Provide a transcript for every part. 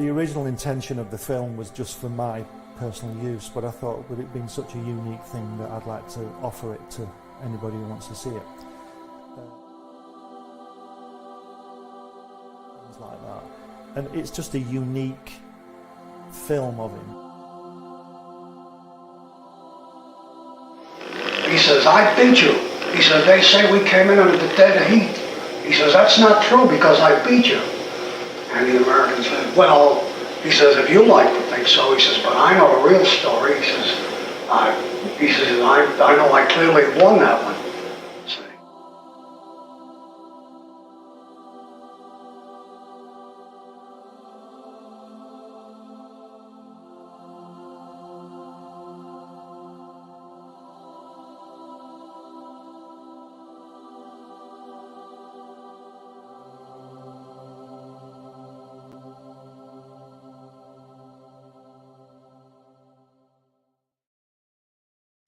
The original intention of the film was just for my personal use, but I thought with it being such a unique thing that I'd like to offer it to anybody who wants to see it. Things like that. And it's just a unique film of him. He says, I beat you. He says, they say we came in under the dead heat. He says, that's not true because I beat you. And the American said, well, he says, if you like to think so, he says, but I know the real story. He says, I know I clearly won that one. See?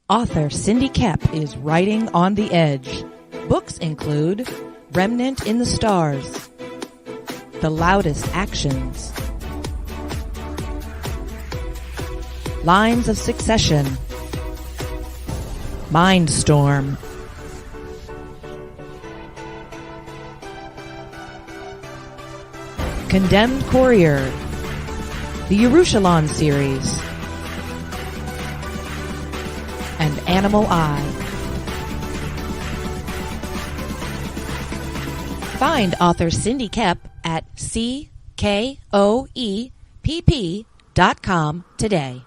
Author Cindy Kep is writing on the edge. Books include Remnant in the Stars, The Loudest Actions, Lines of Succession, Mindstorm, Condemned Courier, the Yerushalayim series, and Animal Eye. Find author Cindy Kep at CKOEPP.com today.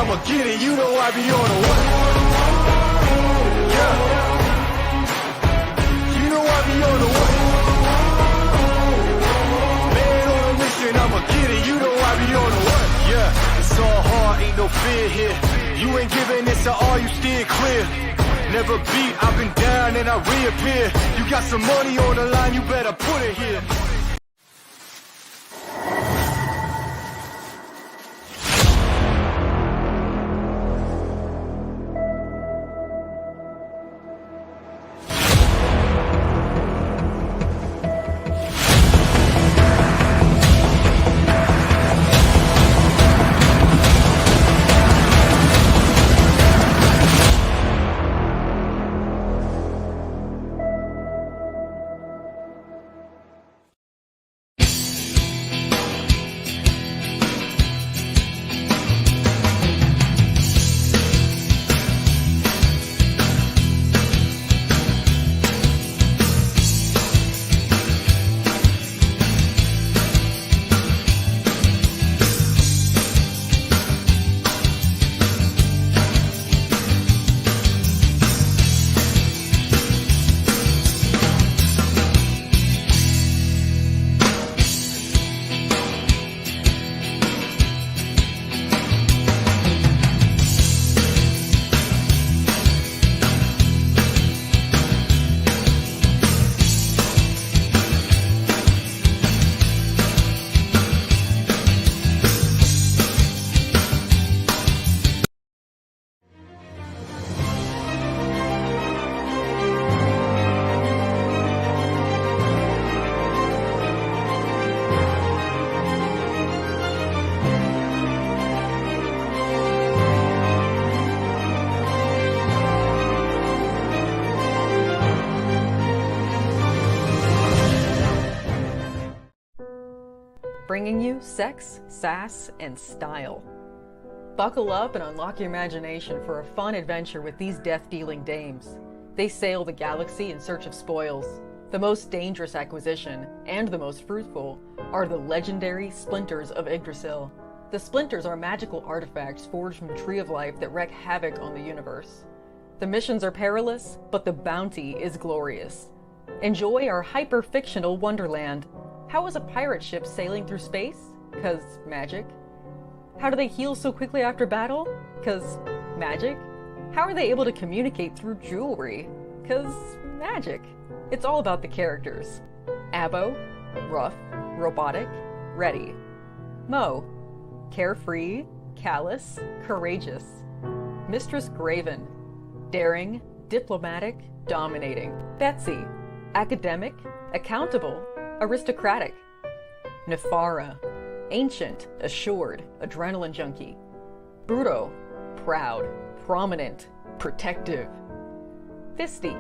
I'ma get it. You know I be on the what? Yeah. You know I be on the what? Man on a mission, I'ma get it. You know I be on the what? Yeah. It's all hard, ain't no fear here. You ain't giving this to all, you steer clear. Never beat, I've been down and I reappear. You got some money on the line, you better put it here. Bringing you sex, sass, and style. Buckle up and unlock your imagination for a fun adventure with these death-dealing dames. They sail the galaxy in search of spoils. The most dangerous acquisition, and the most fruitful, are the legendary Splinters of Yggdrasil. The Splinters are magical artifacts forged from the Tree of Life that wreak havoc on the universe. The missions are perilous, but the bounty is glorious. Enjoy our hyper-fictional wonderland. How is a pirate ship sailing through space? 'Cause magic. How do they heal so quickly after battle? 'Cause magic. How are they able to communicate through jewelry? 'Cause magic. It's all about the characters. Abo, rough, robotic, ready. Mo, carefree, callous, courageous. Mistress Graven, daring, diplomatic, dominating. Betsy, academic, accountable, aristocratic. Nefara, ancient, assured, adrenaline junkie. Bruto, proud, prominent, protective. Fisty,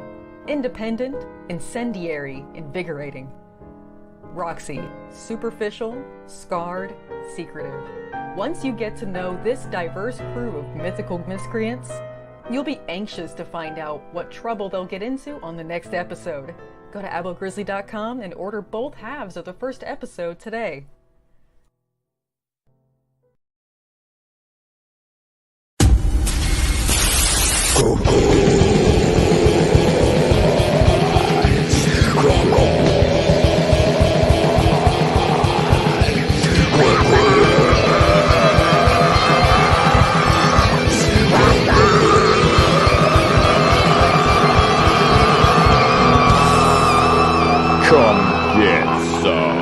independent, incendiary, invigorating. Roxy, superficial, scarred, secretive. Once you get to know this diverse crew of mythical miscreants, you'll be anxious to find out what trouble they'll get into on the next episode. Go to abogrizzly.com and order both halves of the first episode today. Come get some.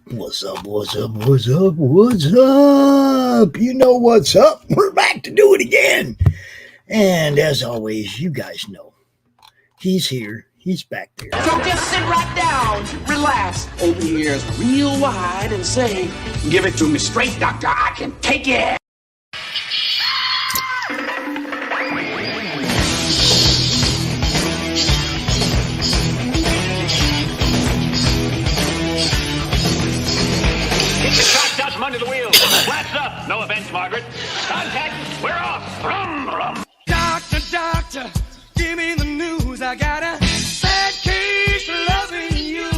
What's up, what's up, what's up, what's up? You know what's up. We're back to do it again. And as always, you guys know, he's here. He's back there. So just sit right down, relax, open your ears real wide and say, give it to me straight, doctor, I can take it. Under the wheel. Flaps up. No offense, Margaret. Contact. We're off. Rum, rum. Doctor, doctor, give me the news. I got a bad case of loving you.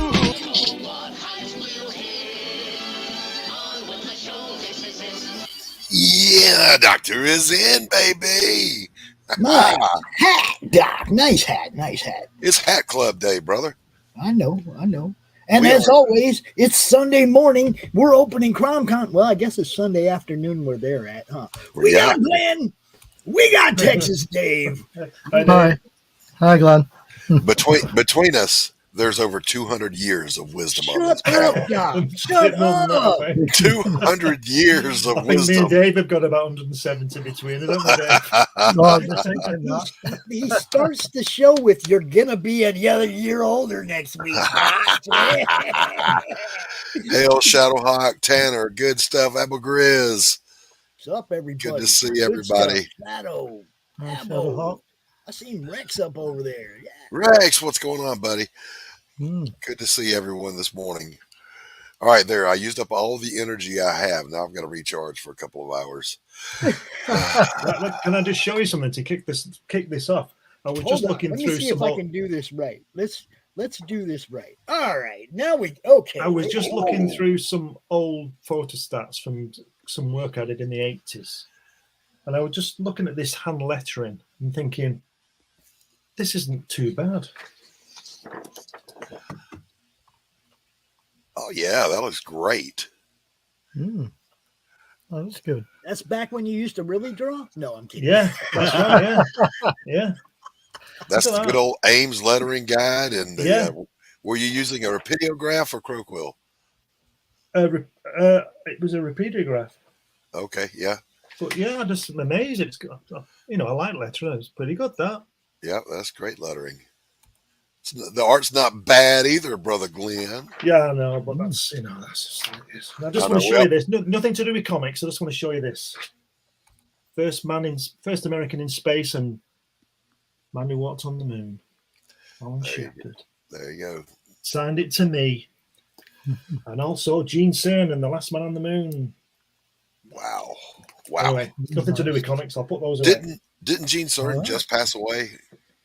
Doctor is in, baby. Nice hat, Doc. Nice hat. It's Hat Club Day, brother. I know. And as always, it's Sunday morning. We're opening CRoM Con. Well, I guess it's Sunday afternoon where they're at, huh? We got Glenn. We got Texas Dave. Hi, Glenn. Between us, there's over 200 years of wisdom on this Shut panel. up, Doc. Shut up. 200 years of I think me wisdom. and Dave have got about 170 between us, haven't we, Dave? He starts the show with, "You're gonna be another year older next week." Hail Shadowhawk, Tanner, good stuff. Abel Grizz. What's up, everybody? Good to see everybody. Shadow. Shadowhawk. I seen Rex up over there. Yeah. Rex, what's going on, buddy? Good to see everyone this morning. All right, there. I used up all the energy I have. Now I've got to recharge for a couple of hours. Can I just show you something to kick this off? I was just looking Let me through see some if I can do this right. Let's do this right. All right. Now okay. I was just looking through some old photostats from some work I did in the 80s. And I was just looking at this hand lettering and thinking, this isn't too bad. Oh, yeah, that looks great. Oh, that's good. That's back when you used to really draw? No, I'm kidding. Yeah, that's right. Yeah. That's the good old Ames lettering guide. And were you using a rapidograph or Croquill? It was a rapidograph. Okay, yeah. But yeah, I'm just amazed. It's got, I like lettering. It's pretty good, that. Yeah, that's great lettering. The art's not bad either, Brother Glenn. Yeah, I know, but that's just how it is. I just want to show you this. Nothing to do with comics. I just want to show you this. First American in space and man who walked on the moon. Alan Shepard. There you go. Signed it to me. And also Gene Cernan, the last man on the moon. Wow. Anyway, nothing to do with comics. I'll put those away. Didn't Gene Cernan just pass away?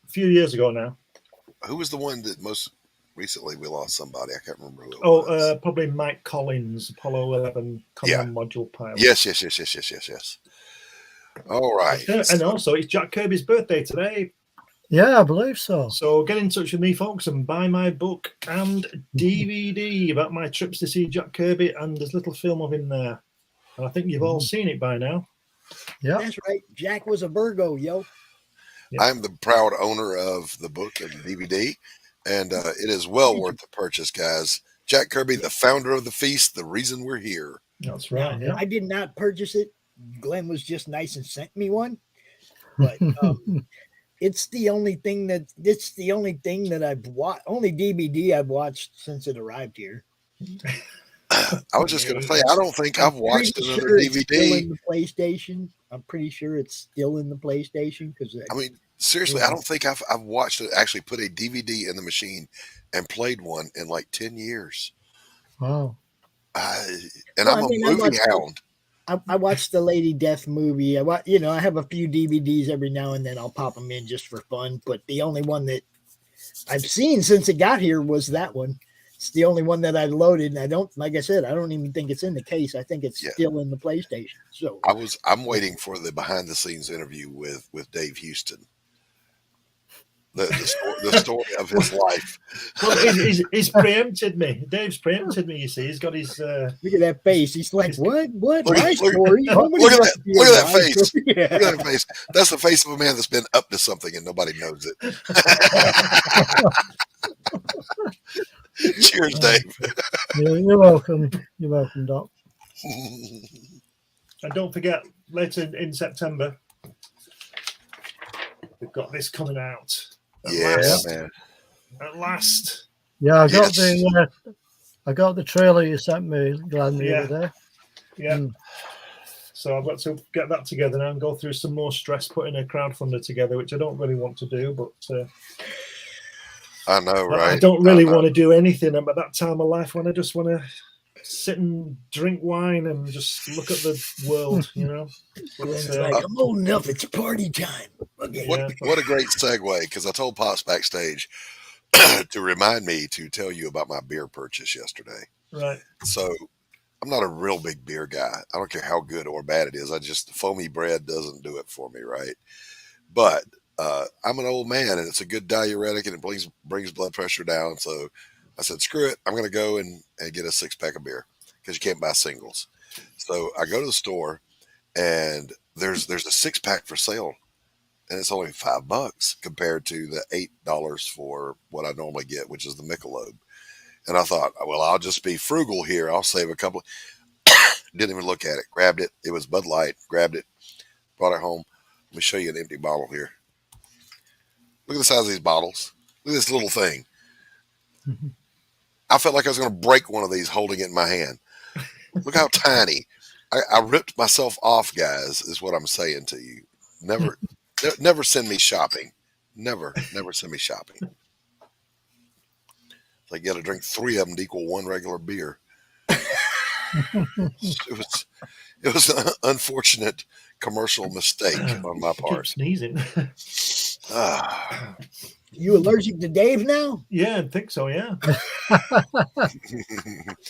A few years ago now. Who was the one that most recently we lost somebody? I can't remember who it was. Probably Mike Collins, Apollo 11 command module pilot. Yes. All right. And also, it's Jack Kirby's birthday today. Yeah, I believe so. So get in touch with me, folks, and buy my book and DVD about my trips to see Jack Kirby, and there's a little film of him there. And I think you've all seen it by now. Yeah, that's right. Jack was a Virgo, yo. I'm the proud owner of the book and the DVD, and it is well worth the purchase, guys. Jack Kirby, the founder of the feast, the reason we're here. That's right. Yeah. I did not purchase it. Glenn was just nice and sent me one, but it's the only thing that I've watched. Only DVD I've watched since it arrived here. I was just going to say, I don't think I've watched another DVD. Still in the PlayStation. I'm pretty sure it's still in the PlayStation because I mean, seriously, I don't think I've watched it. Actually, put a DVD in the machine and played one in like 10 years. Wow! I'm a movie hound. I watched the Lady Death movie. I have a few DVDs every now and then. I'll pop them in just for fun. But the only one that I've seen since it got here was that one. It's the only one that I loaded, and like I said, I don't even think it's in the case. I think it's still in the PlayStation. So I'm waiting for the behind the scenes interview with Dave Houston. The story of his life. Well, he's preempted me. Dave's preempted me. You see, he's got his. Look at that face. He's like, "What? Look My at story? that face. Look at that face. That's the face of a man that's been up to something and nobody knows it." Cheers, Dave. You're welcome. You're welcome, Doc. And don't forget, later in September, we've got this coming out. Man. At last. Yeah, I got the trailer you sent me, Glenn, the other day. Yeah. So I've got to get that together now and go through some more stress putting a crowdfunder together, which I don't really want to do, but I know, right? I don't really want to do anything at that time of life when I just want to sit and drink wine and just look at the world, I'm old enough. It's party time. Okay. What a great segue, because I told Pops backstage to remind me to tell you about my beer purchase yesterday. Right. So I'm not a real big beer guy. I don't care how good or bad it is. The foamy bread doesn't do it for me, right? But I'm an old man, and it's a good diuretic, and it brings blood pressure down. So I said, screw it. I'm going to go and get a 6-pack of beer because you can't buy singles. So I go to the store, and there's a 6-pack for sale, and it's only $5 compared to the $8 for what I normally get, which is the Michelob. And I thought, well, I'll just be frugal here. I'll save a couple. Didn't even look at it. Grabbed it. It was Bud Light. Grabbed it. Brought it home. Let me show you an empty bottle here. Look at the size of these bottles. Look at this little thing. I felt like I was going to break one of these holding it in my hand. Look how tiny. I ripped myself off, guys, is what I'm saying to you. Never send me shopping. Never send me shopping. Like you got to drink 3 of them to equal 1 regular beer. It was an unfortunate commercial mistake on my part. Keep sneezing. You allergic to Dave now? Yeah, I think so. Yeah.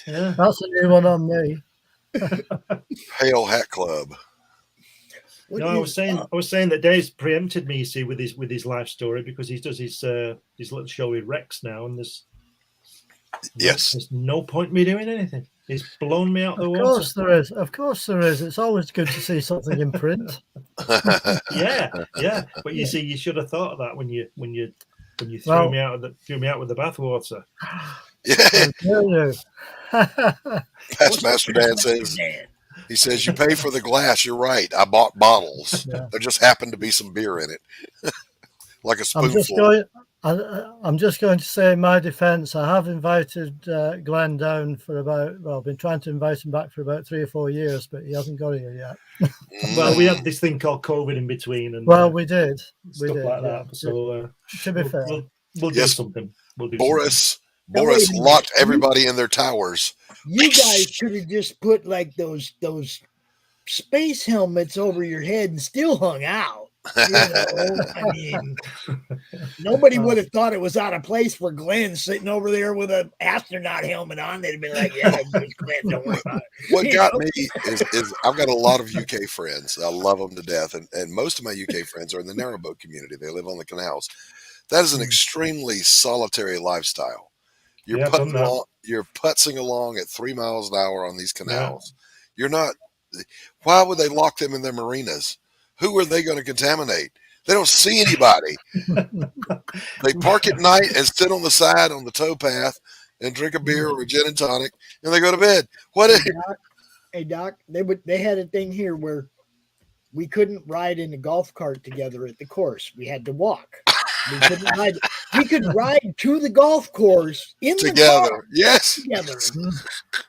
Yeah, that's a new one on me. Hail Hat Club. No, I was saying that Dave's preempted me, you see, with his life story because he does his little show with Rex now, and there's no point in me doing anything. He's blown me out the water. Of course there is. It's always good to see something in print. yeah. But you see, you should have thought of that when you threw me out with the bathwater. Yeah. Past Master Dan says. He says, you pay for the glass. You're right. I bought bottles. Yeah. There just happened to be some beer in it. Like a spoonful. I'm just going to say in my defense, I have invited Glenn down I've been trying to invite him back for about 3 or 4 years, but he hasn't got here yet. Well, we had this thing called COVID in between. And we did. Stuff like that. So, to be fair. We'll do something. Boris locked everybody in their towers. You guys should have just put like those space helmets over your head and still hung out. You know? I mean, nobody would have thought it was out of place for Glenn sitting over there with an astronaut helmet on. They'd have been like, yeah, Glenn, don't worry about it. What got me is I've got a lot of UK friends. I love them to death. And most of my UK friends are in the narrowboat community. They live on the canals. That is an extremely solitary lifestyle. You're putzing along at 3 miles an hour on these canals. Yeah. You're not. Why would they lock them in their marinas? Who are they going to contaminate? They don't see anybody. They park at night and sit on the side on the towpath and drink a beer or a gin and tonic, and they go to bed. Hey Doc, they had a thing here where we couldn't ride in a golf cart together at the course. We had to walk. We couldn't ride. We could ride to the golf course together. Together.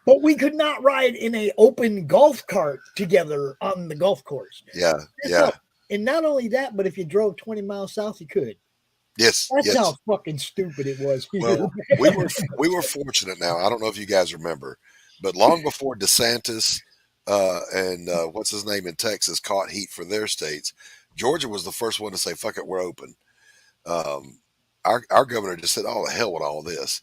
But we could not ride in an open golf cart together on the golf course. Yeah. And not only that, but if you drove 20 miles south, you could. Yes. That's how fucking stupid it was. Well, we were fortunate now. I don't know if you guys remember, but long before DeSantis and what's his name in Texas caught heat for their states, Georgia was the first one to say, fuck it, we're open. Our governor just said, oh, the hell with all this.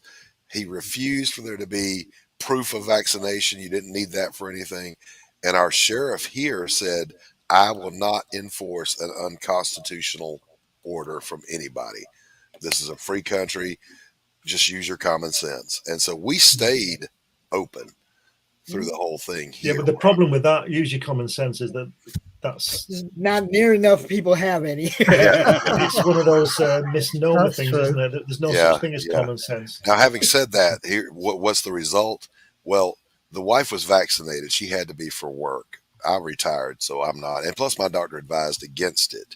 He refused for there to be proof of vaccination. You didn't need that for anything. And our sheriff here said, I will not enforce an unconstitutional order from anybody. This is a free country. Just use your common sense. And so we stayed open through the whole thing here. Yeah, but the problem with that, use your common sense, is that's not near enough people have any. It's one of those misnomer things, isn't it? There's no such thing as common sense. Now, having said that, here, what's the result? Well, the wife was vaccinated. She had to be for work. I retired, so I'm not. And plus, my doctor advised against it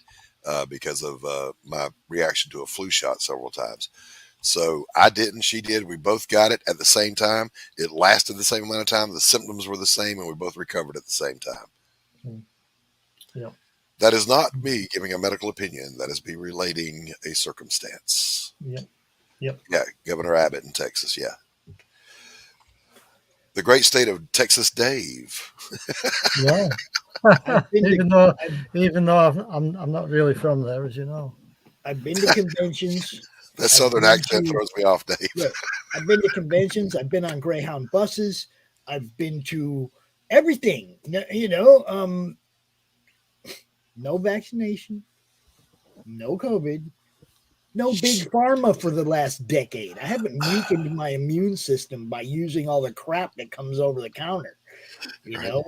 because of my reaction to a flu shot several times. So I didn't. She did. We both got it at the same time. It lasted the same amount of time. The symptoms were the same, and we both recovered at the same time. Yeah. That is not me giving a medical opinion. That is me relating a circumstance. Yep. Yeah, Governor Abbott in Texas. Yeah. The great state of Texas, Dave. Yeah. even though I'm not really from there, as you know. I've been to conventions. That southern accent throws me off, Dave. Yeah, I've been to conventions. I've been on Greyhound buses. I've been to everything. You know, no vaccination, no COVID, no big pharma for the last decade. I haven't weakened my immune system by using all the crap that comes over the counter. You know,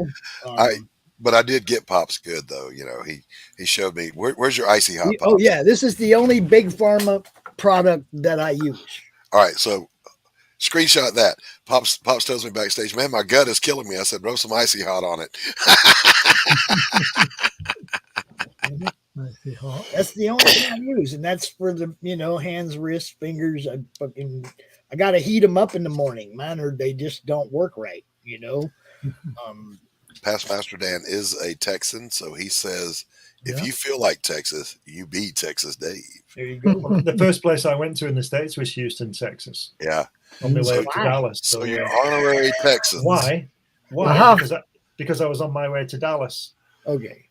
but I did get Pops good though. You know, he showed me where's your icy hot Pops? Oh yeah, this is the only big pharma product that I use. All right, so screenshot that. Pops tells me backstage, man, my gut is killing me. I said, bro, some icy hot on it. That's the only thing I use, and that's for the hands, wrists, fingers. I gotta heat them up in the morning, man, or they just don't work right. Past Master Dan is a Texan, so he says, if you feel like Texas, you be Texas Dave. There you go. The first place I went to in the States was Houston, Texas. Yeah. On my way to Dallas. So you're honorary Texans. Why? Because I was on my way to Dallas. Okay.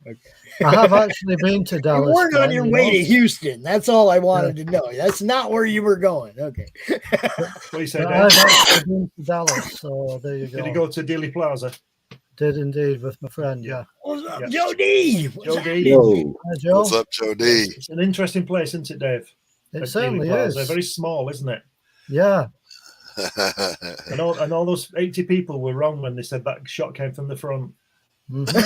I have actually been to Dallas. You weren't on your way to Houston. That's all I wanted to know. That's not where you were going. Okay. What do you say, I've actually been to Dallas, so there you go. Did you go to Dealey Plaza? Did indeed, with my friend, yeah. What's up, Joe D? Joe D. Hi, Joe. What's up, Joe D? It's an interesting place, isn't it, Dave? It certainly is. Very small, isn't it? Yeah. and all those 80 people were wrong when they said that shot came from the front. Mm-hmm.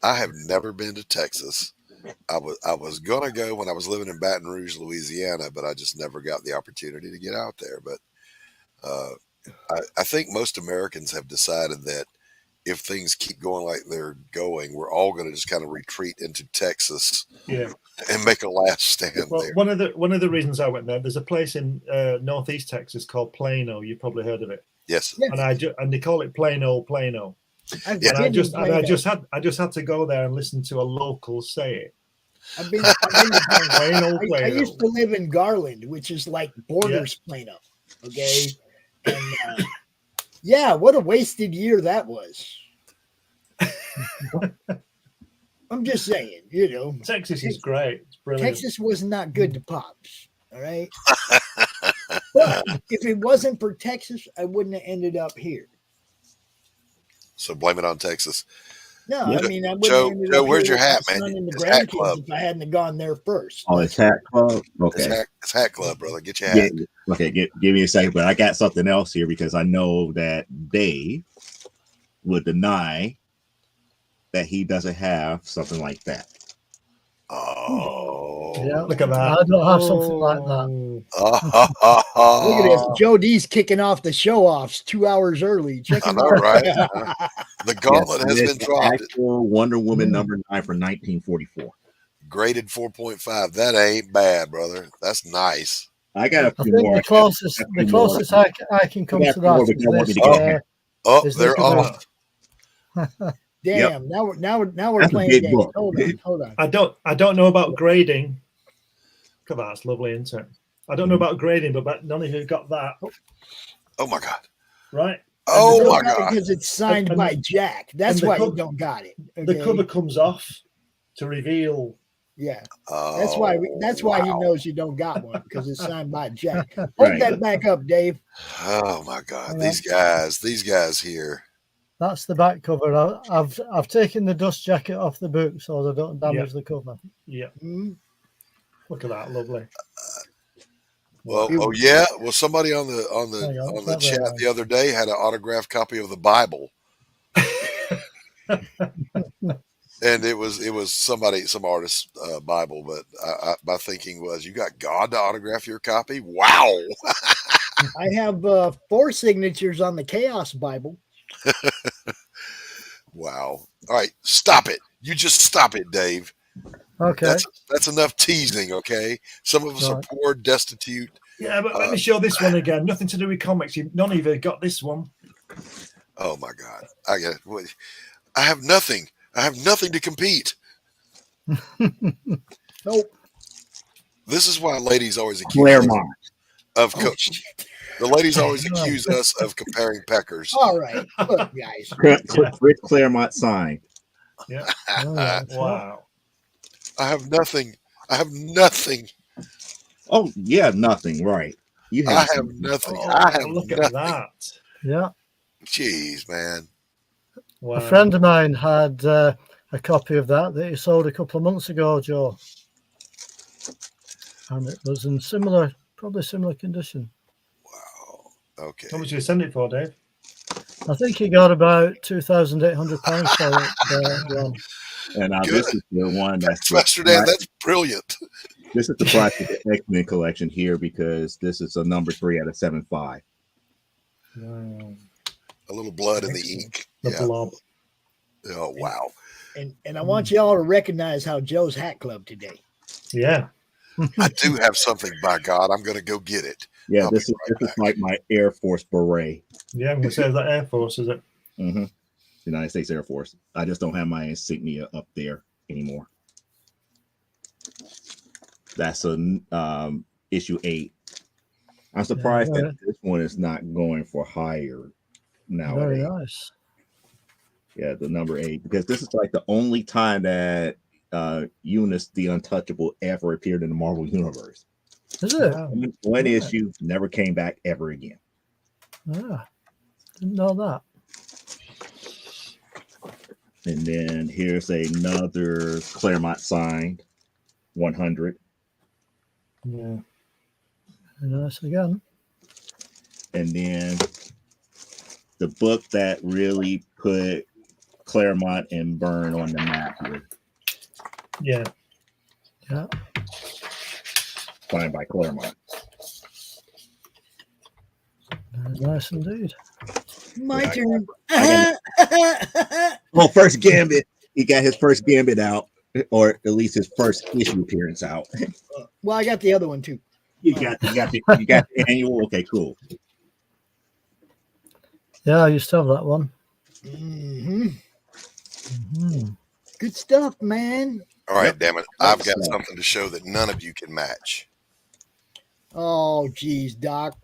I have never been to Texas. I was gonna go when I was living in Baton Rouge, Louisiana, but I just never got the opportunity to get out there. But I think most Americans have decided that if things keep going like they're going, we're all going to just kind of retreat into Texas, and make a last stand there. One of the reasons I went there, there's a place in northeast Texas called Plano. You've probably heard of it. Yes. And they call it Plano. I just had to go there and listen to a local say it. I've been to Plano. I used to live in Garland, which is like borders Plano. Okay. And what a wasted year that was. I'm just saying, Texas is great. It's brilliant. Texas was not good to Pops. All right. But if it wasn't for Texas, I wouldn't have ended up here. So blame it on Texas. No, I mean, I wouldn't Joe, have ended up where's here your hat, with my man? son and the It's Hat grandkids Club. if I hadn't have gone there first. Oh, it's Hat Club? Okay. It's Hat Club, brother. Get your hat. Okay, give me a second, but I got something else here because I know that Dave would deny that he doesn't have something like that. Oh, yeah, look at that. I don't have something like that. Look at this. Joe D's kicking off the show offs 2 hours early. Check him out. Right? The gauntlet has been dropped. Actual Wonder Woman #9 for 1944. Graded 4.5. That ain't bad, brother. That's nice. I got a few think more. the closest I can come to that is they're off. Damn! Now we're playing games. Hold on. I don't know about grading. Look at that, it's lovely, isn't it? I don't know about grading, but none of you got that. Oh my god! Right? Oh my god! Because it's signed by Jack. That's why you don't got it. Okay? The cover comes off to reveal. Yeah, that's why he knows you don't got one because it's signed by Jack. Hold that back up, Dave. Oh my god! These guys here. That's the back cover. I've taken the dust jacket off the book so I don't damage the cover. Yeah. Mm-hmm. Look at that, lovely. Well, somebody on the chat the other day had an autographed copy of the Bible. And it was some artist's Bible, but my thinking was, you got God to autograph your copy? Wow! I have 4 signatures on the Chaos Bible. Wow! All right, stop it! You just stop it, Dave. Okay, that's enough teasing. Okay, some of us are poor, destitute. Yeah, but let me show this one again. Nothing to do with comics. None of you got this one. Oh my God! I got it. I have nothing. I have nothing to compete. Nope. This is why ladies always accuse us of coach. The ladies always accuse us of comparing peckers. All right, look, guys. Rick Claremont sign. Yeah. Wow. I have nothing. I have nothing. Oh yeah, nothing. Right. You I have have nothing. Oh, I have look nothing. at that. Yeah. Jeez, man. Wow. A friend of mine had a copy of that he sold a couple of months ago, Joe. And it was in probably similar condition. Wow. Okay. How much did you send it for, Dave? I think he got about £2,800 for it. Glenn. And now Good. this is the one that's Master Dan, that's brilliant. This is the Project X-Men collection here because this is a number 3 out of 7.5. Wow. A little blood in the ink. The blob. Oh, wow. And I want y'all to recognize how Joe's Hat Club today. Yeah. I do have something, by God. I'm going to go get it. Yeah, this is like my Air Force beret. Yeah, I'm going to say that Air Force, is it? Mm-hmm. United States Air Force. I just don't have my insignia up there anymore. That's a issue 8. I'm surprised that this one is not going for higher nowadays. Very nice. Yeah, the number 8, because this is like the only time that Eunice the Untouchable ever appeared in the Marvel Universe. Is it? One issue, never came back ever again. Ah, didn't know that. And then here's another Claremont signed 100. Yeah. Nice again. And then the book that really put Claremont and Byrne on the map here. Yeah. Yeah. Signed by Claremont. Very nice indeed. My turn. Well, first Gambit. He got his first Gambit out, or at least his first issue appearance out. Well, I got the other one too. You got the annual. Okay, cool. Yeah, I used to have that one. Mm-hmm. Good stuff, man. All right, damn it. I've got something to show that none of you can match. Oh, geez, Doc.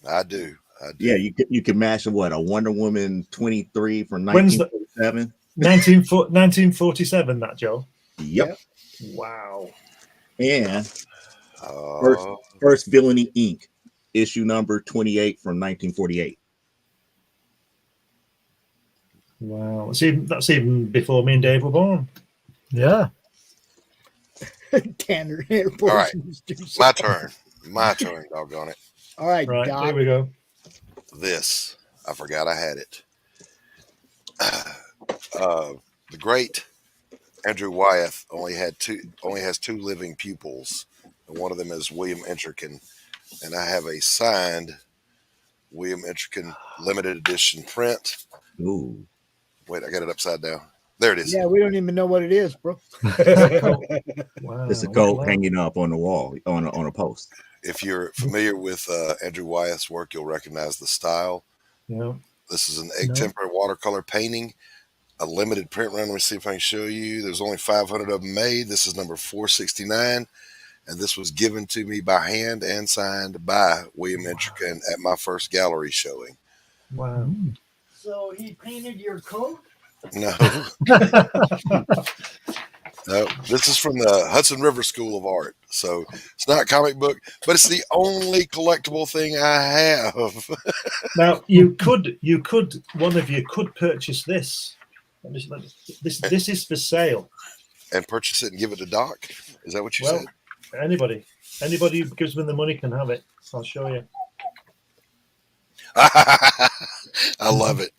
I do. Yeah, you can match a Wonder Woman 23 from 1947. 1947, that, Joe? Yep. Wow. And first Villainy Inc. issue number 28 from 1948. Wow. That's even before me and Dave were born. Yeah. Tanner. All right. My turn. My turn, doggone it. All right, Doc. Here we go. This. I forgot I had it. The great Andrew Wyeth only has 2 living pupils, and one of them is William Intrican, and I have a signed William Intrican limited edition print. Ooh. Wait, I got it upside down. There it is. Yeah, we don't even know what it is, bro. Wow. It's a coat hanging up on the wall on a post. If you're familiar with Andrew Wyeth's work, you'll recognize the style. Yeah. This is an egg tempered watercolor painting, a limited print run. Let me see if I can show you. There's only 500 of them made. This is number 469, and this was given to me by hand and signed by William Intrican at my first gallery showing. Wow. So he painted your coat? No. No, this is from the Hudson River School of Art. So it's not comic book, but it's the only collectible thing I have. Now one of you could purchase this. This is for sale. And purchase it and give it to Doc? Is that what you said? Anybody who gives me the money can have it. I'll show you. I love it.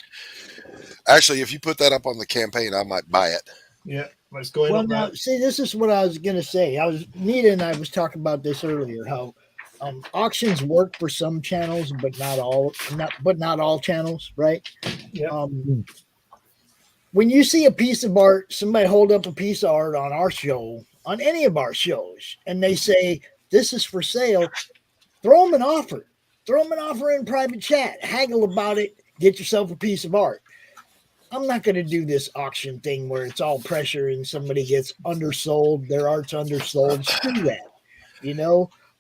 Actually, if you put that up on the campaign, I might buy it. Yeah, let's go in. Well, now, see, this is what I was going to say. Nita and I was talking about this earlier, how auctions work for some channels, but not all channels, right? Yeah. When you see a piece of art, somebody hold up a piece of art on our show, on any of our shows, and they say, this is for sale, throw them an offer. Throw them an offer in private chat. Haggle about it. Get yourself a piece of art. I'm not going to do this auction thing where it's all pressure and somebody gets undersold. Their art's undersold. Screw that.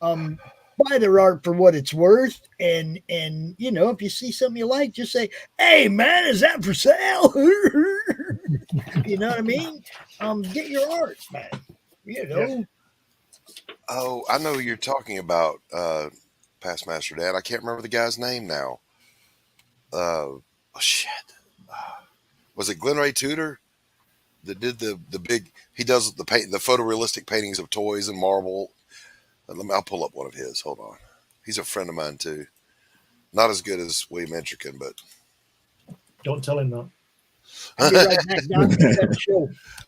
Buy their art for what it's worth. And if you see something you like, just say, hey, man, is that for sale? You know what I mean? Get your art, man. Oh, I know you're talking about Past Master Dan. I can't remember the guy's name now. Oh shit. Was it Glenn Ray Tudor that did the big? He does the photorealistic paintings of toys and marble. I'll pull up one of his. Hold on. He's a friend of mine too. Not as good as William Entrican, but don't tell him that.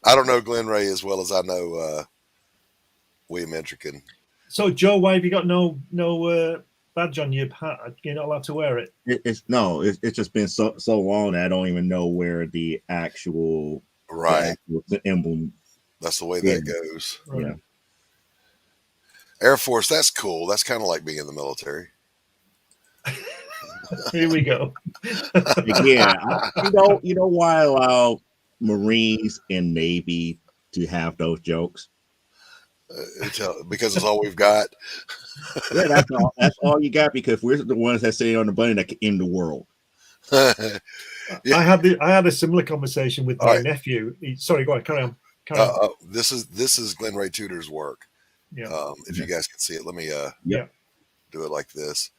I don't know Glenn Ray as well as I know William Entrican. So, Joe, why have you got no badge on your hat? You're not allowed to wear it. It's just been so long that I don't even know where the actual the emblem. That's the way that goes. Right. Yeah. Air Force, that's cool. That's kind of like being in the military. Here we go. Yeah, you know why allow Marines and Navy to have those jokes? Because it's all we've got. Yeah, that's all you got, because we're the ones that say on the button that can end the world. Yeah. I had a similar conversation with my nephew. Sorry, go on, carry on. This is Glenn Ray Tudor's work. Yeah. If you guys can see it, let me do it like this.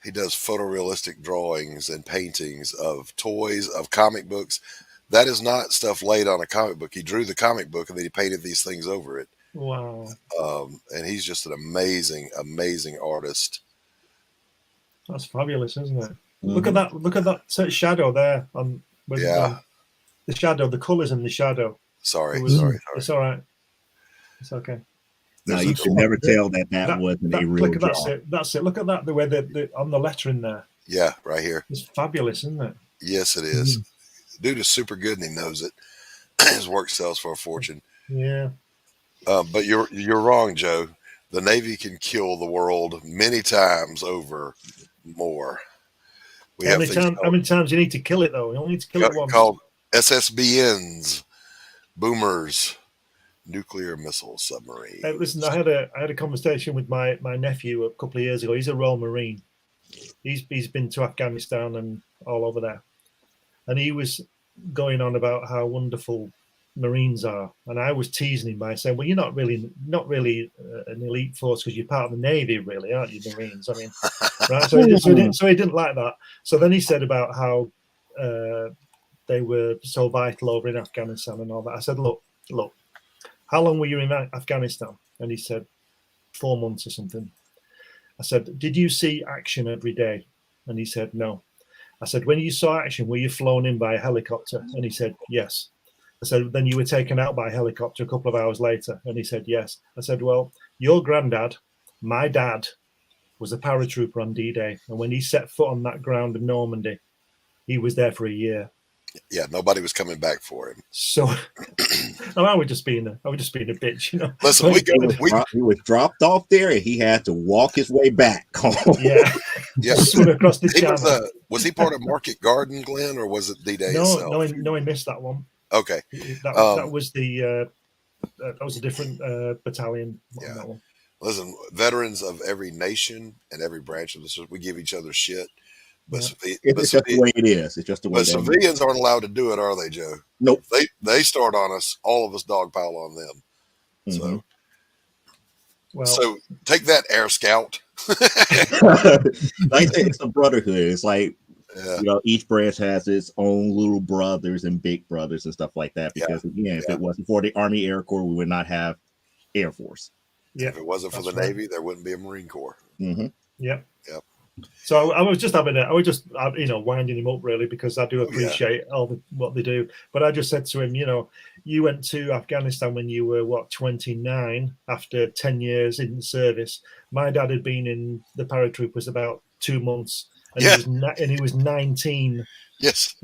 He does photorealistic drawings and paintings of toys, of comic books. That is not stuff laid on a comic book. He drew the comic book and then he painted these things over it. Wow. And he's just an amazing, amazing artist. That's fabulous, isn't it? Mm-hmm. Look at that shadow there. The shadow, the colours in the shadow. Sorry. It's all right. It's okay. No, you can never tell that wasn't a real draw. That's it. Look at that, the way the on the letter in there. Yeah, right here. It's fabulous, isn't it? Yes, it is. Dude is super good and he knows it. His work sells for a fortune. Yeah. But you're wrong, Joe. The Navy can kill the world many times over more. How many times you need to kill it, though? You only need to kill it once. Called SSBNs, boomers, nuclear missile submarine. Listen, I had a conversation with my nephew a couple of years ago. He's a Royal Marine. He's been to Afghanistan and all over there, and he was going on about how wonderful Marines are, and I was teasing him by saying, "Well, you're not really an elite force because you're part of the Navy, really, aren't you, Marines?" I mean, right? So he didn't like that. So then he said about how they were so vital over in Afghanistan and all that. I said, "Look, how long were you in Afghanistan?" And he said, 4 months or something. I said, "Did you see action every day?" And he said, "No." I said, "When you saw action, were you flown in by a helicopter?" And he said, "Yes." I said, "Then you were taken out by a helicopter a couple of hours later?" And he said, "Yes." I said, "Well, your granddad, my dad, was a paratrooper on D-Day. And when he set foot on that ground in Normandy, he was there for a year." Yeah, nobody was coming back for him. So I was just being a bitch, you know. Listen, he was dropped off there, and he had to walk his way back home. Yeah. Swim across the channel. Was he part of Market Garden, Glenn, or was it D-Day itself? No, he missed that one. Okay, that was a different battalion. Yeah. That one. Listen, veterans of every nation and every branch of the we give each other shit. But it's just the way it is. It's just the way. But civilians aren't allowed to do it, are they, Joe? Nope. They start on us. All of us dogpile on them. Mm-hmm. So take that, Air Scout. Like I said, it's a brotherhood. It's like each branch has its own little brothers and big brothers and stuff like that. Because again, if it wasn't for the Army Air Corps, we would not have Air Force. Yeah. If it wasn't for the Navy, there wouldn't be a Marine Corps. Mm-hmm. Yeah. Yep. So I was just winding him up really, because I do appreciate what they do. But I just said to him, you went to Afghanistan when you were 29 after 10 years in service. My dad had been in the paratroopers about 2 months, and he was 19. Yes,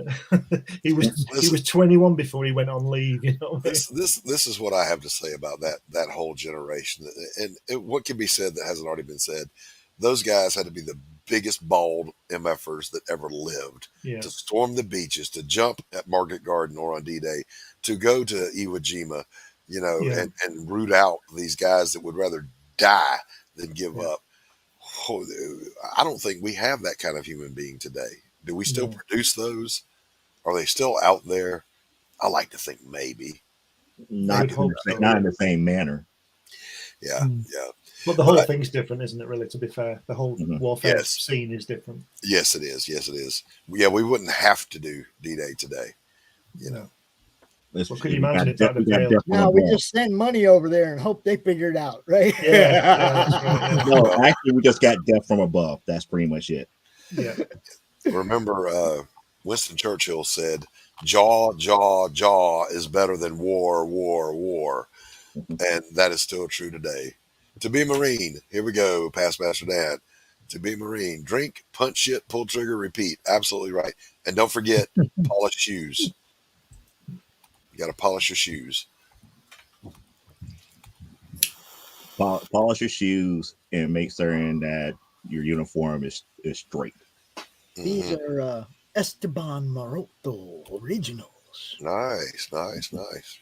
he was 21 before he went on leave. This is what I have to say about that whole generation, and what can be said that hasn't already been said. Those guys had to be the biggest bald MFers that ever lived to storm the beaches, to jump at Market Garden or on D-Day, to go to Iwo Jima, and root out these guys that would rather die than give up. Oh, I don't think we have that kind of human being today. Do we still produce those? Are they still out there? I like to think maybe. Not in the same manner. Yeah. But the whole thing's different, isn't it? Really, to be fair, the whole warfare Yes. scene is different. Yes, it is. Yes, it is. Yeah, we wouldn't have to do D-Day today. You know. Well, could you imagine it? No, we just send money over there and hope they figure it out, right? Yeah, that's right. No, actually, we just got death from above. That's pretty much it. Yeah. Remember, Winston Churchill said, "Jaw, jaw, jaw is better than war, war, war," and that is still true today. To be a Marine, here we go, past Master Dan. To be a Marine, drink, punch shit, pull trigger, repeat. Absolutely right. And don't forget, polish shoes. You got to polish your shoes. Polish your shoes and make certain that your uniform is straight. These are Esteban Maroto originals. Nice, nice, nice.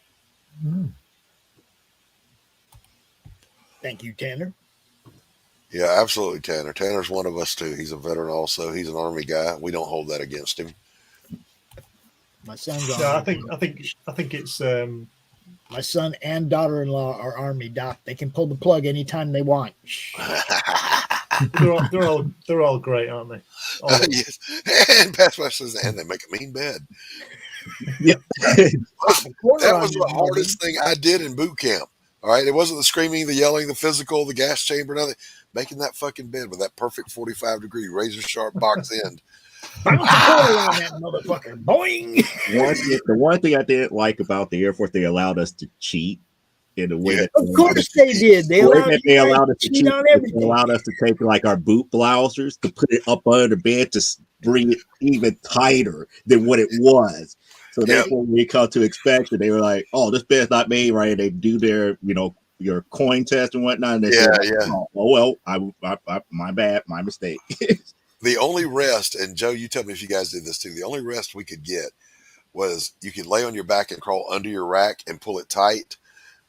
Thank you, Tanner. Yeah, absolutely, Tanner. Tanner's one of us too. He's a veteran also. He's an Army guy. We don't hold that against him. My son's I think it's my son and daughter-in-law are Army, Doc. They can pull the plug anytime they want. they're all great, aren't they? Yes. And Past Master says, and they make a mean bed. Yeah. That was the hardest thing I did in boot camp. All right, it wasn't the screaming, the yelling, the physical, the gas chamber, nothing. Making that fucking bed with that perfect 45-degree razor sharp box end. On that motherfucker, boing. The one thing I didn't like about the Air Force, they allowed us to cheat in the way that. Of course they did. They allowed us to cheat on everything. They allowed us to take like our boot blousers to put it up under the bed to bring it even tighter than what it was. So therefore, when we come to inspection, they were like, "Oh, this bed's not made right." They do their, your coin test and whatnot. And they say, "Oh well, I my bad, my mistake." The only rest, and Joe, you tell me if you guys did this too. The only rest we could get was you could lay on your back and crawl under your rack and pull it tight,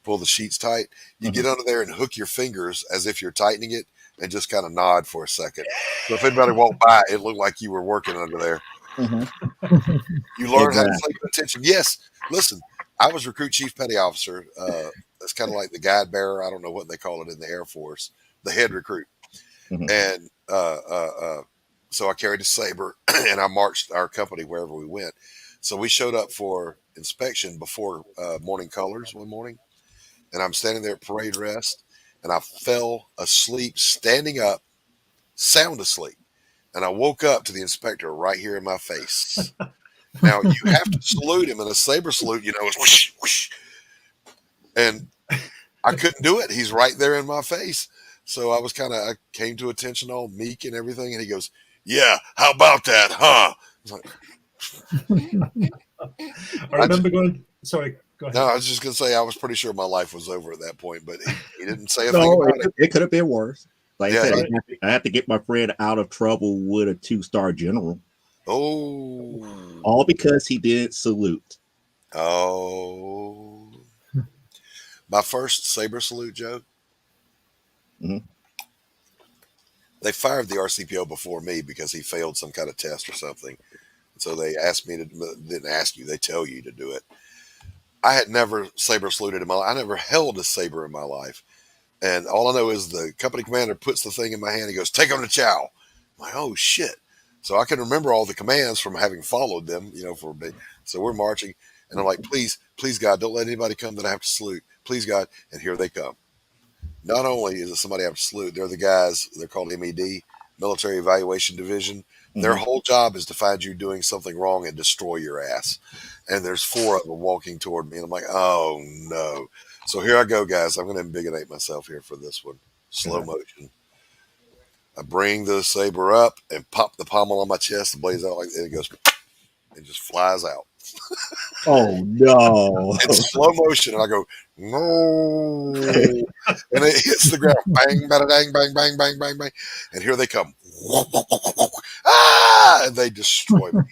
pull the sheets tight. You get under there and hook your fingers as if you're tightening it, and just kind of nod for a second. So if anybody walked by, it looked like you were working under there. You learn how to pay attention. Yes, listen, I was recruit chief petty officer. That's kind of like the guide bearer. I don't know what they call it in the Air Force, the head recruit. And so I carried a saber and I marched our company wherever we went. So we showed up for inspection before morning colors one morning, and I'm standing there at parade rest, and I fell asleep standing up, sound asleep. And I woke up to the inspector right here in my face. Now, you have to salute him in a saber salute, it's whoosh, whoosh. And I couldn't do it. He's right there in my face. So I came to attention all meek and everything. And he goes, "Yeah, how about that, huh?" I was like, I remember going, sorry, go ahead. No, I was just going to say I was pretty sure my life was over at that point, but he didn't say a thing about it. It could have been worse. Like I said, I had to get my friend out of trouble with a 2-star general. Oh. All because he didn't salute. Oh. My first saber salute, Joe. They fired the RCPO before me because he failed some kind of test or something. So they asked me to, didn't ask you, they tell you to do it. I had never saber saluted in my life. I never held a saber in my life. And all I know is the company commander puts the thing in my hand. He goes, "Take them to chow." I'm like, oh shit. So I can remember all the commands from having followed them, for a bit. So we're marching and I'm like, please God, don't let anybody come that I have to salute. Please God. And here they come. Not only is it somebody I have to salute, they're the guys, they're called MED, Military Evaluation Division. Their whole job is to find you doing something wrong and destroy your ass. And there's 4 of them walking toward me. And I'm like, oh no. So here I go, guys. I'm going to embiggenate myself here for this one. Slow motion. I bring the saber up and pop the pommel on my chest. The blade's out like that. It goes, and just flies out. Oh no! It's slow motion, and I go, no, and it hits the ground. Bang, bada, dang, bang, bang, bang, bang, bang, and here they come. And they destroy me.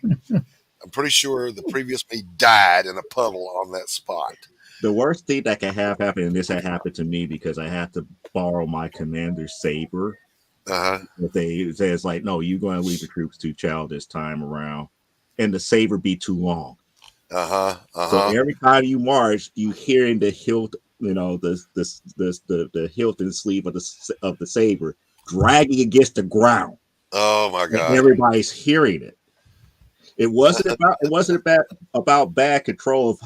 I'm pretty sure the previous me died in a puddle on that spot. The worst thing that can have happened, and this had happened to me because I had to borrow my commander's saber. It's like, no, you're going to lead the troops to chow this time around, and the saber be too long. So every time you march, you hearing the hilt the hilt and sleeve of the saber dragging against the ground. Oh my God! And everybody's hearing it. It wasn't about bad control of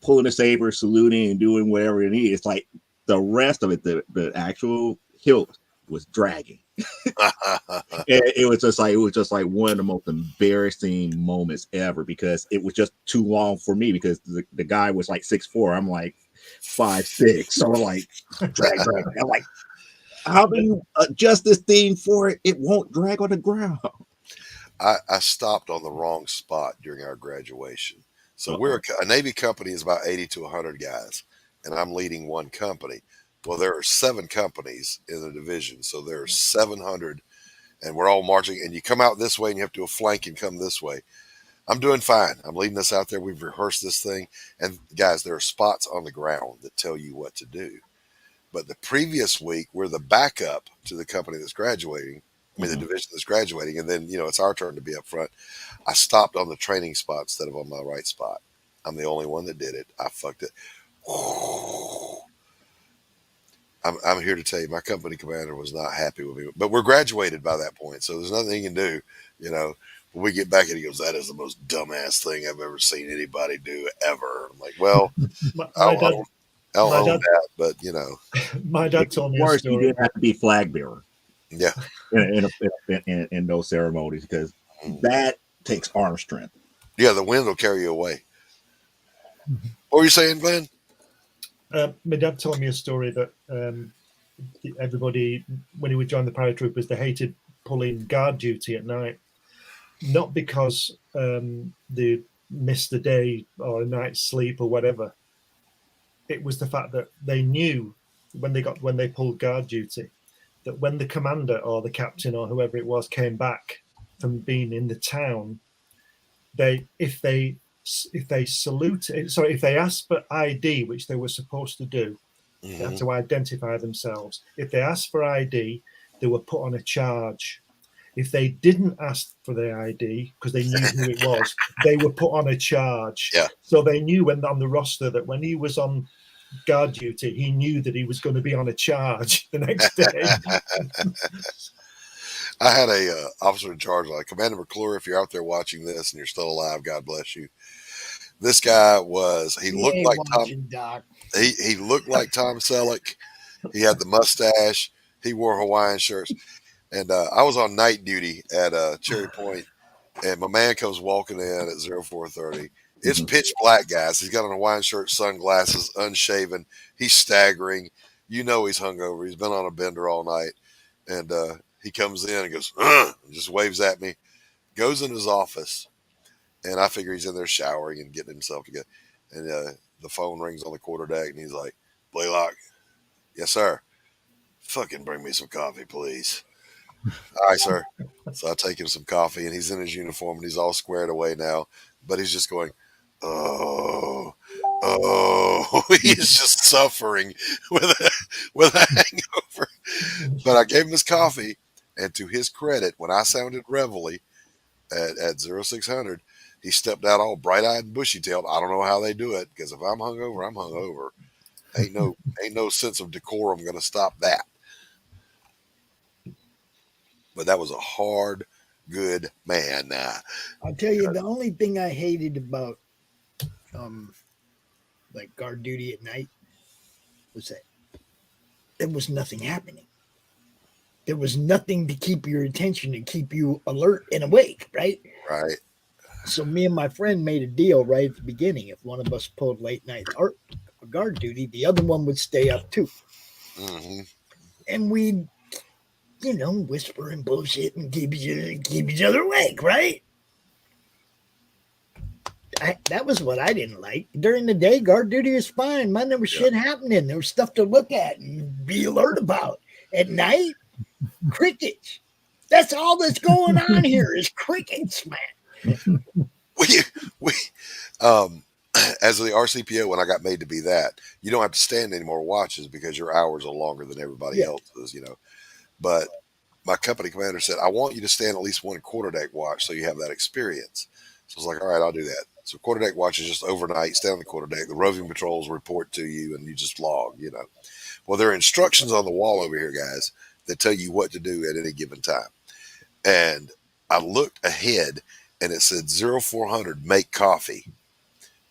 pulling the saber, saluting, and doing whatever it is. It's like the rest of it, the actual hilt was dragging. It was just like one of the most embarrassing moments ever, because it was just too long for me, because the guy was like 6'4", I'm like 5'6", so I'm like drag. I'm like, how do you adjust this thing for it? It won't drag on the ground. I stopped on the wrong spot during our graduation. So we're a Navy company is about 80 to 100 guys, and I'm leading one company. Well, there are 7 companies in the division, so there are 700, and we're all marching. And you come out this way, and you have to do a flank and come this way. I'm doing fine. I'm leading us out there. We've rehearsed this thing, and guys, there are spots on the ground that tell you what to do. But the previous week, we're the backup to the company that's graduating. I mean, the division that's graduating, and then it's our turn to be up front. I stopped on the training spot instead of on my right spot. I'm the only one that did it. I fucked it. I'm here to tell you, my company commander was not happy with me, but we're graduated by that point, so there's nothing he can do. When we get back and he goes, "That is the most dumbass thing I've ever seen anybody do ever." I'm like, well, I'll own that, but my dad told me a story. You didn't have to be flag bearer. Yeah, in those ceremonies, because that takes arm strength. Yeah, the wind will carry you away. What were you saying, Glenn? My dad told me a story that everybody, when he would join the paratroopers, they hated pulling guard duty at night, not because they missed a day or a night's sleep or whatever. It was the fact that they knew when they pulled guard duty, that when the commander or the captain or whoever it was came back from being in the town, if they asked for ID, which they were supposed to do, they had to identify themselves. If they asked for ID, they were put on a charge. If they didn't ask for their ID because they knew who it was, they were put on a charge. Yeah. So they knew on the roster that when he was on guard duty, he knew that he was going to be on a charge the next day. I had a officer in charge, like Commander McClure. If you're out there watching this and you're still alive, God bless you. This guy he looked like Tom. He looked like Tom Selleck. He had the mustache. He wore Hawaiian shirts, and I was on night duty at Cherry Point, and my man comes walking in at 0430. It's pitch black, guys. He's got on a Hawaiian shirt, sunglasses, unshaven. He's staggering. He's hungover. He's been on a bender all night. And he comes in and goes, and just waves at me, goes in his office. And I figure he's in there showering and getting himself together. And the phone rings on the quarterdeck, and he's like, "Blalock." "Yes, sir." "Fucking bring me some coffee, please." "All right, sir." So I take him some coffee, and he's in his uniform, and he's all squared away now. But he's just going, oh, he's just suffering with a hangover. But I gave him his coffee, and to his credit, when I sounded reveille at 0600, he stepped out all bright-eyed and bushy-tailed. I don't know how they do it, because if I'm hungover, I'm hungover. Ain't no sense of decorum going to stop that. But that was a hard, good man. I'll tell you, the only thing I hated about like guard duty at night was that there was nothing happening. There was nothing to keep your attention and keep you alert and awake, right? Right. So me and my friend made a deal right at the beginning. If one of us pulled late night guard duty, the other one would stay up too. Mm-hmm. And we'd, whisper and bullshit and keep each other awake, right? That was what I didn't like. During the day, guard duty was fine. Man, there was shit happening. There was stuff to look at and be alert about. At night, crickets. That's all that's going on here is crickets, man. We as the RCPO, when I got made to be that, you don't have to stand any more watches because your hours are longer than everybody else's, But my company commander said, "I want you to stand at least one quarterdeck watch so you have that experience." So I was like, "All right, I'll do that." So quarterdeck watch is just overnight, stay on the quarterdeck. The roving patrols report to you, and you just log, you know. Well, there are instructions on the wall over here, guys, that tell you what to do at any given time. And I looked ahead, and it said 0400, make coffee.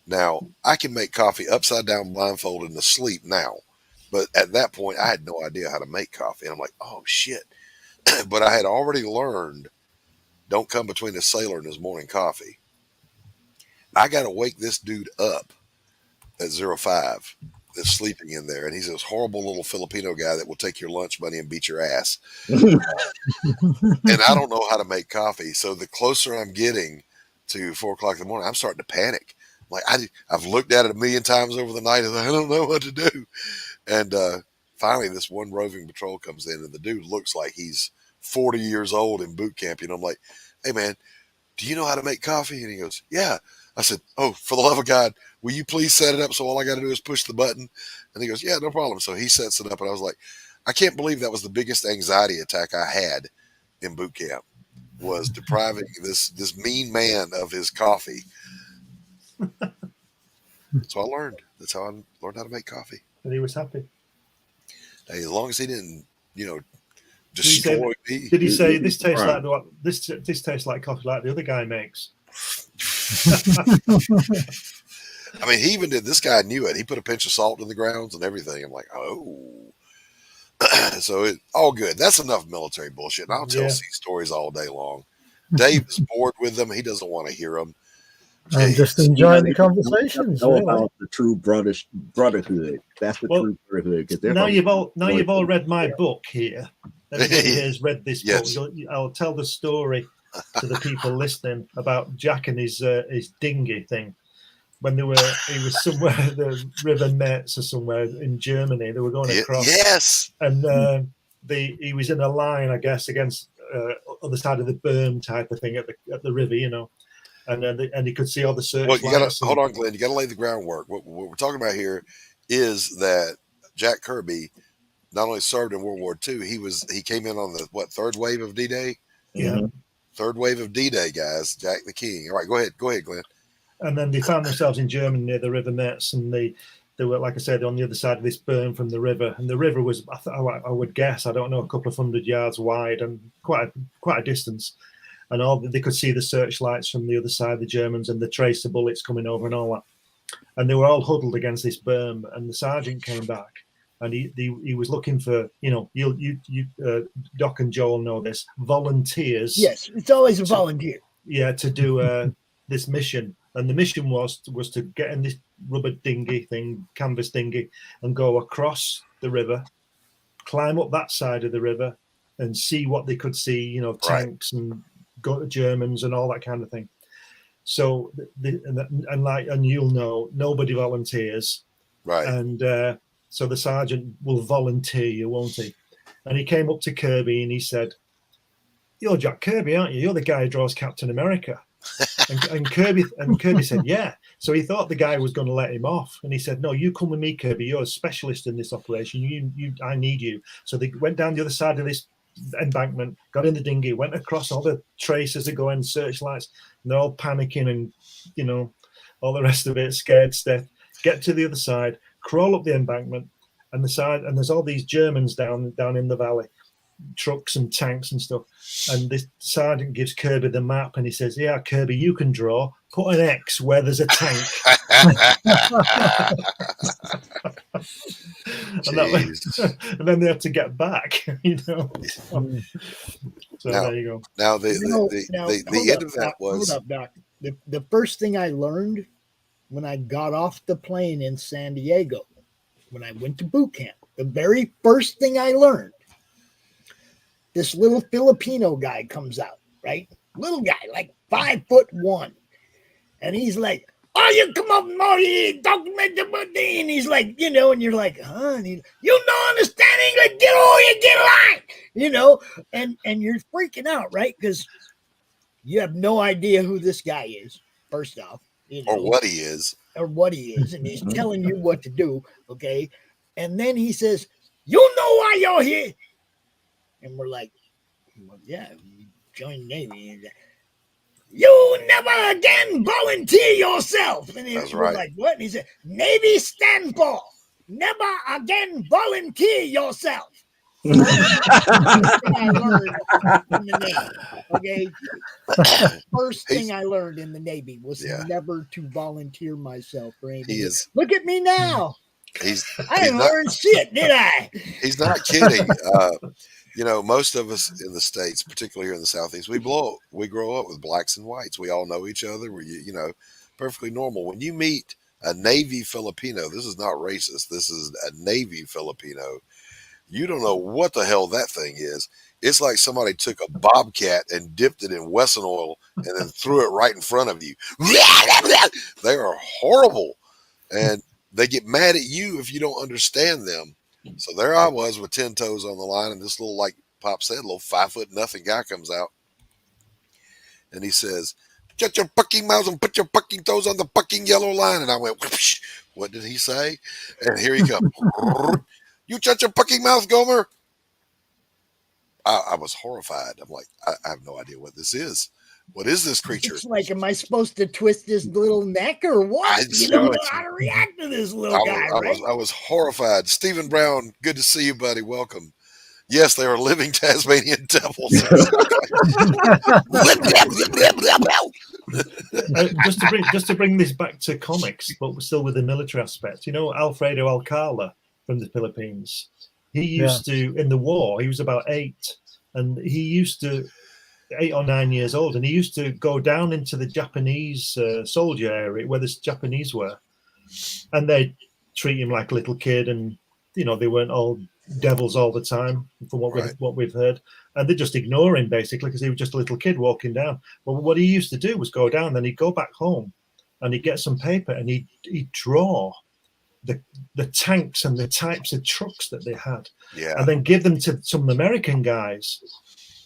Now, I can make coffee upside down, blindfolded, and asleep now. But at that point, I had no idea how to make coffee. And I'm like, oh, shit. But I had already learned, don't come between a sailor and his morning coffee. I got to wake this dude up at 05 that's sleeping in there. And he's this horrible little Filipino guy that will take your lunch money and beat your ass. And I don't know how to make coffee. So the closer I'm getting to 4 o'clock in the morning, I'm starting to panic. Like I've looked at it a million times over the night and I don't know what to do. And finally, this one roving patrol comes in and the dude looks like he's 40 years old in boot camp. You know, I'm like, hey, man, do you know how to make coffee? And he goes, yeah. I said, oh, for the love of God, will you please set it up so all I got to do is push the button? And he goes, yeah, no problem. So he sets it up, and I was like, I can't believe that was the biggest anxiety attack I had in boot camp, was depriving this mean man of his coffee. So I learned. That's how I learned how to make coffee. And he was happy. Hey, as long as he didn't, you know, destroy me. Did he say this tastes like what this tastes like coffee like the other guy makes? I mean, he even did. This guy knew it. He put a pinch of salt in the grounds and everything. I'm like, oh. So it all good. That's enough military bullshit. And I'll tell sea stories all day long. Dave's bored with them. He doesn't want to hear them. I'm just enjoying the conversations. Know about the true brotherhood. That's the true brotherhood. Now you've all read my book here. Everybody here has read this book. I'll tell the story to the people listening about Jack and his dinghy thing. When he was somewhere, the River Metz or somewhere in Germany. They were going across. Yes. And he was in a line, I guess, against other side of the berm type of thing at the river, you know. And he could see all the searchlights. Well, hold on, Glenn. You got to lay the groundwork. What we're talking about here is that Jack Kirby not only served in World War II, he came in on the third wave of D-Day. Yeah, third wave of D-Day, guys. Jack the King. All right, go ahead, Glenn. And then they found themselves in Germany near the River Metz, and they were, like I said, on the other side of this berm from the river. And the river was, I would guess, I don't know, a couple of 100 yards wide and quite a distance. And they could see the searchlights from the other side, the Germans, and the trace of bullets coming over and all that. And they were all huddled against this berm. And the sergeant came back, and he was looking for, you know, you Doc and Joel know this, volunteers. Yes, it's always a volunteer. Yeah, to do this mission. And the mission was to get in this rubber dinghy thing, canvas dinghy, and go across the river, climb up that side of the river, and see what they could see, you know, tanks and go to Germans and all that kind of thing. So, and you'll know, nobody volunteers. Right. And so the sergeant will volunteer you, won't he? And he came up to Kirby and he said, "You're Jack Kirby, aren't you? You're the guy who draws Captain America." and Kirby said, "Yeah." So he thought the guy was going to let him off, and he said, "No, you come with me, Kirby. You're a specialist in this operation. I need you." So they went down the other side of this embankment, got in the dinghy, went across. All the tracers are going, searchlights, and they're all panicking, and you know, all the rest of it, scared stiff. Get to the other side, crawl up the embankment, and there's all these Germans down in the valley, trucks and tanks and stuff. And this sergeant gives Kirby the map, and he says, "Yeah, Kirby, you can draw. Put an X where there's a tank." and then they have to get back, you know. So there you go. Now the end of that was. Hold up, Doc. The first thing I learned when I got off the plane in San Diego, when I went to boot camp, the very first thing I learned, this little Filipino guy comes out, right? Little guy, like 5'1", and he's like, "Oh, you come up, Marty, talking about the buddy," and he's like, you know, and you're like, "Huh?" And you don't understand English, get over here, get a line, you know, and you're freaking out, right? Because you have no idea who this guy is, first off, you know, or what he is, and he's telling you what to do, okay? And then he says, "You know why you're here?" And we're like, "Well, yeah, we joined the Navy." You never again volunteer yourself. And he That's was right. like, what? And he said, Navy stand for never again volunteer yourself. First thing I learned in the Navy. Okay. First thing I learned in the Navy was never to volunteer myself for anything. Look at me now. I didn't learn shit, did I? He's not kidding. Most of us in the States, particularly here in the Southeast, we grow up with blacks and whites. We all know each other. We're, perfectly normal. When you meet a Navy Filipino, this is not racist. This is a Navy Filipino. You don't know what the hell that thing is. It's like somebody took a bobcat and dipped it in Wesson oil and then threw it right in front of you. They are horrible. And they get mad at you if you don't understand them. So there I was with 10 toes on the line, and this little, like Pop said, little 5'0" guy comes out. And he says, shut your fucking mouth and put your fucking toes on the fucking yellow line. And I went, whoosh. What did he say? And here he comes. You shut your fucking mouth, Gomer. I was horrified. I'm like, I have no idea what this is. What is this creature? It's like, am I supposed to twist his little neck or what? You don't know how to react to this little guy, right? I was horrified. Stephen Brown, good to see you, buddy. Welcome. Yes, they are living Tasmanian devils. Just to bring this back to comics, but still with the military aspect. Alfredo Alcala from the Philippines. He used to, in the war, he was about 8, and he used to, 8 or 9 years old, and he used to go down into the Japanese soldier area where the Japanese were, and they'd treat him like a little kid, and they weren't all devils all the time, from what we've heard, and they just ignore him basically because he was just a little kid walking down. But what he used to do was go down, then he'd go back home, and he'd get some paper, and he'd draw the tanks and the types of trucks that they had, and then give them to some American guys.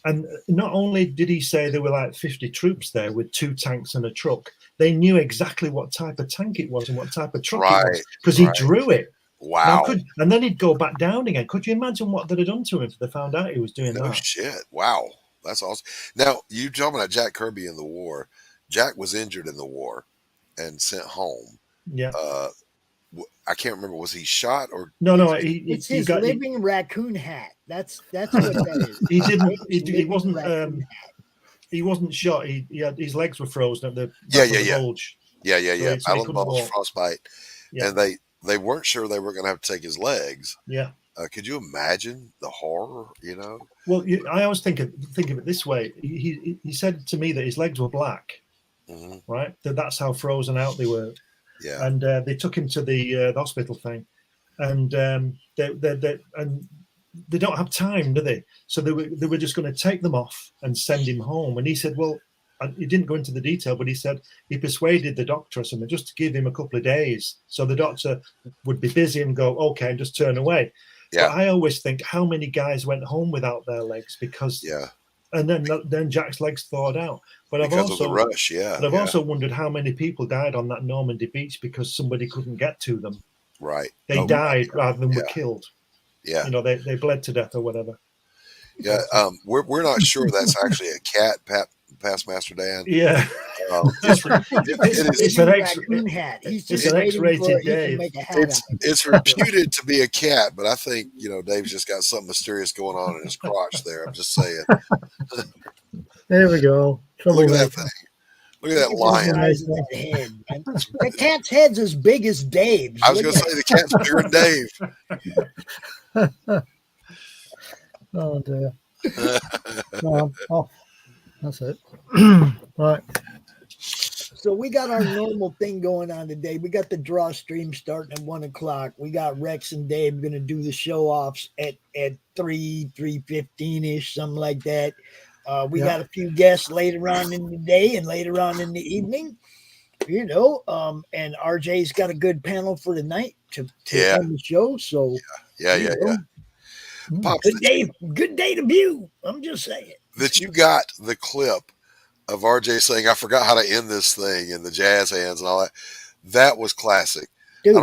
And not only did he say there were like 50 troops there with 2 tanks and a truck, they knew exactly what type of tank it was and what type of truck it was because he drew it. Wow. And then he'd go back down again. Could you imagine what they'd have done to him if they found out he was doing that? No shit. Wow. That's awesome. Now, you talking about Jack Kirby in the war. Jack was injured in the war and sent home. Yeah. I can't remember. Was he shot or no? It's his living raccoon hat. That's what that is. He didn't. He wasn't. He wasn't shot. He had his legs were frozen at the bulge. Yeah. So Island balls, frostbite, and they weren't sure they were going to have to take his legs. Yeah. Could you imagine the horror? Well, I always think of it this way. He said to me that his legs were black. Mm-hmm. Right. That's how frozen out they were. Yeah. And they took him to the hospital thing, and they don't have time, do they? So they were just going to take them off and send him home. And he said, well, he didn't go into the detail, but he said he persuaded the doctor or something just to give him a couple of days, so the doctor would be busy and go, okay, and just turn away. Yeah. But I always think, how many guys went home without their legs because and then Jack's legs thawed out. But because of the rush, But I've also wondered how many people died on that Normandy beach because somebody couldn't get to them. Right. They died rather than were killed. Yeah. They bled to death or whatever. Yeah. We're not sure that's actually a cat, past Master Dan. Yeah. It's an hat. It's an X-rated Dave. It's reputed to be a cat, but I think Dave's just got something mysterious going on in his crotch there. I'm just saying. There we go. Look at that thing. Look at that lion. The cat's head's as big as Dave's. I was going to say the cat's bigger than Dave. Oh dear. That's it. Right. So we got our normal thing going on today. We got the draw stream starting at 1:00. We got Rex and Dave going to do the show offs at 3:15ish, something like that. We got a few guests later on in the day and later on in the evening, and RJ's got a good panel for tonight to end the show. So yeah. Pops, good day to view. I'm just saying that you got the clip of RJ saying, "I forgot how to end this thing," and the jazz hands and all that. That was classic. Dude,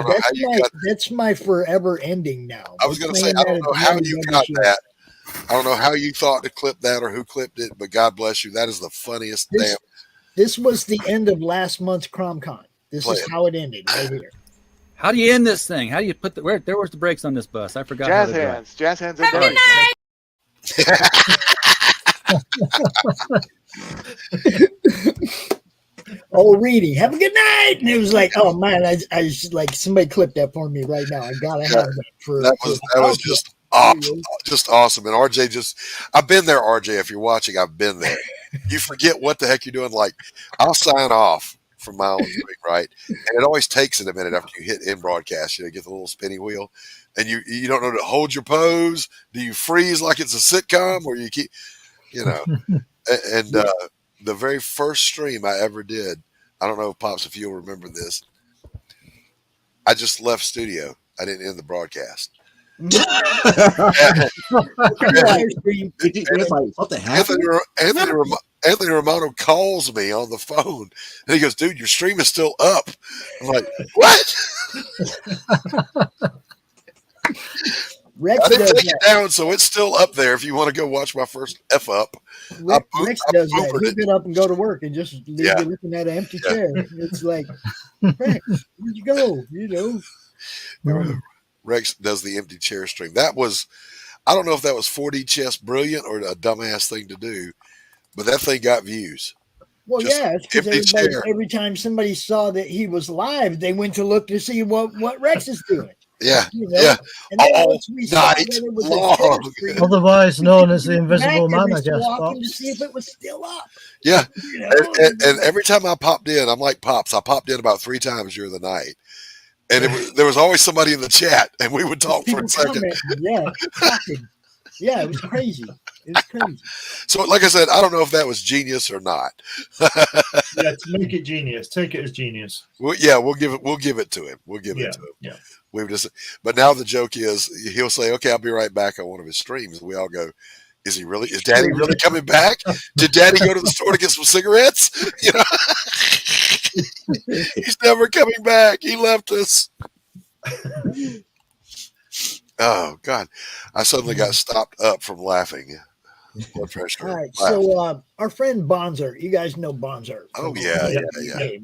that's my forever ending now. I was going to say, I don't know how you got that. I don't know how you thought to clip that or who clipped it, but God bless you. That is the funniest damn. This was the end of last month's CRoM Con. This is how it ended right here. How do you end this thing? How do you put the there was the brakes on this bus? I forgot. Jazz how to hands. Jazz hands. Have a good night. Oh, Reedy, have a good night. And it was like, oh man, I just like somebody clip that for me right now. I gotta have that for that was just awesome. Just awesome. And RJ I've been there, RJ. If you're watching, I've been there. You forget what the heck you're doing. Like, I'll sign off from my own drink, right? And it always takes it a minute after you hit in broadcast, get the little spinny wheel, and you don't know to hold your pose. Do you freeze like it's a sitcom, or you keep, and the very first stream I ever did, I don't know, Pops, if you'll remember this, I just left studio. I didn't end the broadcast. Anthony Romano calls me on the phone and he goes, "Dude, your stream is still up." I'm like, "What?" Rex I didn't does take it down, so it's still up there if you want to go watch my first F up. Rex does that. He'll get up and go to work and just leave you looking at an empty chair. It's like, Rex, where'd you go? Rex does the empty chair stream. That was, I don't know if that was 4D chess brilliant or a dumbass thing to do, but that thing got views. Well, it's because every time somebody saw that he was live, they went to look to see what Rex is doing. Yeah, And then once we saw that it was long. Otherwise known as the Invisible Man, I guess. Walking to see if it was still up. Yeah, and every time I popped in, I'm like Pops. I popped in about 3 times during the night. And there was always somebody in the chat, and we would talk for a second. It was crazy. It was crazy. So, like I said, I don't know if that was genius or not. To make it genius, take it as genius. We'll give it to him. We'll give it to him. Yeah. But now the joke is, he'll say, "Okay, I'll be right back" on one of his streams. We all go, "Is he really? Is Daddy really coming back? Did Daddy go to the store to get some cigarettes?" He's never coming back. He left us. Oh God! I suddenly got stopped up from laughing. Blood pressure. All right. So our friend Bonzer, you guys know Bonzer. Oh yeah. Right?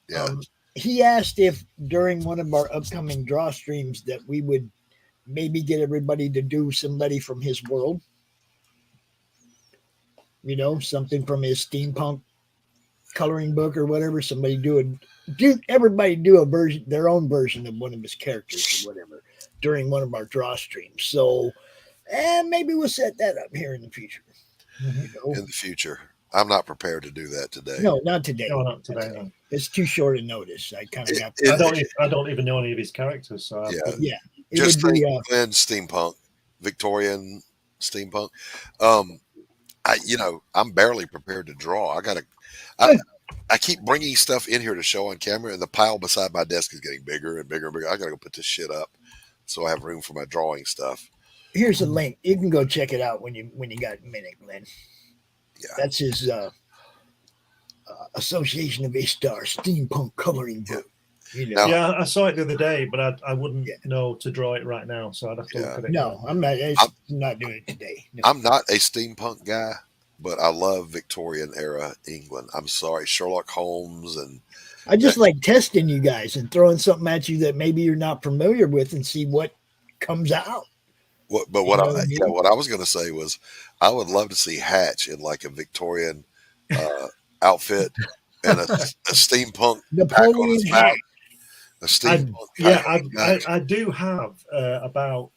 Yeah. He asked if during one of our upcoming draw streams that we would maybe get everybody to do somebody from his world. Something from his steampunk coloring book or whatever. Everybody do a version, their own version of one of his characters or whatever during one of our draw streams. So, maybe we'll set that up here in the future. In the future, I'm not prepared to do that today. No, not today. No, not today. No. It's too short a notice. I kind of got. I don't even know any of his characters. So Just think Glenn steampunk, Victorian steampunk. I'm barely prepared to draw. I keep bringing stuff in here to show on camera, and the pile beside my desk is getting bigger and bigger and bigger. I got to go put this shit up so I have room for my drawing stuff. Here's a link. You can go check it out when you got a minute, Glenn. Yeah, that's his Association of A-Star steampunk coloring book. Yeah, I saw it the other day, but I wouldn't know to draw it right now, so I'd have to look at it. No, I'm not doing it today. No. I'm not a steampunk guy, but I love Victorian era England. I'm sorry, Sherlock Holmes, and I just like testing you guys and throwing something at you that maybe you're not familiar with and see what comes out. What I was going to say was, I would love to see Hatch in like a Victorian outfit and a steampunk Napoleon hat. A steampunk. I do have about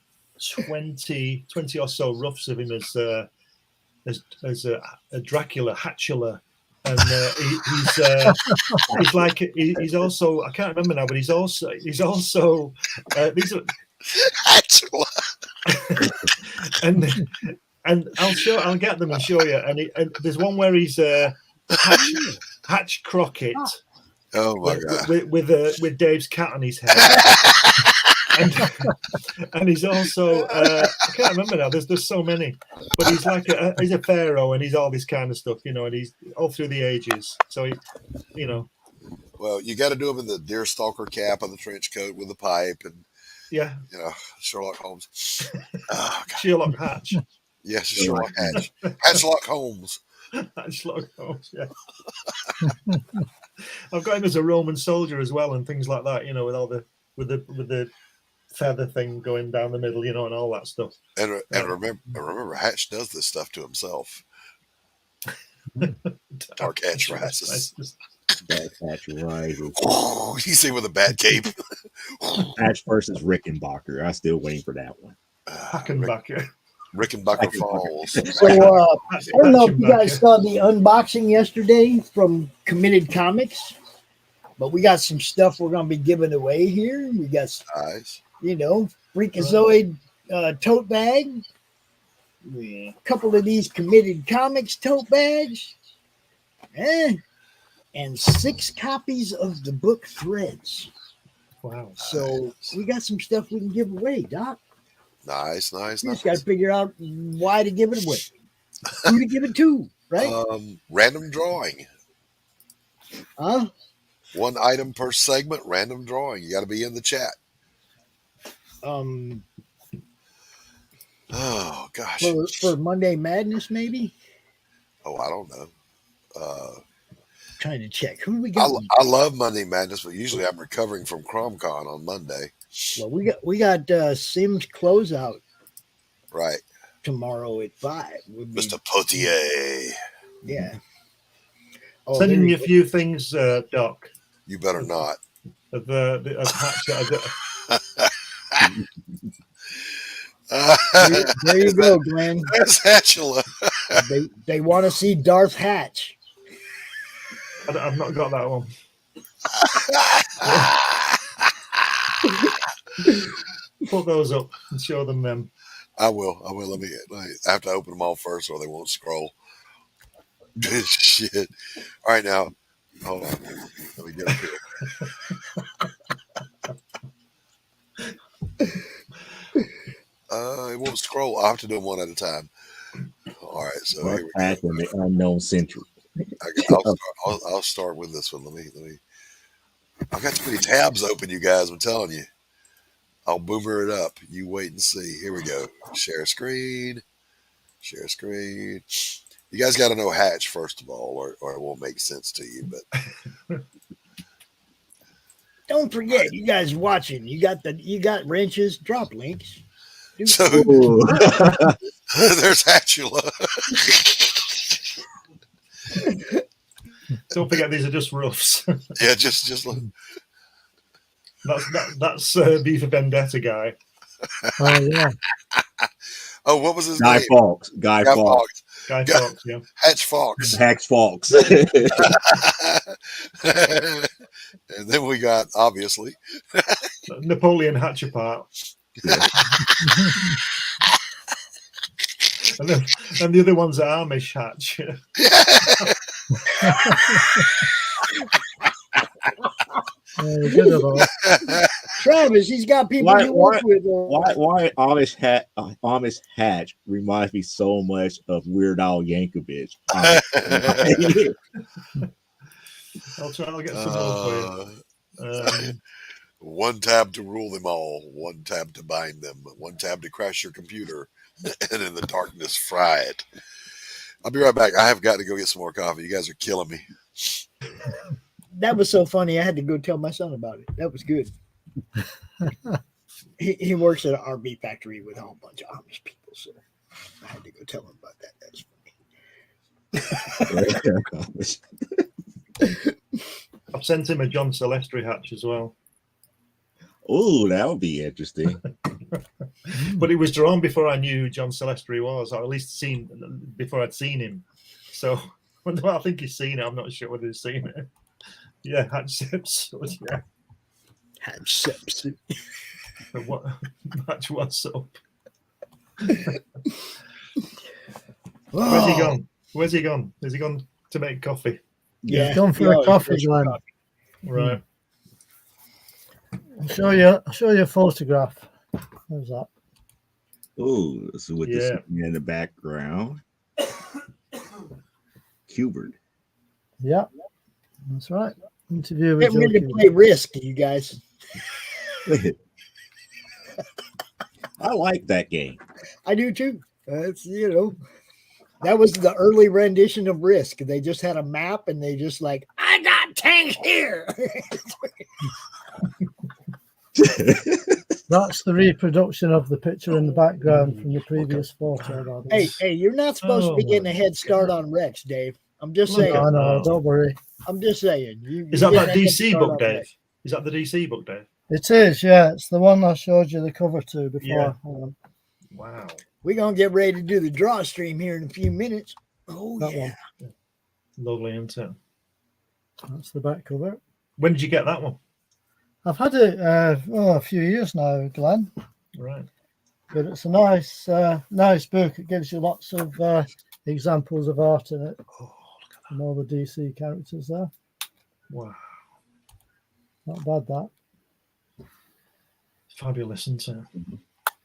20 or so roughs of him as a Dracula, Hatchula, and he's like he's also, I can't remember now, but he's also these are Hatchula. and I'll get them and show you. And there's one where he's Hatch Crockett. Oh my God! With Dave's cat on his head. and he's also I can't remember now. There's so many, but he's like he's a pharaoh, and he's all this kind of stuff, and he's all through the ages. So Well, you got to do him in the deerstalker cap and the trench coat with the pipe, and Sherlock Holmes. Oh, Sherlock Hatch. Yes, Sherlock Hatch. Hatchlock Holmes. Sherlock Holmes, yeah. I've got him as a Roman soldier as well, and things like that. With all with the feather thing going down the middle, and all that stuff. And remember, Hatch does this stuff to himself. Dark Hatch rises. Dark Hatch rises. You see with a bat cape. Hatch versus Rickenbacker. I'm still waiting for that one. Hackenbacker. Rickenbacker Falls. So I don't know if you guys saw the unboxing yesterday from Committed Comics, but we got some stuff we're going to be giving away here. We got, nice. Freakazoid tote bag, a couple of these Committed Comics tote bags, and 6 copies of the book Threads. Wow. So we got some stuff we can give away, Doc. Nice. You just got to figure out why to give it away, who to give it to, right? Random drawing. One item per segment, random drawing. You got to be in the chat. Oh gosh. For Monday Madness, maybe. Oh, I don't know. Trying to check who we got. I love Monday Madness, but usually I'm recovering from CRoM Con on Monday. Well, we got Sims closeout right tomorrow at 5. Mr. Potier. Yeah. Sending me a few things, Doc. You better not. Of Hatch that there you go, Glenn. There's Hatchula. They want to see Darth Hatch. I've not got that one. Put those up and show them them. I will. I have to open them all first or they won't scroll. Shit. All right, now. Hold on. Let me get up here. It won't scroll. I'll have to do them one at a time. All right. So here we go. In the unknown century. I'll start with this one. Let me. I've got too many tabs open, you guys. I'm telling you. I'll boomer it up. You wait and see. Here we go. Share screen. You guys got to know Hatch first of all, or it won't make sense to you. But don't forget, you guys watching. You got wrenches. Drop links. So there's Hatchula. Don't forget, these are just roughs. Yeah, just look. That's V for Vendetta guy. Oh yeah. Oh, what was his Guy name? Fawkes. Guy Fawkes. Guy Fawkes, yeah. Hatch Fawkes. Hatch Fawkes. And then we got, obviously, Napoleon Hatchapart. and the other one's Amish Hatch. Travis, he's got people he works with. Why Amish Hatch reminds me so much of Weird Al Yankovic. I'll get some more for you. One tab to rule them all, one tab to bind them, one tab to crash your computer, and in the darkness fry it. I'll be right back. I have got to go get some more coffee. You guys are killing me. That was so funny. I had to go tell my son about it. That was good. He works at an RV factory with a whole bunch of Amish people, so I had to go tell him about that. That's funny. I've sent him a John Silvestri hatch as well. Oh, that would be interesting. But it was drawn before I knew who John Silvestri was, or at least before I'd seen him. So I think he's seen it. I'm not sure whether he's seen it. Yeah, Hatch Simpson. Yeah, Hatch Simpson. What? Hatch, what's up? Where's he gone? Where's he gone? Has he gone to make coffee? Yeah, he's gone for a coffee, Glenn. Right. I'll show you a photograph. How's that? Oh, this is with the in the background. Cubert. Yeah, that's right. Interview with Get ready to play Risk, you guys. I like that game. I do too. It's That was the early rendition of Risk. They just had a map and they just like, I got tanks here. That's the reproduction of the picture in the background from the previous photo. Hey, you're not supposed to be getting a head start on Rex, Dave. I'm just saying. I know, don't worry. I'm just saying. Is that DC book, Dave? Is that the DC book, Dave? It is, yeah. It's the one I showed you the cover to before. Yeah. Wow. We're going to get ready to do the draw stream here in a few minutes. Oh, That yeah. one. Lovely, isn't it? That's the back cover. When did you get that one? I've had it a few years now, Glenn. Right. But it's a nice book. It gives you lots of examples of art in it. Oh, look at that. And all the DC characters there. Wow. Not bad, that. Fabulous, isn't it?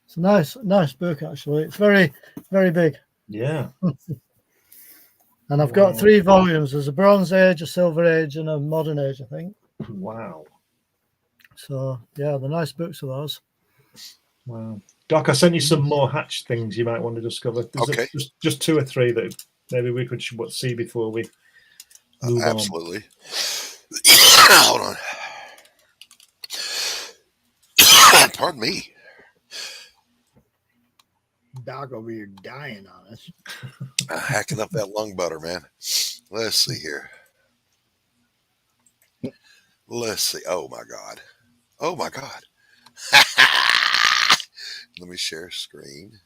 It's a nice book, actually. It's very, very big. Yeah. And I've got 3 volumes. There's a Bronze Age, a Silver Age, and a Modern Age, I think. Wow. So, yeah, the nice books are those. Wow. Doc, I sent you some more Hatch things you might want to discover. There's just 2 or 3 that maybe we could see before we move on. Absolutely. Hold on. Pardon me. Doc over here dying on us. Hacking up that lung butter, man. Let's see here. Let's see. Oh, my God. Oh, my God. Let me share screen.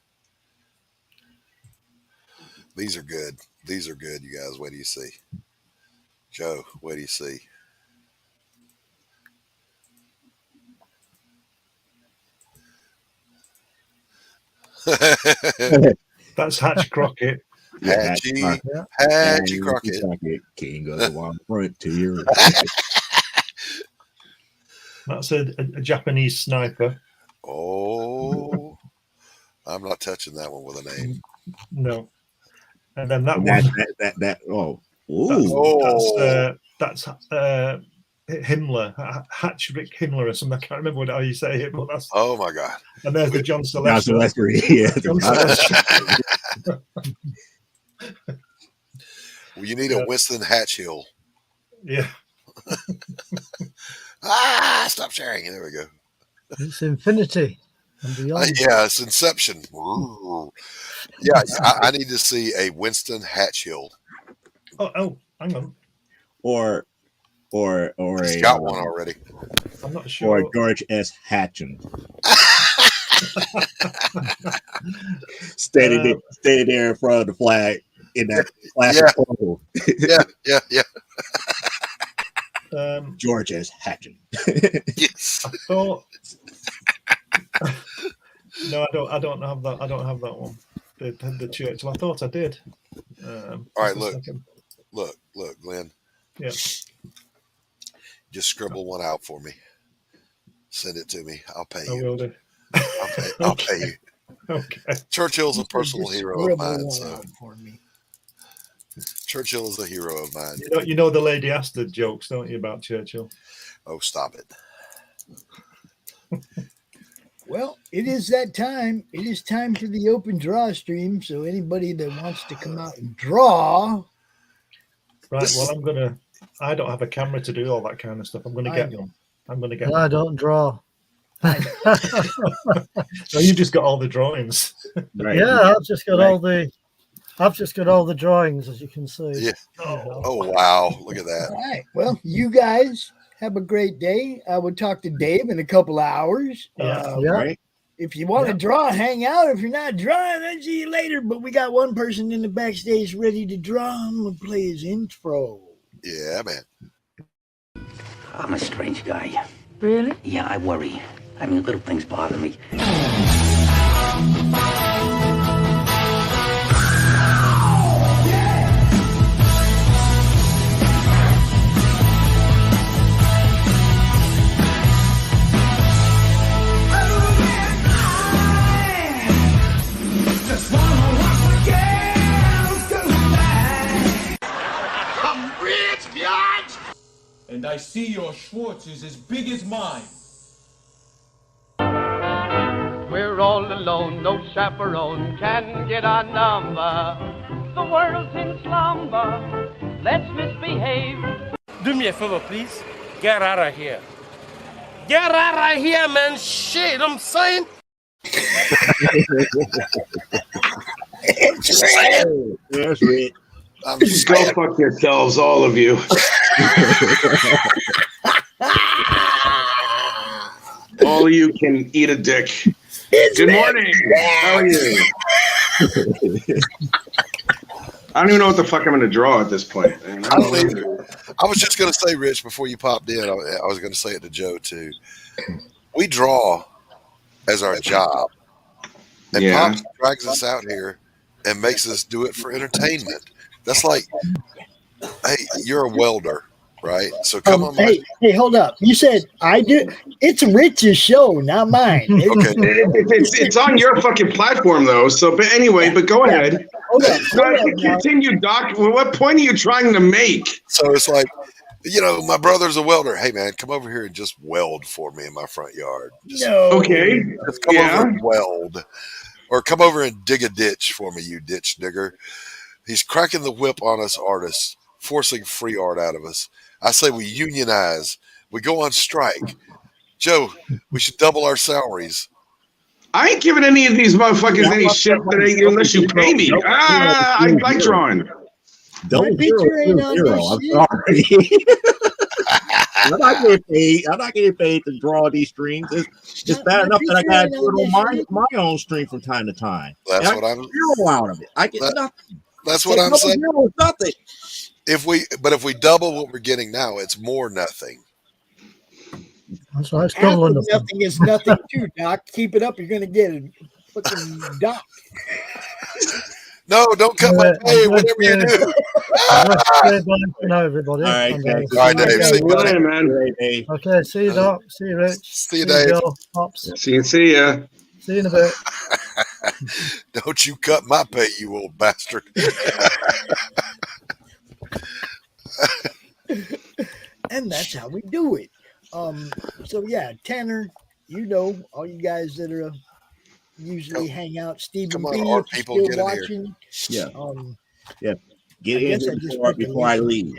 These are good. These are good, you guys. What do you see? Joe, what do you see? That's Hatch Crockett. Hatchy Crockett. King of the Wild Frontier. That's a Japanese sniper. Oh, I'm not touching that one with a name. No. And then that one. That's Himmler, Hatchrick Himmler or something. I can't remember how you say it, but that's. Oh my God! And there's the John Celeste. Well, you need a Winston Hatchill. Yeah. Stop sharing. There we go. It's Infinity and beyond. Yeah, it's Inception. Yeah, I need to see a Winston Hatchill. Oh, hang on. Or He's got one already. I'm not sure. Or George S. Hatchin. Standing there in front of the flag in that classic photo. Yeah. George S. Hatchin. Yes. I thought. No, I don't have that. I don't have that one. The church. Well, I thought I did. All right, look, Glenn. Yeah. Just scribble one out for me. Send it to me. I'll pay you. I will do. I'll pay you. Okay. Churchill's a personal hero of mine. So. For me. Churchill is a hero of mine. You know the Lady Astrid jokes, don't you, about Churchill? Oh, stop it. Well, it is that time. It is time for the open draw stream. So anybody that wants to come out and draw. Right. Well, I don't have a camera to do all that kind of stuff. I'm going to get one. I don't draw. So you just got all the drawings. Right. Yeah, I've just got all the drawings, as you can see. Yeah. Oh wow! Look at that. All right. Well, you guys have a great day. I will talk to Dave in a couple of hours. Right. If you want to draw, hang out. If you're not drawing, then see you later. But we got one person in the backstage ready to draw. I'm going to play his intro. Yeah, man. I'm a strange guy. Really? Yeah, I worry. I mean, little things bother me. And I see your Schwartz is as big as mine. We're all alone, no chaperone can get our number. So world's in slumber. Let's misbehave. Do me a favor, please. Get out of here. Get out of here, man. Shit, I'm saying. There's Rick. Go fuck yourselves, all of you. All of you can eat a dick. Good morning. How are you? I don't even know what the fuck I'm going to draw at this point. Man. I don't either. I was just going to say, Rich, before you popped in, I was going to say it to Joe, too. We draw as our job. And Pops drags us out here and makes us do it for entertainment. That's like, hey, you're a welder, right? So come on. Hey, hold up. You said I do. It's Rich's show, not mine. Okay. It's on your fucking platform, though. So, but anyway, but go ahead. Continue, Doc. What point are you trying to make? So it's like, you know, my brother's a welder. Hey, man, come over here and just weld for me in my front yard. Just, okay. Just come over and weld. Or come over and dig a ditch for me, you ditch digger. He's cracking the whip on us artists, forcing free art out of us. I say we unionize. We go on strike. Joe, we should double our salaries. I ain't giving any of these motherfuckers any shit unless you pay me. I like drawing. Don't zero. I'm sorry. I'm not getting paid to draw these strings. It's bad enough that I got to do it on my own string from time to time. That's what I'm zero out of it. I get nothing. That's what I'm saying. Nothing. If we double what we're getting now, it's more nothing. That's why I still wonder. Nothing is nothing too, Doc. Keep it up. You're going to get a fucking Doc. No, don't cut my pay. Whatever you do. Now, everybody. All right, Dave. See you later, man. Okay, see you, Doc. See you, Rich. See you, Dave. Pops. See ya. See you in a bit. Don't you cut my pay, you old bastard. And that's how we do it. So yeah, Tanner, you know, all you guys that are usually hang out, Stephen B, art if people, you're get still in watching. Yeah. Get in here before I leave.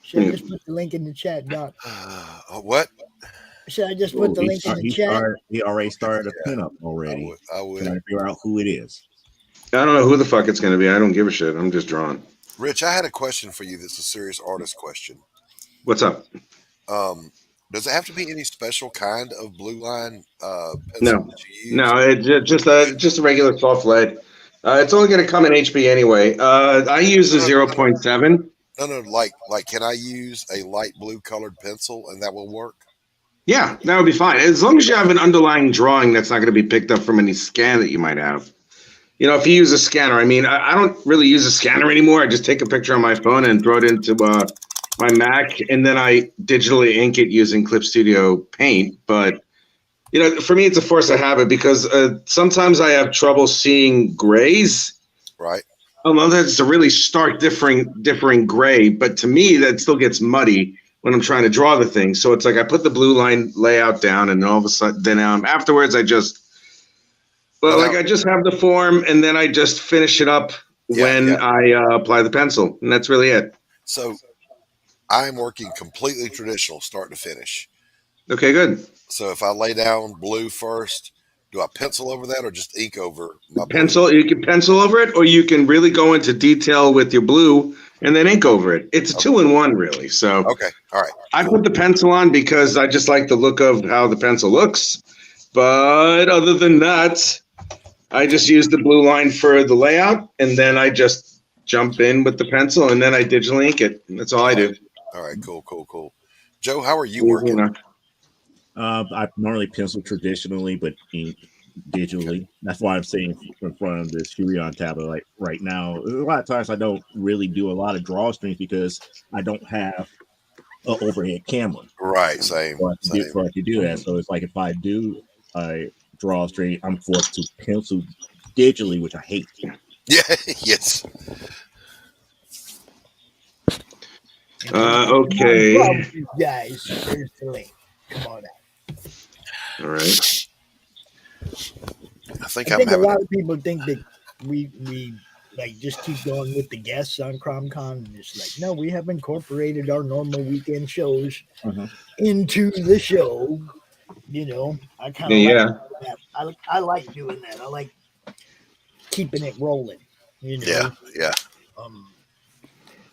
Should I just put the link in the chat, Doc? What? Should I just put the link in the chat? He already started a pinup already. I would. Trying to figure out who it is. I don't know who the fuck it's going to be. I don't give a shit. I'm just drawing. Rich, I had a question for you that's a serious artist question. What's up? Does it have to be any special kind of blue line pencil No, that you use? no, it's just a regular soft lead. It's only going to come in HB anyway. I use a 0.7. No, like, can I use a light blue colored pencil and that will work? Yeah, that would be fine. As long as you have an underlying drawing that's not going to be picked up from any scan that you might have. You know, if you use a scanner, I mean, I don't really use a scanner anymore. I just take a picture on my phone and throw it into my Mac, and then I digitally ink it using Clip Studio Paint. But, you know, for me, it's a force of habit because sometimes I have trouble seeing grays. Right. Although that's a really stark differing gray, but to me, that still gets muddy when I'm trying to draw the thing. So it's like I put the blue line layout down, and then all of a sudden, then afterwards, I just have the form, and then I just finish it up when I apply the pencil, and that's really it. So I'm working completely traditional, start to finish. Okay, good. So if I lay down blue first, do I pencil over that or just ink over my pencil? Blue? You can pencil over it, or you can really go into detail with your blue and then ink over it. It's a 2-in-1, really. So okay, all right. I put the pencil on because I just like the look of how the pencil looks. But other than that, I just use the blue line for the layout, and then I just jump in with the pencil, and then I digitally ink it. That's all I do. All right, cool. Joe, how are you working? I normally pencil traditionally, but ink digitally. That's why I'm sitting in front of this CRoM tablet like right now. A lot of times I don't really do a lot of drawstrings because I don't have an overhead camera. Right, same. For I to do that. So it's like if I do a drawstring, I'm forced to pencil digitally, which I hate. Yeah, yes. Okay. Guys, here's the link. Come on out. All right. I think a lot of people think that we like just keep going with the guests on CRoM Con. And it's like, no, we have incorporated our normal weekend shows into the show. You know, I kind of like that. I like doing that. I like keeping it rolling. You know. Yeah.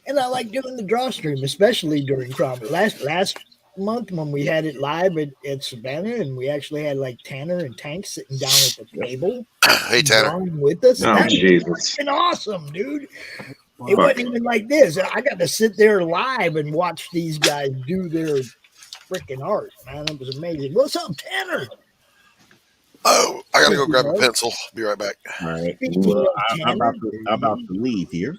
And I like doing the drawstream, especially during CRoM. Last month when we had it live at Savannah, and we actually had like Tanner and Tank sitting down at the table. Hey, Tanner. With us. Oh, Jesus. That's been awesome, dude. It wasn't even like this. I got to sit there live and watch these guys do their freaking art, man. It was amazing. What's up, Tanner? Oh, I got to go grab a pencil. Be right back. All right. Well, I'm about to leave here.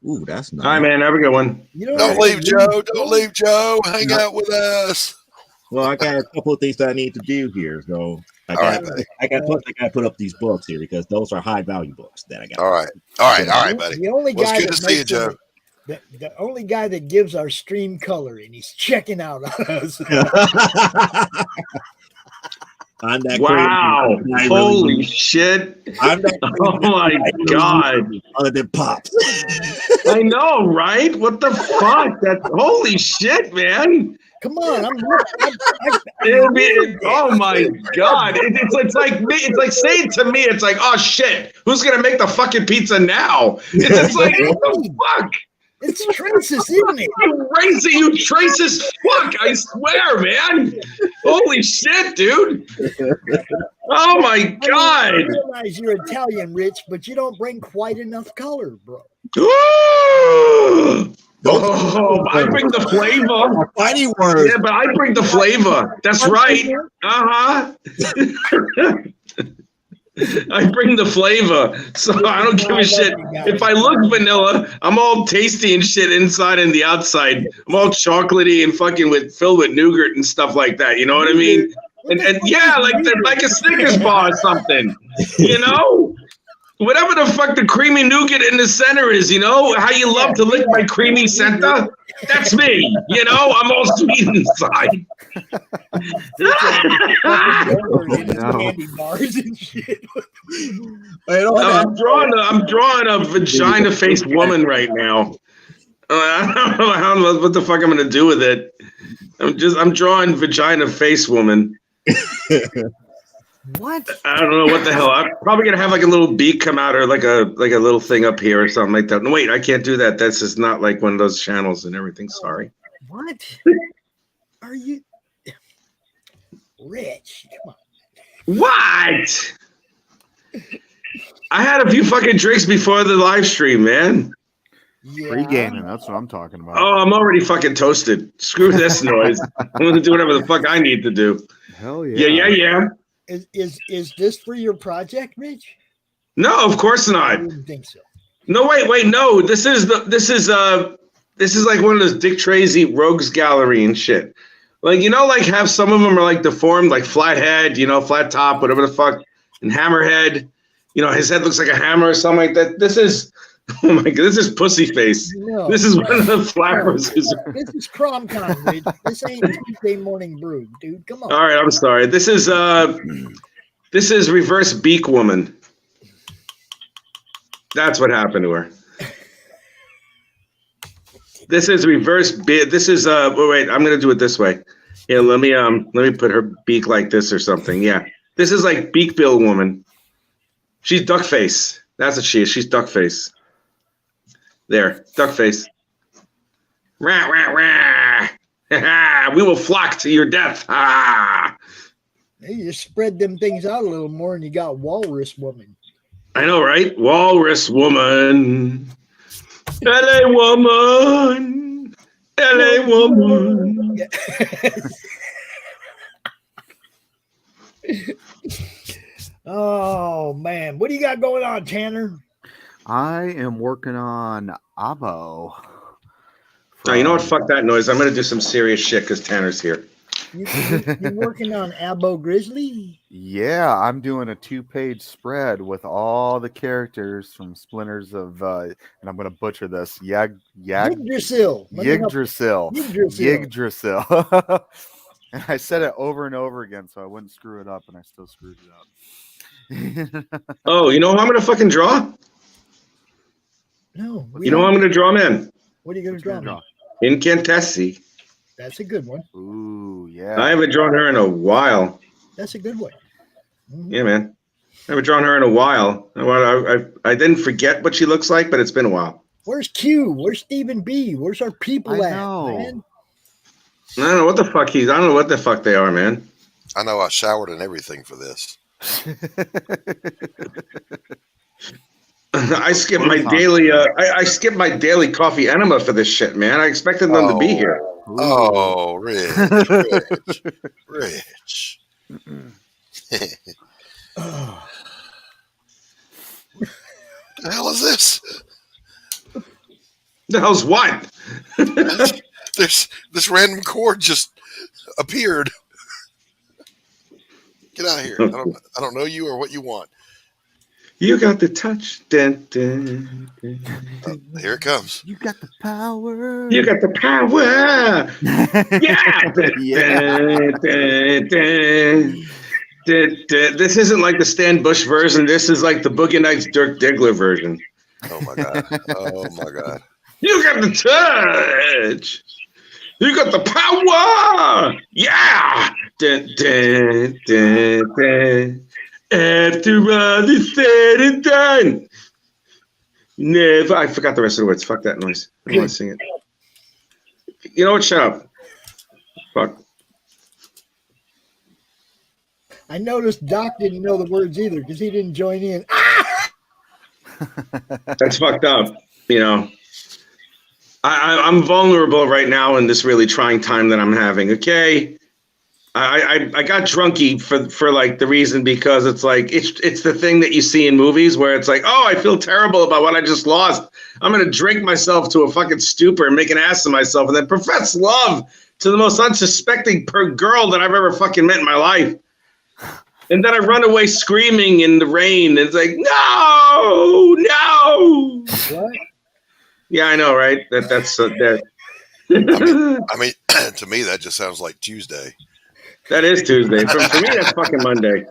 Ooh, that's nice. All right, man. Have a good one. Don't leave, Joe. Don't leave, Joe. Hang out with us. Well, I got a couple of things that I need to do here. So I got to put up these books here because those are high value books that I got. All right, buddy. The only well, guy it's good to see you, Joe. The only guy that gives our stream color, and he's checking out on us. I'm that wow! Crazy. Holy shit! I'm that oh my god! Other than pops. I know, right? What the fuck? Holy shit, man! Come on! Oh my god! It's like me. It's like saying to me, it's like, oh shit, who's gonna make the fucking pizza now? It's just like, what the fuck? It's Traces, isn't it? You racist fuck! I swear, man. Holy shit, dude. Oh my god. I realize you're Italian, Rich, but you don't bring quite enough color, bro. Oh, I bring the flavor. Fighting words. Yeah, but I bring the flavor. That's right. I bring the flavor, so I don't give a shit. If I look vanilla, I'm all tasty and shit inside and the outside. I'm all chocolatey and fucking filled with nougat and stuff like that. You know what I mean? And yeah, like a Snickers bar or something. You know? Whatever the fuck the creamy nougat in the center is, you know? How you love to lick my creamy center? That's me, you know? I'm all sweet inside. I'm drawing a vagina-faced woman right now. I don't know what the fuck I'm gonna do with it. I'm drawing vagina-faced woman. What? I don't know what the hell. I'm probably gonna have like a little beak come out or like a little thing up here or something like that. No, wait, I can't do that. That's just not like one of those channels and everything. Sorry. What? Are you Rich? Come on. What? I had a few fucking drinks before the live stream, man. Pre-gaming, that's what I'm talking about. Oh, I'm already fucking toasted. Screw this noise. I'm gonna do whatever the fuck I need to do. Hell yeah. Yeah. Is this for your project, Rich? No, of course not. I didn't think so. No, wait, no. This is like one of those Dick Tracy Rogues Gallery and shit. Like, you know, like have some of them are like deformed, like flat head, you know, flat top, whatever the fuck, and hammerhead. You know, his head looks like a hammer or something like that. This is, oh my god, this is pussy face. No. This is one of the flappers. This is CRoM Con, Rich. This ain't Tuesday morning brew, dude. Come on. All right, I'm sorry. This is reverse beak woman. That's what happened to her. This is reverse beak. This is wait, I'm gonna do it this way. Yeah, let me put her beak like this or something. Yeah. This is like beak bill woman. She's duck face. That's what she is. She's duck face. There, duck face. Rah, rah, rah. We will flock to your death. Ah. Hey, you spread them things out a little more and you got walrus woman. I know, right? Walrus woman. LA woman. LA woman. Oh, man. What do you got going on, Tanner? I am working on Abo. Now, you know what? Fuck that noise. I'm going to do some serious shit because Tanner's here. You're working on Abo Grizzly? Yeah, I'm doing a 2-page spread with all the characters from Splinters of, and I'm going to butcher this, Yggdrasil. Yggdrasil. And I said it over and over again so I wouldn't screw it up, and I still screwed it up. Oh, you know who I'm going to fucking draw? No. You know, I'm going to draw him in. What are you going to draw me? Incantessi. That's a good one. Ooh, yeah. I haven't drawn her in a while. That's a good one. Yeah, man. I haven't drawn her in a while. I didn't forget what she looks like, but it's been a while. Where's Q? Where's Stephen B? Where's our people at, man? I don't know what the fuck I don't know what the fuck they are, man. I know I showered and everything for this. I skipped my daily. I skipped my daily coffee enema for this shit, man. I expected them to be here. Oh, Rich. Rich. Oh. What the hell is this? The hell's what? This random cord just appeared. Get out of here. I don't know you or what you want. You got the touch. Dun, dun, dun, dun. Here it comes. You got the power. You got the power. Yeah. Dun, dun, dun. This isn't like the Stan Bush version. This is like the Boogie Nights Dirk Diggler version. Oh my god. Oh my god. You got the touch. You got the power. Yeah. Dun, dun, dun, dun. After all is said and done, never. I forgot the rest of the words. Fuck that noise. I don't want to sing it. You know what? Shut up. Fuck. I noticed Doc didn't know the words either because he didn't join in. That's fucked up. You know, I'm vulnerable right now in this really trying time that I'm having. Okay. I got drunky for like the reason because it's like it's the thing that you see in movies where it's like, oh, I feel terrible about what I just lost. I'm gonna drink myself to a fucking stupor and make an ass of myself and then profess love to the most unsuspecting girl that I've ever fucking met in my life. And then I run away screaming in the rain. And it's like, no. What? Yeah, I know, right? That's that. I mean, to me, that just sounds like Tuesday. That is Tuesday. For me, that's fucking Monday.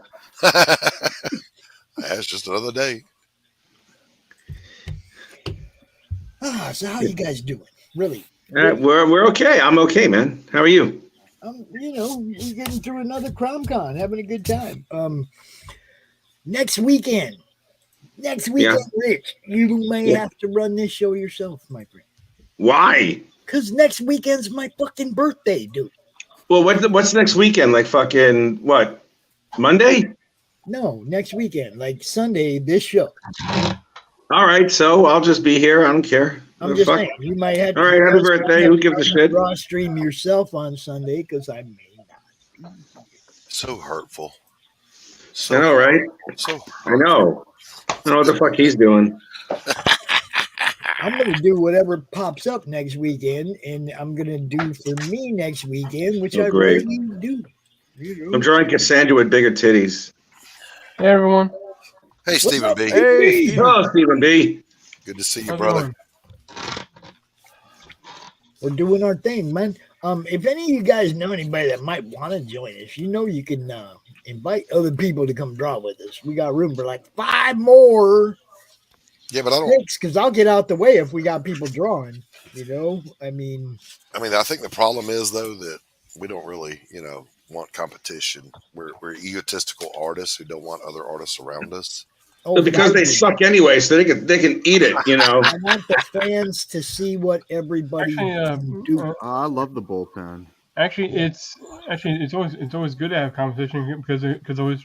That's just another day. So how you guys doing? Really? We're okay. I'm okay, man. How are you? We're getting through another CRoM Con, having a good time. Next weekend, Rich, you may have to run this show yourself, my friend. Why? Because next weekend's my fucking birthday, dude. Well, what's next weekend? Like fucking what? Monday? No, next weekend, like Sunday, this show. All right, so I'll just be here. I don't care. I'm just saying, you might have. All right, happy birthday. Who gives a shit? Drawstream yourself on Sunday because I may not. So hurtful. I know, right? So I know. I don't know what the fuck he's doing. I'm going to do whatever pops up next weekend, and I'm going to do for me next weekend, which I great. really do. I'm drawing Cassandra with bigger titties. Hey, everyone. Hey, Stephen B. Hey, hello, Stephen B. Good to see you, brother. We're doing our thing, man. If any of you guys know anybody that might want to join us, you can invite other people to come draw with us. We got room for like 5 more. Yeah, but I don't. Because I'll get out the way if we got people drawing. I mean, I think the problem is though that we don't really, want competition. We're egotistical artists who don't want other artists around us. Because they suck anyway, so they can eat it. I want the fans to see what everybody can do. I love the bullpen. Actually, it's always good to have competition because it always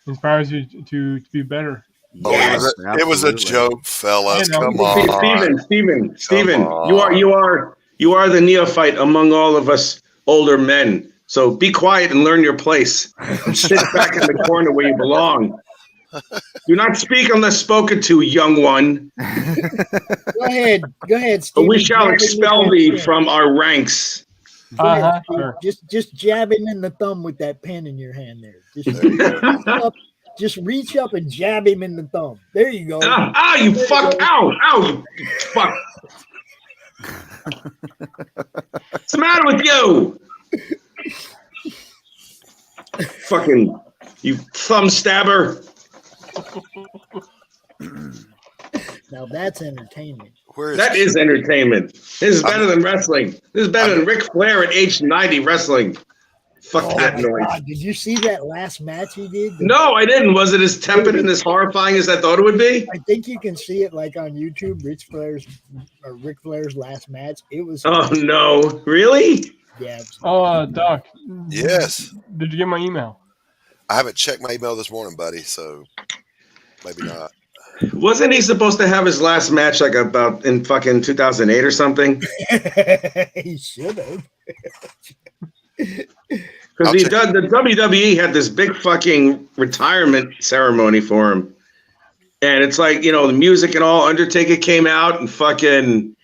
inspires you to be better. Yes, it was a joke, fellas. Come on, Steven. You are the neophyte among all of us older men. So be quiet and learn your place. Sit back in the corner where you belong. Do not speak unless spoken to, young one. Go ahead, Steven. We shall expel thee from our ranks. Sure. Just jab him in the thumb with that pen in your hand there. Just reach up and jab him in the thumb. There you go. You fuck. Ow, you fuck. What's the matter with you? Fucking, you thumb stabber. Now that's entertainment. That is entertainment. This is better than wrestling. This is better than Ric Flair at age 90 wrestling. Fuck that noise. God, did you see that last match he did? No, I didn't. Was it as tepid and as horrifying as I thought it would be? I think you can see it like on YouTube. Ric Flair's last match. It was. Oh no! Really? Yeah. Oh, Doc. Yes. Did you get my email? I haven't checked my email this morning, buddy, so maybe not. Wasn't he supposed to have his last match like about in fucking 2008 or something? He should have. Because the WWE had this big fucking retirement ceremony for him. And it's like, the music and all, Undertaker came out and fucking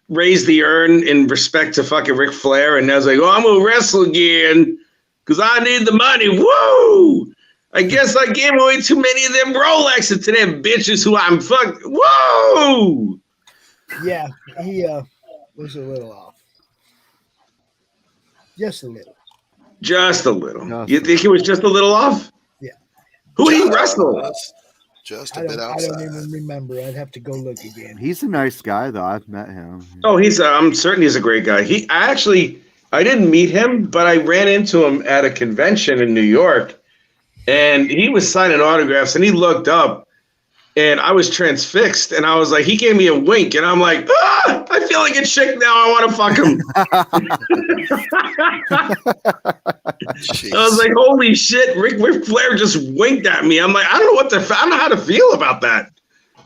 raised the urn in respect to fucking Ric Flair. And I was like, I'm going to wrestle again because I need the money. Woo! I guess I gave away too many of them Rolexes to them bitches who I'm fucking. Whoa! Yeah, he was a little off. Just a little. Just a little. You think he was just a little off? Yeah. Who he wrestled? Just a bit outside. I don't even remember. I'd have to go look again. He's a nice guy, though. I've met him. Oh, I'm certain he's a great guy. I didn't meet him, but I ran into him at a convention in New York, and he was signing autographs, and he looked up, and I was transfixed, and I was like, he gave me a wink, and I'm like, I feel like a chick now. I want to fuck him. I was like, holy shit, Ric Flair just winked at me. I'm like, I don't know how to feel about that.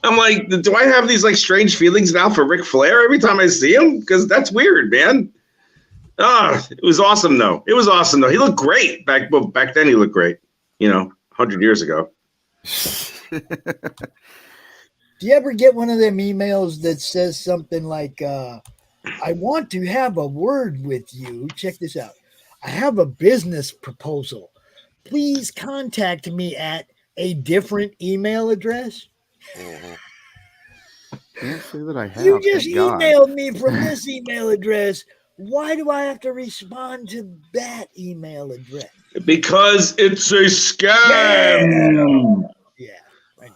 I'm like, do I have these like strange feelings now for Ric Flair every time I see him? Because that's weird, man. It was awesome though. He looked great back then. He looked great, 100 years ago. Do you ever get one of them emails that says something like, I want to have a word with you. Check this out. I have a business proposal. Please contact me at a different email address. Can't say that I have. You just emailed me from this email address. Why do I have to respond to that email address? Because it's a scam. Yeah, I know.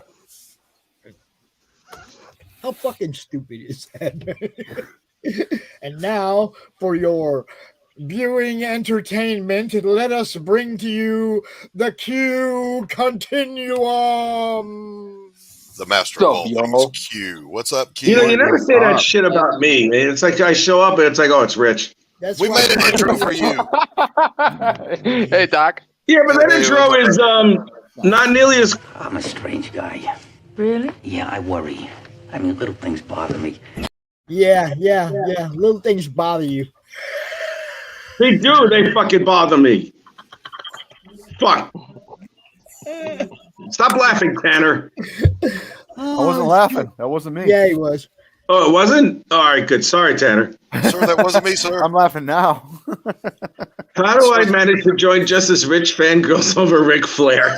How fucking stupid is that? And now, for your viewing entertainment, let us bring to you the Q Continuum. The master of all things, Q. What's up, Q? You never say that shit about me, man. It's like I show up and it's like, oh, it's Rich. We made an intro for you. Hey, Doc. Yeah, but that intro is not nearly as. I'm a strange guy. Really? Yeah, I worry. I mean, little things bother me. Yeah. Little things bother you. They do. They fucking bother me. Fuck. Stop laughing, Tanner. I wasn't laughing. That wasn't me. Yeah, he was. Oh, it wasn't? All right, good. Sorry, Tanner. Sir, that wasn't me, sir. I'm laughing now. How do I manage to join just as rich fangirls over Ric Flair?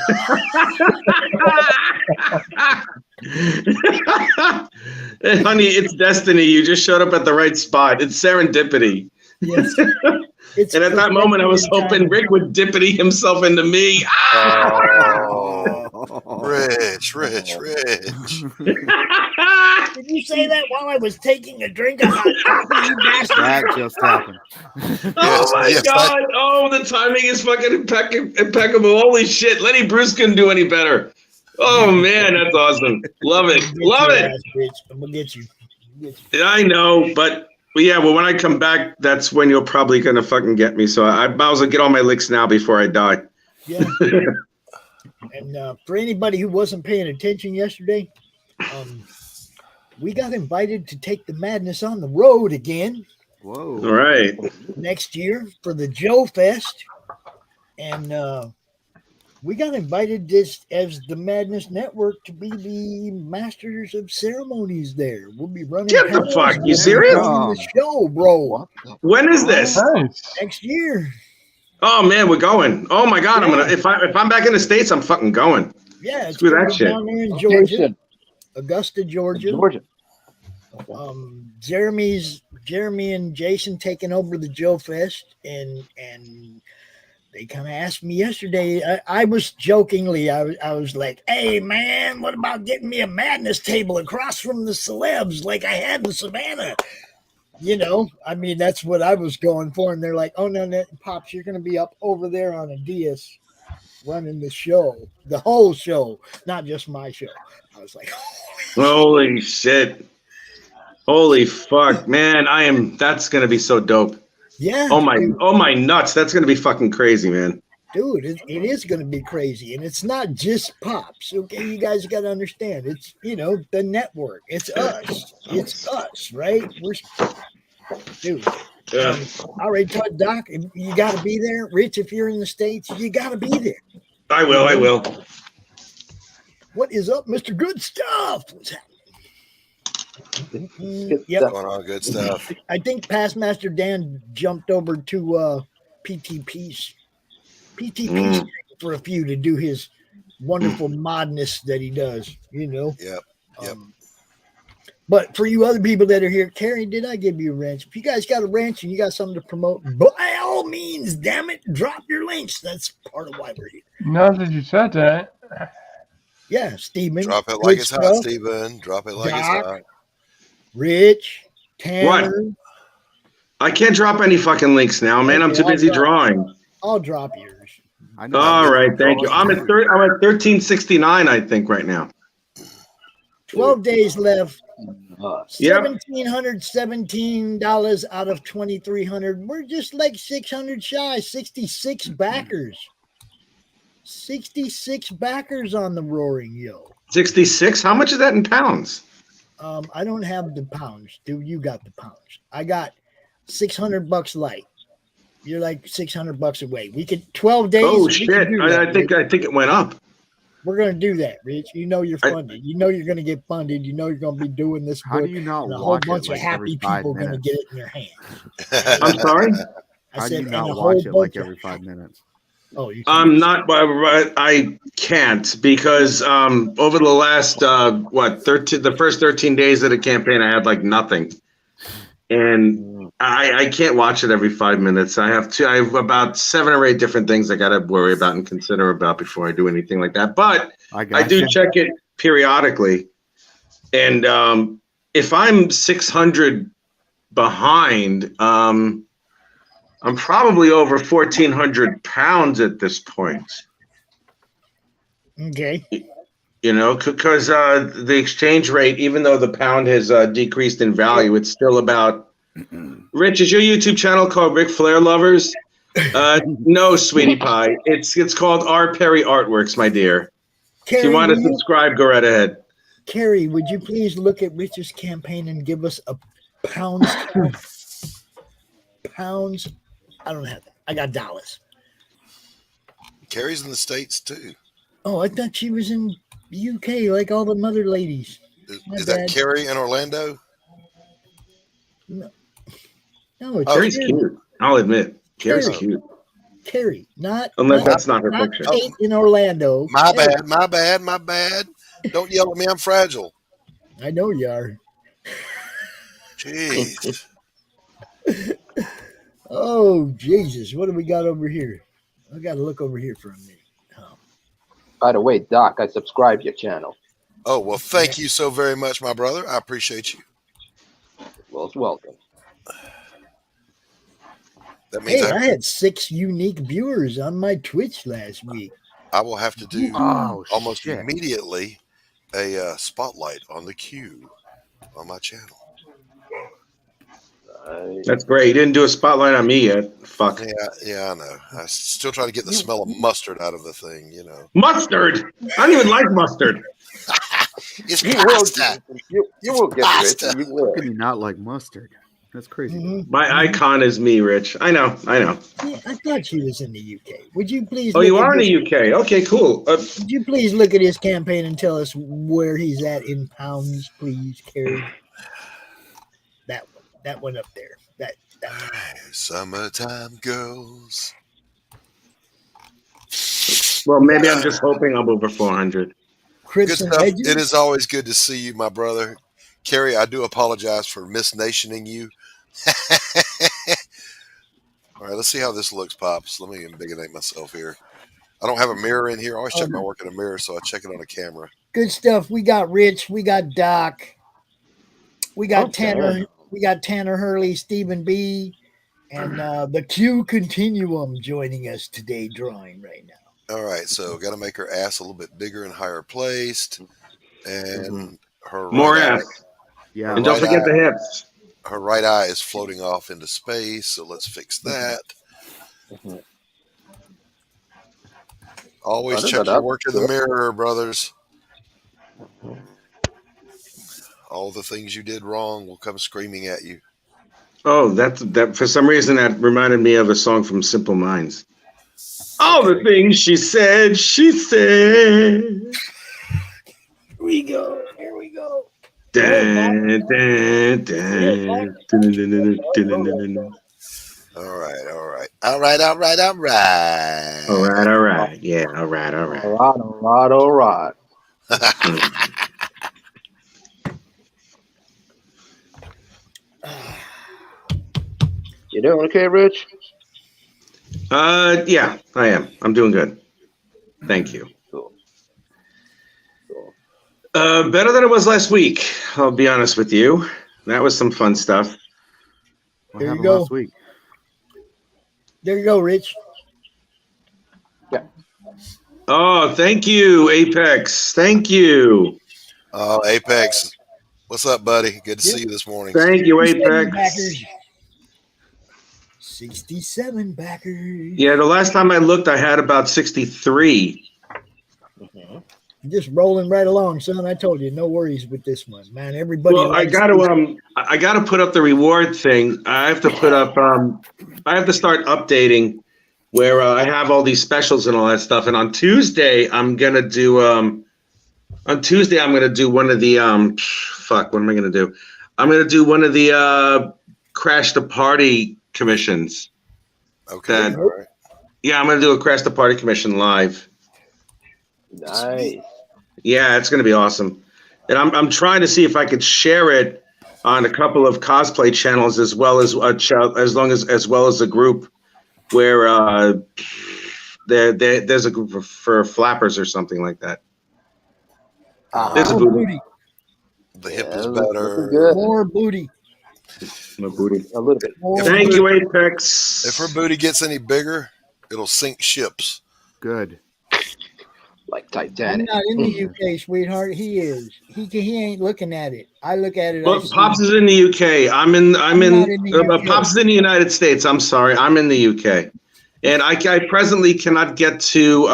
Honey, it's destiny. You just showed up at the right spot. It's serendipity. Yes. And at that moment, I was hoping Rick would dippity himself into me. Rich. Did you say that while I was taking a drink of hot coffee, you bastard? That just happened. Oh my God. Oh, the timing is fucking impeccable. Holy shit. Lenny Bruce couldn't do any better. Oh, man, that's awesome. Love it. Love it. I'm going to get you. I know, but when I come back, that's when you're probably going to fucking get me. So I might as well get all my licks now before I die. Yeah. And for anybody who wasn't paying attention yesterday, we got invited to take the Madness on the road again. Whoa. All right. Next year for the Joe Fest. And we got invited as the Madness Network to be the masters of ceremonies there. We'll be running. Get the fuck. You serious? The show, bro. When is this? Next year. Oh man, we're going. Oh my God, I'm gonna if I'm back in the States, I'm fucking going. Yeah, it's Screw that shit. down there in Georgia, Augusta, Georgia. Jeremy and Jason taking over the Joe Fest, and they kind of asked me yesterday. I was jokingly, I was like, "Hey man, what about getting me a Madness table across from the celebs like I had in Savannah?" You know, I mean, that's what I was going for. And they're like, "Oh no, Pops, you're going to be up over there on a dais running the show, the whole show, not just my show." I was like, "Holy shit. Holy fuck, man. That's going to be so dope." Yeah. Oh my nuts. That's going to be fucking crazy, man. Dude, it is going to be crazy. And it's not just Pops. Okay. You guys got to understand. It's, the network. It's us. It's us, right? Dude. I already told Doc, you got to be there. Rich, if you're in the States, you got to be there. I will. What is up, Mr. Good Stuff? What's happening? Yep. Going on, good stuff. I think Past Master Dan jumped over to PTP's for a few to do his wonderful modness that he does, Yep. But for you other people that are here, Carrie, did I give you a wrench? If you guys got a wrench and you got something to promote, by all means, damn it, drop your links. That's part of why we're here. Now that you said that. Yeah, Stephen. Drop it like it's hot, Stephen. Drop it like it's hot. Rich, Tanner. What? I can't drop any fucking links now, man. I'm too busy drawing. I'll drop yours. All right, thank you. I'm at 1369, I think, right now. 12 days left. $1,717 out of 2,300. We're just like 600 shy. 66 backers. 66 backers on the Roaring, yo. 66? How much is that in pounds? I don't have the pounds. Dude, you got the pounds. I got $600 light. You're like $600 away. We could 12 days. Oh shit! I think it went up. We're gonna do that, Rich. You're funded. You're gonna get funded. You're gonna be doing this. How do you not and a watch whole bunch it like of happy people are gonna get it in their hands. I'm sorry. How do you not watch it like every 5 minutes? Oh, I'm not. I can't because over the last the first 13 days of the campaign, I had like nothing, and I can't watch it every 5 minutes. I have about 7 or 8 different things I got to worry about and consider about before I do anything like that. But I do check it periodically, and if I'm 600 behind, I'm probably over 1,400 pounds at this point. Okay. Because the exchange rate, even though the pound has decreased in value, it's still about. Rich, is your YouTube channel called Ric Flair Lovers? No, sweetie pie. It's called R. Perry Artworks, my dear. Carrie, if you want to subscribe, go right ahead. Carrie, would you please look at Rich's campaign and give us a pounds count? Pounds? I don't have that. I got dollars. Carrie's in the States too. Oh, I thought she was in the UK like all the mother ladies. Is that Carrie in Orlando? No, it's Carrie's cute. I'll admit, Carrie's cute. Carrie, unless that's not her picture. Kate in Orlando. My bad. Don't yell at me. I'm fragile. I know you are. Jeez. Oh, Jesus. What do we got over here? I got to look over here for a minute. By the way, Doc, I subscribe your channel. Oh, well, thank you so very much, my brother. I appreciate you. Well, it's welcome. That means I had 6 unique viewers on my Twitch last week. I will have to do almost immediately a spotlight on the queue on my channel. That's great. You didn't do a spotlight on me yet. Fuck. Yeah, I know. I'm still trying to get the smell of mustard out of the thing, Mustard? I don't even like mustard. It's pasta. You will get pasta. Rich. You will. How can you not like mustard? That's crazy. My icon is me, Rich. I know. Yeah, I thought she was in the UK. Would you please? Oh, you are in the UK. Okay, cool. Would you please look at his campaign and tell us where he's at in pounds, please, Carrie? That one up there. That Summertime girls. Well, maybe I'm just hoping I'm over 400. Good stuff. It is always good to see you, my brother. Carrie, I do apologize for misnationing you. All right, let's see how this looks, Pops. Let me embiggenate myself here. I don't have a mirror in here. I always check my work in a mirror, so I check it on a camera. Good stuff. We got Rich. We got Doc. We got Tanner. We got Tanner Hurley, Stephen B. And the Q Continuum joining us today, drawing right now. All right, so got to make her ass a little bit bigger and higher placed, and her More right ass. Yeah, and don't forget the hips. Her right eye is floating off into space, so let's fix that. Always check your work in the mirror, brothers. All the things you did wrong will come screaming at you. Oh, that for some reason that reminded me of a song from Simple Minds. All the things she said, she said. Here we go. Here we go. Dun, dun, dun, dun, dun, dun, dun. All right, all right. All right, all right, all right. All right, all right. Yeah, all right, all right. All right, all right, all right. You doing okay, Rich? Yeah, I am. I'm doing good. Thank you. Cool. Better than it was last week. I'll be honest with you. That was some fun stuff. What There you happened go. last week? There you go, Rich. Yeah. Oh, thank you, Apex. Thank you. Oh, Apex. What's up, buddy? Good to see you this morning. Thank you, 67 Apex. backers. 67 backers. Yeah, the last time I looked, I had about 63. Just rolling right along, son. I told you, no worries with this one, man. Everybody. Well, I got to put up the reward thing. I have to put up. I have to start updating where I have all these specials and all that stuff. And on Tuesday, I'm gonna do. On Tuesday, I'm gonna do one of the. Fuck. What am I gonna do? I'm gonna do one of the Crash the Party commissions. Okay. All right. Yeah, I'm gonna do a Crash the Party commission live. Nice. Yeah, it's going to be awesome. And I'm trying to see if I could share it on a couple of cosplay channels as well as as well as a group where there's a group for flappers or something like that. There's a booty. The hip is better. More booty. No booty. A little bit. Thank you, Apex. If her booty gets any bigger, it'll sink ships. Good. Like I'm Titanic. not in the UK, sweetheart. He is. He ain't looking at it. I look at it. Well, Pops is in the UK. I'm in not in the UK. Pops is in the United States. I'm sorry. I'm in the UK. And I presently cannot get to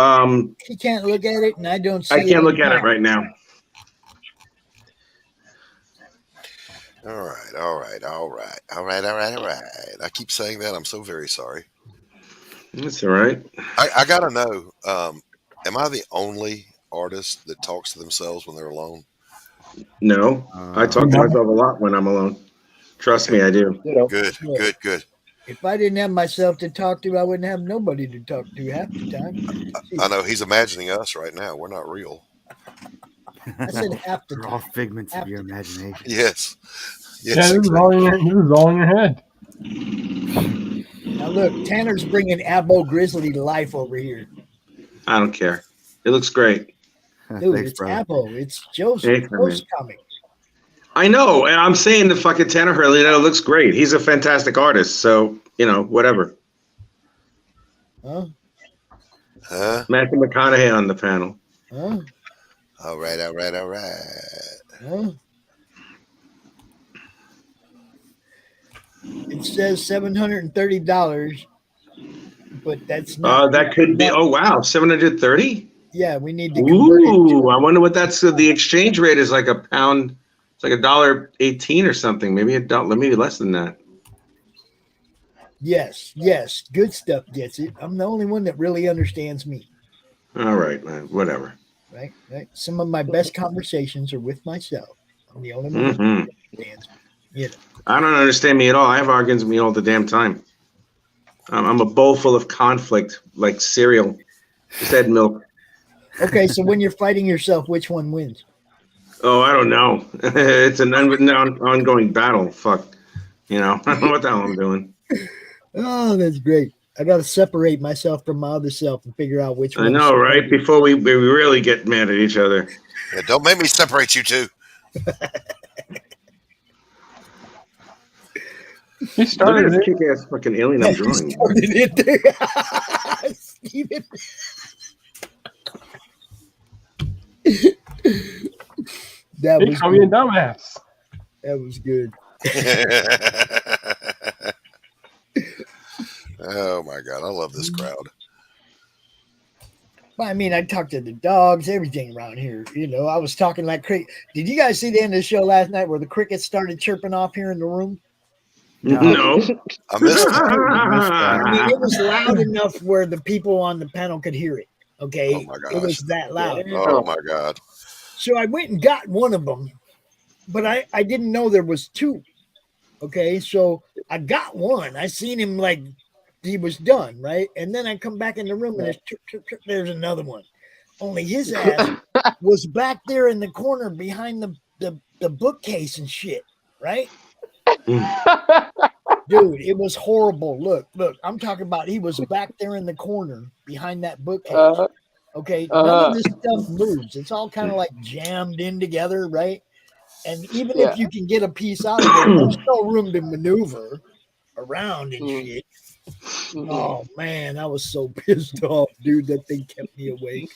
He can't look at it, and I don't see I can't it look at it right now. All right, all right, all right, all right, all right, all right. I keep saying that. I'm so very sorry. That's all right. I gotta know. Am I the only artist that talks to themselves when they're alone? No, I talk to myself a lot when I'm alone. Trust me, I do. Good, good, good. If I didn't have myself to talk to, I wouldn't have nobody to talk to half the time. I know he's imagining us right now. We're not real. I said half the They're time. all figments of your imagination. Yes. Yeah, Yes. this is all in your head. Now look, Tanner's bringing Abo Grizzly to life over here. I don't care. It looks great. Dude, Thanks, it's brother. Abo. It's Joe's Thanks, man. comic. I know, and I'm saying to fucking Tanner Hurley that it looks great. He's a fantastic artist, so whatever. Huh? Huh? Matthew McConaughey on the panel. Huh? All right, all right, all right. Huh? It says $730, but that's not. That could be. Oh wow, 730. Yeah, we need to convert it. Ooh, I wonder what that's. The exchange rate is like a pound. It's like $1.18 or something. Maybe maybe less than that. Yes, good stuff gets it. I'm the only one that really understands me. All right, man. Whatever. Right. Some of my best conversations are with myself. I'm the only one that understands me. You know. I don't understand me at all. I have arguments with me all the damn time. I'm a bowl full of conflict, like cereal. Just add milk. Okay, so when you're fighting yourself, which one wins? Oh, I don't know. It's an ongoing battle. Fuck. I don't know what the hell I'm doing. Oh, that's great. I got to separate myself from my other self and figure out which one. I know, right? Before we really get mad at each other. Yeah, don't make me separate you two. He started Look at it. this kick-ass fucking alien I'm drawing. Started it there. Steven. That They was call me a dumbass. That was good. Oh my god, I love this crowd. Well, I mean, I talked to the dogs, everything around here. You know, I was talking like cricket. Did you guys see the end of the show last night where the crickets started chirping off here in the room? No. I missed it. I mean, it was loud enough where the people on the panel could hear it. Okay, Oh my gosh. it was that loud. Oh my god. So I went and got one of them, but I didn't know there was two. Okay, so I got one. I seen him like he was done, right? And then I come back in the room and there's another one. Only his ass was back there in the corner behind the bookcase and shit, right? Dude, it was horrible. Look, I'm talking about he was back there in the corner behind that bookcase. Okay, none of this stuff moves. It's all kind of like jammed in together, right? And even if you can get a piece out of it, there's no room to maneuver around and shit. Oh man, I was so pissed off, dude. That thing kept me awake.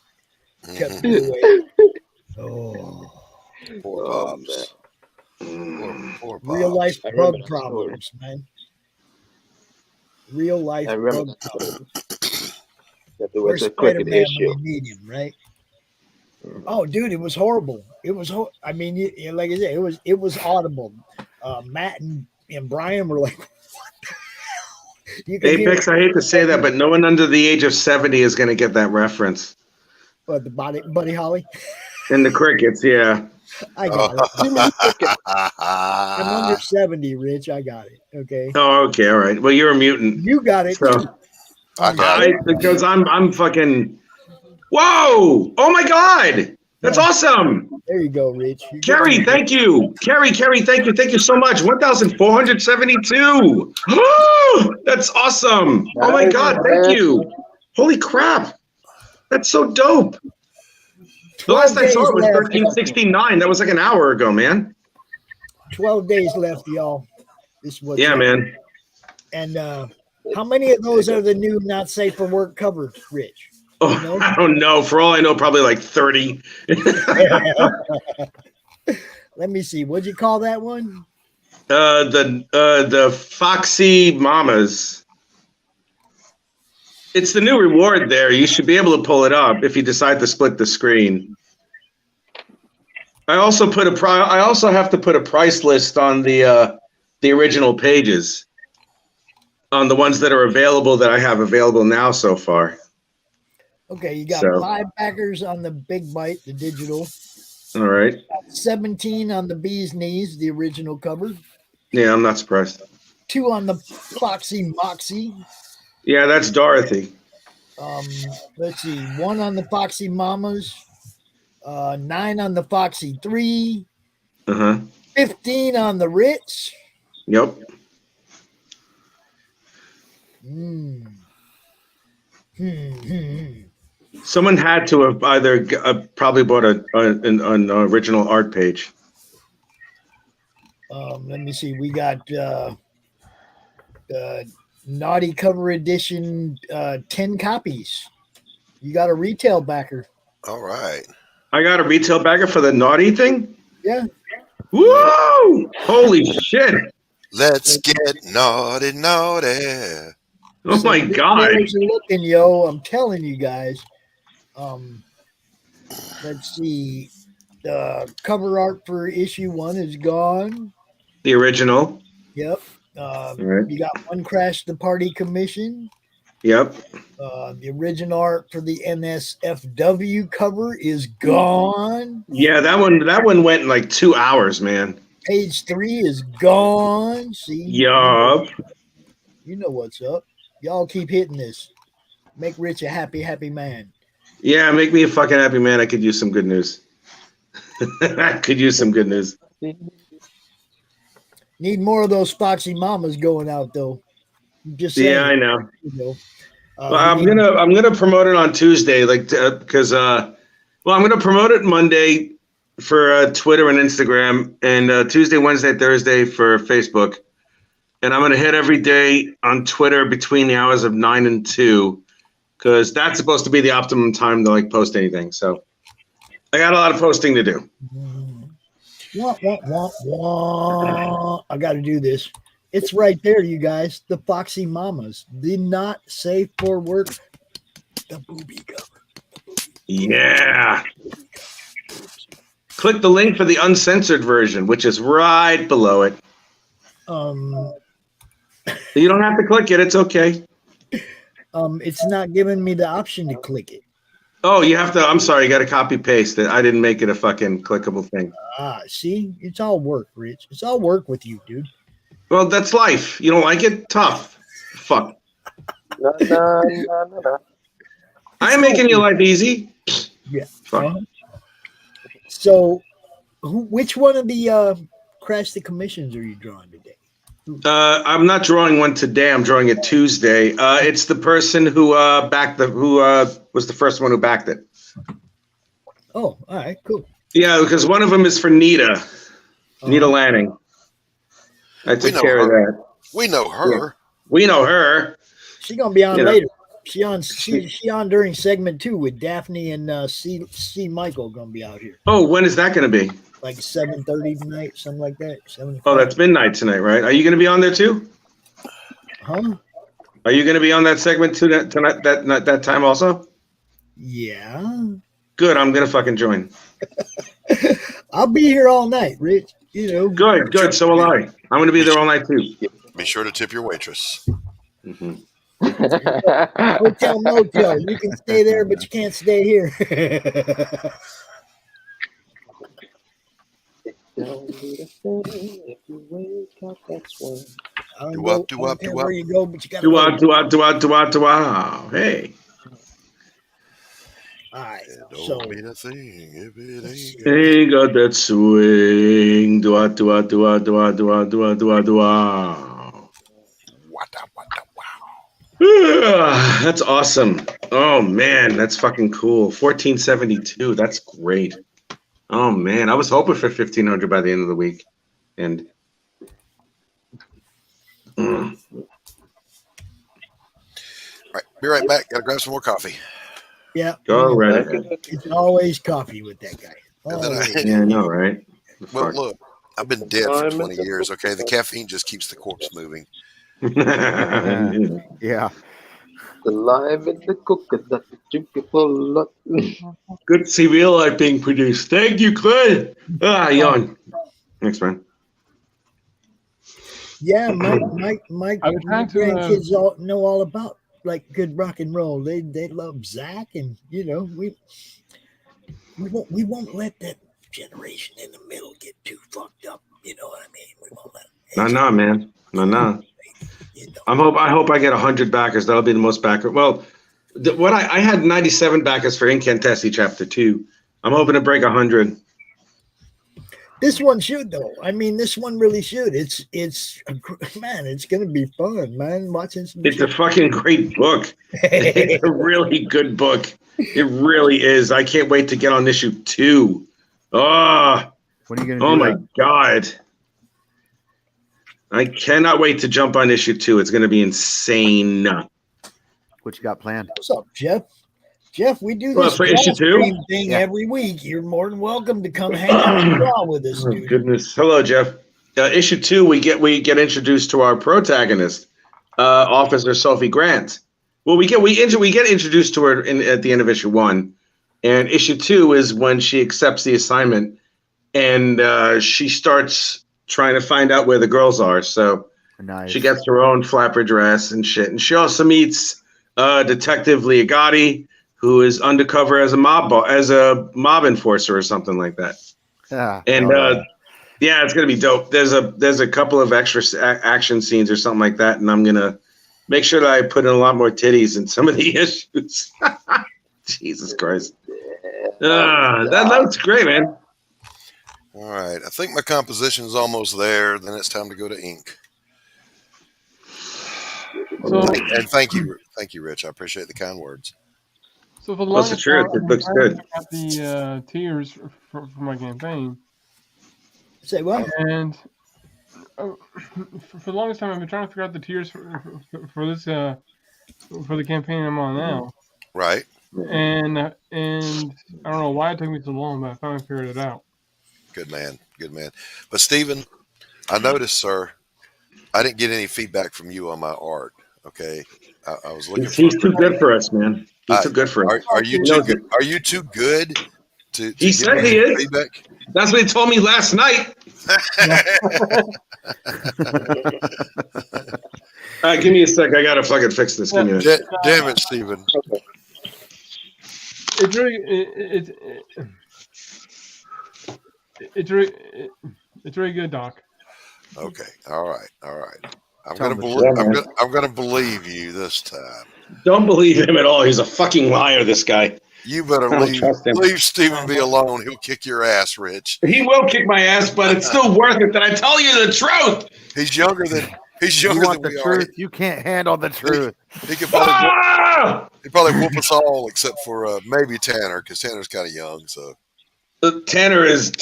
Kept me awake. Oh, Poor Pops. Poor Pops. real life bug problems, man. Real life bug problems. That there Where's was a cricket Spider-Man issue. when you need him, right? Oh, dude, it was horrible. It was. I mean, like I said, it was audible. Matt and Brian were like, "What the hell?" You could hear Apex, I hate to say that, but no one under the age of 70 is going to get that reference. But the Buddy Holly. And the crickets, yeah. I got it. I'm under 70, Rich. I got it. Okay. Oh, okay, all right. Well, you're a mutant. You got it. So, too. because I'm fucking. Whoa! Oh my God! That's awesome. There you go, Rich. Carrie, thank you. Carrie, thank you. Thank you so much. 1,472. That's awesome. Oh my God, thank you. Holy crap. That's so dope. The last I saw it was 1369. That was like an hour ago, man. 12 days left, y'all. This was man. And how many of those are the new not safe for work covers, Rich? Oh, I don't know. For all I know, probably like 30. Let me see. What'd you call that one? The Foxy Mamas. It's the new reward there. You should be able to pull it up if you decide to split the screen. I also have to put a price list on the original pages, on the ones that are available that I have available now so far. Okay, you got 5 backers on the Big Bite, the digital. All right. 17 on the Bee's Knees, the original cover. Yeah, I'm not surprised. 2 on the Foxy Moxie. Yeah, that's Dorothy. Let's see. 1 on the Foxy Mamas. 9 on the Foxy 3. 15 on the Ritz. Yep. Someone had to have either probably bought an original art page. Let me see. We got Naughty Cover Edition 10 copies. You got a retail backer. All right. I got a retail backer for the Naughty thing? Yeah. Woo! Holy shit. Let's get naughty. Oh my God. Looking, yo, I'm telling you guys. Let's see. The cover art for issue 1 is gone. The original. Yep. Right. You got One Crash the Party Commission. Yep. The original art for the NSFW cover is gone. Yeah, that one went in like 2 hours, man. Page 3 is gone. See? Yup. You know what's up. Y'all keep hitting this. Make Rich a happy, happy man. Yeah, make me a fucking happy man. I could use some good news. I could use some good news. Need more of those Foxy Mamas going out, though. Just saying. Yeah, I know. You know, Well, I'm gonna promote it on Tuesday, like because I'm gonna promote it Monday for Twitter and Instagram, and Tuesday, Wednesday, Thursday for Facebook, and I'm gonna hit every day on Twitter between the hours of 9 and 2, because that's supposed to be the optimum time to like post anything. So I got a lot of posting to do. Wah, wah, wah, wah. I got to do this. It's right there, you guys. The Foxy Mamas. The not safe for work. The booby cover. Yeah. Click the link for the uncensored version, which is right below it. You don't have to click it. It's okay. It's not giving me the option to click it. Oh, you have to. I'm sorry. You got to copy paste it. I didn't make it a fucking clickable thing. See, it's all work, Rich. It's all work with you, dude. Well, that's life. You don't like it? Tough. Fuck. I am making your life easy. Yeah. Fuck. So, which one of the Crash the Commissions are you drawing today? I'm not drawing one today. I'm drawing it Tuesday. It's the person who was the first one who backed it. Oh, all right, cool. Yeah, because one of them is for Nita, Nita Lanning. I took care of that. We know her. Yeah. We know her. She's gonna be on later. She on during segment 2 with Daphne and C. Michael gonna be out here. Oh, when is that gonna be? Like 7:30 tonight, something like that. 7. Oh, that's midnight tonight, right? Are you gonna be on there too? Huh? Are you gonna be on that segment tonight? That time also? Yeah. Good. I'm gonna fucking join. I'll be here all night, Rich. You know. Good. So will I. I'm gonna be there all night too. Be sure to tip your waitress. Mm-hmm. Hotel motel. You can stay there, but you can't stay here. Where you go, but you got to Hey. All right. Don't mean a thing if it ain't. Ain't got that swing. That's awesome. Oh man, that's fucking cool. 1472. That's great. Oh man, I was hoping for 1500 by the end of the week, and All right, be right back. Gotta grab some more coffee. Yeah. Go right ahead. It's always coffee with that guy. Yeah, I know, right? Well, look, I've been dead for 20 years. Okay, the caffeine just keeps the corpse moving. Yeah. Alive in the cooker that beautiful. Good to see real life being produced. Thank you, Clint. Yawn. Thanks, man. Yeah, my grandkids all know all about like good rock and roll. They love Zach, and you know we won't let that generation in the middle get too fucked up. You know what I mean? We won't let. No, man. No. I hope I get 100 backers. That'll be the most backer. Well, I had 97 backers for Incantessi Chapter 2. I'm hoping to break 100. This one should though. I mean, this one really should. It's man, it's gonna be fun, man. Watching some. It's a fucking great book. It's a really good book. It really is. I can't wait to get on issue 2. Oh, when are you gonna do oh my that? God. I cannot wait to jump on issue 2. It's going to be insane. What you got planned? What's up, Jeff? Jeff, we do Well, this for issue 2 thing every week. You're more than welcome to come hang out and draw with us, Oh, dude. goodness. Hello, Jeff. Issue 2, we get introduced to our protagonist, Officer Sophie Grant. Well, we get introduced to her at the end of issue 1, and issue 2 is when she accepts the assignment, and she starts trying to find out where the girls are. So nice. She gets her own flapper dress and shit. And she also meets Detective Liagatti, who is undercover as a mob enforcer or something like that. Yeah. And yeah, it's gonna be dope. There's a couple of extra action scenes or something like that, and I'm gonna make sure that I put in a lot more titties in some of the issues. Jesus Christ. That looks great, man. All right, I think my composition is almost there. Then it's time to go to ink. And thank you, Rich. I appreciate the kind words. So for the What's the longest truth? time, It looks good. I got the tiers for my campaign. Say what? And for the longest time, I've been trying to figure out the tiers for this for the campaign I'm on now. Right. And I don't know why it took me so long, but I finally figured it out. Good man. But Stephen, I noticed, sir, I didn't get any feedback from you on my art. Okay, I was looking. He's too good for us, man. He's too good for us. Are you too good? Are you too good to he said he is. Feedback? That's what he told me last night. All right, give me a sec. I gotta fucking fix this. Give me a sec. Damn it, Stephen. It's really good, Doc. Okay. All right. I'm gonna believe you this time. Don't believe him at all. He's a fucking liar, this guy. You better leave Stephen be alone. He'll kick your ass, Rich. He will kick my ass, but it's still worth it that I tell you the truth. He's younger than You want the truth? You can't handle the truth. He could probably whoop us all except for maybe Tanner, because Tanner's kind of young. So Tanner is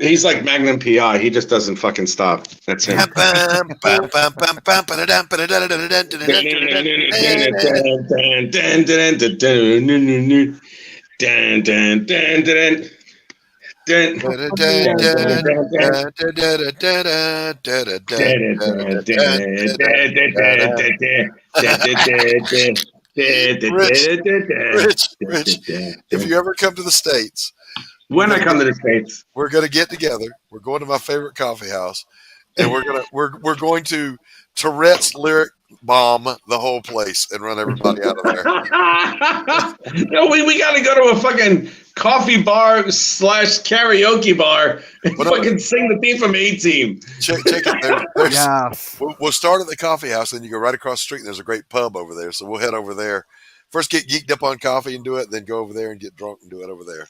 he's like Magnum PI. He just doesn't fucking stop. That's him. Rich, if you ever come to the States, when I come to the States, we're gonna get together. We're going to my favorite coffee house, and we're going to Tourette's lyric bomb the whole place and run everybody out of there. No, we got to go to a fucking coffee bar / karaoke bar and fucking sing the theme from A-Team. Check it. Yes. We'll start at the coffee house, then you go right across the street, and there's a great pub over there. So we'll head over there. First get geeked up on coffee and do it, then go over there and get drunk and do it over there.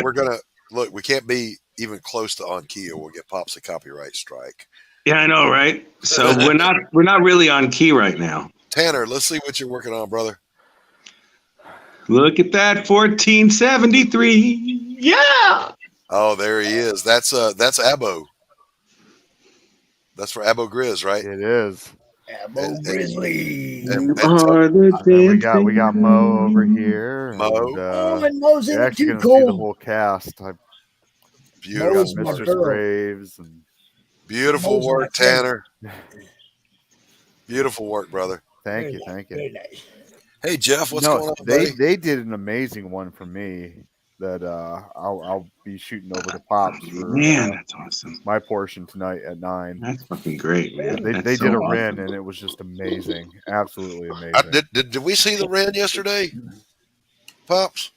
We're gonna look. We can't be even close to on key, or we'll get Pops a copyright strike. Yeah, I know, right? So we're not really on key right now. Tanner, let's see what you're working on, brother. Look at that 1473. Yeah. Oh, there he is. That's Abo. That's for Abo Grizz, right? It is. Abo Grizzly. We got Mo over here. And Mo's in you're it actually too, gonna see cool. the whole cast. Beautiful. Mistress Graves. And beautiful work, Tanner. Beautiful work, brother. Thank you. Very nice. Hey, Jeff, what's going on, buddy? They did an amazing one for me that I'll be shooting over to Pops for that's awesome. My portion tonight at 9. That's fucking great, man. They did a Ren and it was just amazing, absolutely amazing. Did we see the Ren yesterday, Pops?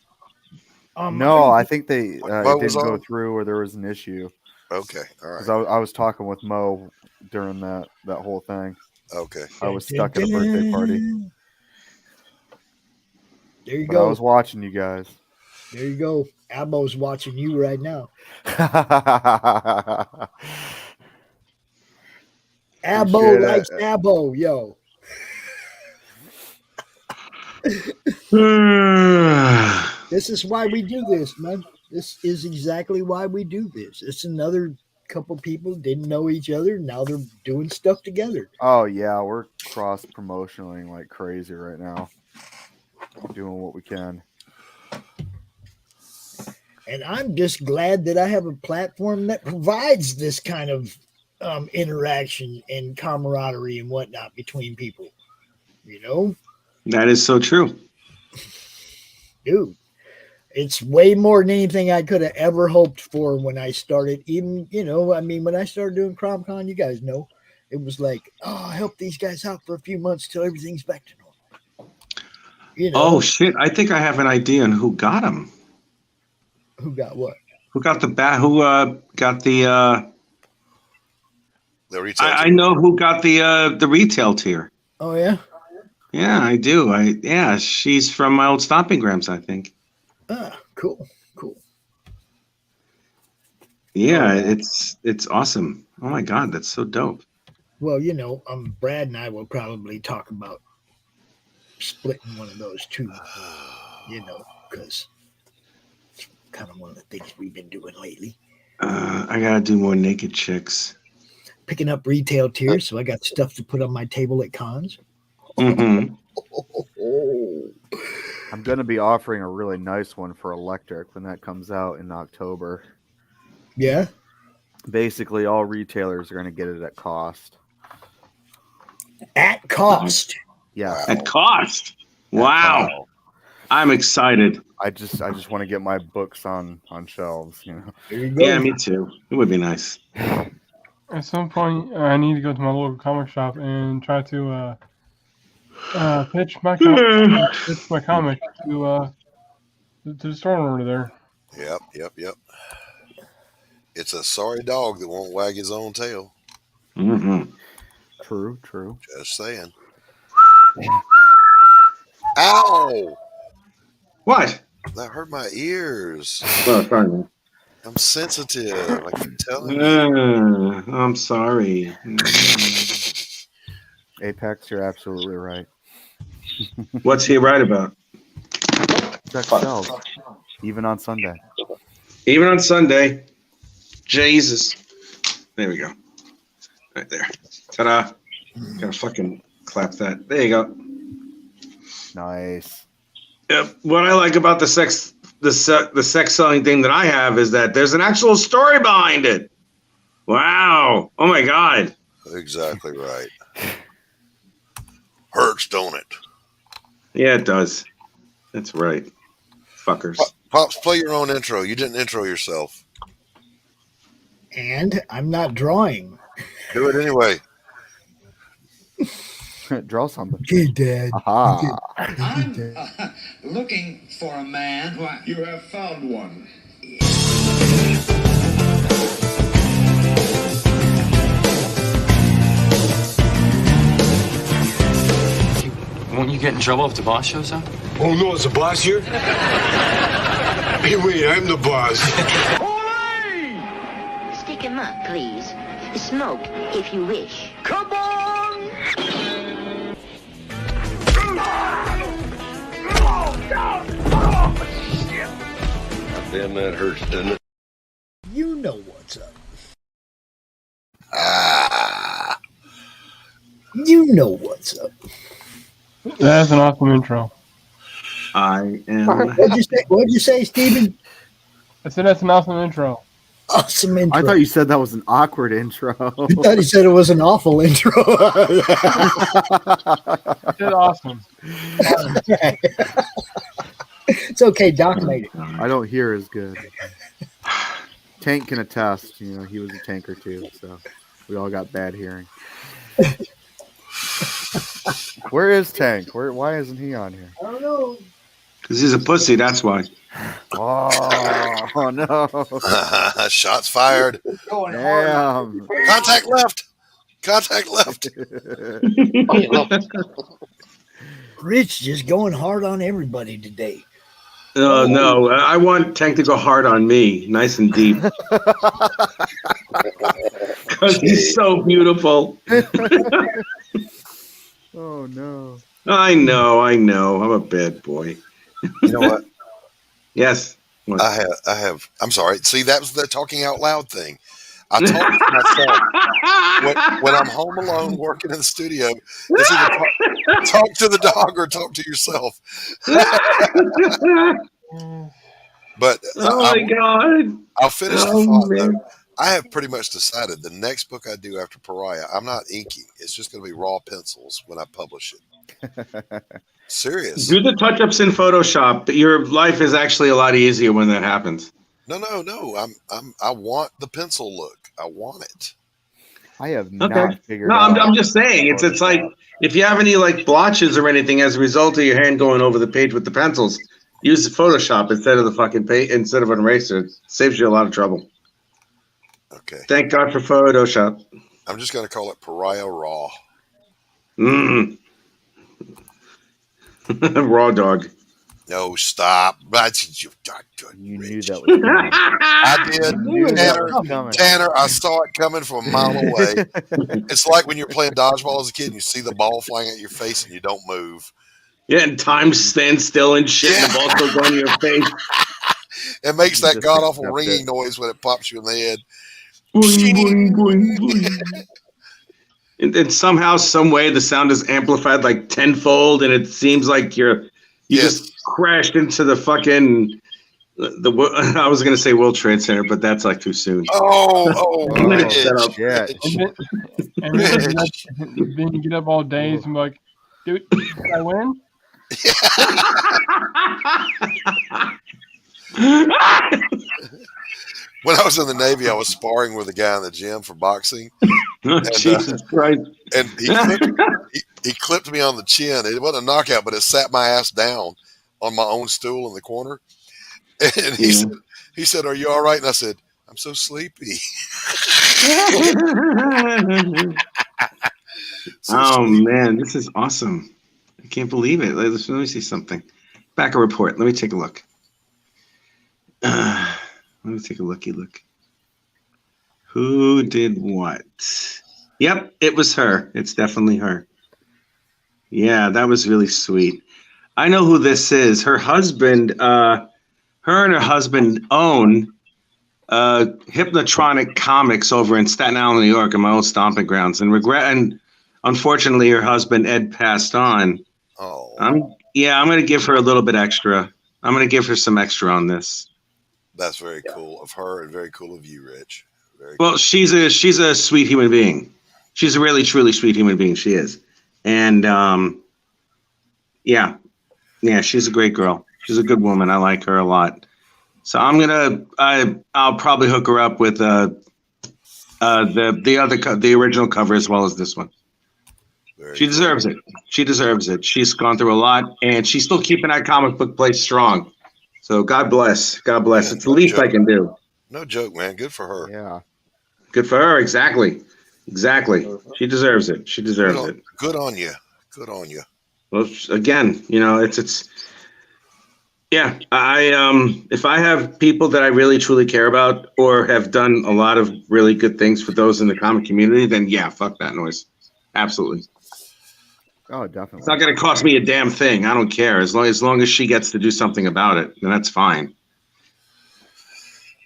No, I think it didn't go through, or there was an issue. Okay, all right. Because I was talking with Mo during that whole thing. Okay, I was stuck at a birthday party. There you But go. I was watching you guys. There you go. Abo's watching you right now. Abo likes Abo, yo. This is why we do this, man. This is exactly why we do this. It's another couple people didn't know each other. Now they're doing stuff together. Oh, yeah. We're cross-promotioning like crazy right now. Doing what we can. And I'm just glad that I have a platform that provides this kind of interaction and camaraderie and whatnot between people. You know? That is so true. Dude, it's way more than anything I could have ever hoped for when I started. Even, when I started doing CRoM Con, you guys know, it was like, I help these guys out for a few months till everything's back to normal. Oh, shit. I think I have an idea on who got him. Who got what? Who got the bat? Who got the? The retail. I know who got the retail tier. Oh yeah. Yeah, I do. Yeah, she's from my old stomping grounds, I think. Ah, cool. Yeah, it's awesome. Oh my God, that's so dope. Well, Brad and I will probably talk about splitting one of those too. Because it's kind of one of the things we've been doing lately. I gotta do more naked chicks. Picking up retail tiers, so I got stuff to put on my table at cons. Mm-hmm. I'm going to be offering a really nice one for electric when that comes out in October. Yeah. Basically, all retailers are going to get it at cost. At cost. Yeah. At cost. Wow. I'm excited. I just want to get my books on shelves. There you go. Yeah, me too. It would be nice. At some point, I need to go to my local comic shop and try to pitch my comic to the store over there. Yep. It's a sorry dog that won't wag his own tail. Mm-hmm. True. Just saying. Ow! What? That hurt my ears. Oh, sorry, man. I'm sensitive. I keep telling you. I'm sorry. Apex, you're absolutely right. What's he right about? Check shelves. Even on Sunday. Even on Sunday. Jesus. There we go. Right there. Ta-da. Gotta fucking clap that. There you go. Nice. Yep. What I like about the sex selling thing that I have is that there's an actual story behind it. Wow. Oh my God. Exactly right. Hurts, don't it? Yeah, it does. That's right. Fuckers. Pops, play your own intro. You didn't intro yourself. And I'm not drawing. Do it anyway. Draw something. Okay, Dad. Aha. I'm looking for a man who You have found one. Won't you get in trouble if the boss shows up? Oh no, is the boss here? Hey, wait, I'm the boss. Stick him up, please. Smoke, if you wish. Come on! Damn, that hurts, doesn't it? You know what's up. You know what's up. That's an awesome intro. I am. What'd you say, Steven? I said that's an awesome intro. Awesome intro. I thought you said that was an awkward intro. I thought he said it was an awful intro. I said awesome. It's okay, Doc made it. I don't hear as good. Tank can attest. He was a tanker too, so we all got bad hearing. Where is Tank? Why isn't he on here? I don't know. Because he's a pussy, that's why. Oh no. Shots fired. Damn. Contact left. Rich just going hard on everybody today. No, I want Tank to go hard on me, nice and deep. Because he's so beautiful. Oh no. I know. I'm a bad boy. You know what? Yes. What? I have. I'm sorry. See, that was the talking out loud thing. I talk to myself when I'm home alone working in the studio. It's either talk to the dog or talk to yourself. But oh my God! I'll finish the thought though. I have pretty much decided the next book I do after Pariah, I'm not inking. It's just going to be raw pencils when I publish it. Serious. Do the touch-ups in Photoshop. Your life is actually a lot easier when that happens. No. I want the pencil look. I want it. I have not figured out. out. I'm just saying. It's like if you have any like blotches or anything as a result of your hand going over the page with the pencils, Use Photoshop instead of the fucking instead of an eraser. It saves you a lot of trouble. Okay. Thank God for Photoshop. I'm just going to call it Pariah Raw. Raw dog. No, stop. You knew that was coming. I did. Tanner, I saw it coming from a mile away. It's like when you're playing dodgeball as a kid and you see the ball flying at your face and you don't move. Yeah, and time stands still and shit, and the ball still going to your face. It makes that god-awful ringing noise when it pops you in the head. Boing, boing, boing, boing. And somehow, some way, the sound is amplified like tenfold, and it seems like you just crashed into the fucking I was gonna say World Trade Center, but that's like too soon. Yeah. And then you get up all days and be like, dude, did I win? When I was in the Navy, I was sparring with a guy in the gym for boxing. Jesus Christ. And he clipped me on the chin. It wasn't a knockout, but it sat my ass down on my own stool in the corner. And he said, "Are you all right?" And I said, "I'm so sleepy." Man, this is awesome. I can't believe it. Let me see something. Back a report. Let me take a look. Let me take a looky look. Who did what? Yep, it was her. It's definitely her. Yeah, that was really sweet. I know who this is. Her husband, her and her husband own Hypnotronic Comics over in Staten Island, New York, in my old stomping grounds. And unfortunately, her husband, Ed, passed on. Oh. I'm going to give her a little bit extra. I'm going to give her some extra on this. That's very cool of her and very cool of you, Rich. Well, she's a sweet human being. She's a really, truly sweet human being. She is. And, yeah, she's a great girl. She's a good woman. I like her a lot. So I'll probably hook her up with the original cover as well as this one. She deserves it. She deserves it. She's gone through a lot, and she's still keeping that comic book place strong. So God bless. God bless. It's the least I can do. No joke, man. Good for her. Yeah. Good for her. Exactly. She deserves it. She deserves it. Good on you. Good on you. Well, again, it's. Yeah, if I have people that I really truly care about or have done a lot of really good things for those in the comic community, then yeah, fuck that noise. Absolutely. Oh, definitely. It's not going to cost me a damn thing. I don't care. As long as she gets to do something about it, then that's fine.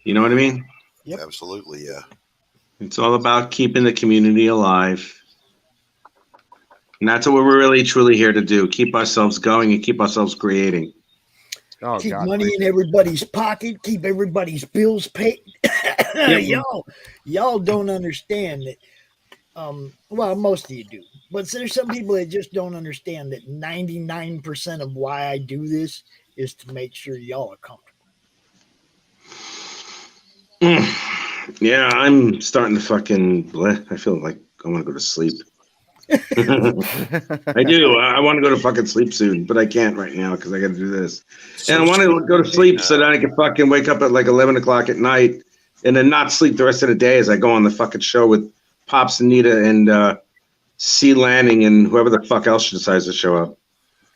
You know what I mean? Yep. Absolutely, yeah. It's all about keeping the community alive. And that's what we're really, truly here to do. Keep ourselves going and keep ourselves creating. Oh, keep money in everybody's pocket. Keep everybody's bills paid. Y'all don't understand that. Well, most of you do. But there's some people that just don't understand that 99% of why I do this is to make sure y'all are comfortable. Yeah, I'm starting to I feel like I want to go to sleep. I do. I want to go to fucking sleep soon, but I can't right now because I got to do this. And I want to go to sleep so that I can fucking wake up at like 11 o'clock at night and then not sleep the rest of the day as I go on the fucking show with Pops and Nita and Lee Lanning and whoever the fuck else decides to show up.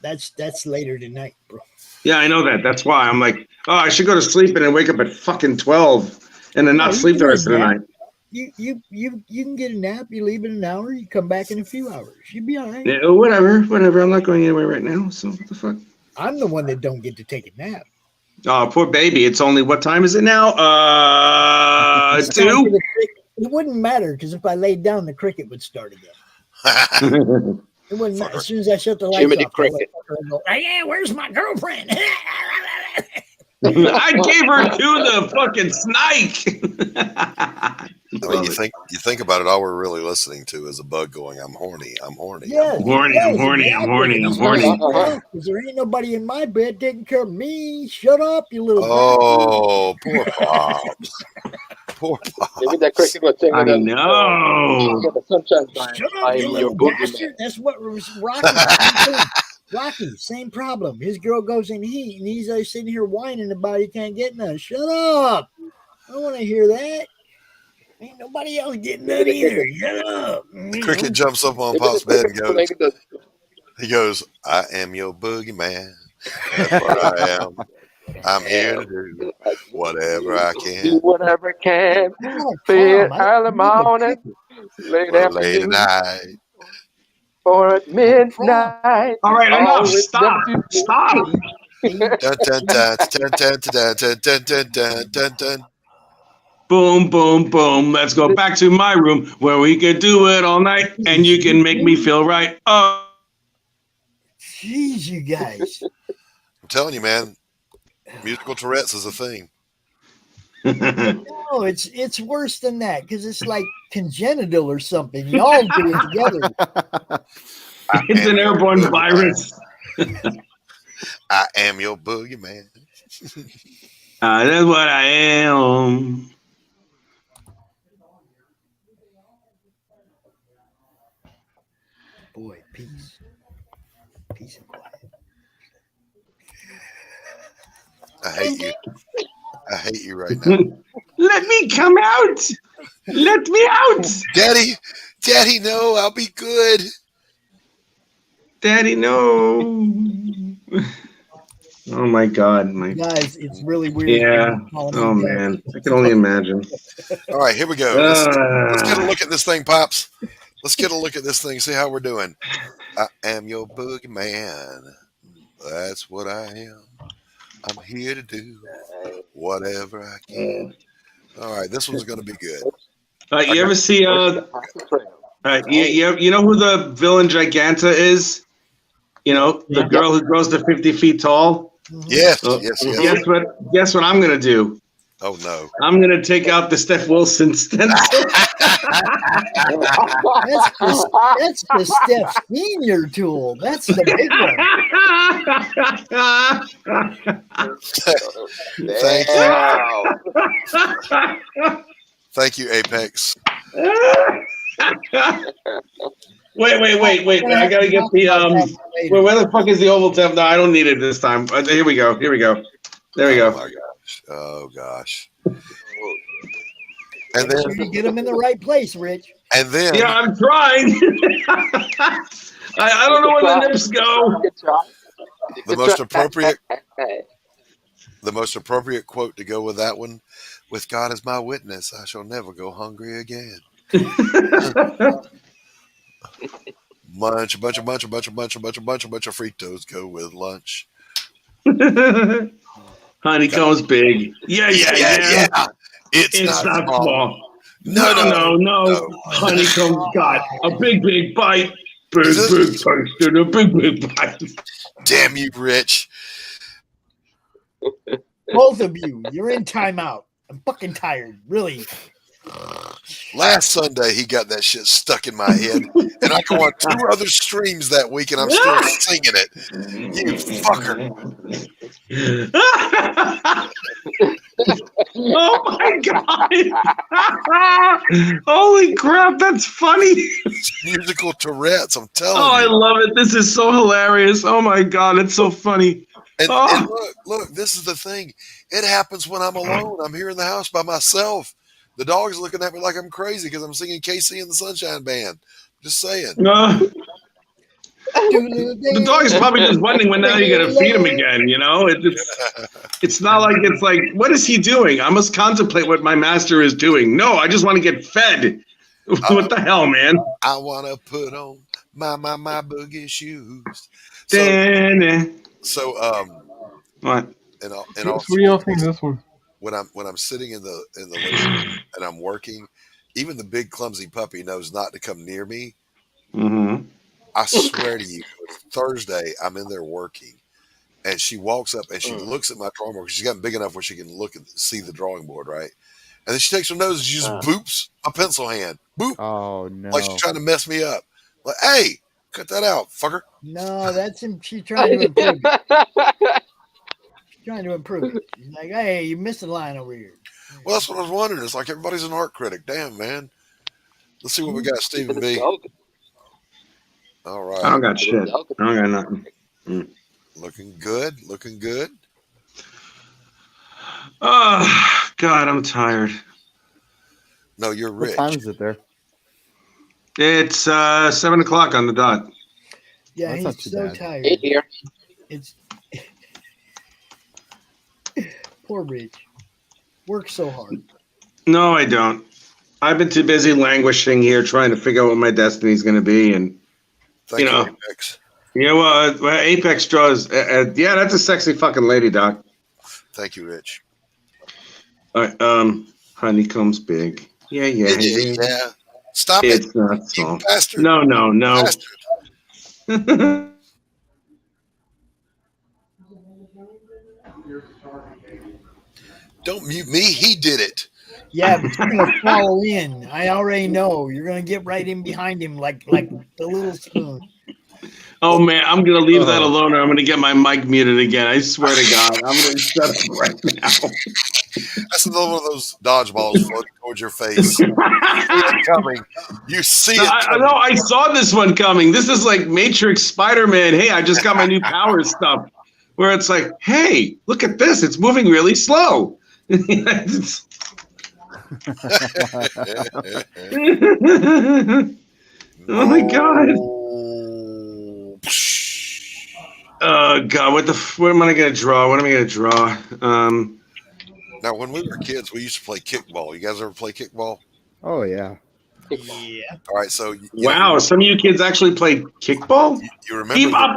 That's later tonight, bro. Yeah, I know that. That's why I'm like, I should go to sleep and then wake up at fucking 12 and then not sleep the rest of the night. You can get a nap. You leave in an hour. You come back in a few hours. You'll be all right. Yeah, whatever. I'm not going anywhere right now. So what the fuck? I'm the one that don't get to take a nap. Oh, poor baby. It's only, what time is it now? 2? It wouldn't matter because if I laid down, the cricket would start again. It wouldn't matter. As soon as I shut the lights off, I'd go, hey, where's my girlfriend? I gave her to the fucking snake. I mean, you think about it, all we're really listening to is a bug going, I'm horny, I'm horny. Yeah, I'm horny. Because there ain't nobody in my bed taking care of me. Shut up, you little poor Pops. Poor Pops. Maybe that cricket was saying I know. The sunshine line. Shut up, you little bastard. That's what was rocking. Rocky, same problem. His girl goes in heat, and he's sitting here whining about he can't get none. Shut up! I don't want to hear that. Ain't nobody else getting none either. Shut up! The cricket jumps up on Pop's bed and goes, I am your boogeyman. That's what I am. I'm here to do whatever I can. Do whatever I can. Be it early morning, late at night. or at midnight. All right, enough. Stop. Stop. Boom, boom, boom. Let's go back to my room where we could do it all night and you can make me feel right. Oh. Jeez, you guys. I'm telling you, man, musical Tourette's is a thing. No, it's worse than that because it's like congenital or something. Y'all do it together. It's an airborne virus. I am your boogeyman. That's what I am. Boy, peace and quiet. I hate you. I hate you right now. Let me come out. Let me out. Daddy, no, I'll be good. Daddy, no. Oh my God, guys, it's really weird. Yeah. Oh man, I can only imagine. All right, here we go. Let's get a look at this thing, Pops. Let's get a look at this thing. See how we're doing. I am your boogeyman. That's what I am. I'm here to do whatever I can. All right, this one's going to be good. You ever see? You know who the villain Giganta is? You know, the girl who grows to 50 feet tall. Yes. Guess what I'm going to do? Oh no! I'm going to take out the Steph Wilson stencil. That's the Steph Senior tool. That's the big one. Thank you, Apex. Wait! I gotta get the where the fuck is the oval temp? No, I don't need it this time. Here we go. There we go. Oh gosh. And then you get them in the right place, Rich. And then I'm trying. I don't know where the nips go. The most appropriate quote to go with that one: "With God as my witness, I shall never go hungry again." bunch of Fritos go with lunch. Honeycomb's big. Yeah. It's not small. No. Honeycomb's got a big bite. Big taste and a big bite. Damn you, Rich. Both of you, you're in timeout. I'm fucking tired, really. Last Sunday, he got that shit stuck in my head, and I go on 2 other streams that week, and I'm still singing it. You fucker. Oh my God. Holy crap, that's funny. It's musical Tourette's, I'm telling you. Oh, I love it. This is so hilarious. Oh my God, it's so funny. And look, this is the thing. It happens when I'm alone. I'm here in the house by myself. The dog's looking at me like I'm crazy because I'm singing KC and the Sunshine Band. Just saying. The dog is probably just wondering when now you're going to feed him again, you know? It's not like it's like, what is he doing? I must contemplate what my master is doing. No, I just want to get fed. What the hell, man? I want to put on my boogie shoes. What? And what do y'all think of this one? When I'm sitting in the living room and I'm working, even the big clumsy puppy knows not to come near me. Mm-hmm. I swear to you, Thursday I'm in there working, and she walks up and she looks at my drawing board. She's gotten big enough where she can look and see the drawing board, right? And then she takes her nose and she just boops a pencil hand. Boop. Oh no! Like she's trying to mess me up. Like, hey, cut that out, fucker. No, that's him. She's trying to improve. Trying to improve it. He's like, hey, you missed a line over here. Well, that's what I was wondering. It's like everybody's an art critic. Damn, man. Let's see what we got, Stephen B. All right. I don't got shit. I don't got nothing. Looking good. Looking good. Oh, God, I'm tired. No, you're rich. What time is it there? It's 7 o'clock on the dot. Yeah, That's not he's too so bad. tired. Hey, here. It's poor Rich. Works so hard. No, I don't. I've been too busy languishing here trying to figure out what my destiny's going to be. And, Thank you, Apex. Yeah, well, Apex draws. Yeah, that's a sexy fucking lady, Doc. Thank you, Rich. All right, Honeycomb's big. Yeah. Stop it's it. It's not small. You bastard. No. Bastard. Don't mute me. He did it. Yeah, but you're gonna follow in. I already know. You're gonna get right in behind him like the little spoon. Oh man, I'm gonna leave that alone, or I'm gonna get my mic muted again. I swear to God, I'm gonna shut up right now. That's another one of those dodgeballs floating towards your face. You see it coming. You see it coming. No, I saw this one coming. This is like Matrix Spider-Man. Hey, I just got my new power stuff. Where it's like, hey, look at this. It's moving really slow. Oh my God. Oh God, what am I gonna draw? What am I gonna draw? Now, when we were kids, we used to play kickball. You guys ever play kickball? Oh yeah. Yeah. All right, so wow, some of you kids actually played kickball. You remember? Keep up,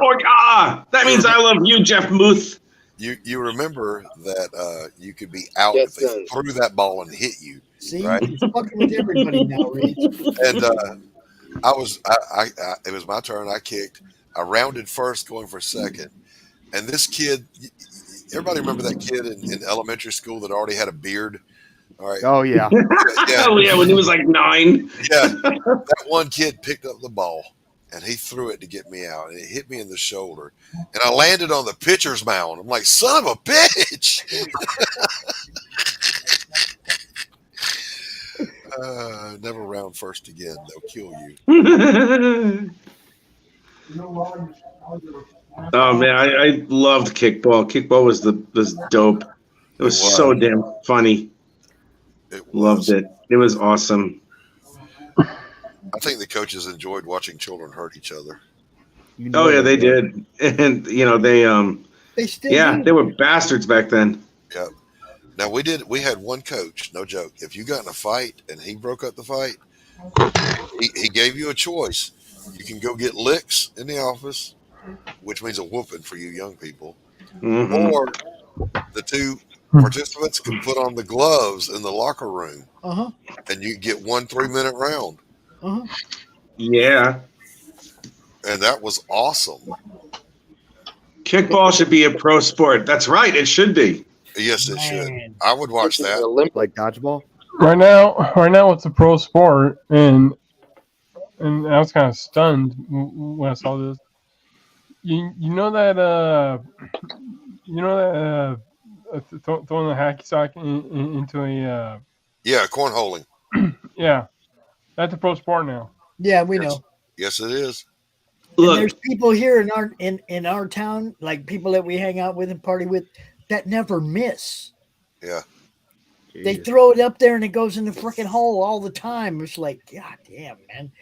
that means I love you, Jeff Muth. You remember that you could be out if they threw that ball and hit you. See, right? he's fucking with everybody now, Rich. And it was my turn. I kicked. I rounded first, going for second. And this kid, everybody remember that kid in elementary school that already had a beard? All right. Oh yeah. Yeah, when he was like 9. Yeah, that one kid picked up the ball and he threw it to get me out, and it hit me in the shoulder, and I landed on the pitcher's mound. I'm like, son of a bitch! Never round first again. They'll kill you. Oh man, I loved kickball. Kickball was dope. It was so damn funny. Loved it. It was awesome. I think the coaches enjoyed watching children hurt each other. Oh yeah, they did, and they still do. They were bastards back then. Yep. Now we had one coach, no joke. If you got in a fight and he broke up the fight, he gave you a choice. You can go get licks in the office, which means a whooping for you young people, or the two participants can put on the gloves in the locker room, and you get 1 3-minute round. Yeah, and that was awesome. Kickball should be a pro sport. That's right, it should be. Yes, it should. I would watch that. Like dodgeball. Right now, it's a pro sport, and I was kind of stunned when I saw this. You know that throwing the hacky sack into a cornholing. Yeah, that's a pro sport now. Yeah, we know. Yes, it is. And there's people here in our town, like people that we hang out with and party with, that never miss. Yeah. They throw it up there and it goes in the freaking hole all the time. It's like, God damn, man.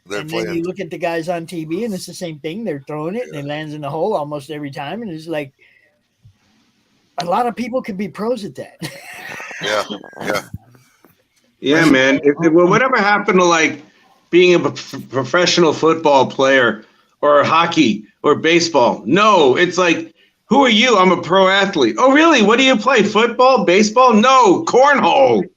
Then you look at the guys on TV and it's the same thing. They're throwing it and it lands in the hole almost every time. And it's like, a lot of people could be pros at that. Yeah, man. Whatever happened to like being a professional football player or hockey or baseball? No, it's like, who are you? I'm a pro athlete. Oh, really? What do you play? Football? Baseball? No, cornhole.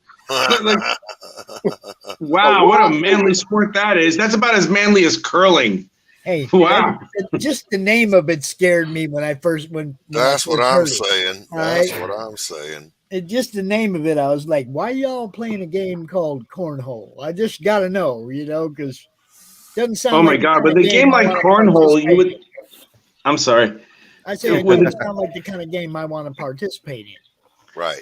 Wow, what a manly sport that is. That's about as manly as curling. Hey, wow. Just the name of it scared me when I first That's what I'm saying. That's what I'm saying. Just the name of it, I was like, why y'all playing a game called cornhole? I just got to know, because it doesn't sound Oh, my God. But the game like cornhole, you would. I'm sorry. I say it doesn't sound like the kind of game I want to participate in. Right.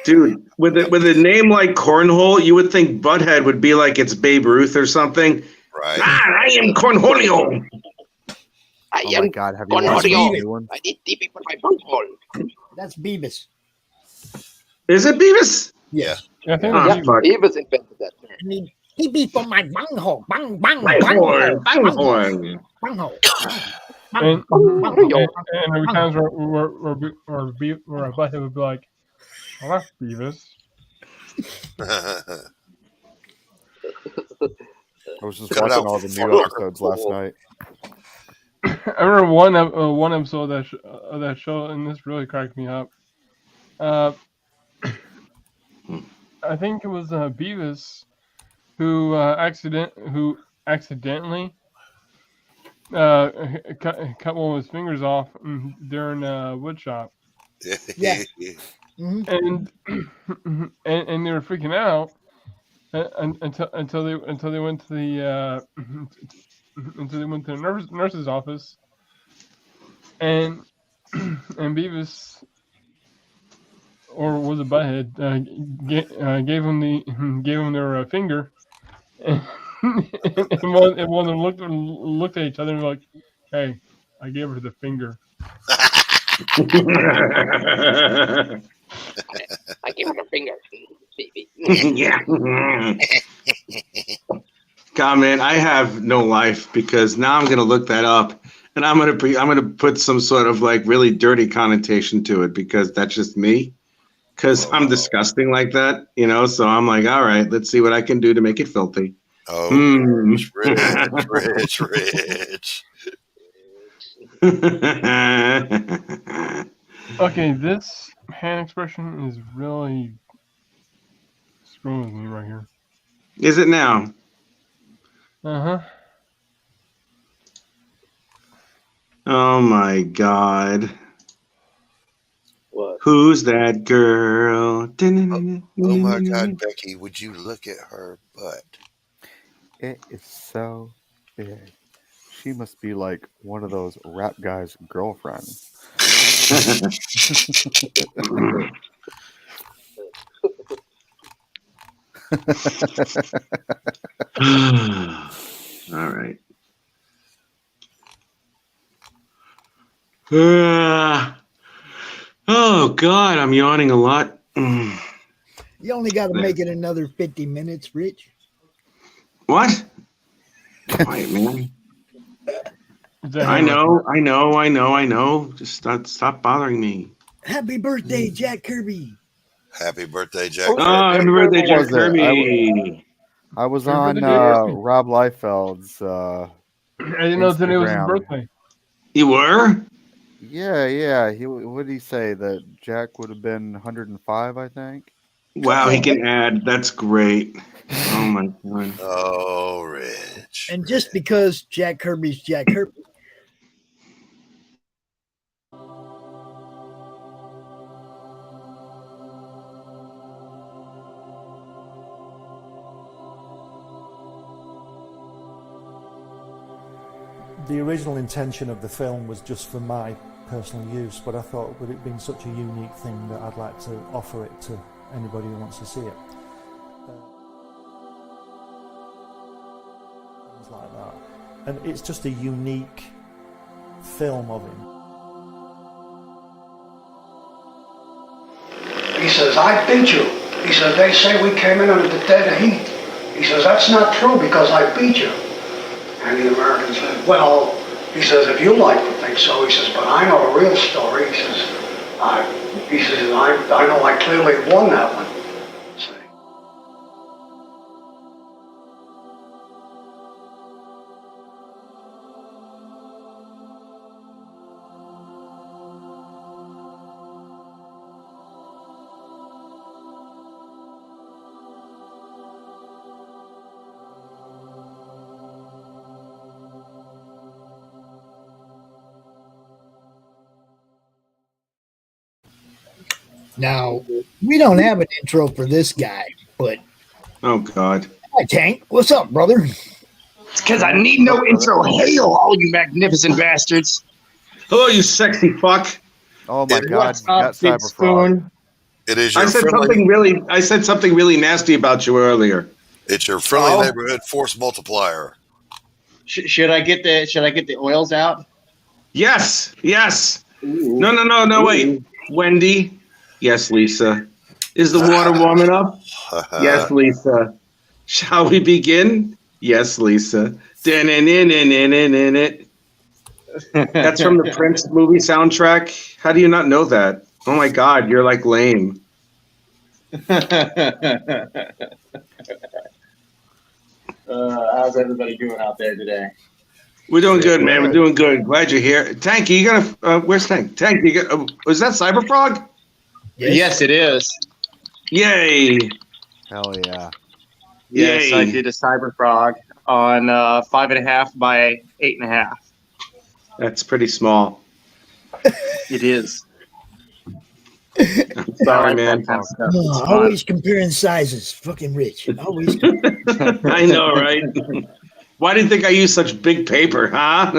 Dude, with a name like cornhole, you would think Butthead would be like it's Babe Ruth or something. Right. I am cornholio. Oh my God, have you watched the new one? I need deep in my bunghole. That's Beavis. Is it Beavis? Yeah. I think Beavis invented that term. He beat from my bunghole. Bang, bang, Bunghole. bunghole. Bunghole. And every time where a butthead would be like, "Well, that's Beavis." I was just watching all the new episodes last night. I remember one episode of that show, and this really cracked me up. I think it was Beavis who accidentally cut one of his fingers off during wood shop. Yeah. And they were freaking out until they went to the nurse's office, and Beavis, or was it Butthead, gave him their finger, and one of them looked at each other and were like, "Hey, I gave her the finger." I give him a finger, baby. Yeah. God, man, I have no life because now I'm gonna look that up, and I'm gonna put some sort of like really dirty connotation to it because that's just me. Because I'm disgusting like that, you know. So I'm like, all right, let's see what I can do to make it filthy. Oh, rich. Okay, this hand expression is really screwing with me right here. Is it now? Uh-huh. Oh my God. What? Who's that girl? Oh my God, Becky, would you look at her butt? It is so big. She must be like one of those rap guys' girlfriends. All right. Oh God, I'm yawning a lot. You only got to make it another 50 minutes, Rich. What? Quiet, man. I know. Just stop bothering me. Happy birthday, Jack Kirby. Happy birthday, Jack. Oh, happy birthday, Jack Kirby. I was on Rob Liefeld's I didn't know today was his birthday. You were? Yeah. What did he say? That Jack would have been 105, I think. Wow, he can add. That's great. Oh my God. Oh, Rich. And just because Jack Kirby's Jack Kirby. The original intention of the film was just for my personal use, but I thought with it being such a unique thing that I'd like to offer it to anybody who wants to see it. Things like that. And it's just a unique film of him. He says, I beat you. He says, they say we came in under the dead heat. He says, that's not true because I beat you. And the American said, well, he says, if you like to think so, he says, but I know the real story. He says, I know I clearly won that one. Now, we don't have an intro for this guy, but... Oh, God. Hi, Tank. What's up, brother? It's because I need no intro. Hail, all you magnificent bastards. Hello, you sexy fuck. Oh, my God. What's up, Big Spoon? It is I your said something really nasty about you earlier. It's your friendly neighborhood force multiplier. Should I get the oils out? Yes. No, wait. Wendy. Yes, Lisa. Is the water warm enough? Yes, Lisa. Shall we begin? Yes, Lisa. It. That's from the Prince movie soundtrack. How do you not know that? Oh my God, you're like lame. How's everybody doing out there today? We're doing good, man. We're doing good. Glad you're here. Tanky, you gonna? Where's Tank? Tank, you got? Was that Cyberfrog? Yes, it is. Yay! Hell yeah! Yes, Yay. I did a Cyberfrog on 5.5 by 8.5. That's pretty small. It is. I'm sorry, man. Always comparing sizes. Fucking rich. Always. I know, right? Why do you think I use such big paper, huh?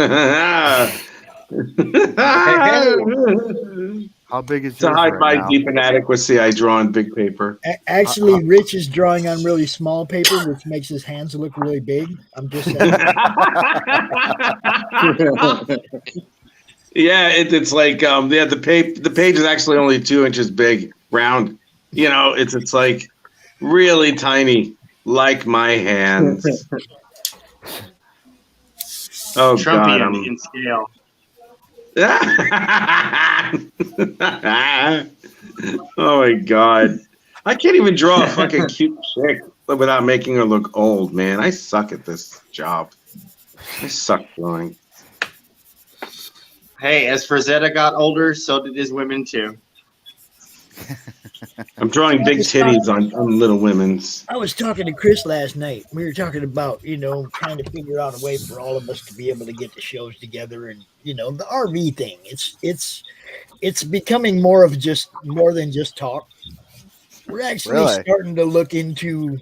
How big is to yours hide right my now? deep inadequacy? I draw on big paper. Actually, Rich is drawing on really small paper, which makes his hands look really big. I'm just saying. Yeah, it's like the page is actually only 2 inches big, round. You know, it's like really tiny, like my hands. Oh Trumpian God, in scale. Oh my God, I can't even draw a fucking cute chick without making her look old, man. I suck at this job. I suck drawing. Hey, as Frazetta got older, so did his women too. I'm drawing big titties on little women's. I was talking to Chris last night. We were talking about, trying to figure out a way for all of us to be able to get the shows together, and the RV thing. It's becoming more than just talk. We're actually starting to look into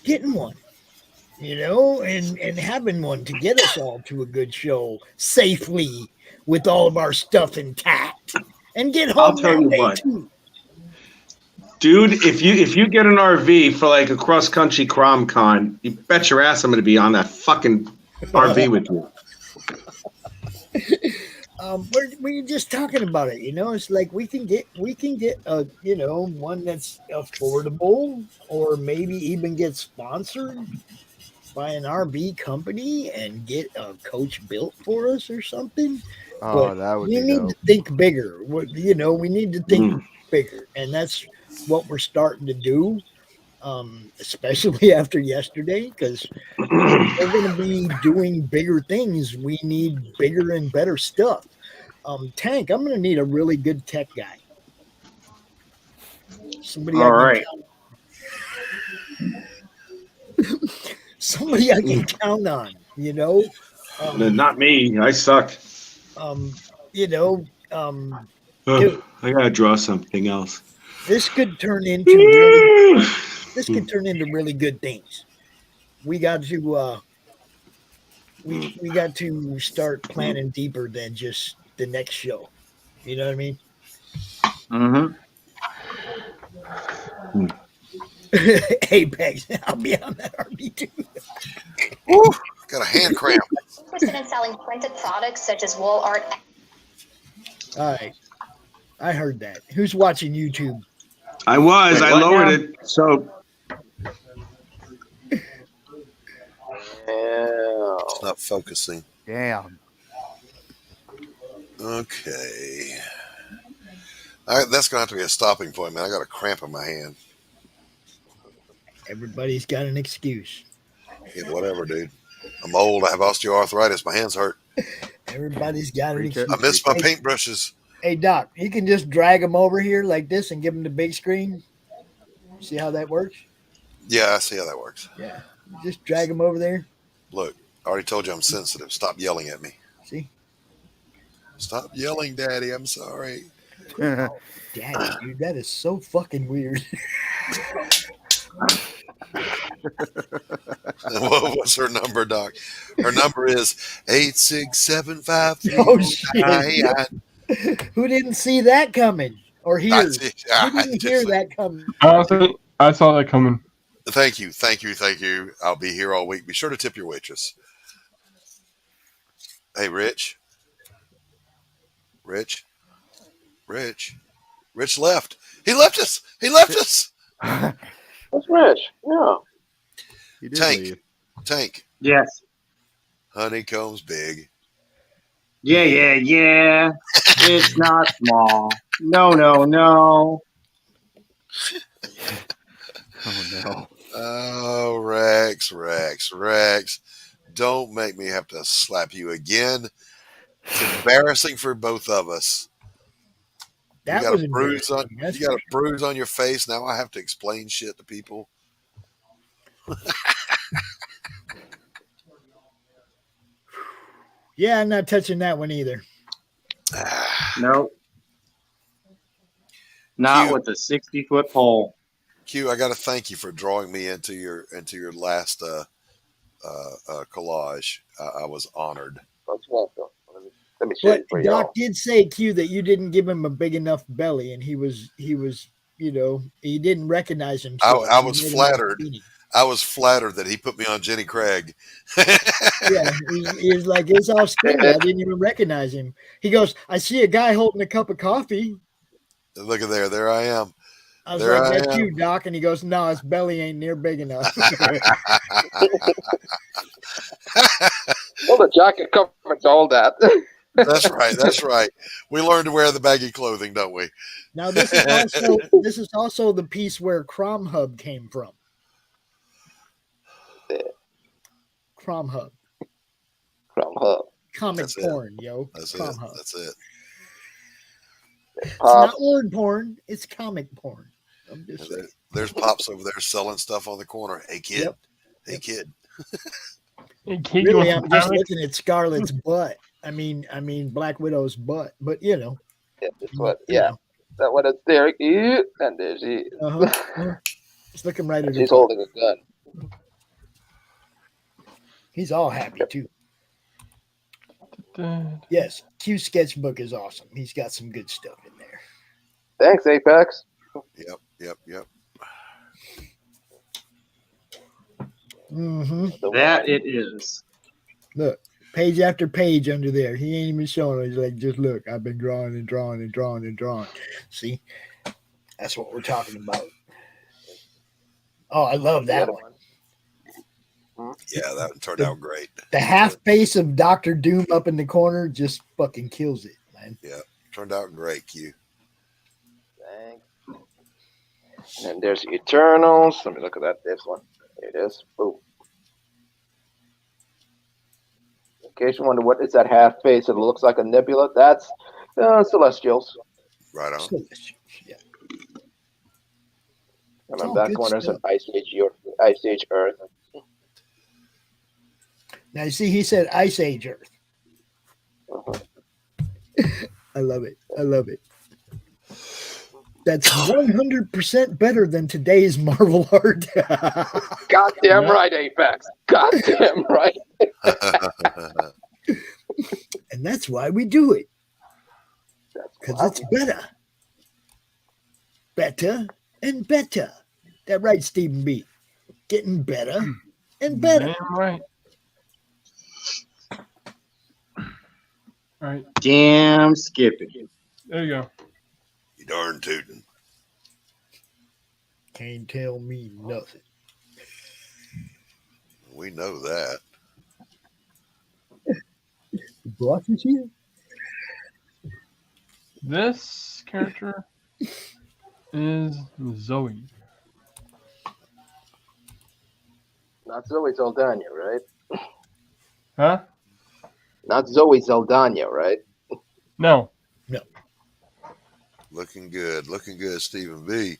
getting one, and having one to get us all to a good show safely with all of our stuff intact and get home. I'll tell you what. Too. Dude, if you get an RV for like a cross-country CRoM Con, you bet your ass I'm going to be on that fucking RV with you. We're just talking about it, It's like we can get a one that's affordable, or maybe even get sponsored by an RV company and get a coach built for us or something. Oh, but that would we be need dope. to think bigger. We need to think bigger, and that's what we're starting to do, especially after yesterday, because we're going to be doing bigger things. We need bigger and better stuff. Tank, I'm going to need a really good tech guy. Somebody All right. Somebody I can count on, Not me. I suck. Dude, I gotta draw something else. this could turn into really good things. We got to we got to start planning deeper than just the next show. You know what I mean? Mm-hmm. Apex, I'll be on that RB too. Got a hand cramp. Interested in selling printed products such as wall art. All right, I heard that. Who's watching YouTube? I was. Wait, I what lowered now? it. So It's not focusing. Damn. Okay. That's going to have to be a stopping point, man. I got a cramp in my hand. Everybody's got an excuse. Yeah, whatever, dude. I'm old. I have osteoarthritis. My hands hurt. Everybody's got an excuse. I miss my paintbrushes. Hey, Doc, you can just drag them over here like this and give them the big screen. See how that works? Yeah, I see how that works. Yeah. Just drag them over there. Look, I already told you I'm sensitive. Stop yelling at me. See? Stop yelling, Daddy. I'm sorry. Daddy, dude, that is so fucking weird. What's her number, Doc? Her number is 86753. Oh, shit. Who didn't see that coming? Or hear? Who didn't hear that coming? Honestly, I saw that coming. Thank you. I'll be here all week. Be sure to tip your waitress. Hey, Rich left. He left us. That's Rich. Yeah. He did Tank. Yes. Honeycomb's big. Yeah. It's not small. No. Oh no. Oh, Rex. Don't make me have to slap you again. It's embarrassing for both of us. You got a bruise on your face. Now I have to explain shit to people. Yeah, I'm not touching that one either. Nope. Not with a 60-foot pole. Q, I got to thank you for drawing me into your last collage. I was honored. That's welcome. Let me show you for y'all. Doc did say, Q, that you didn't give him a big enough belly, and he was, you know, he didn't recognize himself. I was flattered. I was flattered that he put me on Jenny Craig. Yeah, he was like, it's all skinny. I didn't even recognize him. He goes, I see a guy holding a cup of coffee. Look at there I am. I was like, that's you, Doc. And he goes, no, his belly ain't near big enough. Well, the jacket covers all that. That's right. We learned to wear the baggy clothing, don't we? Now, this is also the piece where CRoM Hub came from. CRoM Hub. Comic porn, yo. That's it. It's not word porn. It's comic porn. I'm just saying. There's Pops over there selling stuff on the corner. Hey, kid. Yep. Hey, kid. Really, I'm just looking at Scarlett's butt. I mean, Black Widow's butt. But, you know. Yeah, this one. Yeah. That one is there. And there she is. Just looking right at her. She's holding a gun. He's all happy, too. Yes, Q Sketchbook is awesome. He's got some good stuff in there. Thanks, Apex. Yep. Mm-hmm. That it is. Look, page after page under there. He ain't even showing it. He's like, just look, I've been drawing and drawing and drawing and drawing. See? That's what we're talking about. Oh, I love that one. Yeah, that one turned out great. The half face of Dr. Doom up in the corner just fucking kills it, man. Yeah, turned out great, Q. Thanks. And there's the Eternals. Let me look at this one. There it is. Boom. In case you wonder what is that half face, it looks like a nebula. That's Celestials. Right on. Celestials, yeah. And on that corner is an Ice Age Earth. Now, you see, he said Ice Age Earth. I love it. That's 100% better than today's Marvel art. Goddamn right, Apex. Goddamn right. And that's why we do it. Because it's better. Better and better. That right, Stephen B. Getting better and better. Damn right. All right. Damn skipping. There you go. You darn tootin'. Can't tell me nothing. We know that. The boss is here. This character is Zoe. Not Zoe Saldana, right? Huh? Not Zoe Saldana, right? No. Looking good, Stephen B.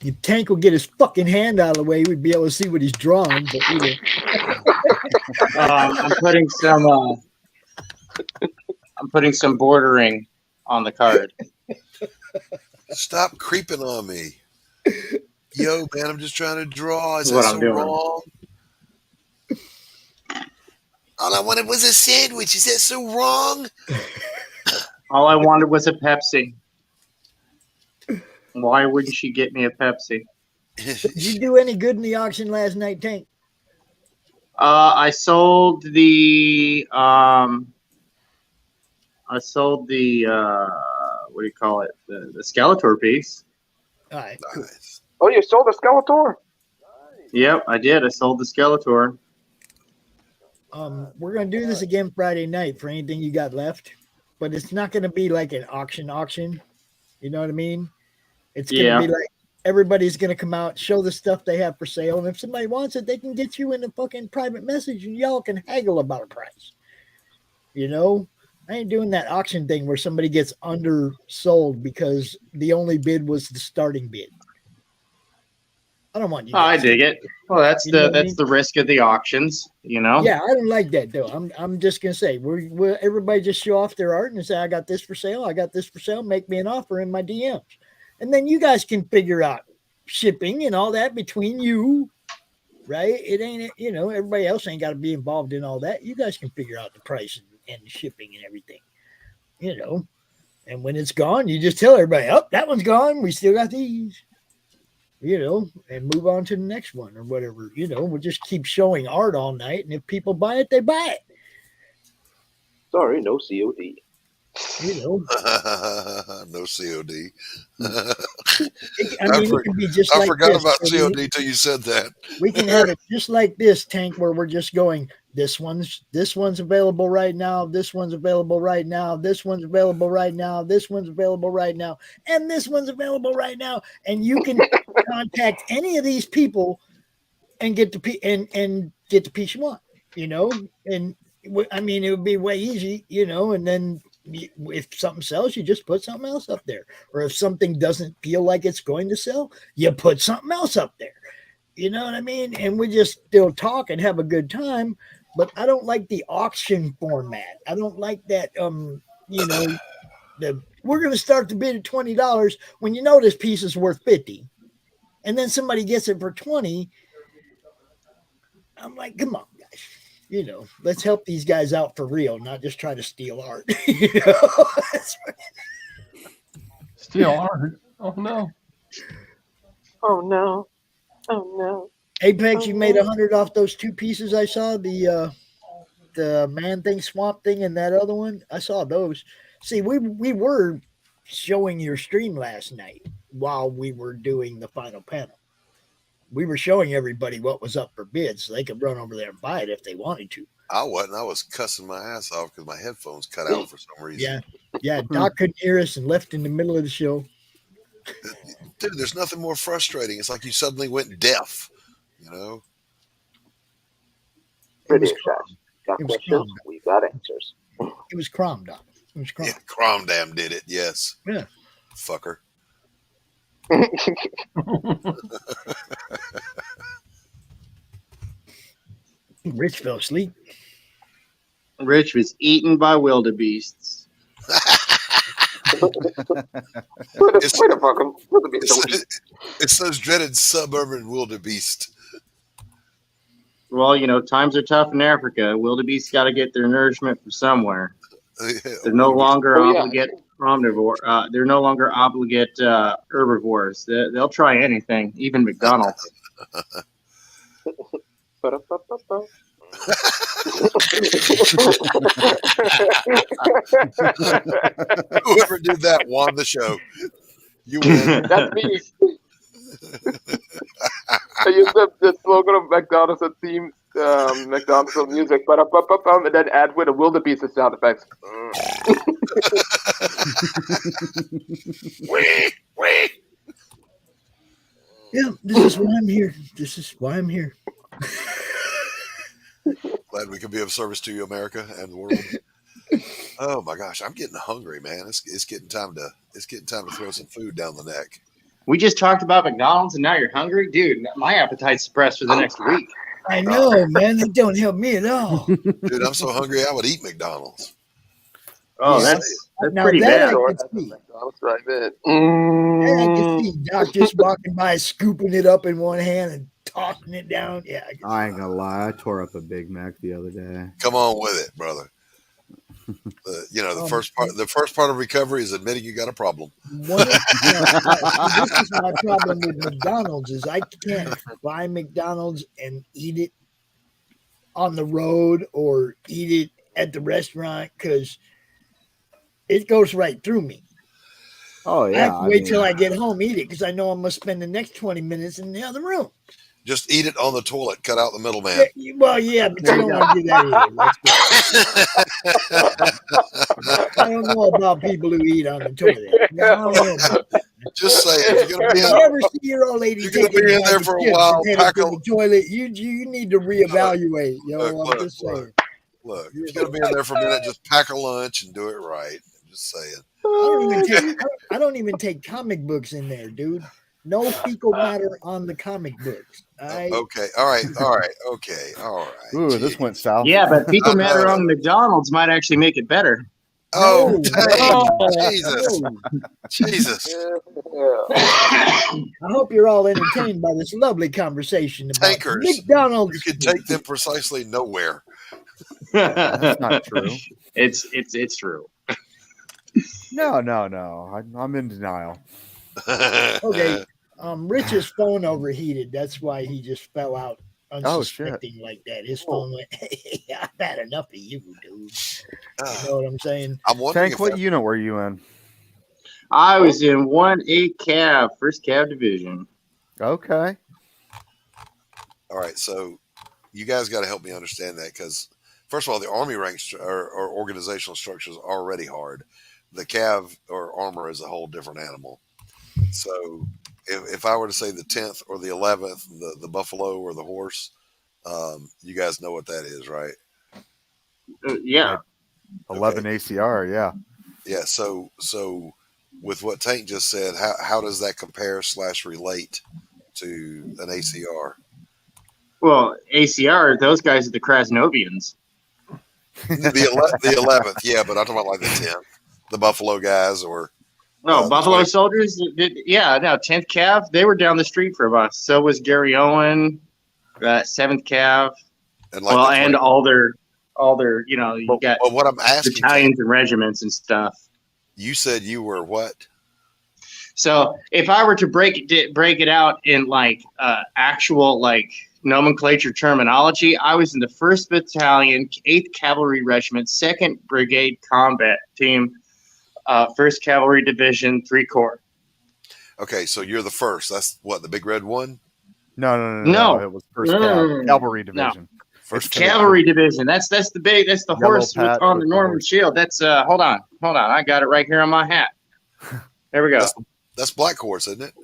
If Tank will get his fucking hand out of the way, we'd be able to see what he's drawing. But I'm putting some bordering on the card. Stop creeping on me. Yo, man, I'm just trying to draw. Is What that I'm so doing. wrong? All I wanted was a sandwich. Is that so wrong? All I wanted was a Pepsi. Why wouldn't she get me a Pepsi? Did you do any good in the auction last night, Tank? I sold the what do you call it? The Skeletor piece. All right. Nice. Oh, you sold the Skeletor? Yep, I did. I sold the Skeletor. We're gonna do this again Friday night for anything you got left, but it's not gonna be like an auction. You know what I mean? It's gonna be like everybody's gonna come out, show the stuff they have for sale, and if somebody wants it, they can get you in a fucking private message, and y'all can haggle about a price. You know, I ain't doing that auction thing where somebody gets undersold because the only bid was the starting bid. I don't want you. I dig it. Well, that's the risk of the auctions, you know. Yeah, I don't like that though. I'm just gonna say we're everybody just show off their art and say I got this for sale. I got this for sale. Make me an offer in my DMs, and then you guys can figure out shipping and all that between you, right? It ain't everybody else ain't got to be involved in all that. You guys can figure out the price and the shipping and everything, And when it's gone, you just tell everybody, "Oh, that one's gone. We still got these." And move on to the next one or whatever. We'll just keep showing art all night, and if people buy it, they buy it. Sorry, no COD. No COD. It can be just I like forgot this, about COD till you said that. We can have it just like this, Tank, where we're just going, this one's available right now, this one's available right now, this one's available right now, this one's available right now, and this one's available right now. And you can contact any of these people and get the piece you want, And I mean, it would be way easy, and then if something sells, you just put something else up there. Or if something doesn't feel like it's going to sell, you put something else up there. You know what I mean? And we just still talk and have a good time. But I don't like the auction format. I don't like that. We're going to start the bid at $20 when this piece is worth $50, and then somebody gets it for $20. I'm like, come on, guys. Let's help these guys out for real, not just try to steal art. Steal art? Oh no! Oh no! Oh no! Apex, you made 100 off those two pieces I saw, the man thing, swamp thing, and that other one. I saw those. See, we were showing your stream last night while we were doing the final panel. We were showing everybody what was up for bid so they could run over there and buy it if they wanted to. I wasn't. I was cussing my ass off because my headphones cut out for some reason. Yeah. Doc couldn't hear us and left in the middle of the show. Dude, there's nothing more frustrating. It's like you suddenly went deaf. British guys. Got questions? We got answers. It was CRoM, Doc. It was CRoM. Yeah, CRoM damn did it. Yes. Yeah. Fucker. Rich fell asleep. Rich was eaten by wildebeests. It's those dreaded suburban wildebeest. Well, times are tough in Africa. Wildebeest got to get their nourishment from somewhere. They're no longer obligate omnivore. They're no longer obligate herbivores. They'll try anything, even McDonald's. Whoever did that won the show. You win. That's me. I use the slogan of McDonald's and theme McDonald's music, and then add with a wildebeest sound effects. Yeah, this is why I'm here. This is why I'm here. Glad we can be of service to you, America and the world. Oh my gosh, I'm getting hungry, man. It's getting time to throw some food down the neck. We just talked about McDonald's and now you're hungry? Dude, my appetite's suppressed for the next week. I know, man. They don't help me at all. Dude, I'm so hungry I would eat McDonald's. Oh, that's pretty bad. McDonald's right there. I can see Doc just walking by, scooping it up in one hand and tossing it down. Yeah, I ain't gonna lie. I tore up a Big Mac the other day. Come on with it, brother. The first part of recovery is admitting you got a problem. This is my problem with McDonald's is I can't buy McDonald's and eat it on the road or eat it at the restaurant because it goes right through me. Oh yeah. I have to wait till I get home, eat it because I know I'm gonna spend the next 20 minutes in the other room. Just eat it on the toilet. Cut out the middleman. Well, yeah, but you don't want to do that either. I don't know about people who eat on the toilet. I don't know about that. Just say if you're gonna be If you ever see your old lady taking in there for a while, pack the toilet, you need to reevaluate. I'm just saying. Look, if you're gonna be in there for a minute, just pack a lunch and do it right. I'm just saying. I don't even take comic books in there, dude. No fecal matter on the comic books. Okay. All right. Okay. All right. Ooh, this went south. Yeah, but fecal matter on McDonald's might actually make it better. Oh, Jesus. Jesus. I hope you're all entertained by this lovely conversation about Tankers. McDonald's. You can take them precisely nowhere. That's not true. It's true. No. I'm in denial. Okay. Rich's phone overheated. That's why he just fell out unsuspecting like that. His phone went, hey, I've had enough of you, dude. You know what I'm saying? I'm wondering Tank, what unit were you in? I was in 1A Cav, 1st Cav Division. Okay. All right, so you guys got to help me understand that because, first of all, the Army ranks or organizational structure is already hard. The Cav or armor is a whole different animal. So if I were to say the 10th or the 11th, the buffalo or the horse, you guys know what that is, right? Yeah. 11 ACR, yeah. Yeah, so with what Tank just said, how does that compare / relate to an ACR? Well, ACR, those guys are the Krasnovians. The 11th, yeah, but I'm talking about like the 10th, the Buffalo guys or... No, Buffalo soldiers, 10th Cav, they were down the street from us. So was Gary Owen, 7th Cav, and all their, you got what I'm asking, battalions and regiments and stuff. You said you were what? So if I were to break it out in actual nomenclature terminology, I was in the 1st Battalion, 8th Cavalry Regiment, 2nd Brigade Combat Team, 1st Cavalry Division, 3 Corps. Okay, so you're the 1st. That's what, the big red one? No. It was 1st Cavalry Division. No. First Cavalry Division. That's the horse on the Norman shield. That's hold on. I got it right here on my hat. There we go. That's Black Horse, isn't it?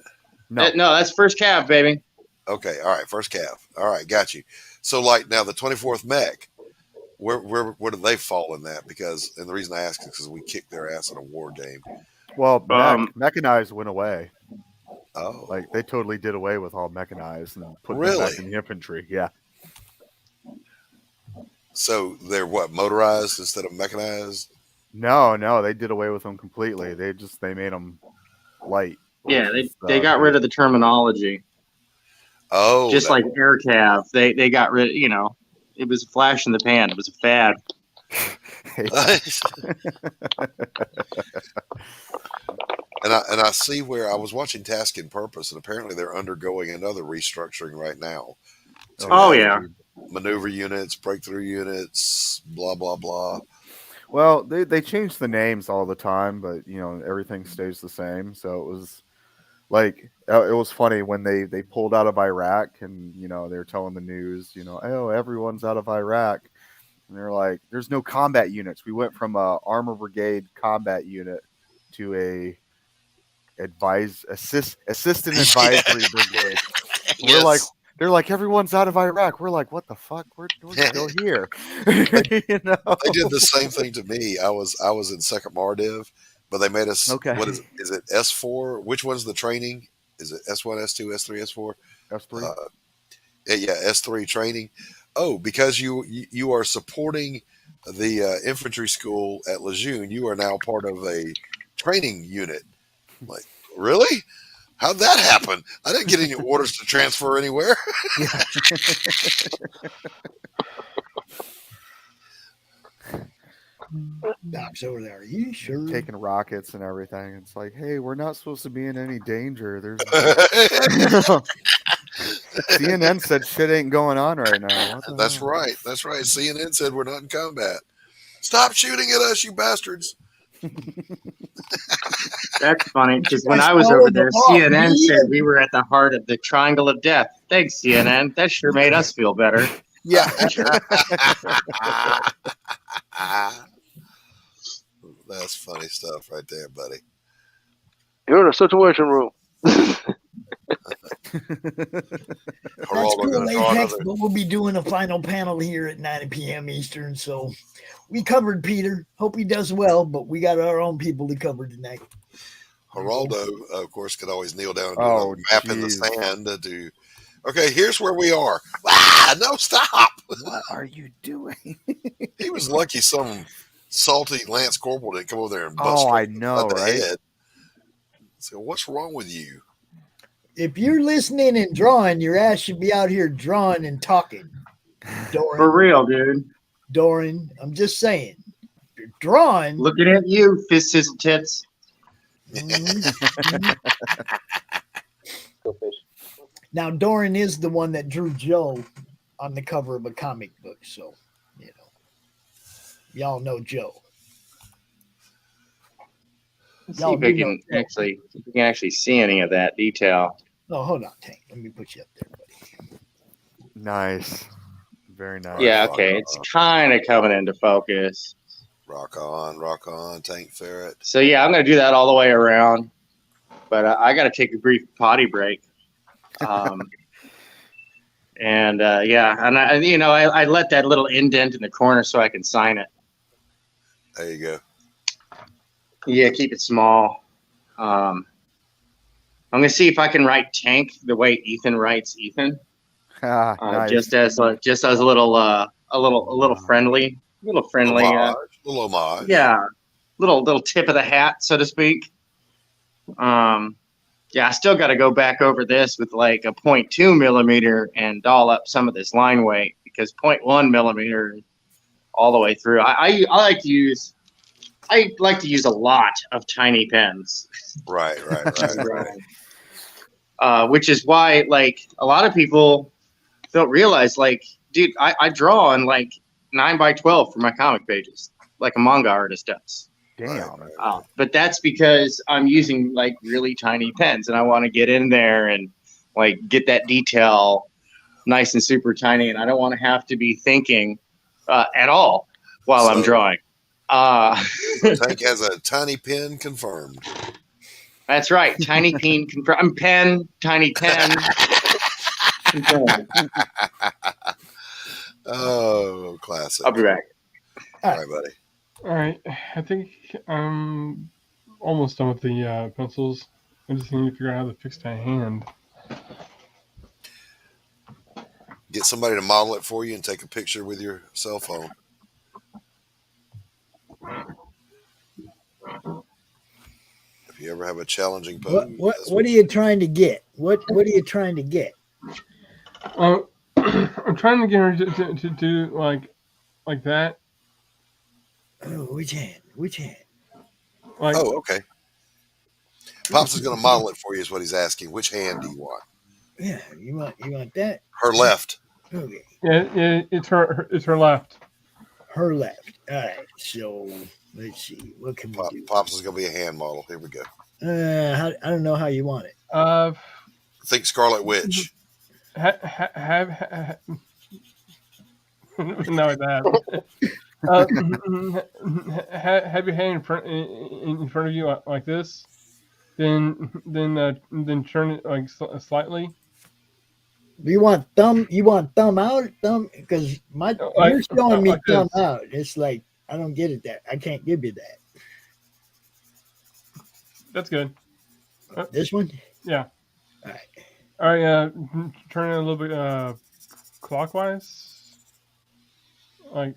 No, that's 1st Cav, baby. Okay, all right, 1st Cav. All right, got you. So now the 24th Mech, where do they fall in that? And the reason I ask is because we kicked their ass in a war game. Well, mechanized went away. Oh, they totally did away with all mechanized and put them back in the infantry. Yeah. So they're what, motorized instead of mechanized? No, they did away with them completely. They made them light. Yeah, they got rid of the terminology. Oh, just like Air Cav, they got rid. It was a flash in the pan. It was a fad. And I see where I was watching Task and Purpose, and apparently they're undergoing another restructuring right now. Oh yeah, maneuver units, breakthrough units, blah blah blah. Well, they change the names all the time, but everything stays the same. So it was it was funny when they pulled out of Iraq, and they were telling the news, oh, everyone's out of Iraq, and they're like, there's no combat units. We went from a armor brigade combat unit to a assistant advisory brigade. Yes. They're like, everyone's out of Iraq. We're like, what the fuck? We're still here. They did the same thing to me. I was in 2nd Mardiv, but they made us. Okay. What is it? S4? Which one's the training? Is it S1, S2, S3, S4? S3. Yeah, S3 training. Oh, because you are supporting the infantry school at Lejeune, you are now part of a training unit. I'm like, really? How'd that happen? I didn't get any orders to transfer anywhere. rocks over there. Are you sure? Taking rockets and everything. It's like, hey, we're not supposed to be in any danger. There's CNN said shit ain't going on right now. What the That's hell? right. That's right. CNN said we're not in combat. Stop shooting at us, you bastards. That's funny because when I was over there, CNN said we were at the heart of the triangle of death. Thanks, CNN. That sure made us feel better. Yeah. That's funny stuff right there, buddy. You're in a situation room. That's cool, Apex, but we'll be doing a final panel here at 9 p.m. Eastern. So we covered Peter. Hope he does well, but we got our own people to cover tonight. Geraldo, of course, could always kneel down and do a map in the sand to do. Okay, here's where we are. Ah, no, stop. What are you doing? He was lucky some salty Lance Corporal didn't come over there and bust I know, right? head. So what's wrong with you? If you're listening and drawing, your ass should be out here drawing and talking. Doran. For real, dude. Doran, I'm just saying. If you're drawing. Looking at you, fist sizzle tits. Now, Doran is the one that drew Joe on the cover of a comic book, so, you know. Y'all know Joe. Let's see if we can actually see any of that detail. Oh, hold on, Tank. Let me put you up there, buddy. Nice. Very nice. Yeah, okay. It's kind of coming into focus. Rock on, Tank Ferret. So, yeah, I'm going to do that all the way around. But I got to take a brief potty break. And I let that little indent in the corner so I can sign it. There you go. Yeah, keep it small. I'm gonna see if I can write Tank the way Ethan writes Ethan. Nice. Just as a little friendly. Little homage. Yeah, little tip of the hat, so to speak. Yeah, I still got to go back over this with like a 0.2 millimeter and doll up some of this line weight because 0.1 millimeter all the way through. I like to use a lot of tiny pens. Right. Which is why, like, a lot of people don't realize, like, dude, I draw on like 9x12 for my comic pages, like a manga artist does. Damn. But that's because I'm using like really tiny pens, and I want to get in there and like get that detail nice and super tiny, and I don't want to have to be thinking at all while I'm drawing. Tank has a tiny pen confirmed. That's right, tiny pen confirmed. Tiny pen. Confirmed. Oh, classic. I'll be back. All right, buddy. All right, I think I'm almost done with the pencils. I just need to figure out how to fix that hand. Get somebody to model it for you and take a picture with your cell phone. If you ever have a challenging pose. What are you trying to get? What are you trying to get? I'm trying to get her to do like that. Oh, which hand? Like, oh, okay. Pops is going to model it for you is what he's asking. Which hand do you want? Yeah, you want that? Her left. Okay. Yeah, it's her left. Her left. All right. So let's see. What can we do? Pops is going to be a hand model. Here we go. I don't know how you want it. Think Scarlet Witch. Have your hand in front of you like this, then turn it like slightly. You want thumb out? Because you're showing me thumb out. It's like I don't get it. I can't give you that. That's good. This one? Yeah. All right. Turn it a little bit clockwise. Like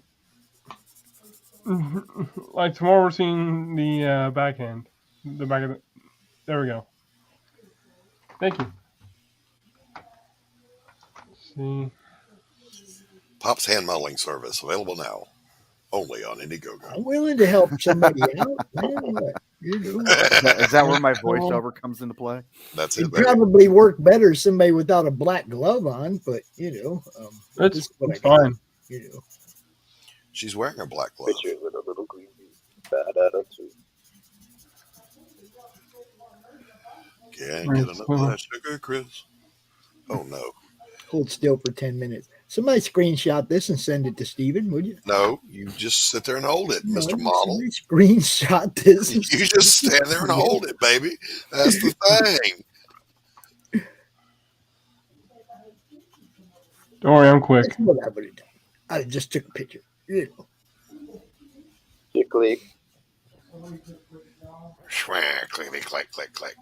tomorrow we're seeing the backhand. The back of the. There we go. Thank you. Let's see. Pop's hand modeling service available now. Only on Indiegogo. I'm willing to help somebody out, man. What, you know? Is that where my voiceover comes into play? That's It'd probably work better somebody without a black glove on, but you know, this is what I got, fine. you know. She's wearing a black glove. Picture with a little green bad attitude. Can't get enough of that sugar, Chris. Oh no. Hold still for 10 minutes. Somebody screenshot this and send it to Steven, would you? No, you just sit there and hold it, No, Mr. Model. Screenshot this. You just stand there and hold it, baby. That's the thing. Don't worry, I'm quick. That's what I would have done. I just took a picture. You know. You click. Clickety, click, click, click.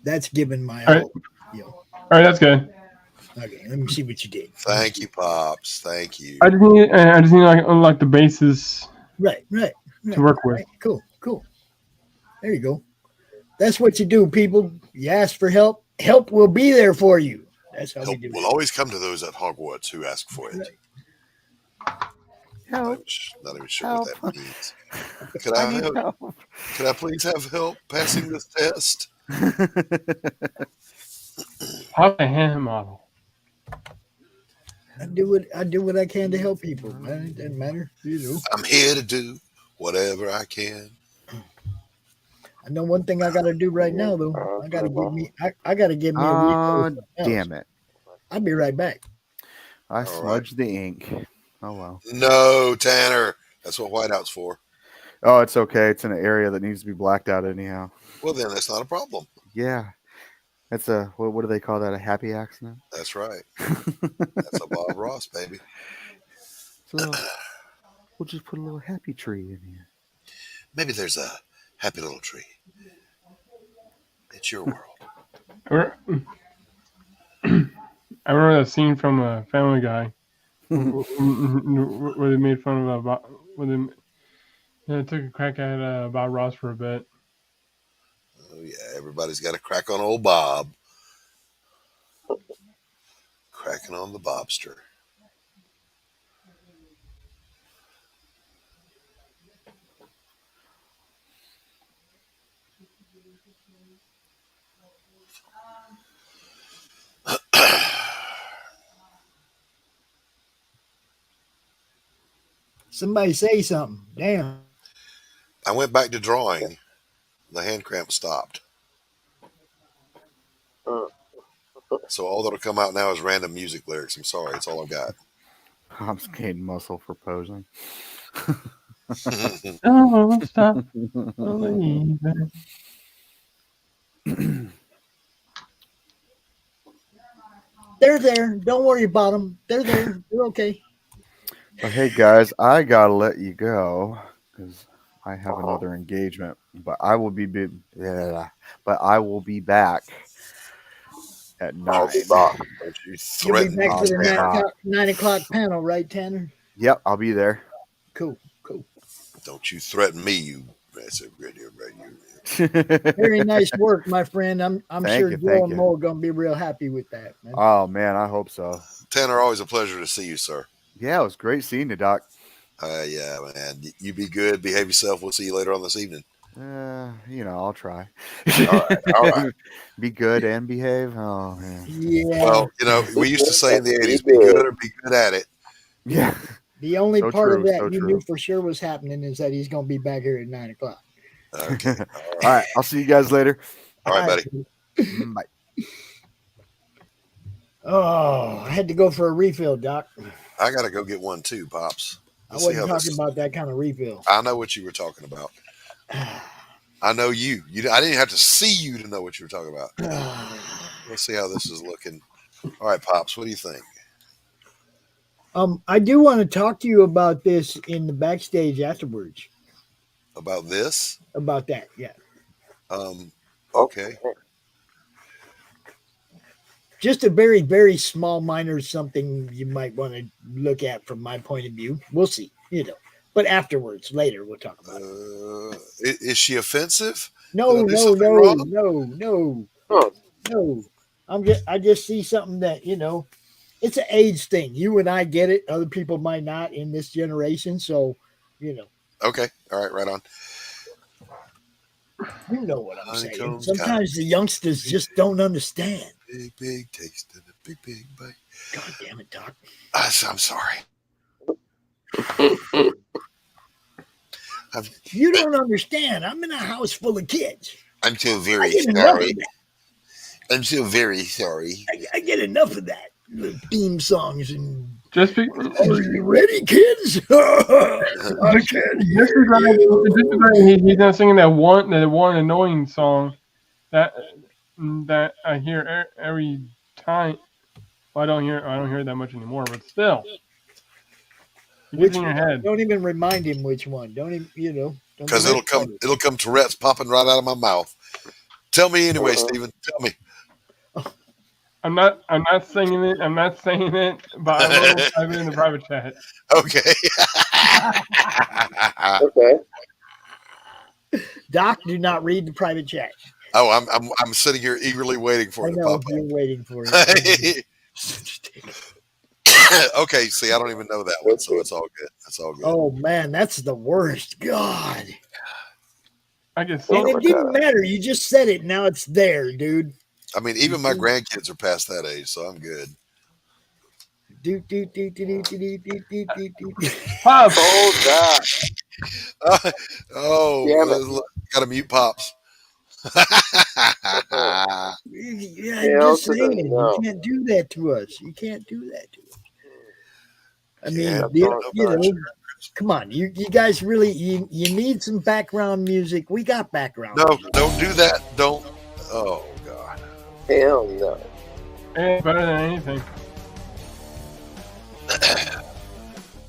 That's given my all right. all. You know. All right, that's good. Okay, let me see what you did. Thank you, Pops. Thank you. I just need to like unlock the bases. Right. To work with. Right. Cool. There you go. That's what you do, people. You ask for help. Help will be there for you. That's how we do it. We'll always come to those at Hogwarts who ask for it. Help. Not even sure what that means. Could I have help? Could I please have help passing this test? How a hand model. I do what I can to help people, man. It doesn't matter. You know. I'm here to do whatever I can. I know one thing I gotta do right now though. I gotta give me a refill. Damn it. I'll be right back. I smudged the ink. Oh well. No, Tanner. That's what whiteout's for. Oh, it's okay. It's in an area that needs to be blacked out anyhow. Well, then that's not a problem. Yeah. That's a what do they call that? A happy accident? That's right. That's a Bob Ross, baby. So we'll just put a little happy tree in here. Maybe there's a happy little tree. It's your world. I remember that scene from Family Guy where they made fun of when they took a crack at Bob Ross for a bit. Oh yeah, everybody's got a crack on old Bob. Cracking on the Bobster. Somebody say something. Damn. I went back to drawing. The hand cramp stopped. So all that'll come out now is random music lyrics. I'm sorry, it's all I've got. I'm gaining muscle for posing. Don't stop believing. They're there. Don't worry about them. They're there. They're okay. Well, hey guys, I gotta let you go because I have another engagement. But I will be back at 9. Don't you You'll be back for the 9 9 o'clock panel, right, Tanner? Yep, I'll be there. Cool. Don't you threaten me, you massive radio. Very nice work, my friend. I'm sure you, Joe and Mo are gonna be real happy with that, man. Oh man, I hope so. Tanner, always a pleasure to see you, sir. Yeah, it was great seeing you, Doc. Yeah, man. You be good. Behave yourself. We'll see you later on this evening. I'll try. All right. Be good and behave. Oh man. Yeah. Well, we used to say in the 80s, be good or be good at it. Yeah. The only So part true, of that so you true. knew for sure was happening is that he's gonna be back here at 9 o'clock. Okay. All right. I'll see you guys later. All right, buddy. Bye. Oh, I had to go for a refill, Doc. I got to go get one too, Pops. I wasn't talking about that kind of refill. I know what you were talking about. I know you. I didn't have to see you to know what you were talking about. Let's see how this is looking. All right, Pops, what do you think? I do want to talk to you about this in the backstage afterwards. About this? About that, yeah. Okay. Just a very, very small minor something you might want to look at from my point of view. We'll see. But afterwards, later, we'll talk about it. Is she offensive? No. Huh. No. I just see something that, it's an age thing. You and I get it. Other people might not in this generation. So, Okay. All right. Right on. You know what I'm saying. Honeycombs, Sometimes the youngsters just don't understand. Big taste and a big bite. God damn it, Doc. I'm sorry. You don't understand. I'm in a house full of kids. I'm so I very get enough sorry. of that. I'm so very sorry. I get enough of that. The theme songs and. Just Are you ready, kids? I can't hear you. He's not singing that one annoying song that I hear every time. Well, I don't hear it that much anymore, but still, it gets in your head. Don't even remind him which one. Don't even, Because it'll come Tourette's popping right out of my mouth. Tell me anyway, Stephen. Tell me. I'm not singing it. I'm not saying it, but I will type it in the private chat. Okay. Okay. Doc, do not read the private chat. Oh, I'm sitting here eagerly waiting for it to pop up. You're waiting for it. Okay, see, I don't even know that one, so it's all good. That's all good. Oh man, that's the worst. God. I guess. And it didn't matter. You just said it. Now it's there, dude. I mean, even my grandkids are past that age, so I'm good. Pops. Hold that. Got to mute Pops. Yeah, I'm just saying, you can't do that to us. You can't do that to us. I mean, come on, you guys really you need some background music. We got background. No, music. don't do that. Don't. Oh God. Hell no. It's better than anything.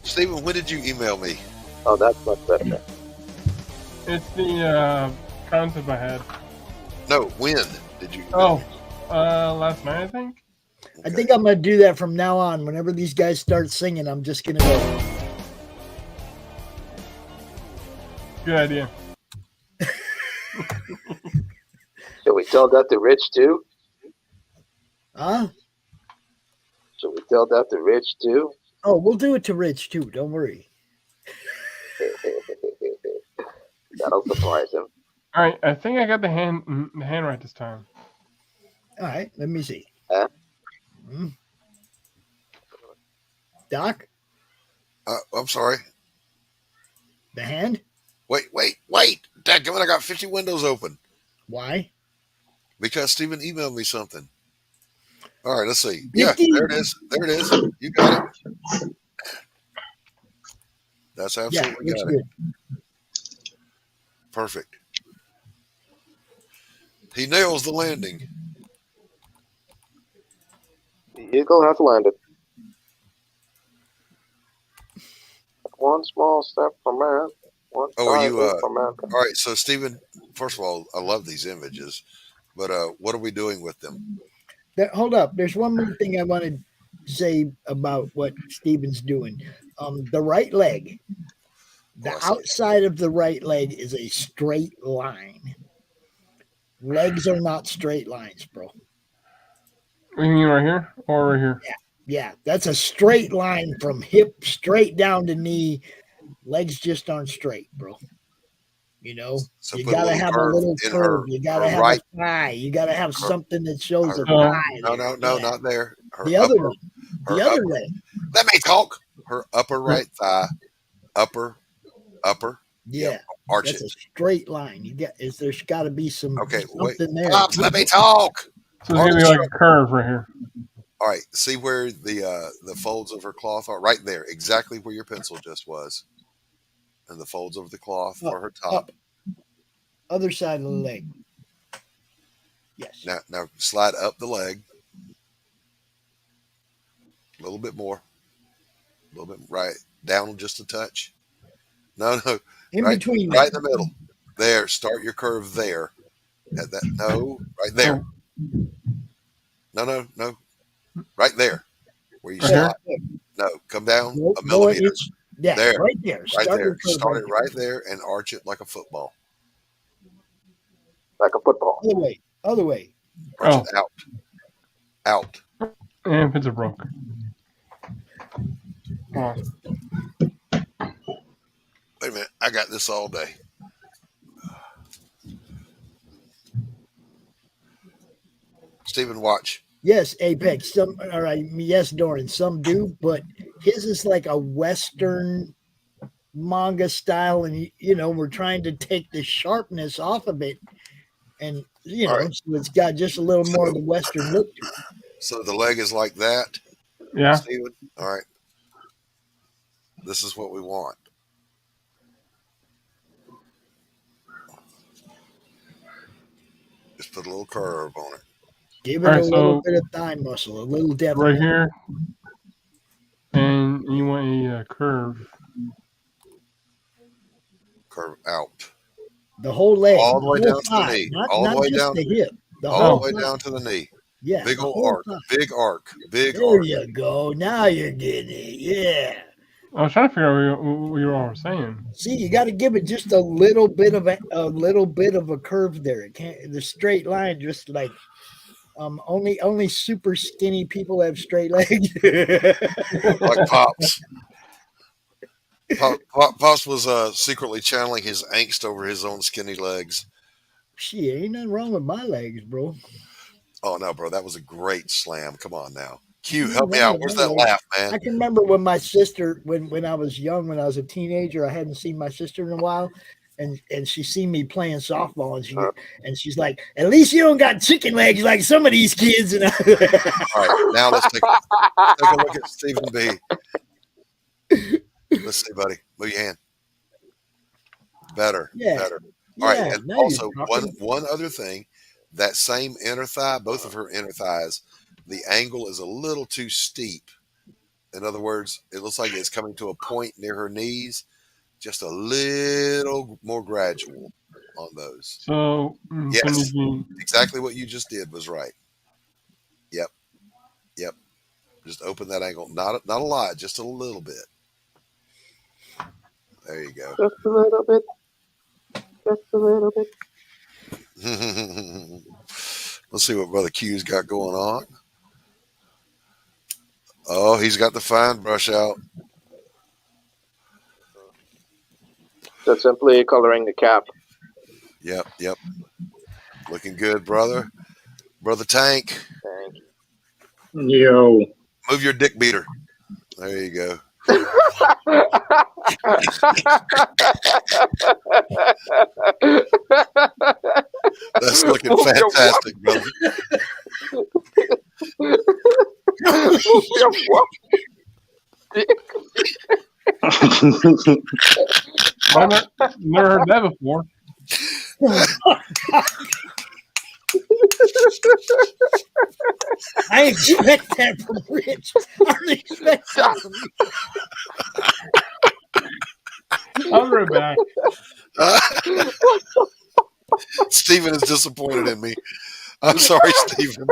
Stephen, when did you email me? Oh, that's much better. It's the concept I had. No, when did you? Last night, I think. I think I'm gonna do that from now on. Whenever these guys start singing, I'm just gonna go. Good idea. Should we tell that to Rich too? Huh? Should we tell that to Rich too? Oh, we'll do it to Rich too. Don't worry. That'll surprise him. All right, I think I got the hand right this time. All right, let me see. Doc? I'm sorry. The hand? Wait. Dadgummit, I got 50 windows open. Why? Because Stephen emailed me something. All right, let's see. Yeah, there it is. You got it. That's absolutely got it. Perfect. He nails the landing. The eagle has landed. One small step for man. One giant leap for man. All right, so Stephen, first of all, I love these images, but what are we doing with them? Hold up. There's one more thing I want to say about what Stephen's doing. The right leg. The outside of the right leg is a straight line. Legs are not straight lines, bro. You mean right here or right here? Yeah. That's a straight line from hip straight down to knee. Legs just aren't straight, bro. You know, so you gotta have a little curve. You gotta have a thigh. You gotta have something that shows a thigh. No, not there. The other one. The other leg. Let me talk. Her upper right thigh, upper. Yeah, arch that's it. a straight line. There's got to be some something there. Pops, let me talk. So it's gonna be like a curve right here. All right, see where the folds of her cloth are? Right there, exactly where your pencil just was. And the folds of the cloth for her top. Other side of the leg. Yes. Now slide up the leg. A little bit more. A little bit right down just a touch. No. In right, between. Right in the middle. There. Start your curve there. At that. No. Right there. No. Right there. Where you stop. No. Come down a millimeter. Yeah, there, right there. right there. Curve Start it right there and arch it like a football. Like a football. Other way. Other way. Arch it out. Out. And pins are broke. Oh. Wait a minute. I got this all day. Stephen, watch. Yes, Apex. Some all right. Yes, Doran. Some do, but his is like a Western manga style, and we're trying to take the sharpness off of it, and so it's got just a little more of the Western look to it. So the leg is like that. Yeah. Stephen? All right. This is what we want. Just put a little curve on it. Give it a little bit of thigh muscle, a little depth. Right here. And you want a curve. Curve out. The whole leg. All the way down to the thigh, knee. Not, All not the way just down. the hip. All the way down to the knee. Yeah. Big old arc. Big arc. Big there arc. you go. Now you're getting it. Yeah. I was trying to figure out what you all were saying. See, you got to give it just a little bit of a curve there. It can't the straight line just like only super skinny people have straight legs. Like Pops. Pops was secretly channeling his angst over his own skinny legs. Shit, ain't nothing wrong with my legs, bro. Oh no, bro, that was a great slam. Come on now. Q, help me out. Where's that laugh, man? I can remember when my sister, when I was young, when I was a teenager, I hadn't seen my sister in a while, and she seen me playing softball, and she's like, "At least you don't got chicken legs like some of these kids." And all right, now let's take a look at Stephen B. Let's see, buddy. Move your hand. Better. Yeah. Better. All right, Yeah, and now also you're one other thing, that same inner thigh, both of her inner thighs, the angle is a little too steep. In other words, it looks like it's coming to a point near her knees, just a little more gradual on those. So yes, exactly what you just did was right. Yep. Just open that angle, not a lot, just a little bit. There you go. Just a little bit. Just a little bit. Let's see what Brother Q's got going on. Oh, he's got the fine brush out. Just simply coloring the cap. Yep. Looking good, brother. Brother Tank. Thank you. Yo. Move your dick beater. There you go. That's looking fantastic, brother. Never heard that before. I expect that from Rich. I don't expect that from you. I'll be right back. Stephen is disappointed in me. I'm sorry, Stephen.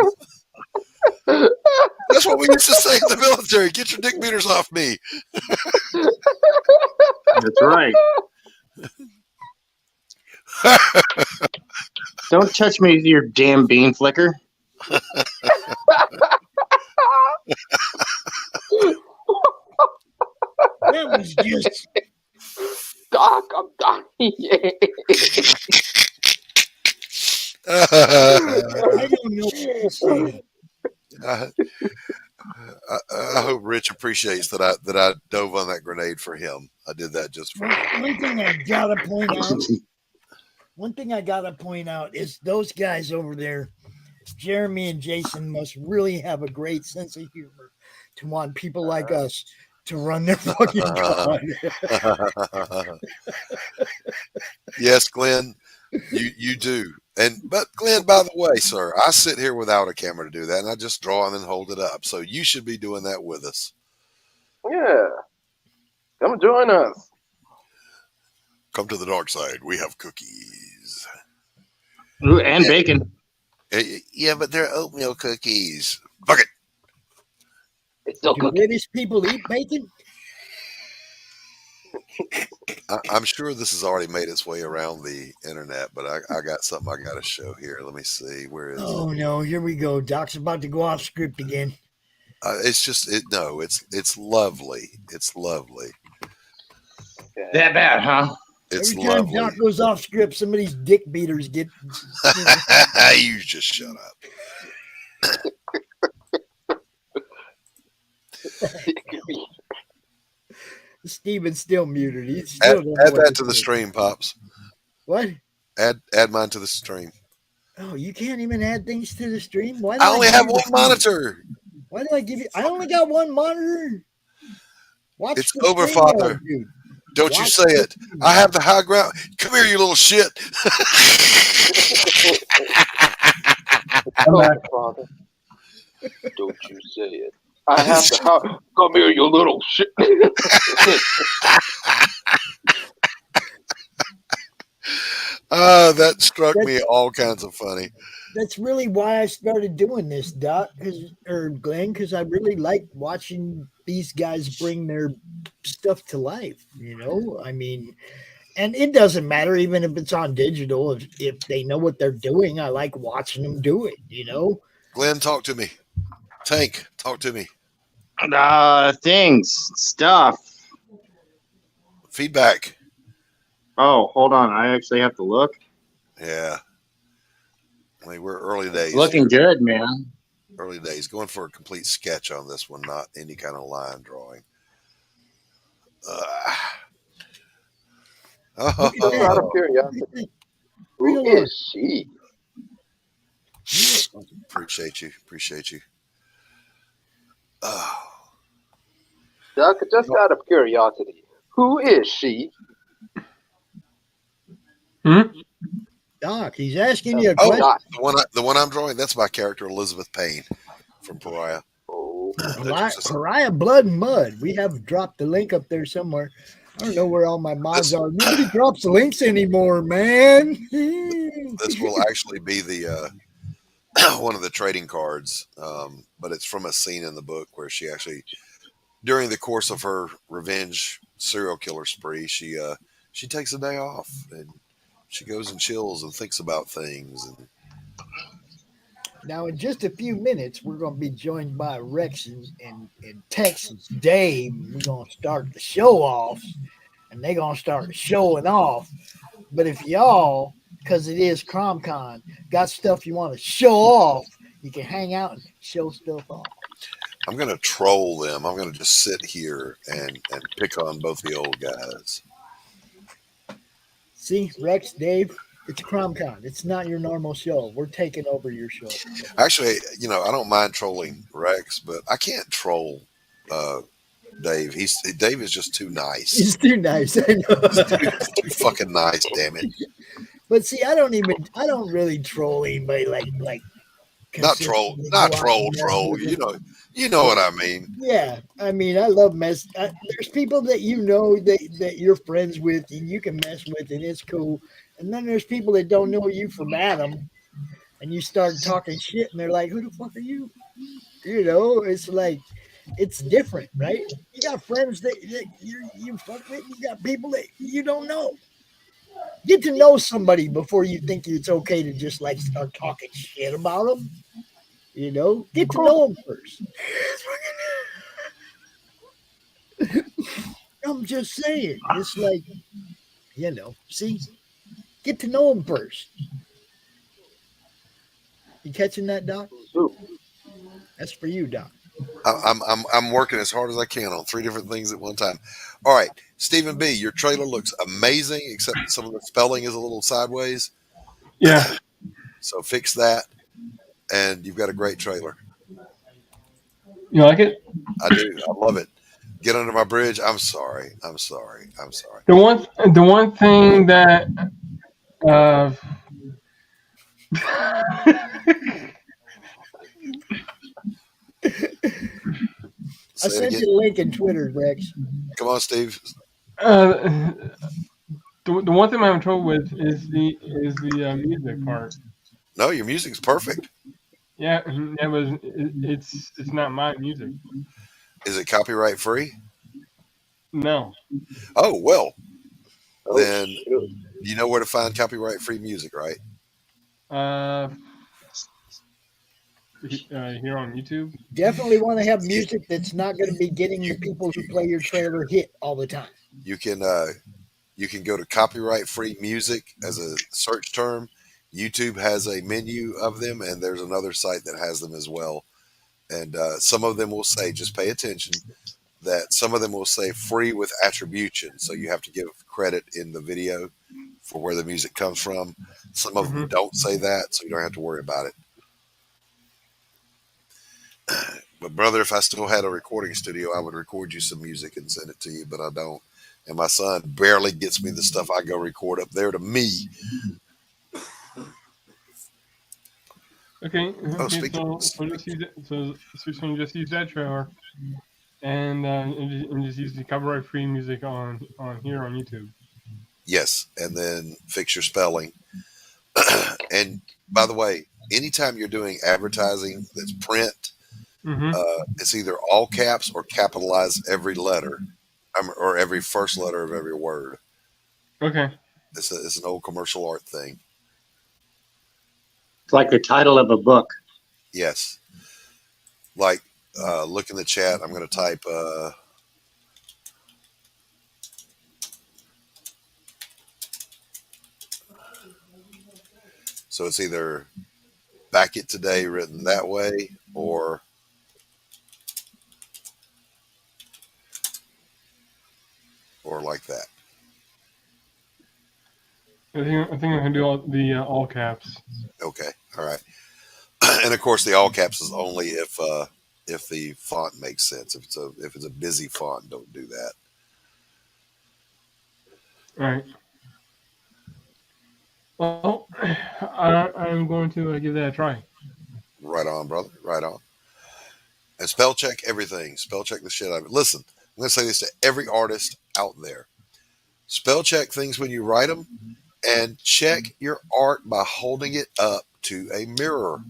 That's what we used to say in the military. Get your dick beaters off me. That's right. Don't touch me with your damn bean flicker. That was just Doc, I'm dying. I don't know what to say. I hope Rich appreciates that I dove on that grenade for him. I did that just for him. One thing I gotta point out is those guys over there, Jeremy and Jason, must really have a great sense of humor to want people like us to run their fucking con. Yes, Glenn, you do. But Glenn, by the way, sir, I sit here without a camera to do that, and I just draw and then hold it up. So you should be doing that with us. Yeah. Come join us. Come to the dark side. We have cookies. Ooh, and bacon. Yeah, but they're oatmeal cookies. Fuck it. It's still Do cooking. British people eat bacon? I'm sure this has already made its way around the internet, but I got something I got to show here. Let me see. Where is Oh it? no, here we go. Doc's about to go off script again. It's just no. It's lovely. It's lovely. That bad, huh? It's Every time lovely. Doc goes off script, some of these dick beaters get. You just shut up. Steven's still muted. He's still Add that to the stream, Pops. What? Add mine to the stream. Oh, you can't even add things to the stream? Why? I only have one monitor. Why do I give you? I only got one monitor. Watch It's the over, stream, Father. dude. Don't you Watch say the it. stream. I have the high ground. Come here, you little shit. Oh, Father. Don't you say it. I have to come here, you little shit. That struck me all kinds of funny. That's really why I started doing this, Doc, or Glenn, because I really like watching these guys bring their stuff to life. You know, I mean, and it doesn't matter even if it's on digital. If they know what they're doing, I like watching them do it. You know, Glenn, talk to me. Tank, talk to me. Things, stuff. Feedback. Oh, hold on. I actually have to look. Yeah. I mean, we're early days. Looking good, man. Early days. Going for a complete sketch on this one, not any kind of line drawing. Just out of curiosity, who is she? Appreciate you. Appreciate you. Doc, just out of curiosity, who is she? Doc, he's asking you a question. The one I'm drawing, that's my character, Elizabeth Payne from Pariah. Pariah Blood and Mud. We have dropped the link up there somewhere. I don't know where all my mods are. Nobody drops the links anymore, man. This will actually be the one of the trading cards, but it's from a scene in the book where she actually, during the course of her revenge serial killer spree, she takes a day off and she goes and chills and thinks about things. And now, in just a few minutes, we're going to be joined by Rex and Texas Dave. We're going to start the show off, and they're going to start showing off. But if y'all, because it is CRoM Con, got stuff you want to show off, you can hang out and show stuff off. I'm going to troll them. I'm going to just sit here and pick on both the old guys. See, Rex, Dave, it's CRoM Con. It's not your normal show. We're taking over your show. Actually, I don't mind trolling Rex, but I can't troll Dave. Dave is just too nice. He's too nice. I know. He's too fucking nice, damn it. But see, I don't really troll anybody like not troll. You know what I mean. Yeah, I mean, I love mess. There's people that that you're friends with and you can mess with, and it's cool. And then there's people that don't know you from Adam, and you start talking shit, and they're like, "Who the fuck are you?" You know, it's like it's different, right? You got friends that you fuck with. You got people that you don't know. Get to know somebody before you think it's okay to just like start talking shit about them. You know, get to know them first. I'm just saying. It's like, see, get to know them first. You catching that, Doc? That's for you, Doc. I'm working as hard as I can on 3 different things at one time. All right, Stephen B., your trailer looks amazing, except some of the spelling is a little sideways. Yeah. So fix that, and you've got a great trailer. You like it? I do. I love it. Get Under My Bridge. I'm sorry. The one thing that I sent you the link in Twitter, Rex. Come on, Steve. The one thing I'm having trouble with is the music part. No, your music's perfect. Yeah, it's not my music. Is it copyright free? No. Oh, well. Then you know where to find copyright-free music, right? Here on YouTube. Definitely want to have music that's not going to be getting the people who play your trailer hit all the time. You can go to copyright-free music as a search term. YouTube has a menu of them, and there's another site that has them as well. And some of them will say, just pay attention, that some of them will say free with attribution. So you have to give credit in the video for where the music comes from. Some of them don't say that, so you don't have to worry about it. But brother, if I still had a recording studio, I would record you some music and send it to you, but I don't. And my son barely gets me the stuff I go record up there to me. Okay. So just use it. So just use that trailer, and just use the copyright-free music on here on YouTube. Yes, and then fix your spelling. And by the way, anytime you're doing advertising that's print, it's either all caps or capitalize every letter, or every first letter of every word. Okay. It's an old commercial art thing. It's like the title of a book. Yes. Like, look in the chat. I'm going to type. So it's either Back It Today written that way, or like that. I think I'm gonna do all caps. Okay, all right. And of course, the all caps is only if the font makes sense. If it's a busy font, don't do that. All right. Well, I'm going to give that a try. Right on, brother. Right on. And spell check everything. Spell check the shit out of it. Listen, I'm going to say this to every artist out there. Spell check things when you write them, and check your art by holding it up to a mirror.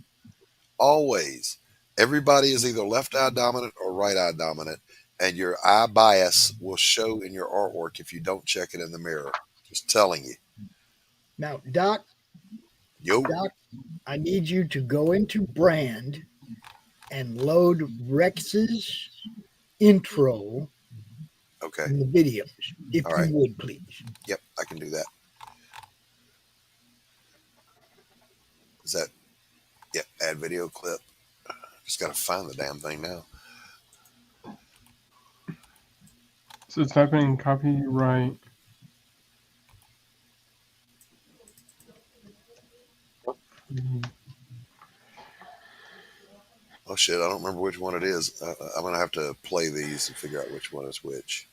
Always. Everybody is either left eye dominant or right eye dominant, and your eye bias will show in your artwork if you don't check it in the mirror. Just telling you. Now, Doc, I need you to go into Brand and load Rex's intro in the videos, if you would, please. Yep, I can do that. Is that, yep, add video clip. Just got to find the damn thing now. So it's typing copyright. Oh shit, I don't remember which one it is. I'm going to have to play these and figure out which one is which.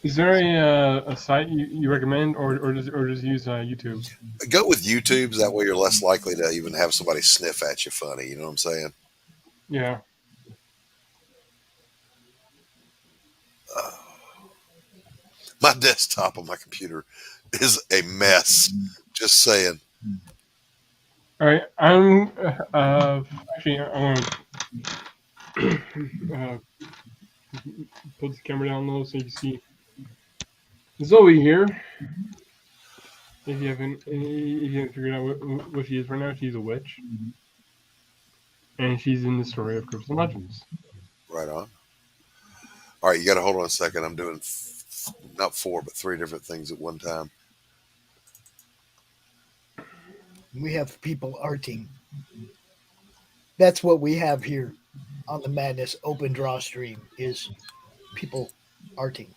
Is there a site you recommend, or just use YouTube? Go with YouTube. That way you're less likely to even have somebody sniff at you funny. You know what I'm saying? Yeah. My desktop on my computer is a mess. Just saying. All right, I'm actually I'm gonna put the camera down low so you can see Zoe here. If you haven't figured out what she is right now, she's a witch, and she's in the story of Crypts and Legends. Right on. All right, you got to hold on a second. I'm doing not 4, but 3 different things at one time. We have people arting. That's what we have here on the Madness Open Drawstream, is people arting.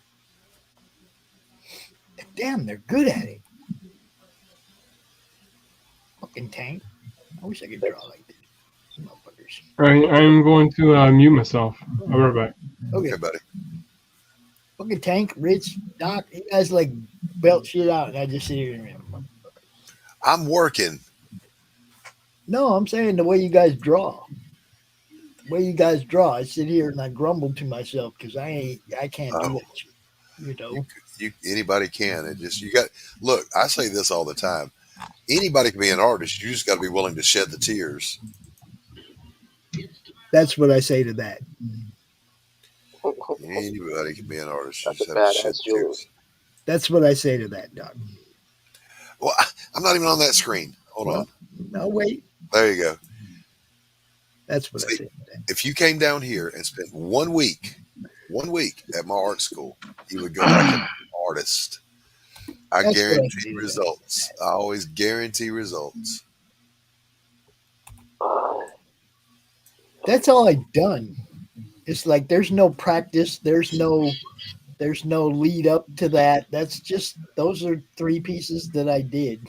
And damn, they're good at it. Fucking tank. I wish I could draw like this. Motherfuckers. All right, I'm going to mute myself. I'll be right back. Okay, buddy. Fucking Tank, Rich, Doc, you guys like belt shit out, and I just sit here and I'm working. No, I'm saying the way you guys draw. The way you guys draw. I sit here and I grumble to myself because I can't do that shit. You know. Anybody can. It just, you got, look, I say this all the time. Anybody can be an artist. You just got to be willing to shed the tears. That's what I say to that. Anybody can be an artist. You That's just a have to badass jewelry. That's what I say to that, Doc. Well, I'm not even on that screen. Hold on. No, wait. There you go. That's what I say. If you came down here and spent 1 week at my art school, you would go like an artist. I That's guarantee results. I always guarantee results. That's all I've done. It's like there's no practice. There's no lead up to that. That's just those are 3 pieces that I did.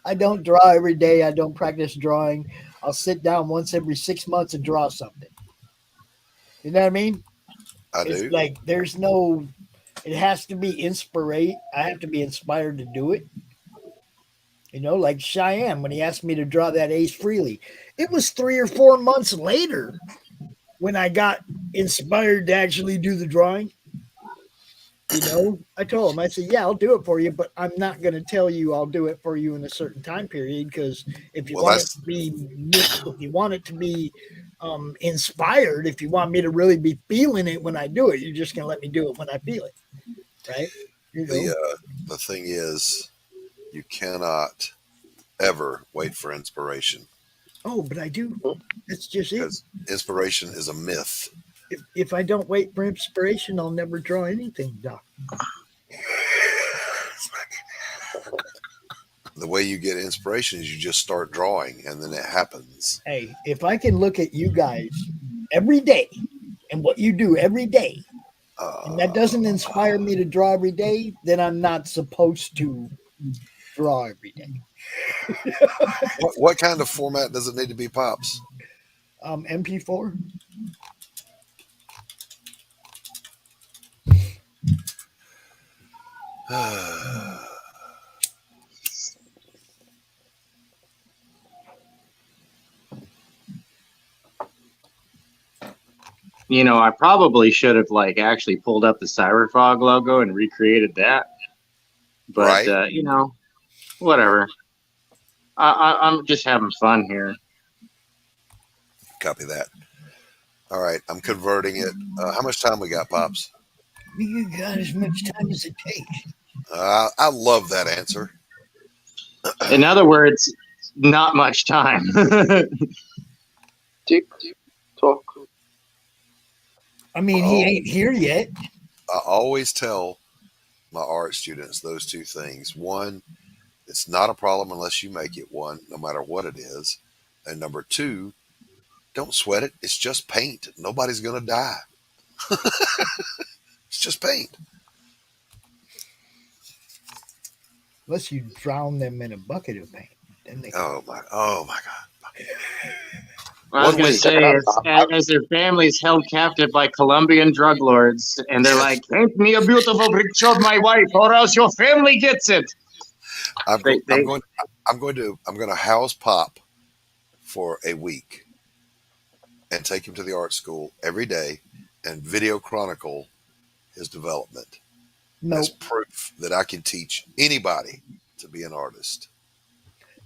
I don't draw every day. I don't practice drawing. I'll sit down once every 6 months and draw something. You know what I mean? It's do. like there's no. It has to be inspired. I have to be inspired to do it. You know, like Cheyenne, when he asked me to draw that Ace Frehley, it was 3 or 4 months later when I got inspired to actually do the drawing. You know, I told him, I said, yeah, I'll do it for you, but I'm not going to tell you I'll do it for you in a certain time period, because if you want it to be, if you want it to be inspired, if you want me to really be feeling it when I do it, you're just going to let me do it when I feel it, right? You know? The thing is, you cannot ever wait for inspiration. Oh, but I do. That's just it. Because inspiration is a myth. If I don't wait for inspiration, I'll never draw anything, Doc. The way you get inspiration is you just start drawing, and then it happens. Hey, if I can look at you guys every day and what you do every day, and that doesn't inspire me to draw every day, then I'm not supposed to draw every day. What kind of format does it need to be, Pops? MP4. You know, I probably should have actually pulled up the Cyberfog logo and recreated that. But right. You know, whatever. I'm just having fun here. Copy that. All right, I'm converting it. How much time we got, Pops? You got as much time as it takes. I love that answer. In other words, not much time. Tick, tock. I mean, he ain't here yet. I always tell my art students those 2 things. One, it's not a problem unless you make it. One, no matter what it is. And number 2, don't sweat it. It's just paint. Nobody's going to die. It's just paint. Unless you drown them in a bucket of paint. Then they oh my God. I was going to say, as their families held captive by Colombian drug lords, and they're like, paint me a beautiful picture of my wife, or else your family gets it. I'm going to house Pop for a week and take him to the art school every day and video chronicle his development. Nope. As proof that I can teach anybody to be an artist.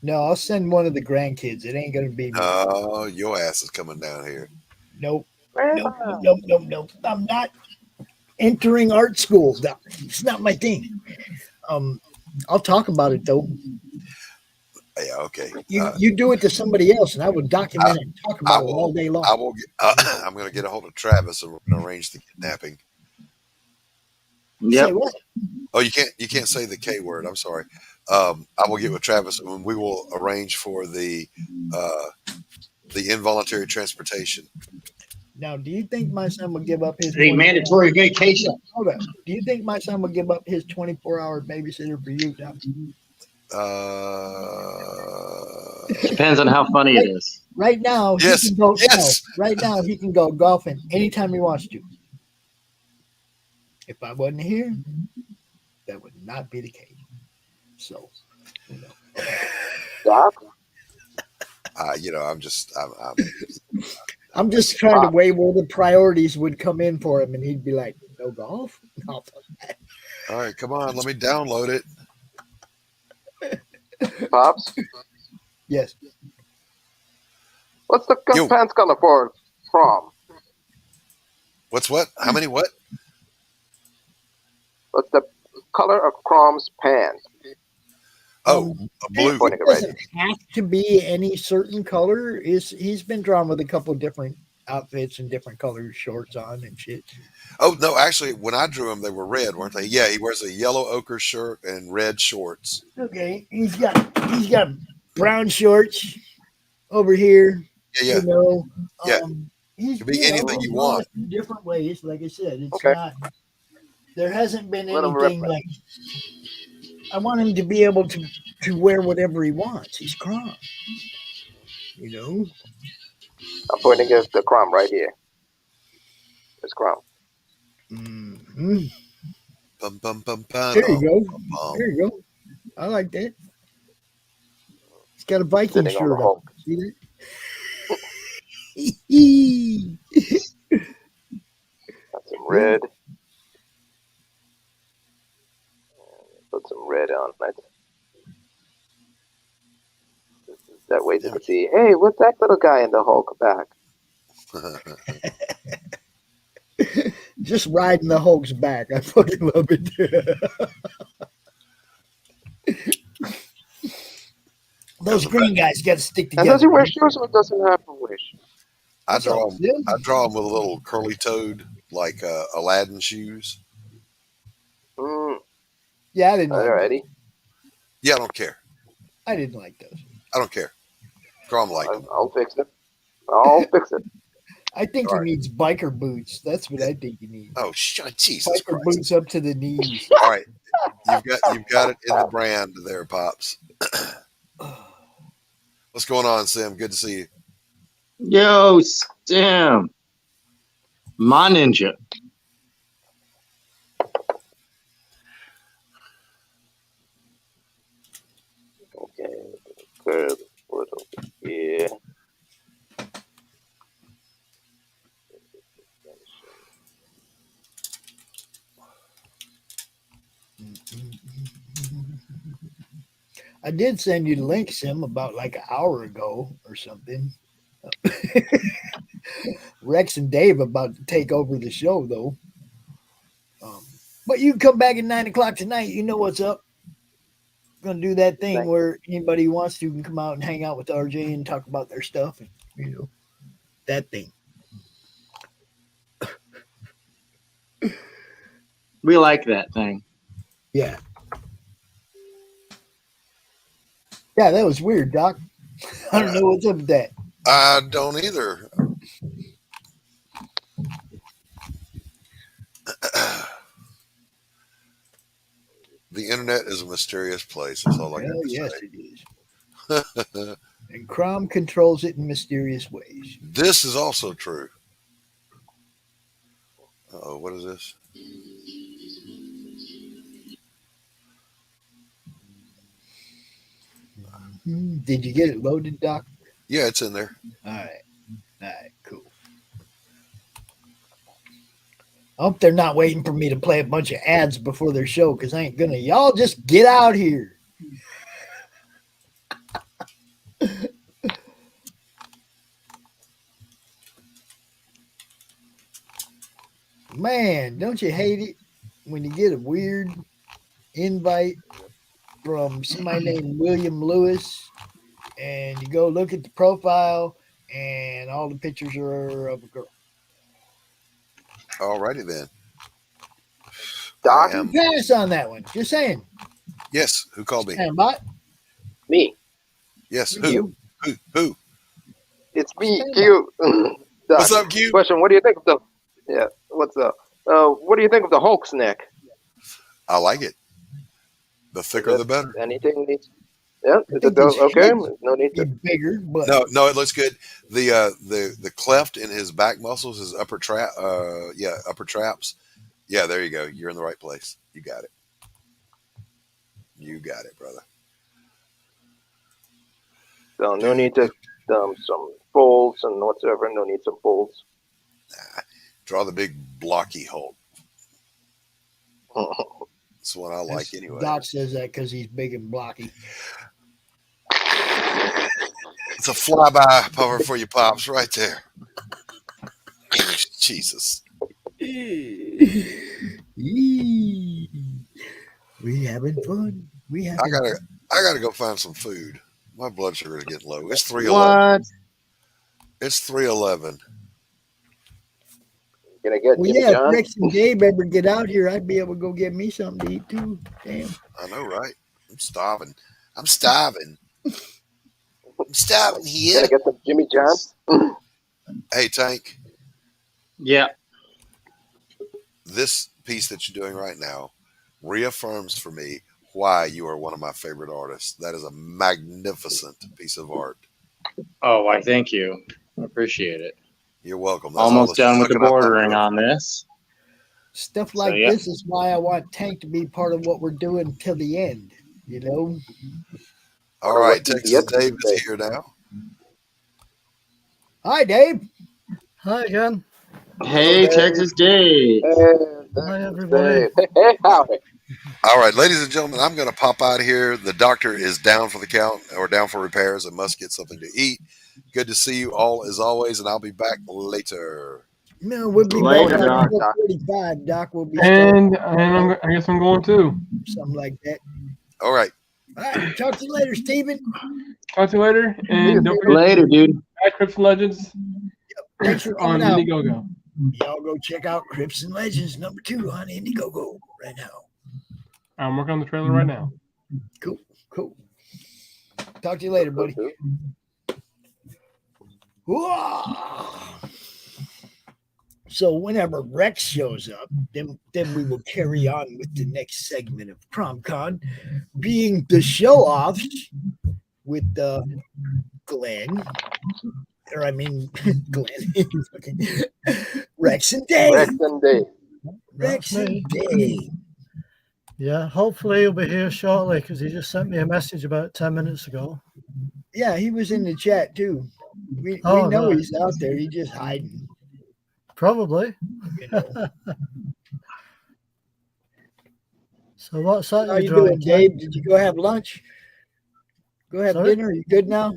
No, I'll send one of the grandkids. It ain't going to be me. Oh, your ass is coming down here. Nope. Nope. I'm not entering art school. It's not my thing. I'll talk about it, though. Yeah, okay. You do it to somebody else, and I will document it and talk about it all day long. I'm going to get a hold of Travis, and we're going to arrange the kidnapping. Yep. Say what? Oh, you can't say the K word. I'm sorry. I will get with Travis, and we will arrange for the involuntary transportation. Now, do you think my son will give up his mandatory vacation? Hold on. Do you think my son will give up his 24-hour babysitter for you, Doc? Depends on how funny it is. Right now, yes. He can go. Yes. No, right now, he can go golfing anytime he wants to. If I wasn't here, that would not be the case. So, Doc? I'm just trying to weigh where the priorities would come in for him, and he'd be like, "No golf." No. All right, come on, let me download it. Pops? Yes. What's the pants color for CRoM? What's what? How many what? What's the color of CRoM's pants? Oh, a blue. It doesn't have to be any certain color. He's been drawn with a couple of different outfits and different colored shorts on and shit. Oh no, actually, when I drew him, they were red, weren't they? Yeah, he wears a yellow ochre shirt and red shorts. Okay, he's got brown shorts over here. Yeah, You know, yeah. he's Could be anything you drawn want. in different ways. Like I said, it's Okay. not. There hasn't been Let him anything rip it. like. I want him to be able to wear whatever he wants. He's CRoM. You know. I'm pointing against the CRoM right here. It's CRoM. Mm-hmm. Bum, bum, bum, bum, There you go. bum, bum. There you go. I like that. He's got a Viking Sitting on the shirt on. Hulk. See that? Got some red. Put some red on it. That way you can see, hey, what's that little guy in the Hulk back? Just riding the Hulk's back. I fucking love it. Those green guys got to stick And together. does he wear shoes or doesn't have to wear shoes? I draw him with a little curly toed, like Aladdin shoes. Yeah, I didn't like Alrighty. Yeah, I don't care. I didn't like those. I don't care. CRoM like them. I'll fix it. I'll fix it. I think he needs biker boots. That's what I think he needs. Oh, Jesus Biker Christ! boots up to the knees. All right, you've got it in the brand there, pops. What's going on, Sim? Good to see you. Yo, Sam. My ninja. Okay. Curve a little bit here. I did send you the link, Sim, about like an hour ago or something. Rex and Dave about to take over the show, though. But you can come back at 9 o'clock tonight. You know what's up. Gonna do that thing where anybody who wants to can come out and hang out with RJ and talk about their stuff, and you know that thing. We like that thing. Yeah. Yeah, that was weird, Doc. I don't know what's up with that. I don't either. The internet is a mysterious place. That's all I got to Yes, say. it is. And CRoM controls it in mysterious ways. This is also true. Oh, what is this? Did you get it loaded, Doc? Yeah, it's in there. All right, cool. I hope they're not waiting for me to play a bunch of ads before their show, because I ain't gonna. Y'all just get out here. Man, don't you hate it when you get a weird invite from somebody named William Lewis and you go look at the profile and all the pictures are of a girl? Alrighty then. Doc? Pass on that one. Just saying. Yes. Who called me? Standbot. Me. Yes. You. Who? It's me, Q. What's up, Q? Question: what do you think of the? Yeah. What's up? What do you think of the Hulk's neck? I like it. The thicker, the better. Anything needs? Yeah. Is it okay? No need to. Bigger, but No, it looks good. The cleft in his back muscles, his upper upper traps. Yeah, there you go. You're in the right place. You got it. You got it, brother. So no need to some folds and whatsoever. No need some folds. Draw the big blocky Hulk. That's what I like anyway. Doc says that because he's big and blocky. It's a flyby cover for you, pops, right there. Jesus. We having fun. I gotta go find some food. My blood sugar is getting low. It's 3:11. It's 3:11. Can I get Well, Jimmy yeah, John? if Rex and Gabe ever get out here, I'd be able to go get me something to eat too. Damn. I know, right? I'm starving. I'm starving here. Can I get some Jimmy John? Hey, Tank. Yeah. This piece that you're doing right now reaffirms for me why you are one of my favorite artists. That is a magnificent piece of art. Oh, I thank you. I appreciate it. You're welcome. That's Almost done with the sucking up I'm bordering doing. on this. Stuff like yeah. this is why I want Tank to be part of what we're doing till the end. You know. All right, Texas Dave is here now. Hi, Dave. Hi again. Hey, Texas Dave. Hi, everybody. Hey, howdy. All right, ladies and gentlemen, I'm going to pop out of here. The doctor is down for the count or down for repairs and must get something to eat. Good to see you all as always, and I'll be back later. No, we'll be Later, back Doc. at 45. Doc will be I guess I'm going too. something like that. All right. All right. Talk to you later, Steven. Talk to you later. And don't forget Later, dude. Crips and Legends Thanks for on coming out. Indiegogo. Y'all go check out Crips and Legends #2 on Indiegogo right now. I'm working on the trailer right now. Cool. Talk to you later, buddy. So whenever Rex shows up, then we will carry on with the next segment of CRoM Con, being the show-offs with Glenn. Or I mean, Glenn. Rex and Dave. Rex and Dave. Yeah, hopefully he'll be here shortly because he just sent me a message about 10 minutes ago. Yeah, he was in the chat too. We Oh, know right. he's out there. He's just hiding. Probably. You know. So what's that How you're you drawing, doing, Dave? Did you go have lunch? Go have Sorry? dinner? Are you good now?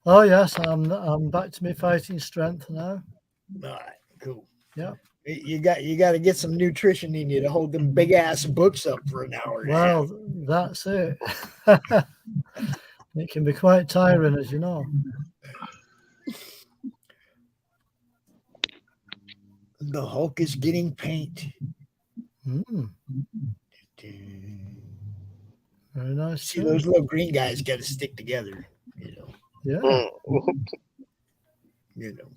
Oh yes, I'm back to my fighting strength now. All right, cool. Yeah. You got to get some nutrition in you to hold them big ass books up for an hour. And a half. Well, that's it. It can be quite tiring, as you know. The Hulk is getting paint. Very nice. See, those little green guys got to stick together. You know. Yeah. You know.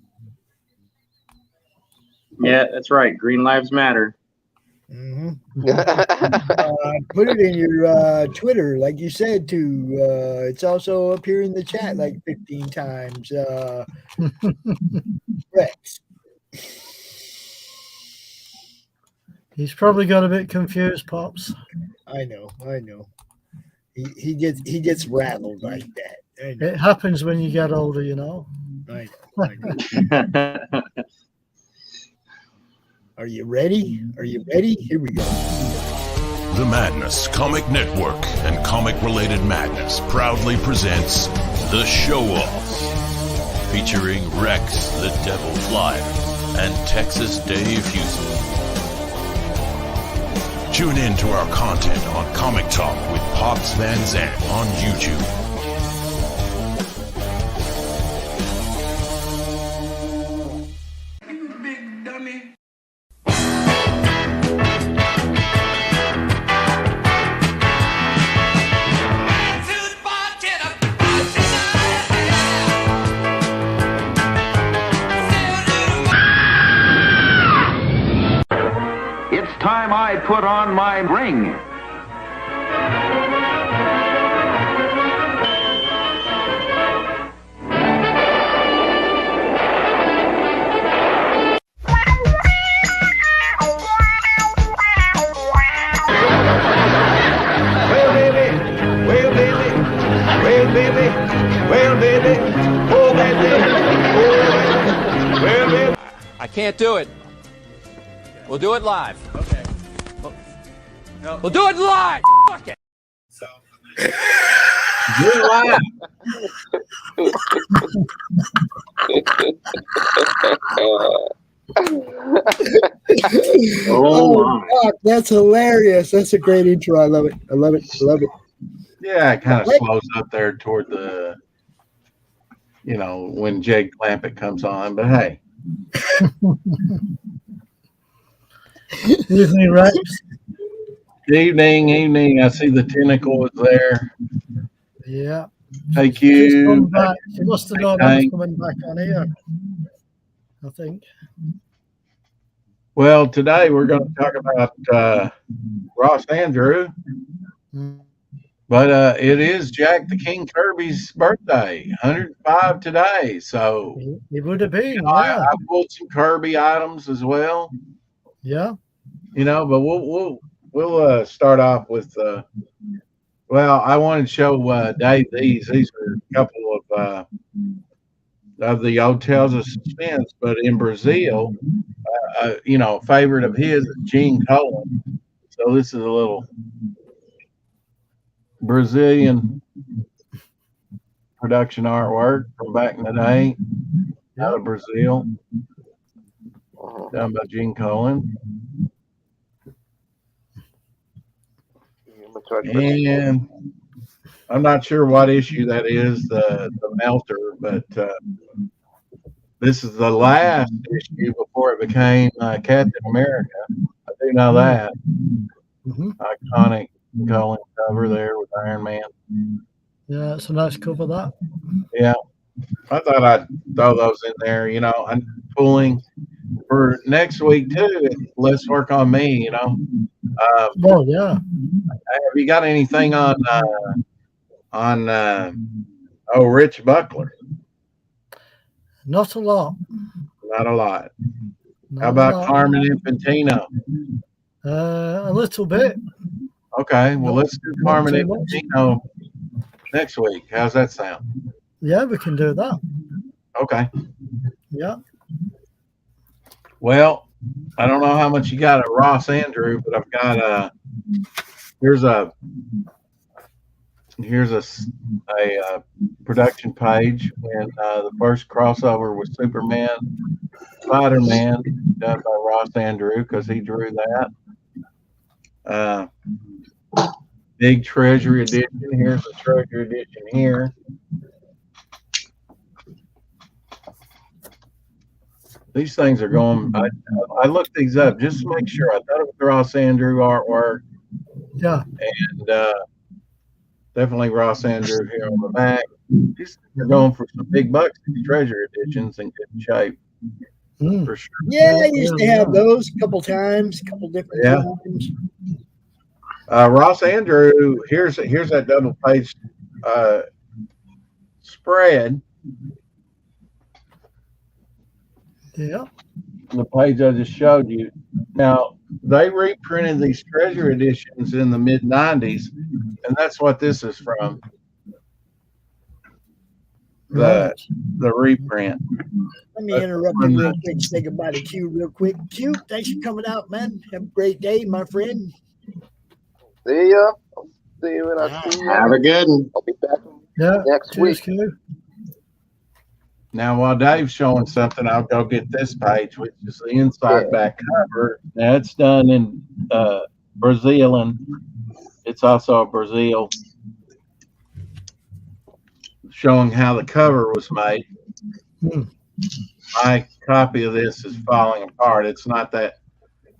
Yeah, that's right. Green Lives Matter. Put it in your Twitter, like you said to. It's also up here in the chat like 15 times. Rex. He's probably got a bit confused, Pops. I know. He gets rattled like that. I know. It happens when you get older, you know. I know. Are you ready? Here we go. The Madness Comic Network and comic-related madness proudly presents The Show-Offs, featuring Rex the Devil Flyer and Texas Dave Husel. Tune in to our content on Comic Talk with Pops Van Zandt on YouTube. It's time I put on my ring. I can't do it. We'll do it live. Okay. We'll do it live. Fuck it. Do it live. Fuck, that's hilarious. That's a great intro. I love it. I love it. I love it. Yeah, it kind of slows up there toward the, when Jake Clampett comes on. But hey. Evening, Rex. Evening. I see the tentacle is there. Yeah. Thank He's you. come back. He must have known I was coming back on here, I think. Well, today we're going to talk about Ross Andrew. But it is Jack the King Kirby's birthday, 105 today. So it would have been. I pulled some Kirby items as well. Yeah. But we'll start off with well, I wanted to show Dave these. These are a couple of the old Tales of Suspense, but in Brazil, a favorite of his is Gene Colan. So this is a little Brazilian production artwork from back in the day out of Brazil, done by Gene Colan. And I'm not sure what issue that is, the melter, but this is the last issue before it became Captain America. I do know that. Iconic Colan cover there with Iron Man. Yeah, it's a nice cover, that. Yeah. I thought I'd throw those in there. I'm pulling for next week too. Let's work on me, Well, yeah. Have you got anything on Rich Buckler? Not a lot. Not a lot. Not How about a lot. Carmen Infantino? A little bit. Okay, well, let's do Carmen Infantino next week. How's that sound? Yeah, we can do that. Okay. Yeah. Well, I don't know how much you got at Ross Andrew, but I've got here's a production page when the first crossover was Superman, Spider-Man, done by Ross Andrew because he drew that. Big Treasury edition. Here's the Treasury edition here. These things are going. I looked these up just to make sure. I thought it was Ross Andrew artwork. Yeah. And definitely Ross Andrew here on the back. These are going for some big bucks. These Treasury editions in good shape. For sure. Yeah, I used to have those a couple times, a couple different times. Ross Andrew, here's that double page spread. Yeah. The page I just showed you. Now, they reprinted these Treasure editions in the mid-90s, and that's what this is from. The reprint. Let me interrupt you real quick. Say goodbye to Q real quick. Q, thanks for coming out, man. Have a great day, my friend. See ya. I'll see you when I see you. Have a good one. I'll be back next week. Now, while Dave's showing something, I'll go get this page, which is the inside back cover. Now, it's done in Brazil, and it's also a Brazil, showing how the cover was made. My copy of this is falling apart. It's not that.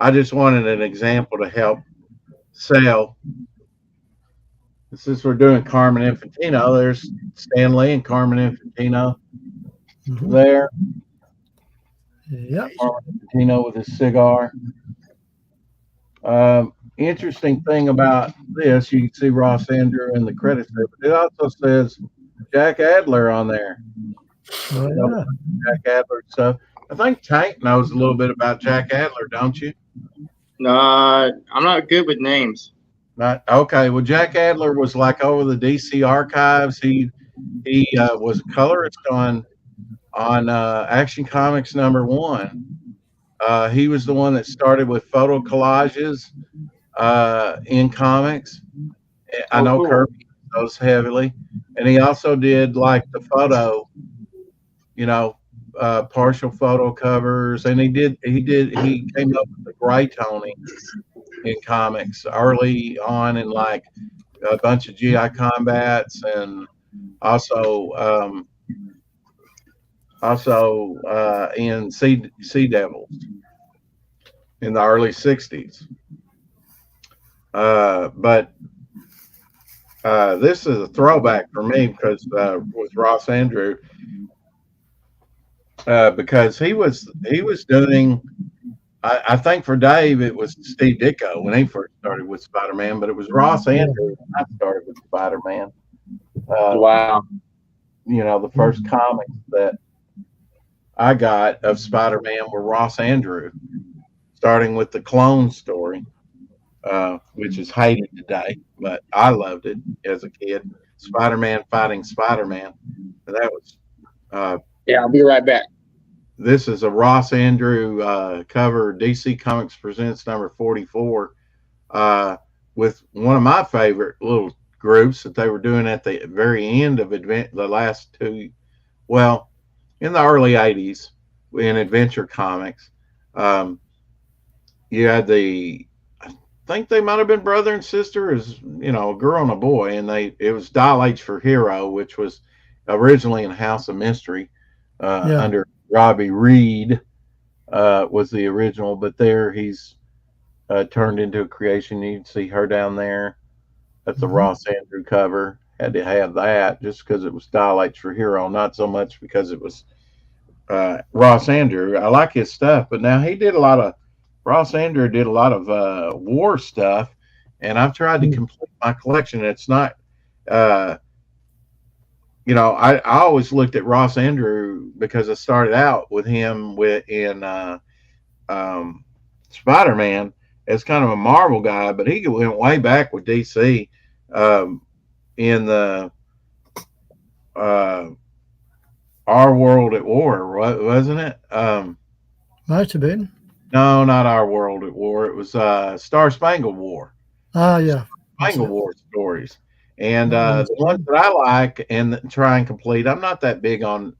I just wanted an example to help sell. Since we're doing Carmen Infantino, there's Stan Lee and Carmen Infantino there. Yep. Carmen Infantino with his cigar. Interesting thing about this, you can see Ross Andrew in the credits there, but it also says Jack Adler on there. Oh, yeah. Jack Adler stuff. I think Tank knows a little bit about Jack Adler, don't you? No, I'm not good with names. Not okay. Well, Jack Adler was like over the DC archives. He was a colorist on Action Comics #1. He was the one that started with photo collages in comics. I know cool. Kirby knows heavily, and he also did like the photo, partial photo covers, and he came up with the gray toning in comics early on, in like a bunch of GI Combats, and also in Sea Devils in the early '60s. But this is a throwback for me because with Ross Andru, because he was doing. I think for Dave it was Steve Ditko when he first started with Spider-Man, but it was Ross Andru when I started with Spider-Man. Wow. You know, the first comics that I got of Spider-Man were Ross Andru, starting with the clone story, which is hated today, but I loved it as a kid. Spider-Man fighting Spider-Man. And that was. Yeah, I'll be right back. This is a Ross Andru cover, DC Comics Presents number 44, with one of my favorite little groups that they were doing at the very end of the last two, well, in the early 80s in Adventure Comics. You had I think they might have been brother and sister, as you know, a girl and a boy, and it was Dial H for Hero, which was originally in House of Mystery under Robbie Reed was the original, but there he's turned into a creation. You can see her down there. That's a Ross Andru cover. Had to have that just because it was Dial H for Hero, not so much because it was Ross Andru. I like his stuff, but now Ross Andru did a lot of war stuff, and I've tried to complete my collection. It's not, you know, I always looked at Ross Andru because I started out with him in Spider-Man as kind of a Marvel guy, but he went way back with DC in the Our World at War, wasn't it? Might have been. No, not Our World at War. It was Star Spangled War. Ah, yeah. Spangled War stories. And the ones that I like and try and complete, I'm not that big on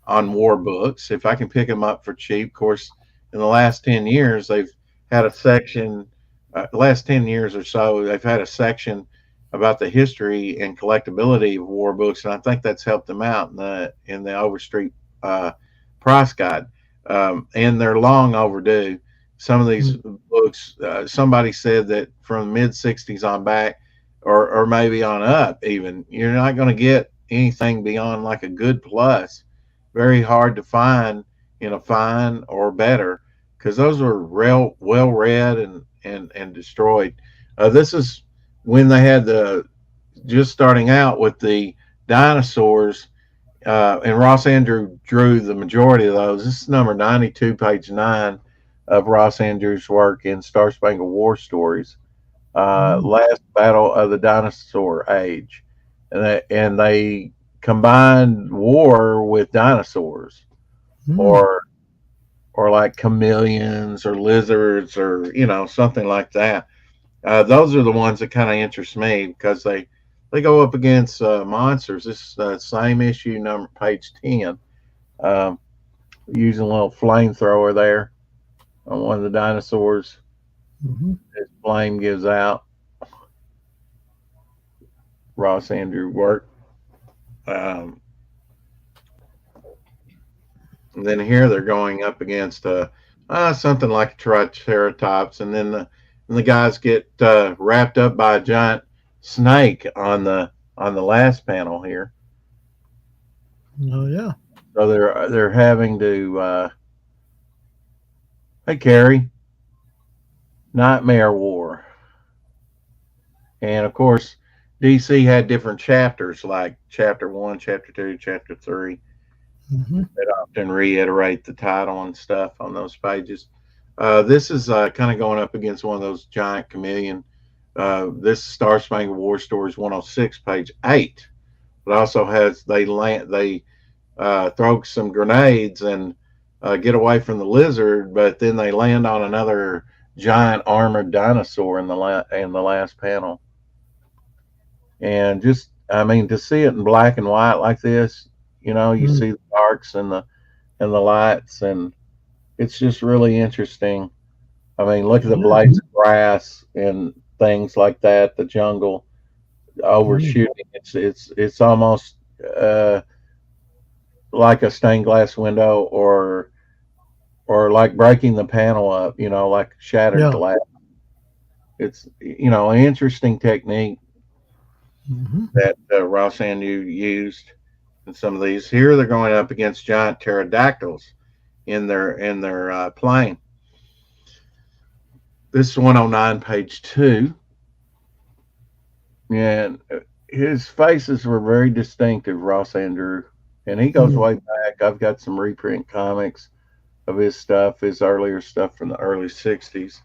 war books. If I can pick them up for cheap, of course, in the last 10 years, they've had a section, last 10 years or so, they've had a section about the history and collectability of war books. And I think that's helped them out in the Overstreet price guide. And they're long overdue. Some of these books, somebody said that from the mid '60s on back, or maybe on up even, you're not going to get anything beyond like a good plus. Very hard to find in a fine or better, because those were well read and destroyed. This is when they had just starting out with the dinosaurs, and Ross Andru drew the majority of those. This is number 92, page 9 of Ross Andru's work in Star Spangled War stories. Last Battle of the Dinosaur Age, and they combined war with dinosaurs, or like chameleons or lizards, or something like that. Those are the ones that kind of interest me because they go up against monsters. This is the same issue, number page 10, using a little flamethrower there on one of the dinosaurs. His flame gives out. Ross Andru work. And then here they're going up against something like a triceratops, and then the guys get wrapped up by a giant snake on the last panel here. Oh yeah. So they're having to. Hey, Carrie. Nightmare War. And of course, DC had different chapters, like chapter 1, chapter 2, chapter 3. That often reiterate the title and stuff on those pages. This is kind of going up against one of those giant chameleon. This Star Spangled War Stories 106, page 8. It also has they throw some grenades and get away from the lizard, but then they land on another giant armored dinosaur in the last panel. And just, I mean, to see it in black and white like this, You know, you see the darks and the lights, and it's just really interesting. I mean, look at the blades of grass and things like that. The jungle overshooting. It's almost like a stained glass window, or like breaking the panel up. You know, like shattered glass. It's, you know, an interesting technique that Ross Andrew used in some of these. Here they're going up against giant pterodactyls in their plane. This is 109, page 2. And his faces were very distinctive, Ross Andrew. And he goes way back. I've got some reprint comics of his stuff, his earlier stuff from the early 60s.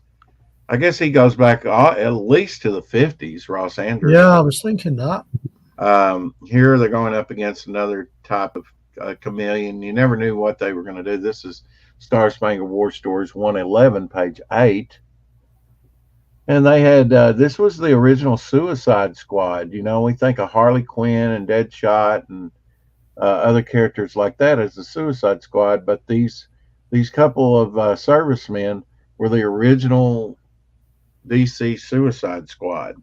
I guess he goes back at least to the 50s, Ross Andrew. Yeah, I was thinking that. Here they're going up against another type of chameleon. You never knew what they were going to do. This is Star Spangled War Stories 111, page 8. And they had, this was the original Suicide Squad. You know, we think of Harley Quinn and Deadshot and other characters like that as the Suicide Squad, but these couple of servicemen were the original DC Suicide Squad,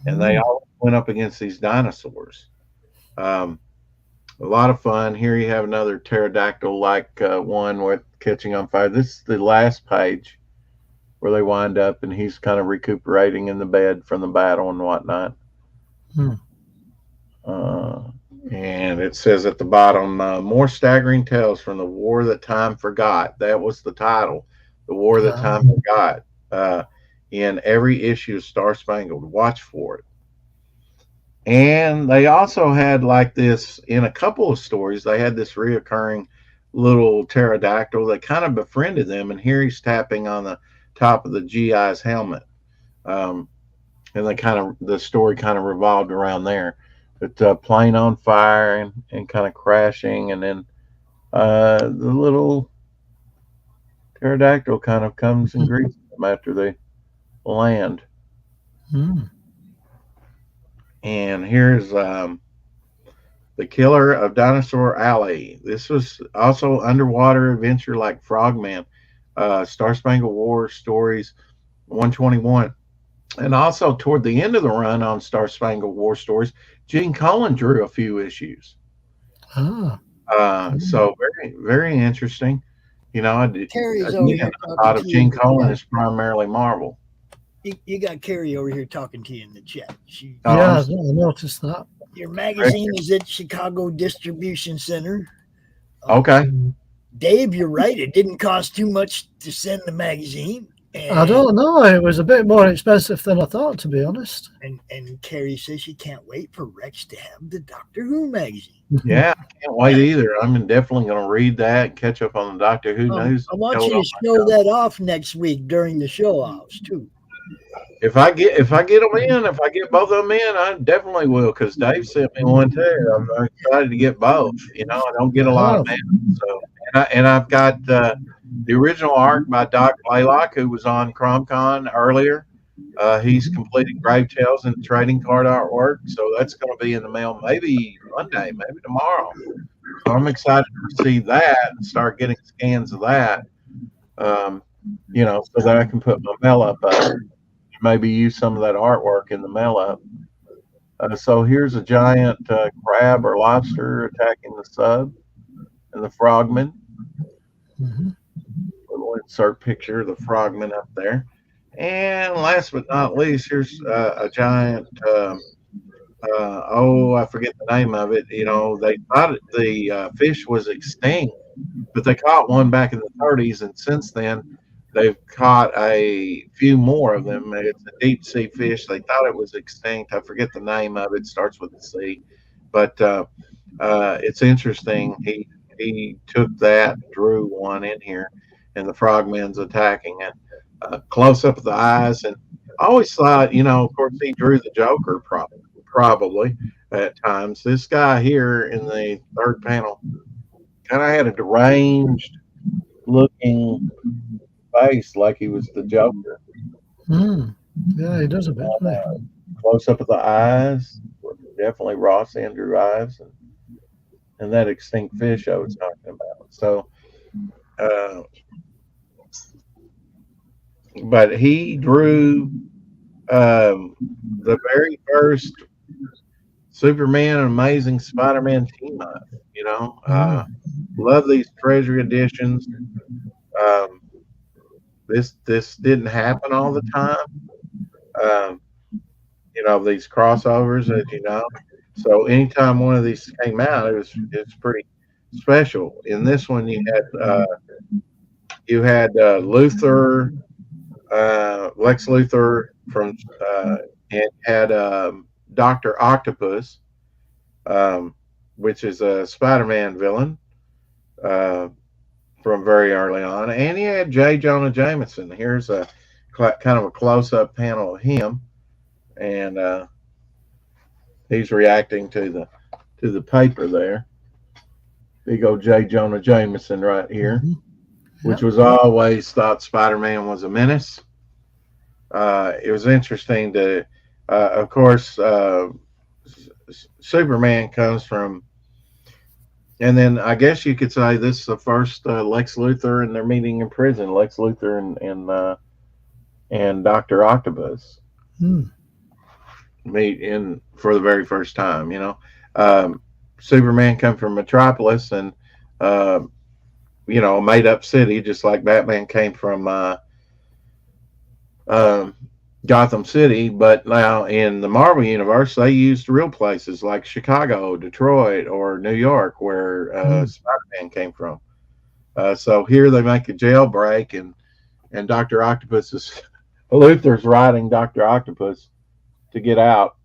and they all went up against these dinosaurs. A lot of fun. Here you have another pterodactyl like one with catching on fire. This is the last page where they wind up, and he's kind of recuperating in the bed from the battle and whatnot. And it says at the bottom, more staggering tales from the war that time forgot. That was the title, The War That Time Forgot. In every issue of Star Spangled, watch for it. And they also had, like this, in a couple of stories, they had this reoccurring little pterodactyl that kind of befriended them. And here he's tapping on the top of the GI's helmet. And the story kind of revolved around there. But plane on fire and kind of crashing. And then the little pterodactyl kind of comes and greets them after they land. And here's the Killer of Dinosaur Alley. This was also underwater adventure like Frogman, Star Spangled War Stories 121. And also toward the end of the run on Star Spangled War Stories, Gene Colan drew a few issues. So very, very interesting. You know, a lot of Gene Colan is primarily Marvel. You got Carrie over here talking to you in the chat. I noticed that. Your magazine is at Chicago Distribution Center. Okay. Dave, you're right. It didn't cost too much to send the magazine. I don't know. It was a bit more expensive than I thought, to be honest. And Carrie says she can't wait for Rex to have the Doctor Who magazine. Yeah, I can't wait either. I'm definitely going to read that, catch up on the Doctor Who news. I want you to show that off next week during the show offs too. If I get them in, if I get both of them in, I definitely will, because Dave sent me one too. I'm very excited to get both. You know, I don't get a lot of them. So, and I've got the original art by Doc Blalock, who was on CRoM Con earlier. He's completed Grave Tales and trading card artwork, so that's going to be in the mail maybe Monday, maybe tomorrow. So I'm excited to receive that and start getting scans of that. You know, so that I can put my mail up. Maybe use some of that artwork in the mail up. So here's a giant crab or lobster attacking the sub and the frogman. Little insert picture of the frogman up there. And last but not least, here's a giant, I forget the name of it. You know, they thought the fish was extinct, but they caught one back in the 30s, and since then, they've caught a few more of them. It's a deep sea fish. They thought it was extinct. I forget the name of it. It starts with a C. But it's interesting. He took that, drew one in here, and the frogman's attacking it. Close up of the eyes. And I always thought, you know, of course, he drew the Joker probably at times. This guy here in the third panel kind of had a deranged looking face, like he was the Joker. Yeah, he does a bit. Close up of the eyes, definitely Ross Andrew eyes. and that extinct fish I was talking about. So, but he drew the very first Superman and Amazing Spider-Man team up. You know, love these treasury editions. This didn't happen all the time. You know, these crossovers, as you know. So anytime one of these came out, it's pretty special. In this one, you had Luthor, Lex Luthor from, and had Dr. Octopus, which is a Spider-Man villain from very early on, and he had J. Jonah Jameson. Here's a kind of a close-up panel of him, and he's reacting to the paper there. Big old J. Jonah Jameson right here, which was always thought Spider-Man was a menace. It was interesting to, of course, Superman comes from, and then I guess you could say this is the first Lex Luthor, and they're meeting in prison. Lex Luthor and Dr. Octopus meet in for the very first time. You know, Superman come from Metropolis, and you know, a made up city, just like Batman came from Gotham City. But now in the Marvel universe, they used real places like Chicago, Detroit, or New York, where Spider-Man came from. So here they make a jailbreak, and Dr. Octopus is Luthor's riding Dr. Octopus to get out,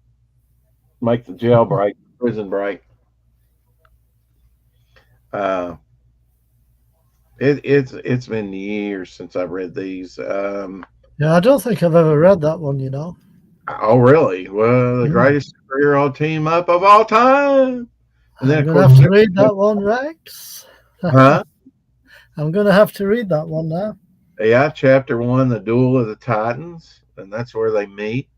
make the jailbreak, prison break. It's been years since I've read these. Yeah, I don't think I've ever read that one, you know. Oh, really? Well, the greatest superhero team up of all time. And then, I'm going to have to read that one, Rex. Huh? I'm going to have to read that one now. Yeah, chapter 1, the Duel of the Titans, and that's where they meet.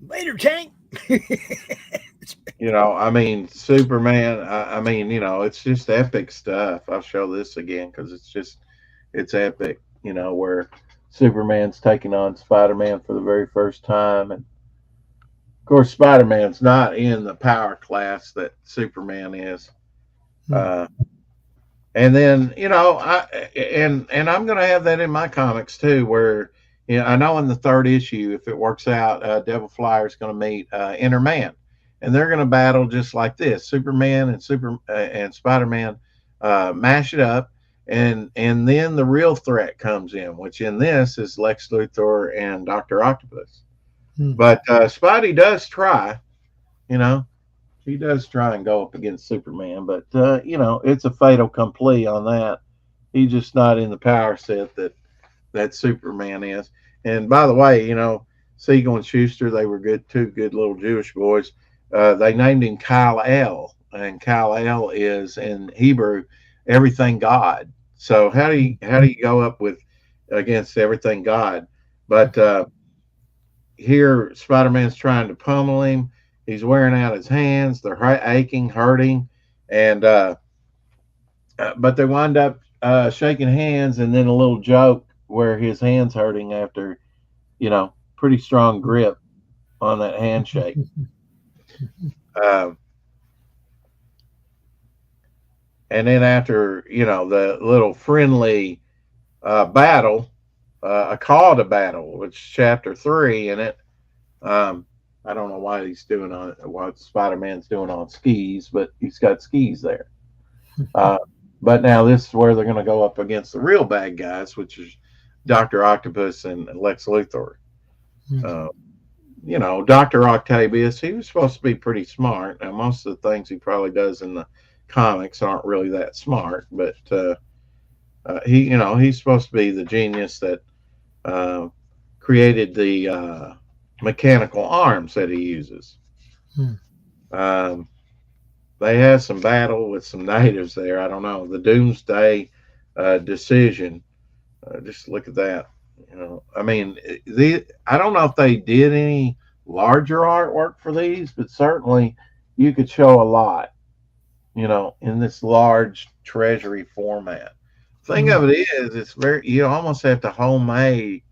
Later, Tank. You know, I mean, Superman, I mean, you know, it's just epic stuff. I'll show this again because it's epic, you know, where Superman's taking on Spider-Man for the very first time. And of course, Spider-Man's not in the power class that Superman is. And then, you know, and I'm going to have that in my comics too, where, you know, I know in the 3rd issue, if it works out, Devil Flyer is going to meet Inner Man. And they're going to battle just like this. Superman and Spider-Man mash it up, and then the real threat comes in, which in this is Lex Luthor and Dr. Octopus. But Spidey does try, you know, he does try and go up against Superman, but you know, it's a fait accompli on that. He's just not in the power set that Superman is. And by the way, you know, Siegel and Schuster, they were two good little Jewish boys. They named him Kal-El, and Kal-El is in Hebrew everything God. So how do you go up against everything God? But here Spider-Man's trying to pummel him. He's wearing out his hands. They're aching, hurting, and but they wind up shaking hands, and then a little joke where his hand's hurting after, you know, pretty strong grip on that handshake. And then after, you know, the little friendly battle, a call to battle, which is chapter 3 in it. I don't know why he's doing what Spider-Man's doing on skis, but he's got skis there. But now this is where they're going to go up against the real bad guys, which is Dr. Octopus and Lex Luthor. You know, Dr. Octavius, he was supposed to be pretty smart. Now, most of the things he probably does in the comics aren't really that smart, but he, you know, he's supposed to be the genius that created the mechanical arms that he uses. They had some battle with some natives there. I don't know. The Doomsday decision. Just look at that. You know, I mean, I don't know if they did any larger artwork for these, but certainly you could show a lot, in this large treasury format. Thing of it is, it's you almost have to homemade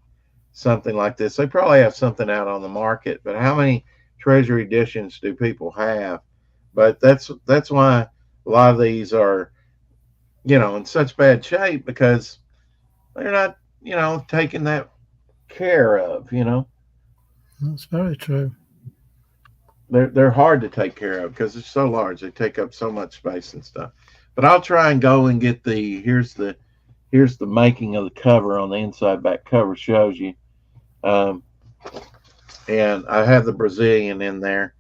something like this. They probably have something out on the market, but how many treasury editions do people have? But that's why a lot of these are, in such bad shape, because they're not, taken that care of, That's very true. They're hard to take care of because they're so large. They take up so much space and stuff. But I'll try and go and get here's the making of the cover on the inside. Back cover shows you. And I have the Brazilian in there,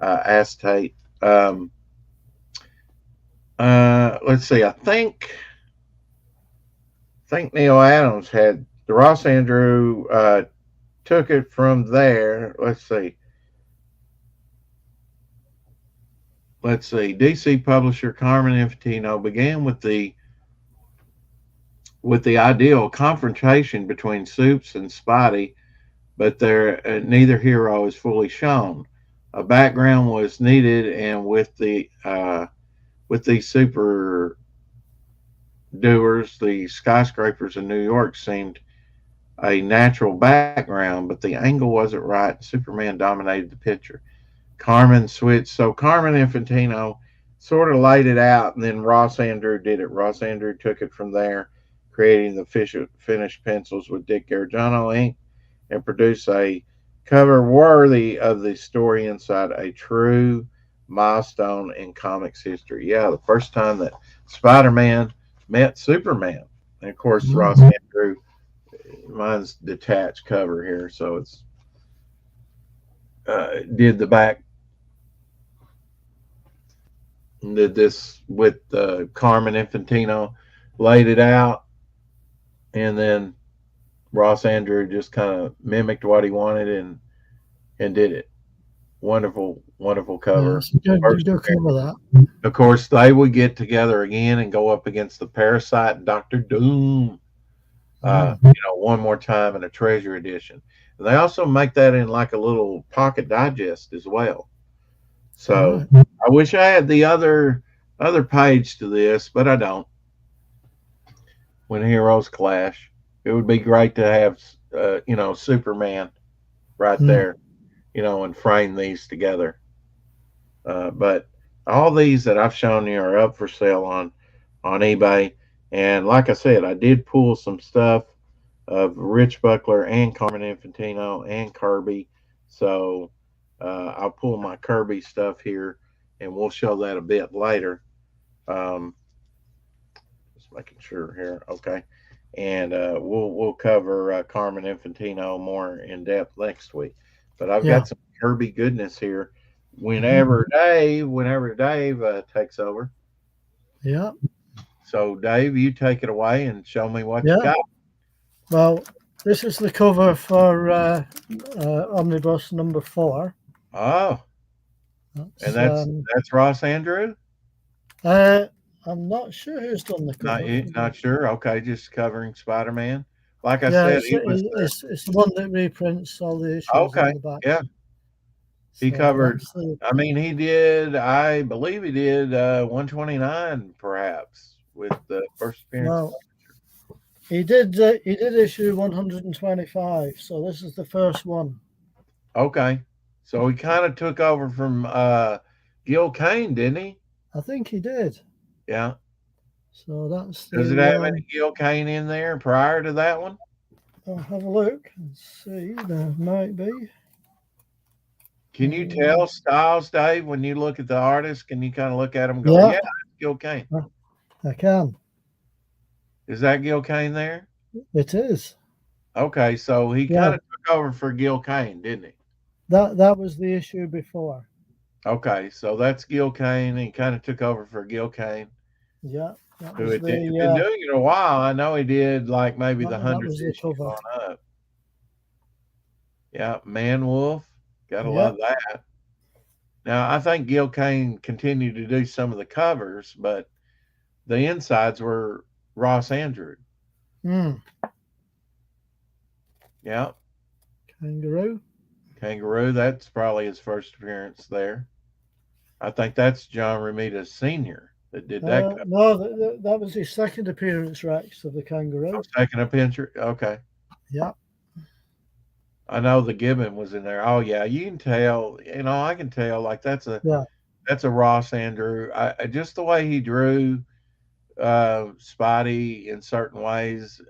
acetate. Let's see. I think Neil Adams had the Ross Andrew took it from there. Let's see. DC publisher Carmen Infantino began with the ideal confrontation between Soups and Spotty, but neither hero is fully shown. A background was needed, and with these super doers, the skyscrapers in New York seemed a natural background, but the angle wasn't right. Superman dominated the picture. Carmen switched. So Carmen Infantino sort of laid it out, and then Ross Andrew did it. Ross Andrew took it from there, creating the finished pencils with Dick Gargiano ink, and produced a cover worthy of the story inside a true milestone in comics history. Yeah, the first time that Spider-Man met Superman. And of course, Ross Andrew, mine's detached cover here, so it's did the back, did this with Carmen Infantino, laid it out, and then Ross Andrew just kind of mimicked what he wanted and did it. Wonderful cover. Yeah, good cover that. Of course, they would get together again and go up against the Parasite and Doctor Doom. One more time in a treasure edition. And they also make that in like a little pocket digest as well. So I wish I had the other page to this, but I don't. When heroes clash, it would be great to have Superman right there, and frame these together. But all these that I've shown you are up for sale on eBay. And like I said, I did pull some stuff of Rich Buckler and Carmen Infantino and Kirby. So I'll pull my Kirby stuff here, and we'll show that a bit later. Just making sure here. Okay. And we'll cover Carmen Infantino more in depth next week. But I've got some Kirby goodness here. Whenever Dave takes over. Yeah. So Dave, you take it away and show me what you got. Well, this is the cover for Omnibus number 4. Oh. And that's Ross Andrew? I'm not sure who's done the cover. Not sure. Okay, just covering Spider-Man. Like I said, it's the one that reprints all the issues. Okay, on the back. yeah. He covered. He did. I believe he did 129, perhaps, with the first appearance. Well, he did issue 125. So this is the first one. Okay, so he kind of took over from Gil Kane, didn't he? I think he did. Yeah. So that's. Does it have any Gil Kane in there prior to that one? I'll have a look and see. There might be. Can you tell styles, Dave, when you look at the artist? Can you kind of look at him and go, yeah, that's Gil Kane? I can. Is that Gil Kane there? It is. Okay, so he kind of took over for Gil Kane, didn't he? That was the issue before. Okay, so that's Gil Kane. He kind of took over for Gil Kane. Yeah. Who had been doing it a while. I know he did like maybe the 100th issue on up. Yeah, Man Wolf. Gotta love that. Now, I think Gil Kane continued to do some of the covers, but the insides were Ross Andrew. Yeah. Kangaroo. Kangaroo, that's probably his first appearance there. I think that's John Romita Sr. that did that. No, that was his second appearance, Rex, of the Kangaroo. Oh, second appearance? Okay. Yeah. I know the Gibbon was in there. Oh, yeah, you can tell. I can tell. Like, that's a Ross Andrew. I just the way he drew Spidey in certain ways.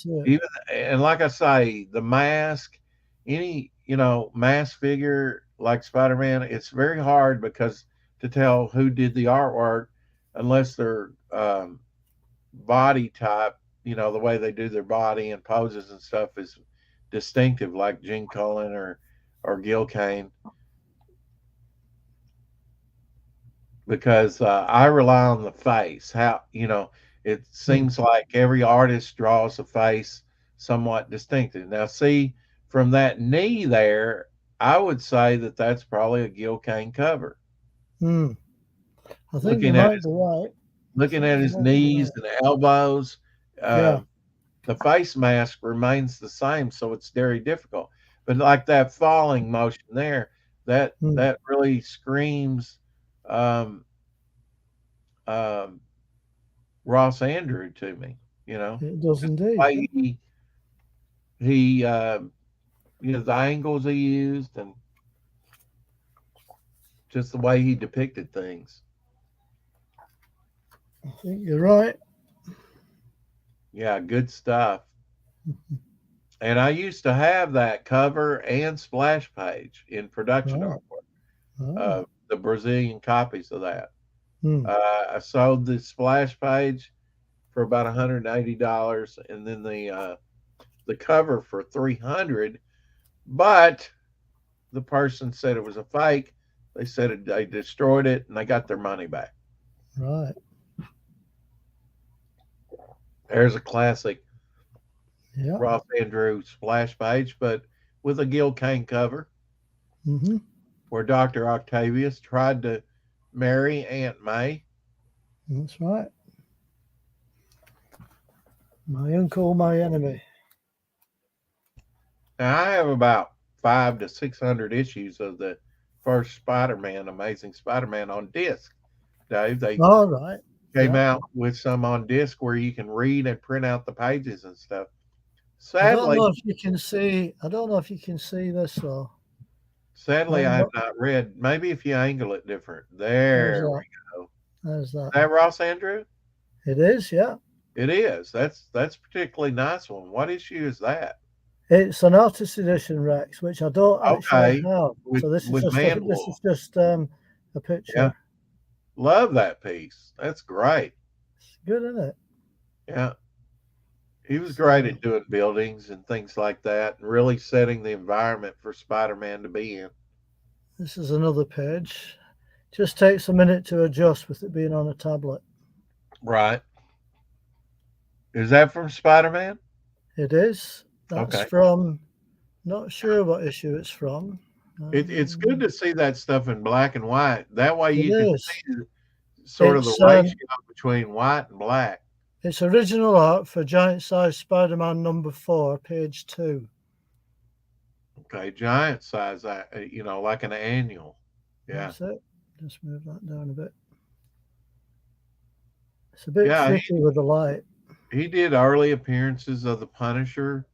Even, and like I say, the mask, any mask figure like Spider-Man, it's very hard because to tell who did the artwork unless their body type, the way they do their body and poses and stuff is distinctive, like Gene Colan or Gil Kane. Because I rely on the face. How it seems like every artist draws a face somewhat distinctive. Now, see, from that knee there, I would say that that's probably a Gil Kane cover. I think you might be right. Looking at his knees and elbows, the face mask remains the same, so it's very difficult. But like that falling motion there, that really screams Ross Andrew to me. It does indeed. He the angles he used and just the way he depicted things. I think you're right. Yeah, good stuff. And I used to have that cover and splash page in production artwork. The Brazilian copies of that. I sold the splash page for about $180, and then the cover for $300. But the person said it was a fake. They said they destroyed it, and they got their money back. Right. There's a classic Ross Andrew splash page, but with a Gil Kane cover, where Dr. Octavius tried to marry Aunt May. That's right. My uncle, my enemy. Now, I have about 500 to 600 issues of the first Spider-Man, Amazing Spider-Man, on disc. Dave, they came out with some on disc where you can read and print out the pages and stuff. Sadly, I don't know if you can see this though. Sadly, I have not read. Maybe if you angle it different. There we go. There's that. Is that Ross Andrew? It is, yeah. It is. That's a particularly nice one. What issue is that? It's an artist edition, Rex, which I don't actually have. So this is just a picture. Yeah. Love that piece. That's great. It's good, isn't it? Yeah. He was great at doing buildings and things like that, and really setting the environment for Spider-Man to be in. This is another page. Just takes a minute to adjust with it being on a tablet. Right. Is that from Spider-Man? It is. That's from, not sure what issue it's from. It's good to see that stuff in black and white. That way you can see sort of the ratio between white and black. It's original art for Giant Size Spider-Man #4, page 2. Okay, giant size, like an annual. Yeah. That's it. Just move that down a bit. It's a bit tricky with the light. He did early appearances of the Punisher.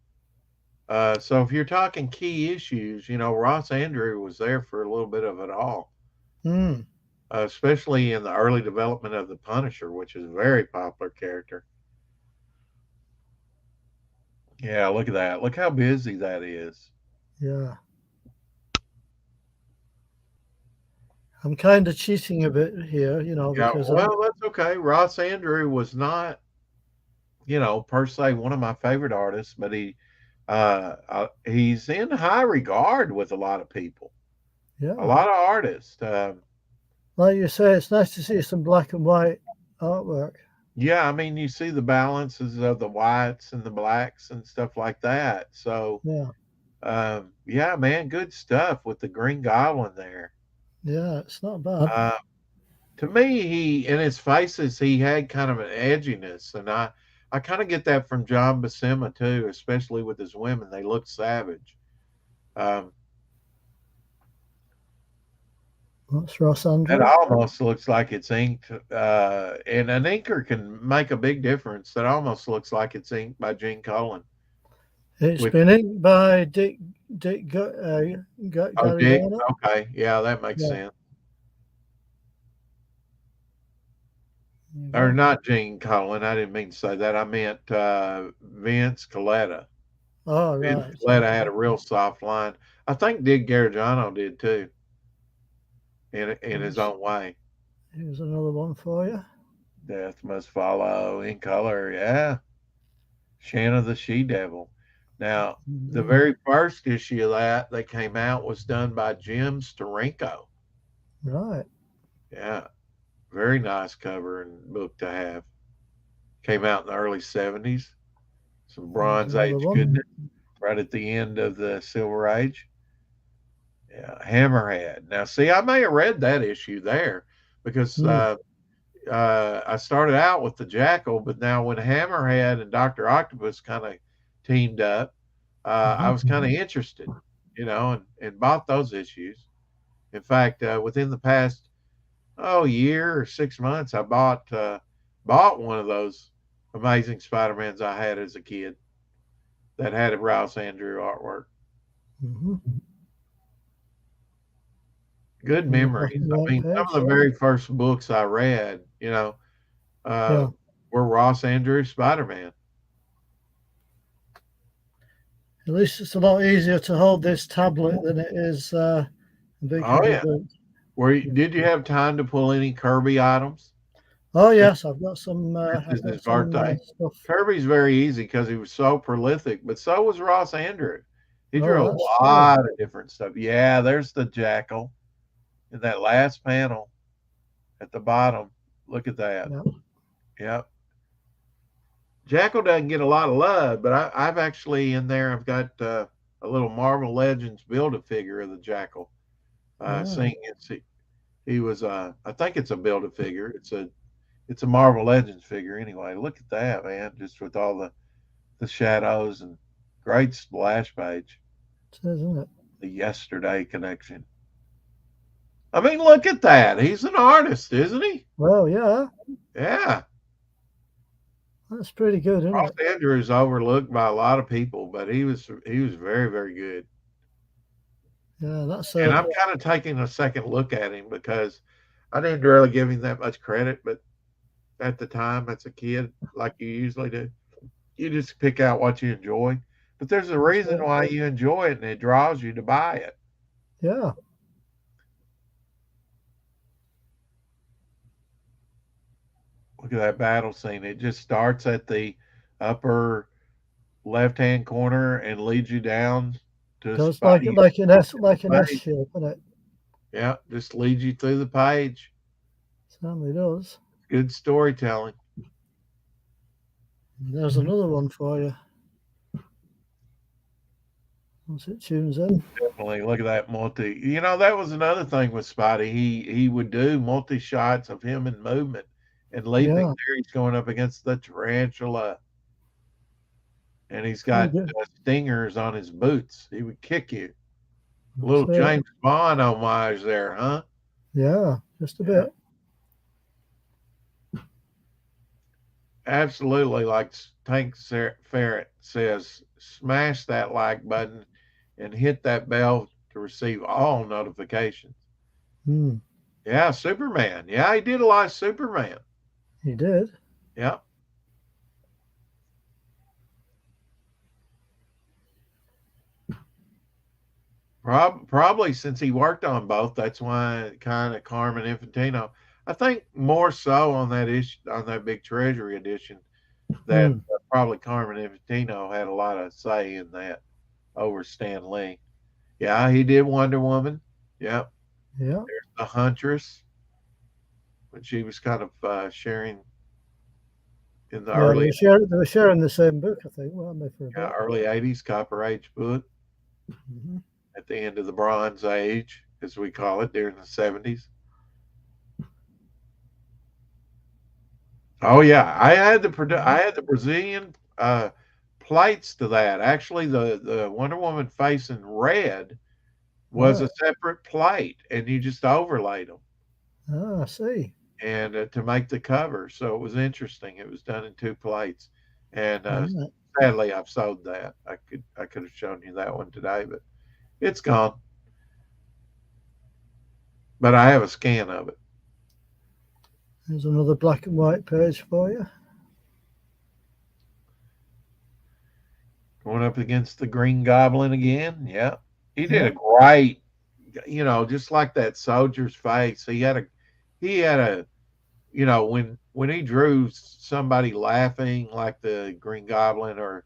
So if you're talking key issues, Ross Andrew was there for a little bit of it all. Especially in the early development of the Punisher, which is a very popular character. Yeah, look at that. Look how busy that is. Yeah. I'm kind of cheating a bit here, because that's okay. Ross Andrew was not, per se one of my favorite artists, but he's in high regard with a lot of people. Yeah. A lot of artists. Like you say, it's nice to see some black and white artwork. Yeah, I mean, you see the balances of the whites and the blacks and stuff like that. So, yeah, man, good stuff with the Green Goblin there. Yeah, it's not bad. To me, in his faces, he had kind of an edginess, and I kind of get that from John Buscema too, especially with his women. They look savage. That's Ross Andrew. That almost looks like it's inked, and an inker can make a big difference. That almost looks like it's inked by Gene Colan. It's been inked by Dick Dick? Garagano. Okay, yeah, that makes sense. Or not Gene Colan. I didn't mean to say that. I meant Vince Coletta. Oh, right. Vince Coletta had a real soft line. I think Dick Garagano did too, in his own way. Here's another one for you. Death Must Follow in color, yeah. Shanna the She-Devil. Now, the very first issue of that came out was done by Jim Steranko. Right. Yeah. Very nice cover and book to have. Came out in the early 70s. Some Bronze Age goodness right at the end of the Silver Age. Yeah, Hammerhead. Now, see, I may have read that issue there because I started out with the Jackal, but now when Hammerhead and Dr. Octopus kind of teamed up, I was kind of interested, and bought those issues. In fact, within the past year or 6 months, I bought one of those Amazing Spider-Mans I had as a kid that had a Ross Andrew artwork. Good memories. I mean, some of the very first books I read, were Ross Andrew Spider-Man. At least it's a lot easier to hold this tablet than it is a big book. Did you have time to pull any Kirby items? Oh yes, I've got some. His birthday. Stuff. Kirby's very easy because he was so prolific, but so was Ross Andrew. He drew a lot of different stuff. Yeah, there's the Jackal in that last panel at the bottom. Look at that. Yep. Jackal doesn't get a lot of love, but I've actually in there. I've got a little Marvel Legends Build-A-Figure of the Jackal. Seeing he was I think it's a Build-A-Figure. It's a Marvel Legends figure anyway. Look at that, man! Just with all the shadows and great splash page. Isn't it? The Yesterday connection. I mean, look at that. He's an artist, isn't he? Well, yeah. Yeah. That's pretty good, isn't Ross it? Andrew is overlooked by a lot of people, but he was very, very good. Yeah, that's. And I'm kind of taking a second look at him because I didn't really give him that much credit, but at the time, as a kid, like you usually do, you just pick out what you enjoy. But there's a reason why you enjoy it, and it draws you to buy it. Yeah. Look at that battle scene. It just starts at the upper left-hand corner and leads you down to does like an S shape, isn't it? Yeah, just leads you through the page. Certainly does. Good storytelling. There's another one for you. Once it tunes in. Definitely. Look at that multi. That was another thing with Spidey. He would do multi shots of him in movement. And leaping there, he's going up against the tarantula. And he's got stingers on his boots. He would kick you. A little James Bond homage there, huh? Yeah, just a bit. Absolutely, like Tank Ferret says, smash that like button and hit that bell to receive all notifications. Yeah, Superman. Yeah, he did a lot of Superman. He did. Yeah. Probably since he worked on both, that's why kind of Carmen Infantino. I think more so on that issue, on that big Treasury edition, that probably Carmen Infantino had a lot of say in that over Stan Lee. Yeah, he did Wonder Woman. Yep. Yeah. There's the Huntress, when she was kind of sharing in the early. They were sharing the same book, I think, weren't they? For a bit? Early 80s Copper Age book. At the end of the Bronze Age, as we call it, during the 70s. Oh yeah, I had the Brazilian plates to that. Actually, the Wonder Woman face in red was a separate plate, and you just overlaid them. Oh, I see. And to make the cover, so it was interesting. It was done in 2 plates, and sadly, I've sold that. I could have shown you that one today, but it's gone. But I have a scan of it. There's another black and white page for you. Going up against the Green Goblin again. Yeah. He did a great, just like that soldier's face. He had a, when he drew somebody laughing like the Green Goblin or,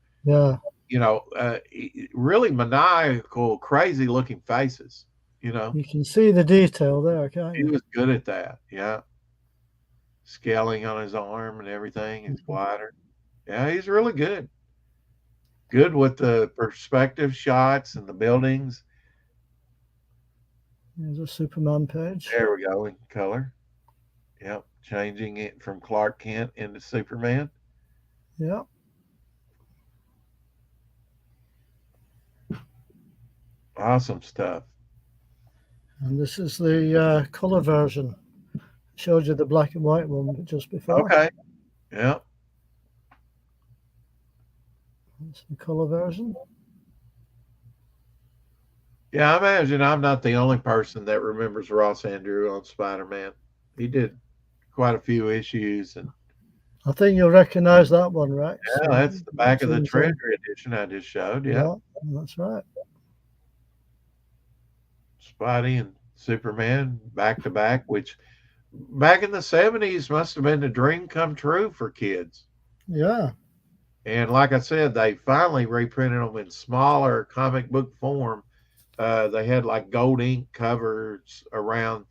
really maniacal, crazy looking faces, You can see the detail there, can't you? He was good at that. Yeah. Scaling on his arm and everything, his glider. Yeah, he's really good. Good with the perspective shots and the buildings. There's a Superman page. There we go, in color. Yep, changing it from Clark Kent into Superman. Yep. Awesome stuff. And this is the color version. Showed you the black and white one just before. Okay. Yep. That's the color version. Yeah, I imagine I'm not the only person that remembers Ross Andru on Spider-Man. He did quite a few issues, and I think you'll recognize that one, right? Yeah, that's the back of the Treasury edition I just showed. Yeah, that's right. Spidey and Superman back to back, which back in the 70s must have been a dream come true for kids. Yeah. And like I said, they finally reprinted them in smaller comic book form. They had like gold ink covers around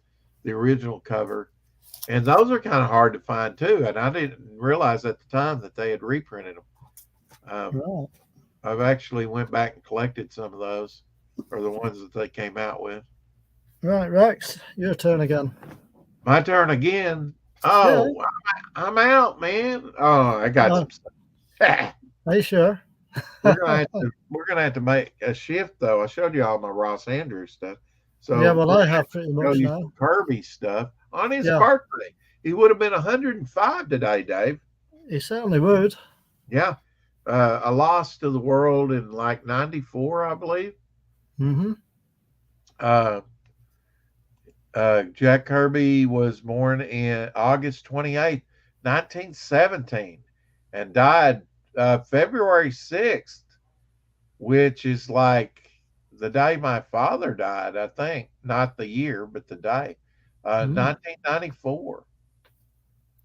the original cover. And those are kind of hard to find too. And I didn't realize at the time that they had reprinted them. Right. I've actually went back and collected some of those, or the ones that they came out with. Right, Rex, your turn again. My turn again. Oh, yeah. I'm out, man. Oh, I got some stuff. Are you sure? We're gonna have to make a shift, though. I showed you all my Ross Andrews stuff. So yeah, well, I have pretty much now. Kirby stuff on his birthday. He would have been 105 today, Dave. He certainly would. Yeah, a loss to the world in like '94, I believe. Mm-hmm. Jack Kirby was born in August 28th, 1917, and died February 6th, which is like the day my father died, I think. Not the year, but the day. 1994.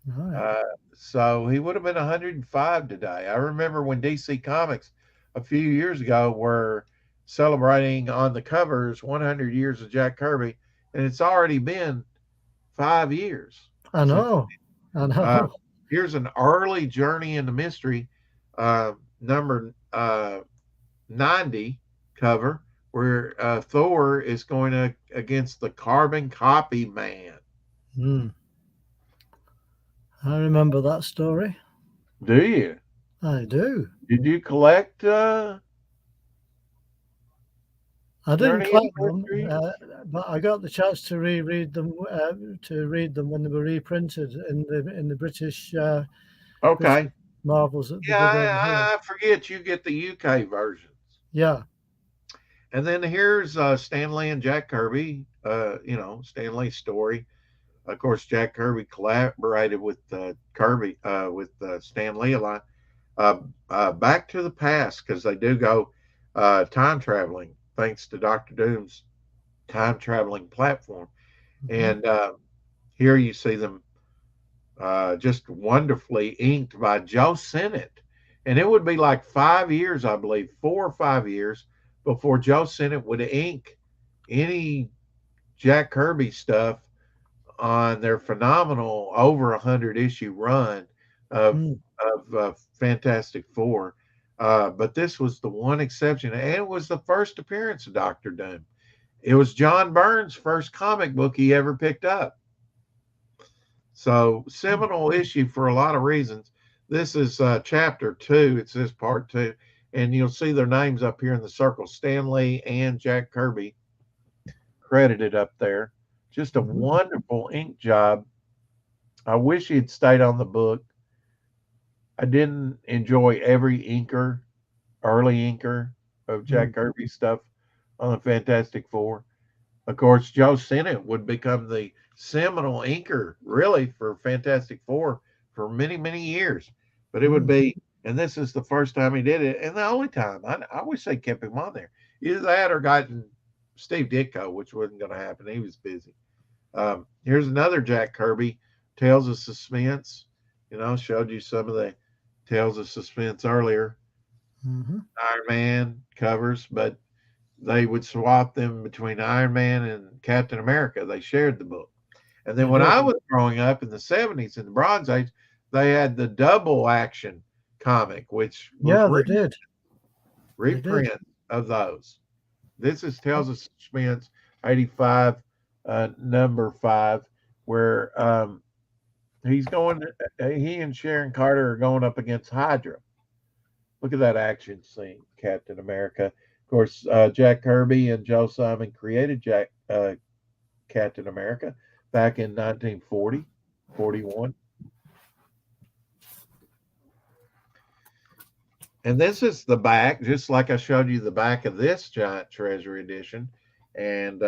Right. So he would have been 105 today. I remember when DC Comics a few years ago were celebrating on the covers 100 years of Jack Kirby, and it's already been 5 years. I know. Here's an early Journey into Mystery, number 90 cover, where Thor is going against the Carbon Copy Man. I remember that story. Do you? I do. Did you collect? I didn't collect them, but I got the chance to reread them. To read them when they were reprinted in the British. Okay. Marvels. I forget you get the UK versions. Yeah. And then here's Stan Lee and Jack Kirby. Stan Lee's story. Of course, Jack Kirby collaborated with Kirby with Stan Lee a lot. Back to the Past, because they do go time traveling, thanks to Dr. Doom's time traveling platform. And here you see them just wonderfully inked by Joe Sennett. And it would be like 5 years, I believe, 4 or 5 years before Joe Sennett would ink any Jack Kirby stuff on their phenomenal over 100 issue run of Fantastic Four. But this was the one exception, and it was the first appearance of Dr. Doom. It was John Byrne's first comic book he ever picked up. So seminal issue for a lot of reasons. This is chapter 2. It says part 2, and you'll see their names up here in the circle, Stan Lee and Jack Kirby. credited up there. Just a wonderful ink job. I wish he had stayed on the book. I didn't enjoy every early inker of Jack Kirby's stuff on the Fantastic Four. Of course, Joe Sinnott would become the seminal inker, really, for Fantastic Four for many, many years. But it would be, and this is the first time he did it, and the only time. I wish they kept him on there. Either that or gotten Steve Ditko, which wasn't going to happen. He was busy. Here's another Jack Kirby, Tales of Suspense. Showed you some of the Tales of Suspense earlier. Iron Man covers, but they would swap them between Iron Man and Captain America. They shared the book. And then when I was growing up in the 70s, in the Bronze Age, they had the double action comic, which was they did. Reprint of those. This is Tales of Suspense 85, number 5, where he and Sharon Carter are going up against Hydra. Look at that action scene, Captain America. Of course, Jack Kirby and Joe Simon created Captain America back in 1941. And this is the back, just like I showed you the back of this giant treasure edition, and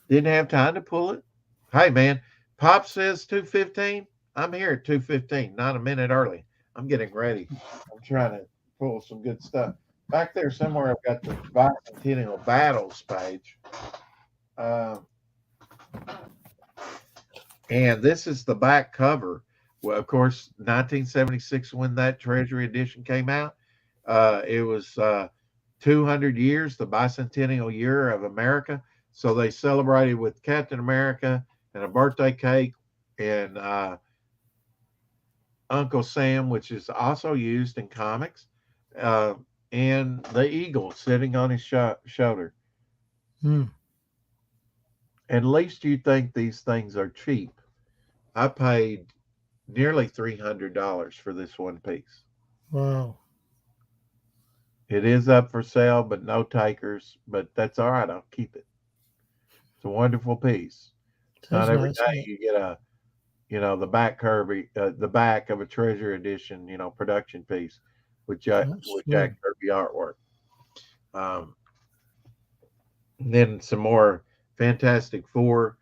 didn't have time to pull it. Hey, man, Pop says 2:15. I'm here at 2:15, not a minute early. I'm getting ready. I'm trying to pull some good stuff. Back there somewhere, I've got the Bicentennial Battles page. And this is the back cover. Well, of course, 1976, when that Treasury edition came out, it was 200 years, the bicentennial year of America. So they celebrated with Captain America and a birthday cake and Uncle Sam, which is also used in comics, and the eagle sitting on his shoulder. At least you think these things are cheap. I paid nearly $300 for this one piece. Wow. It is up for sale, but no takers. But that's all right. I'll keep it. It's a wonderful piece. Not every day you get the back Kirby, the back of a Treasure Edition, production piece with Jack Kirby artwork. Then some more Fantastic Four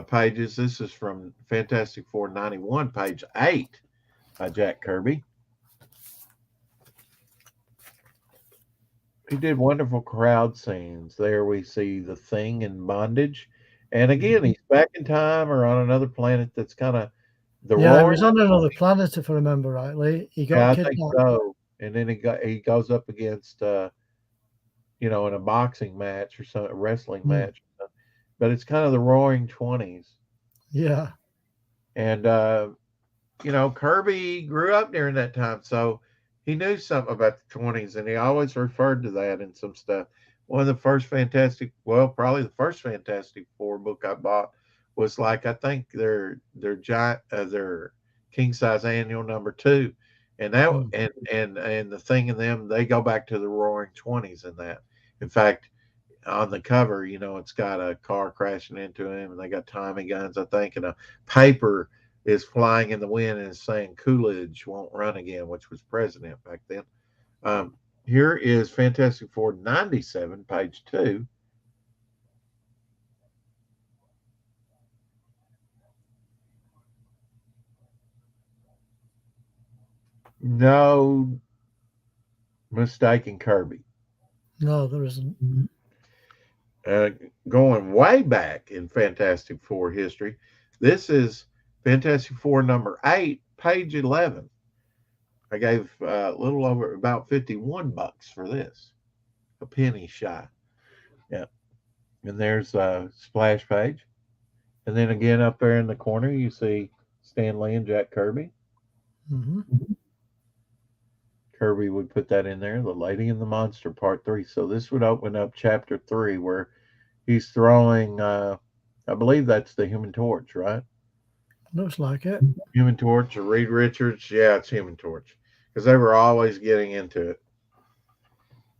pages. This is from Fantastic Four 91, page 8 by Jack Kirby. He did wonderful crowd scenes. There we see the Thing in bondage. And again, he's back in time or on another planet that's kind of he was on another planet, if I remember rightly. He got kidnapped. I think so. And then he goes up against, in a boxing match or a wrestling match. But it's kind of the Roaring 20s. Yeah. And, Kirby grew up during that time. So he knew something about the 20s, and he always referred to that in some stuff. One of the first probably the first Fantastic Four book I bought was I think their giant, their king size annual number 2. And that, and the Thing in them, they go back to the Roaring 20s in that. In fact, on the cover, it's got a car crashing into him, and they got Tommy guns, I think, and a paper is flying in the wind and is saying Coolidge won't run again, which was president back then. Here is Fantastic Four 97, page 2. No mistaking Kirby. No, there isn't. Going way back in Fantastic Four history, this is Fantastic Four number 8, page 11. I gave a little over about $51 for this, a penny shy. Yeah. And there's a splash page. And then again up there in the corner, you see Stan Lee and Jack Kirby. Kirby would put that in there, The Lady and the Monster, part 3. So this would open up chapter 3 where he's throwing, I believe that's the Human Torch, right? Looks like it. Human Torch or Reed Richards. Yeah, it's Human Torch. Because they were always getting into it.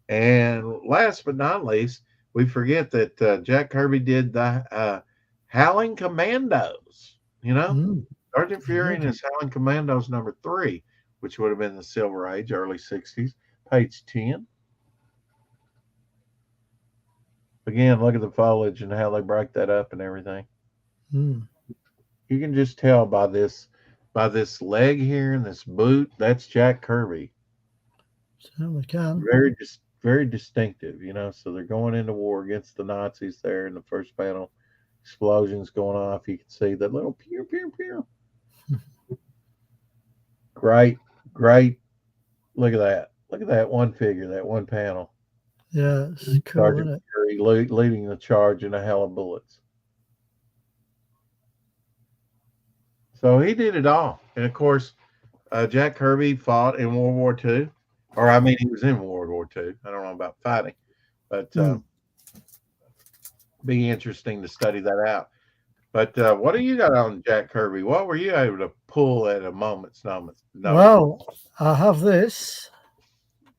And last but not least, we forget that Jack Kirby did the Howling Commandos. You know, Sergeant Fury and his Howling Commandos #3, which would have been the Silver Age, early 60s, page 10. Again, look at the foliage and how they break that up and everything. Mm. You can just tell by this leg here and this boot, that's Jack Kirby. Certainly can. Very distinctive, you know. So they're going into war against the Nazis there in the first panel. Explosions going off. You can see that little pew pew pew. Great. Look at that. Look at that one figure, that one panel. Yeah, it's cool, Sergeant isn't it? Fury leading the charge in a hell of bullets. So he did it all. And of course, Jack Kirby fought in World War II. Or, I mean, he was in World War II. I don't know about fighting. But be interesting to study that out. But what do you got on Jack Kirby? What were you able to pull at a moment's notice? Well, I have this.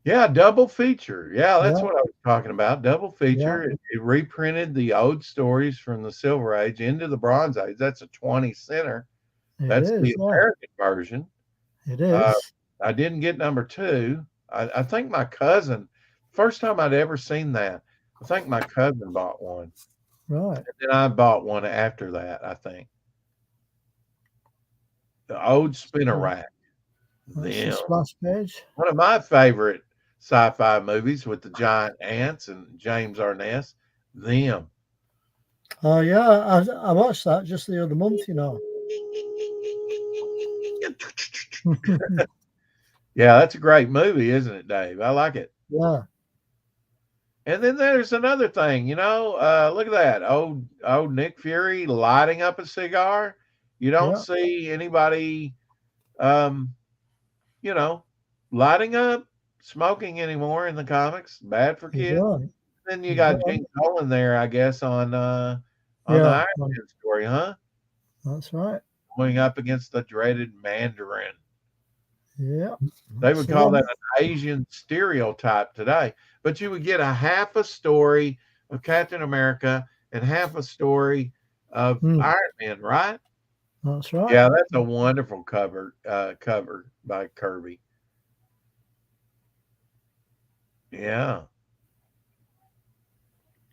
Yeah, double feature. Yeah, that's Yeah. what I was talking about. Double feature. Yeah. It reprinted the old stories from the Silver Age into the Bronze Age. That's a 20 center. That's the American version. It is. I didn't get #2. I think my cousin, first time I'd ever seen that, I think my cousin bought one. Right. And then I bought one after that, I think. The old spinner rack. That's the splash page. One of my favorite sci-fi movies with the giant ants and James Arness. Them. Oh yeah, I watched that just the other month, you know. Yeah, that's a great movie, isn't it, Dave? I like it. Yeah. And then there's another thing, you know, look at that. Old Nick Fury lighting up a cigar. You don't see anybody you know, lighting up, smoking anymore in the comics. Bad for kids. Then you got Gene Colan there, I guess, on the Iron Man story, huh? That's right. Going up against the dreaded Mandarin. Yeah. They would call that an Asian stereotype today. But you would get a half a story of Captain America and half a story of Iron Man, right? That's right. Yeah, that's a wonderful cover by Kirby. Yeah.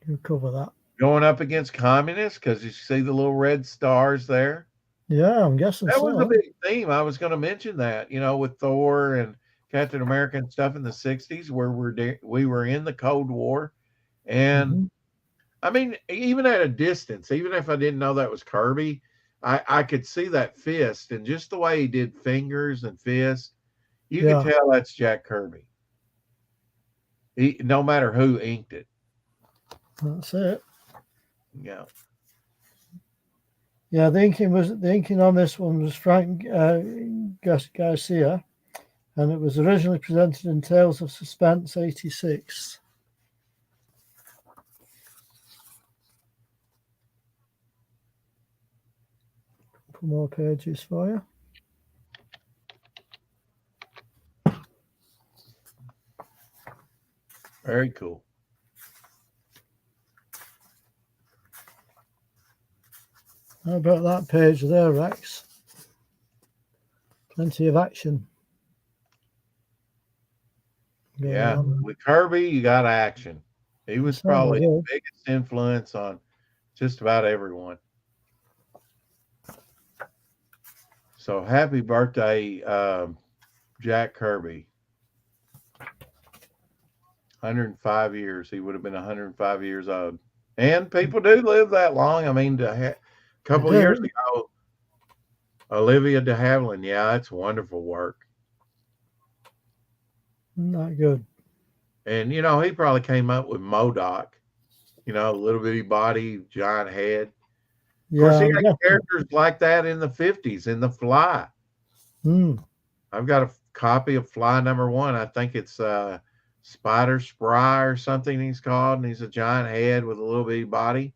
You cover that. Going up against communists because you see the little red stars there. Yeah, I'm guessing that so. was a big theme. I was going to mention that, you know, with Thor and Captain America and stuff in the 60s where we were in the Cold War. And I mean, even at a distance, even if I didn't know that was Kirby, I could see that fist and just the way he did fingers and fist. You could tell that's Jack Kirby. No matter who inked it. That's it. Yeah. Yeah, the inking on this one was Frank Garcia, and it was originally presented in Tales of Suspense '86. Couple more pages for you. Very cool. How about that page there, Rex? Plenty of action. Yeah, with Kirby, you got action. He was probably the biggest influence on just about everyone. So happy birthday, Jack Kirby. 105 years. He would have been 105 years old. And people do live that long. I mean, a couple of years ago, Olivia de Havilland. Yeah, that's wonderful work. Not good. And, you know, he probably came up with MODOK. You know, little bitty body, giant head. Of course, he had characters like that in the 50s in The Fly. I've got a copy of Fly #1. I think it's Spider Spry or something he's called, and he's a giant head with a little bitty body.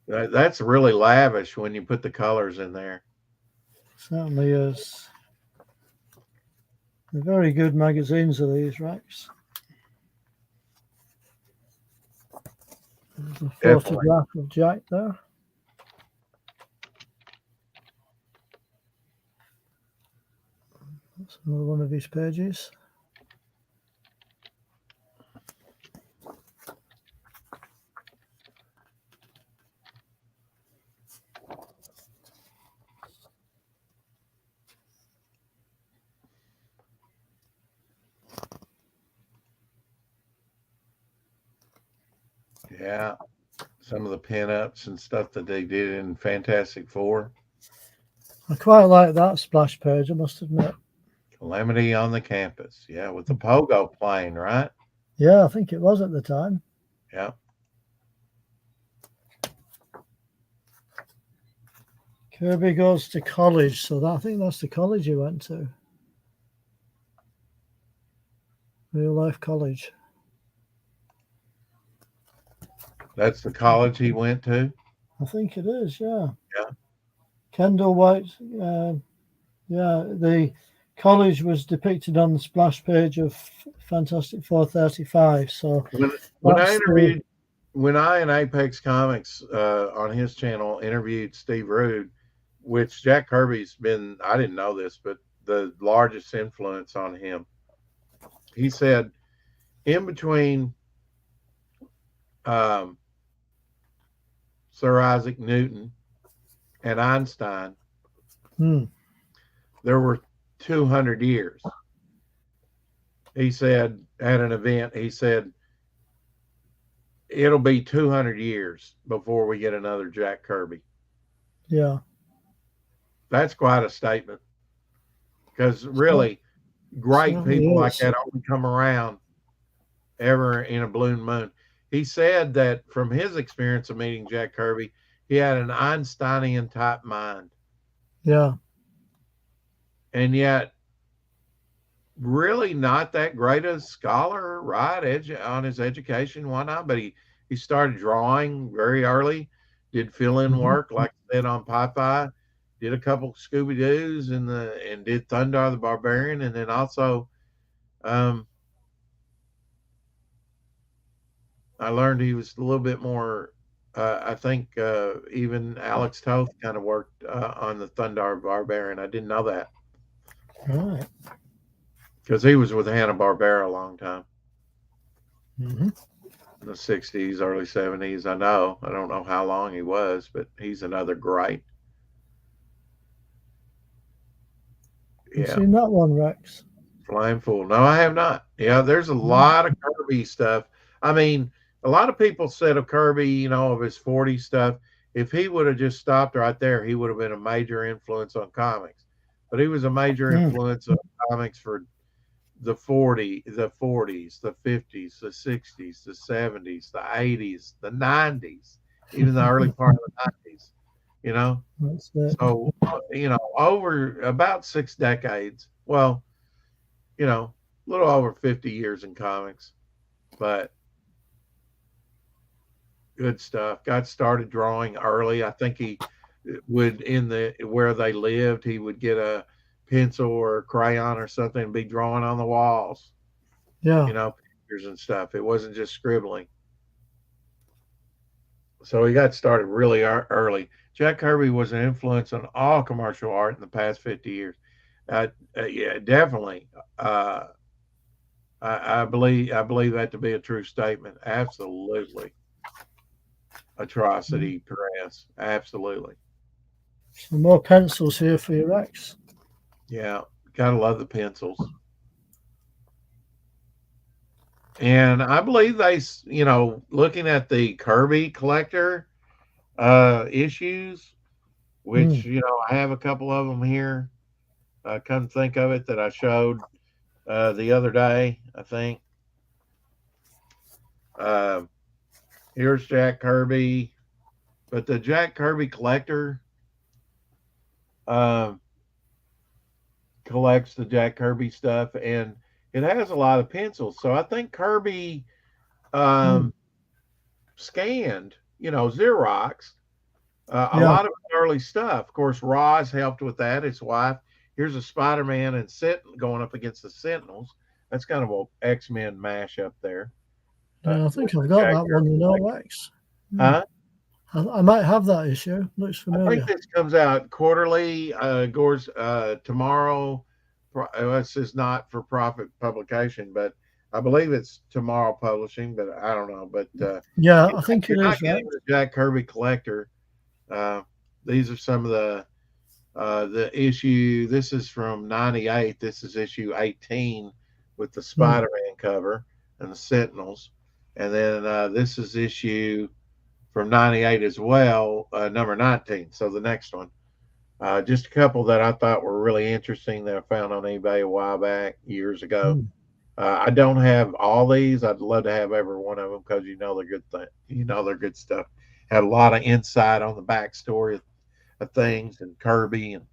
That's really lavish when you put the colors in there. Certainly is. They're very good magazines of these, Rex. There's a Definitely. photograph of Jack there. That's another one of his pages. Yeah. Some of the pinups and stuff that they did in Fantastic Four. I quite like that splash page, I must admit. Calamity on the Campus. Yeah, with the pogo plane, right? Yeah, I think it was at the time. Yeah. Kirby goes to college, so I think that's the college he went to. Real life college. That's the college he went to? I think it is, yeah. Yeah. Kendall White, yeah, the college was depicted on the splash page of Fantastic 435. So when I and Apex Comics on his channel interviewed Steve Rude, which Jack Kirby's been, I didn't know this, but the largest influence on him. He said in between Sir Isaac Newton and Einstein, there were 200 years. He said at an event, he said, it'll be 200 years before we get another Jack Kirby. Yeah. That's quite a statement. Because really, great people like that only come around ever in a blue moon. He said that from his experience of meeting Jack Kirby, he had an Einsteinian type mind. Yeah. And yet, really not that great a scholar, right? On his education, why not? But he started drawing very early, did fill-in work, like I said, on Popeye, did a couple Scooby-Doos and did Thundar the Barbarian, and then also I learned he was a little bit more, I think even Alex Toth kind of worked on the Thundar Barbarian. I didn't know that. Right. Because he was with Hanna-Barbera a long time. Mm-hmm. In the 60s, early 70s, I know. I don't know how long he was, but he's another great. You seen that one, Rex? Flame Fool. No, I have not. Yeah, there's a lot of Kirby stuff. I mean, a lot of people said of Kirby, of his 40 stuff, if he would have just stopped right there, he would have been a major influence on comics. But he was a major influence on comics for the 40s, the 50s, the 60s, the 70s, the 80s, the 90s, even the early part of the 90s, That's it. So, over about 6 decades, well, a little over 50 years in comics, but good stuff. Got started drawing early. I think he would, where they lived, he would get a pencil or a crayon or something and be drawing on the walls. Yeah. Pictures and stuff. It wasn't just scribbling. So he got started really early. Jack Kirby was an influence on all commercial art in the past 50 years. Yeah, definitely. I believe that to be a true statement. Absolutely. Atrocity Press. Absolutely. Some more pencils here for you, Rex. Yeah, gotta love the pencils. And I believe they, looking at the Kirby collector issues, which, I have a couple of them here. Come think of it, that I showed the other day, I think. Here's Jack Kirby, but the Jack Kirby collector collects the Jack Kirby stuff, and it has a lot of pencils. So I think Kirby scanned, Xerox, a lot of early stuff. Of course, Roz helped with that, his wife. Here's a Spider-Man and going up against the Sentinels. That's kind of an X-Men mashup there. Yeah, I think I've got that one, Rex. Huh? I might have that issue. Looks I familiar. think this comes out quarterly. Gore's tomorrow. This is not for profit publication, but I believe it's Tomorrow Publishing, but I don't know. But Yeah, I think it you're not is, right? getting the Jack Kirby collector. These are some of the issue. This is from '98. This is issue 18 with the Spider-Man cover and the Sentinels, and then this is issue from '98 as well, number 19. So the next one. Just a couple that I thought were really interesting that I found on eBay a while back, years ago. I don't have all these. I'd love to have every one of them because you know they're good thing. You know they're good stuff. Had a lot of insight on the backstory of things and Kirby and.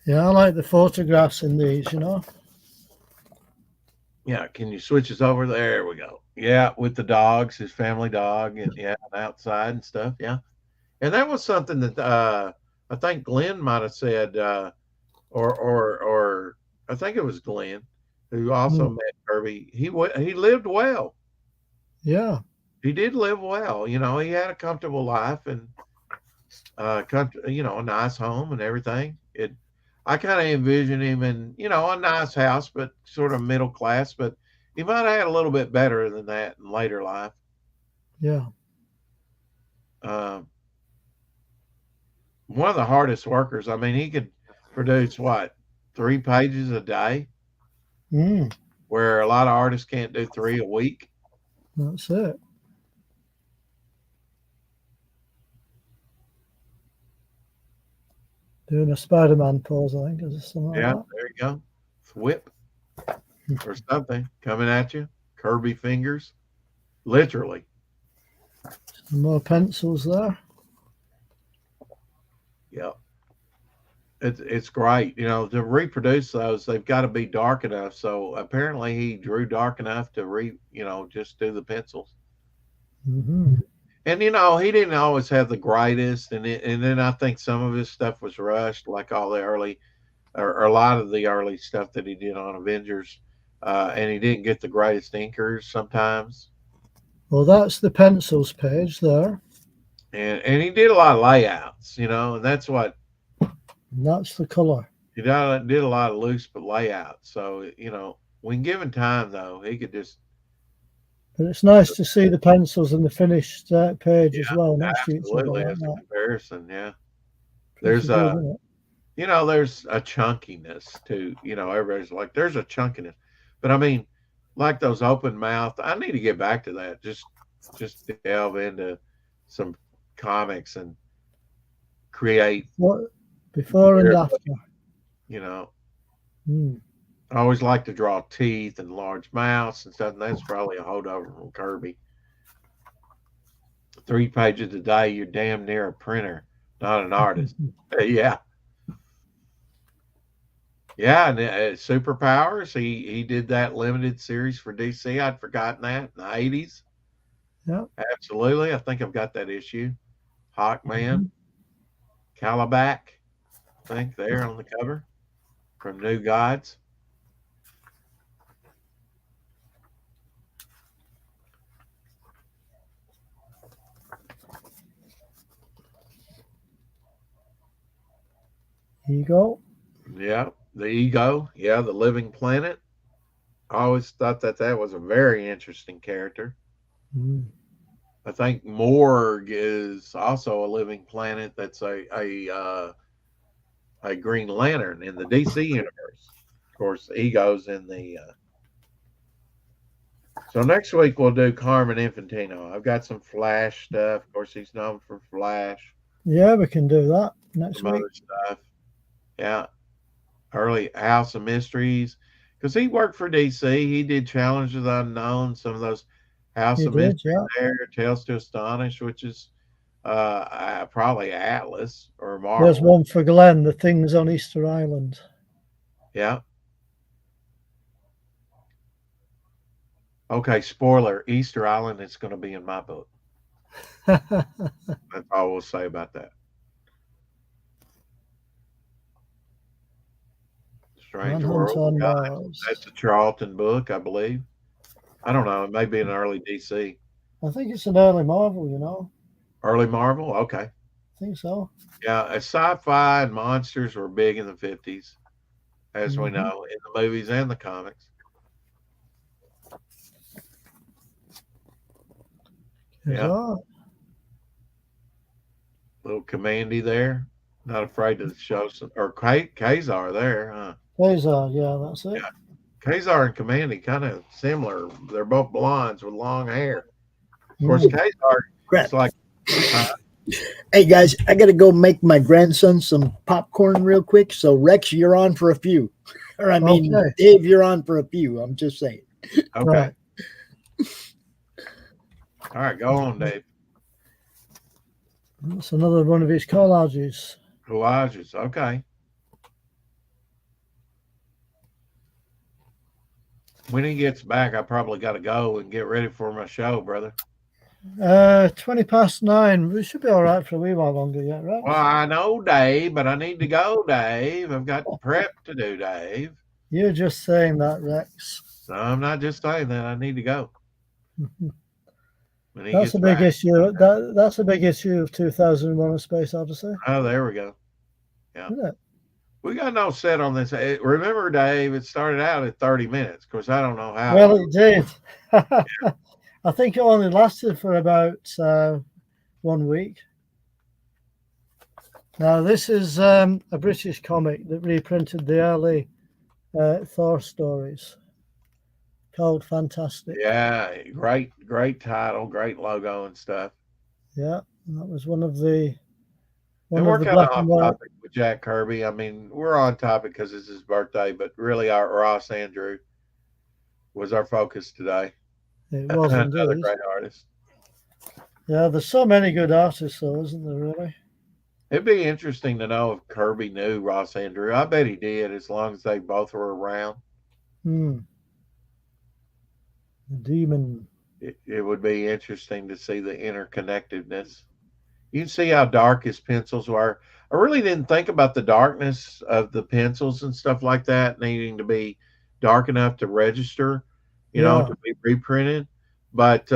Yeah, I like the photographs in these. Yeah, can you switch us over? There we go. Yeah, with the dogs, his family dog, and outside and stuff. Yeah, and that was something that I think Glenn might have said, or I think it was Glenn who also met Kirby. He lived well. Yeah, he did live well. He had a comfortable life and a nice home and everything. I kind of envision him in, a nice house, but sort of middle class, but he might have had a little bit better than that in later life. Yeah. One of the hardest workers. I mean, he could produce 3 pages a day, where a lot of artists can't do 3 a week. That's it. Doing a Spider-Man pose, I think, or something like that. There you go. Whip or something coming at you. Kirby fingers, literally. Some more pencils there. Yeah, it's great. To reproduce those, they've got to be dark enough. So apparently, he drew dark enough to just do the pencils. Mm-hmm. And he didn't always have the greatest, and then I think some of his stuff was rushed, like all the early, or a lot of the early stuff that he did on Avengers, and he didn't get the greatest inkers sometimes. Well, that's the pencils page there, and he did a lot of layouts, and that's what. And that's the color. He did a lot of loose but layouts. So when given time, though, he could just. But it's nice to see the pencils and the finished page as well next to each other. Absolutely, as a comparison, yeah. There's there's a chunkiness to, everybody's like, there's a chunkiness. But I mean, like those open mouth, I need to get back to that. Just delve into some comics and create. What before and after? I always like to draw teeth and large mouths and stuff, and that's probably a holdover from Kirby. 3 pages a day, you're damn near a printer, not an artist. Yeah. Yeah, and Superpowers, he did that limited series for DC. I'd forgotten that in the 80s. Yeah. Absolutely. I think I've got that issue. Hawkman, Calabac, I think, there on the cover from New Gods. Ego. Yeah, the Ego. Yeah, the Living Planet. I always thought that was a very interesting character. I think Morg is also a living planet that's a Green Lantern in the DC universe. Of course, Ego's in the. So next week we'll do Carmen Infantino. I've got some Flash stuff. Of course, he's known for Flash. Yeah, we can do that next Some week. other stuff. Yeah. Early House of Mysteries. Because he worked for DC. He did Challenge of the Unknown, some of those House of Mysteries there. Tales to Astonish, which is probably Atlas or Marvel. There's one for Glenn, The Things on Easter Island. Yeah. Okay, spoiler. Easter Island is going to be in my book. That's all we'll say about that. Strange World. That's a Charlton book, I believe. I don't know. It may be an early DC. I think it's an early Marvel, you know. Early Marvel? Okay. I think so. Yeah, sci-fi and monsters were big in the 50s, as we Mhm. know, in the movies and the comics. Yeah. Bizarre. Little Commandy there. Not afraid to show some, or Kazar there, huh? Quasar, yeah, that's it. Yeah. Kazar and Commandy kind of similar. They're both blondes with long hair. Of course, Kazar Crap. is like, Hey guys, I gotta go make my grandson some popcorn real quick. So Rex, you're on for a few. Or I mean, Okay. Dave, you're on for a few. I'm just saying. okay. Right. All right, go on, Dave. That's another one of his collages. Collages. Okay. When he gets back, I probably got to go and get ready for my show, brother. 9:20. We should be all right for a wee while longer yet, right? Well, I know, Dave, but I need to go, Dave. I've got prep to do, Dave. You're just saying that, Rex. No, I'm not just saying that. I need to go. When he That's gets a big back. issue. That's a big issue of 2001: A Space Odyssey, Oh, there we go. Yeah. isn't it? We got no set on this. Remember, Dave, it started out at 30 minutes. Of course, I don't know how. Well, it did. I think it only lasted for about 1 week. Now, this is a British comic that reprinted the early Thor stories called Fantastic. Yeah, great title, great logo and stuff. Yeah, and that was one of the And we're kind of black off and white. topic with Jack Kirby. I mean, we're on topic because it's his birthday, but really, our Ross Andrew was our focus today. It was Another indeed. great artist. Yeah, there's so many good artists, though, isn't there? Really. It'd be interesting to know if Kirby knew Ross Andrew. I bet he did, as long as they both were around. The demon. It would be interesting to see the interconnectedness. You can see how dark his pencils were. I really didn't think about the darkness of the pencils and stuff like that needing to be dark enough to register, you know, to be reprinted. But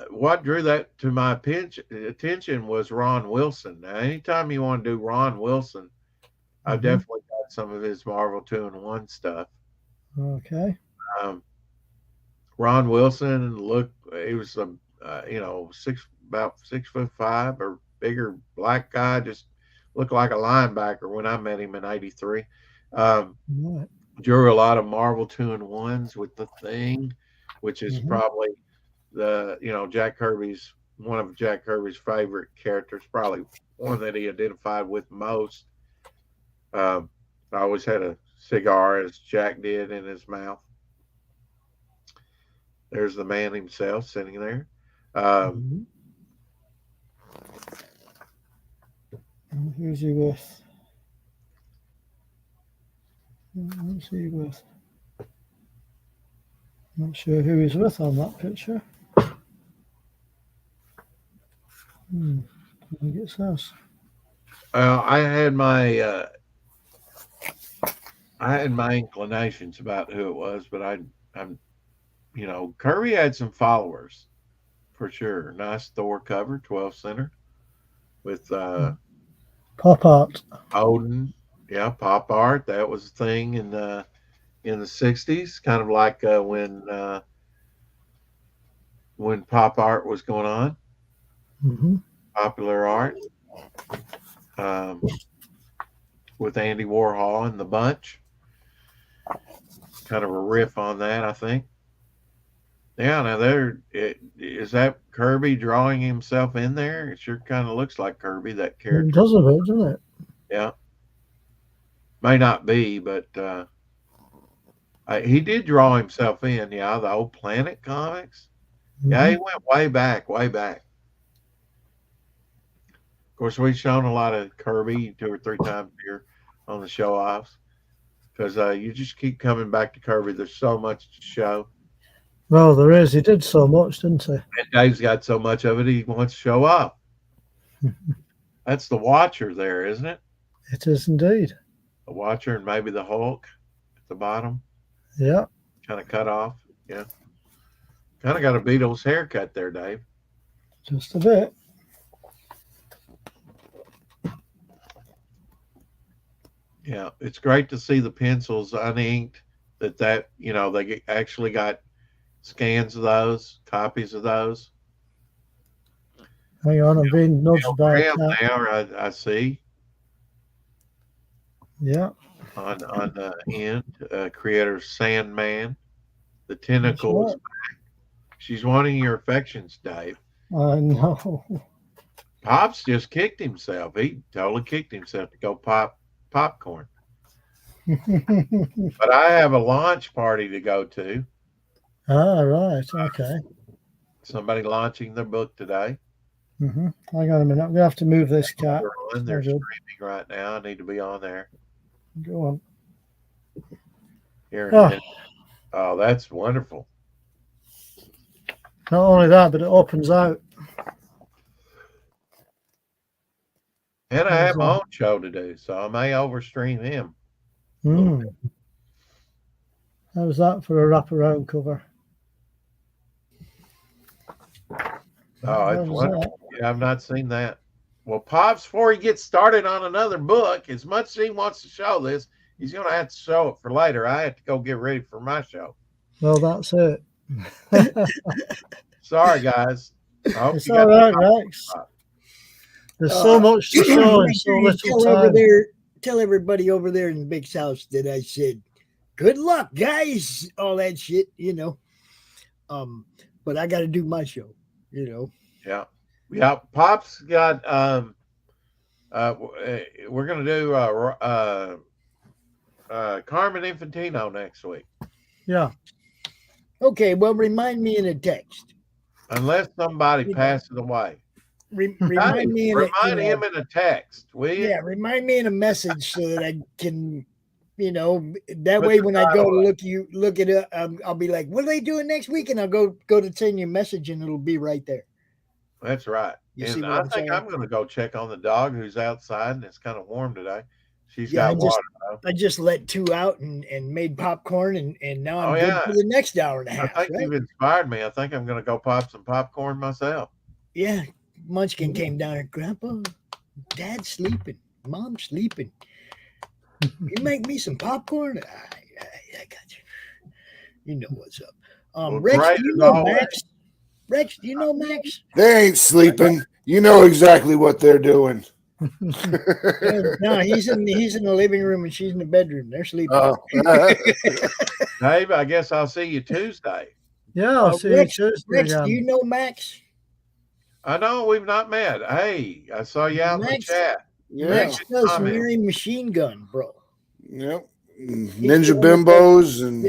what drew that to my attention was Ron Wilson. Now, anytime you want to do Ron Wilson, I've definitely got some of his Marvel 2-in-1 stuff. Okay. Ron Wilson, he was about 6'5" or bigger black guy, just looked like a linebacker when I met him in '83. Drew a lot of Marvel 2-in-1s with the Thing, which is probably Jack Kirby's one of Jack Kirby's favorite characters, probably one that he identified with most. I always had a cigar, as Jack did, in his mouth. There's the man himself sitting there. Who's he with? Who's he with? Not sure who he's with on that picture. I think it says. I had my inclinations about who it was, but I'm Kirby had some followers for sure. Nice Thor cover, 12 center with Pop art. Odin. Yeah, pop art. That was a thing in the 60s, kind of like when pop art was going on. Popular art. With Andy Warhol and the Bunch. Kind of a riff on that, I think. Yeah, now is that Kirby drawing himself in there? It sure kind of looks like Kirby, that character. It does a bit, doesn't it? Yeah. May not be, but he did draw himself in, the old Planet comics. Yeah, he went way back, way back. Of course, we've shown a lot of Kirby 2 or 3 times here on the show-offs because you just keep coming back to Kirby. There's so much to show. Well, there is. He did so much, didn't he? And Dave's got so much of it, he wants to show up. That's the Watcher there, isn't it? It is indeed. The Watcher and maybe the Hulk at the bottom. Yeah. Kind of cut off. Yeah. Kind of got a Beatles haircut there, Dave. Just a bit. Yeah, it's great to see the pencils uninked. That they actually got scans of those, copies of those. Hang on, I'm being nudged by a CRoM cat. now. I see. Yeah. On the end, creator Sandman, the tentacle is back. She's wanting your affections, Dave. I know. Pops just kicked himself. He totally kicked himself to go pop popcorn. But I have a launch party to go to. Ah, right. Okay. Somebody launching their book today. Hang on a minute. I'm going to have to move this cat. They're streaming right now. I need to be on there. Go on. Here in a minute. Oh, that's wonderful. Not only that, but it opens out. And I have my own show to do, so I may overstream him. How's that for a wraparound cover? Oh, it's wonderful. Yeah, I've not seen that. Well, Pops, before he gets started on another book, as much as he wants to show this, he's going to have to show it for later. I have to go get ready for my show. Well, that's it. Sorry, guys. I hope It's you got all right, Rex. There's so much to show in so little time. Tell everybody over there in the big house that I said, good luck, guys. All that shit, But I got to do my show, Yeah. Yeah. Pop's got, we're going to do Carmen Infantino next week. Yeah. Okay. Well, remind me in a text. Unless somebody passes away. Remind me in him in a text, will you? Yeah, remind me in a message so that I can, that way when I go to look it up, I'll be like, what are they doing next week? And I'll go to send you a message and it'll be right there. That's right. And I think I'm going to go check on the dog who's outside, and it's kind of warm today. She's got water, though. I just let 2 out and made popcorn, and now I'm good for the next hour and a half. I think you've inspired me. I think I'm going to go pop some popcorn myself. Yeah. Munchkin came down and Grandpa, Dad's sleeping, Mom's sleeping. You make me some popcorn? I got you. You know what's up. Rex, do you know Max? Rex, do you know Max? They ain't sleeping. You know exactly what they're doing. No, he's in the living room and she's in the bedroom. They're sleeping. Dave, I guess I'll see you Tuesday. Yeah, I'll see you Tuesday. Rex, do you know Max? I know we've not met. Hey, I saw you out in the chat. Yeah. Max does Mary Machine Gun, bro. Yep. Ninja Bimbos and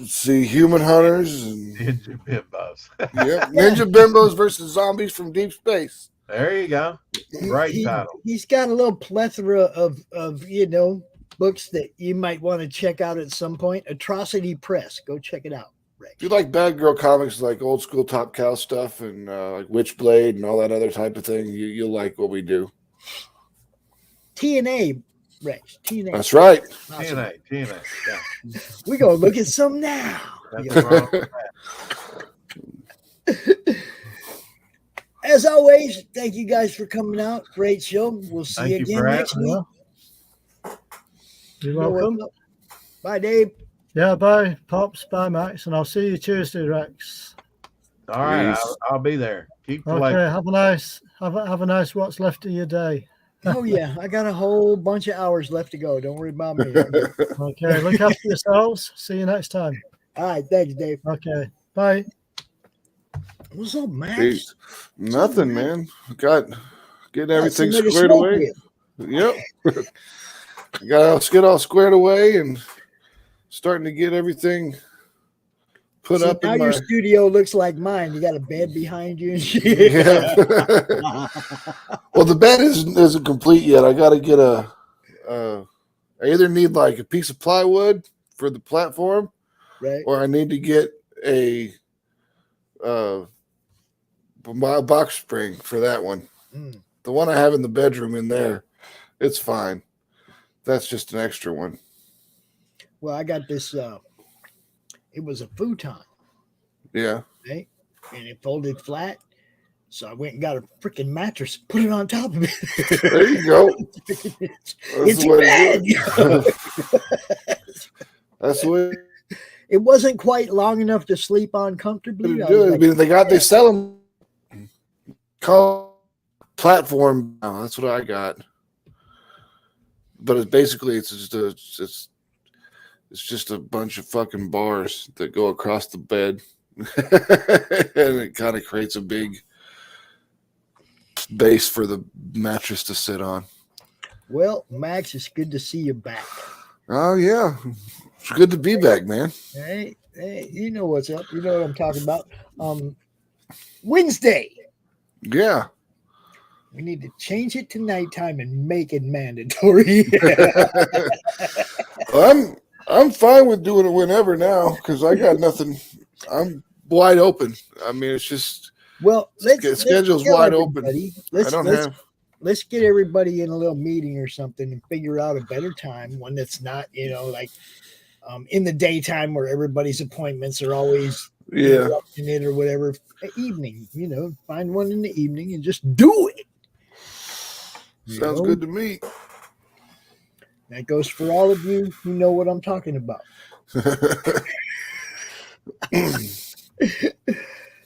see Human Hunters and Ninja Bimbos. Yep. Ninja Bimbos versus Zombies from Deep Space. There you go. Great title. He's got a little plethora of books that you might want to check out at some point. Atrocity Press. Go check it out. If you like Bad Girl comics, like old school Top Cow stuff and like Witchblade and all that other type of thing, you'll like what we do. TNA, Rex. TNA. That's right. Awesome. TNA. Yeah. We go look at some now. As always, thank you guys for coming out. Great show. We'll see you again next week. You're welcome. Bye, Dave. Yeah, bye, Pops. Bye, Max. And I'll see you Tuesday, Rex. All right, I'll be there. Keep okay, playing. have a nice what's left of your day. Oh yeah, I got a whole bunch of hours left to go. Don't worry about me. Okay, look after yourselves. See you next time. All right, thanks, Dave. Okay, bye. What's up, Max? Peace. Nothing, man. Getting everything squared away. Yep. Let's get all squared away and starting to get everything put up. Now your studio looks like mine. You got a bed behind you and shit. Yeah. Well, the bed isn't complete yet. I got to get I either need like a piece of plywood for the platform, right? Or I need to get a box spring for that one. The one I have in the bedroom in there, it's fine. That's just an extra one. Well, I got this. It was a futon. Yeah. Right? And it folded flat. So I went and got a freaking mattress, put it on top of it. There you go. It's bad. That's the way. It wasn't quite long enough to sleep on comfortably. I mean, they sell them called platform. Oh, that's what I got. But it's just a bunch of fucking bars that go across the bed, and it kind of creates a big base for the mattress to sit on. Well, Max, it's good to see you back. Oh yeah, it's good to be back, man. Hey, you know what's up. You know what I'm talking about. Wednesday. Yeah. We need to change it to nighttime and make it mandatory. I'm fine with doing it whenever now because I got nothing. I'm wide open. I mean, it's just schedule's wide open. Let's get everybody in a little meeting or something and figure out a better time, one that's not, like in the daytime where everybody's appointments are always interrupting it or whatever. Evening, find one in the evening and just do it. Sounds good to me. That goes for all of you who know what I'm talking about.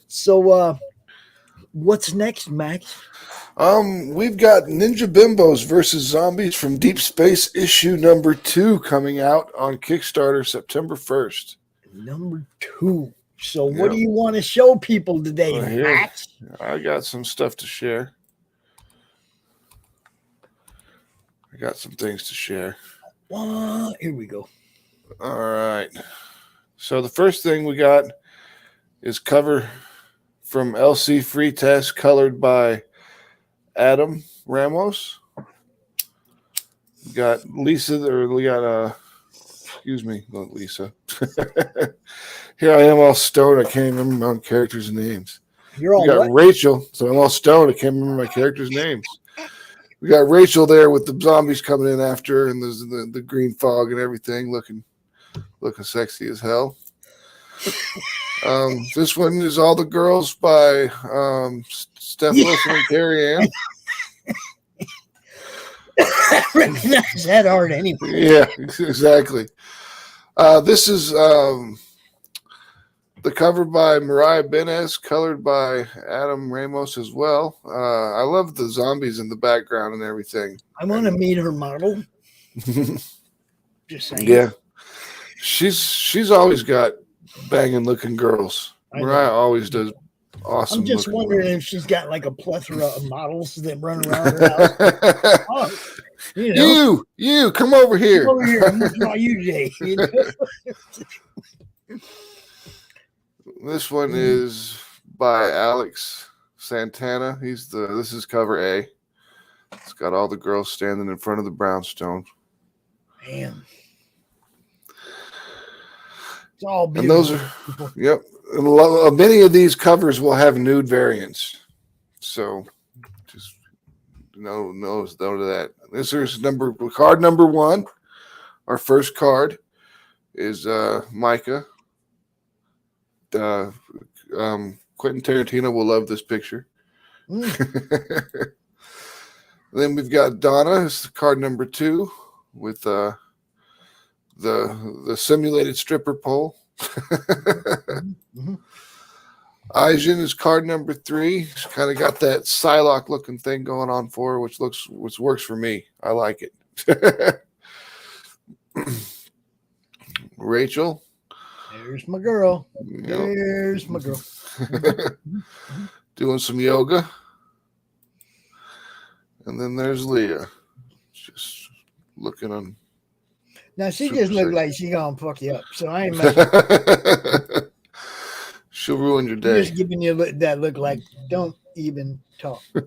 So, what's next, Max? We've got Ninja Bimbos versus Zombies from Deep Space issue number 2 coming out on Kickstarter September 1st. Number 2. So, what do you want to show people today, Max? I got some stuff to share. I got some things to share. Here we go. All right. So the first thing we got is cover from LC Free Test, colored by Adam Ramos. We got excuse me, not Lisa. Here I am all stoned. I can't remember my own characters' names. You're all we got what? Rachel, so I'm all stoned. I can't remember my characters' names. We got Rachel there with the zombies coming in after her and the green fog and everything, looking sexy as hell. This one is All the Girls by Steph Wilson and Carrie Ann. I recognize that art anyway. Yeah, exactly. This is the cover by Mariah Benes, colored by Adam Ramos as well. I love the zombies in the background and everything. I want to meet her model. Just saying. Yeah. She's always got banging looking girls. Mariah always does awesome. I'm just wondering if she's got like a plethora of models that run around her house. You come over here. Come over here. I'm gonna draw you, Jay. This one is by Alex Santana. This is cover A. It's got all the girls standing in front of the brownstone. Damn. It's all beautiful. And those are, yep. And many of these covers will have nude variants. So just no to that. This is card number 1. Our first card is Micah. Quentin Tarantino will love this picture. Then we've got Donna. It's card number 2 with the simulated stripper pole. Aijin is card number 3. She's kind of got that Psylocke looking thing going on for her, which works for me. I like it. Rachel. There's my girl. Yep. There's my girl. Doing some yoga. And then there's Leah. Just looking on. Now she just looked like she gonna fuck you up. So I ain't She'll ruin your day. Just giving you that look like don't even talk. You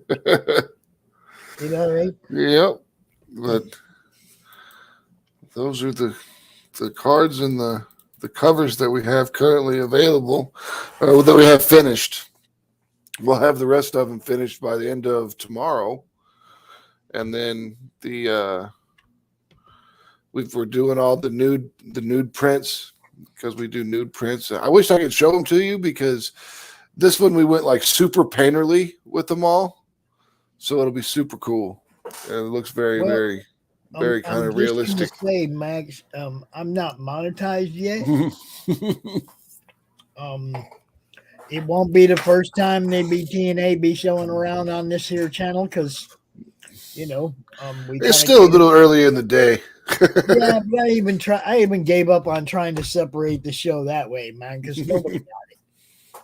know what I mean? Yep. But those are the cards and the covers that we have currently available, that we have finished. We'll have the rest of them finished by the end of tomorrow, and then we're doing all the nude prints because we do nude prints. I wish I could show them to you because this one we went like super painterly with them all, so it'll be super cool. And it looks very, very kind of realistic. Just say, Max, I'm not monetized yet. It won't be the first time TNA be showing around on this here channel because, it's still a little early in the day. Yeah, but I even gave up on trying to separate the show that way, man, because nobody got it.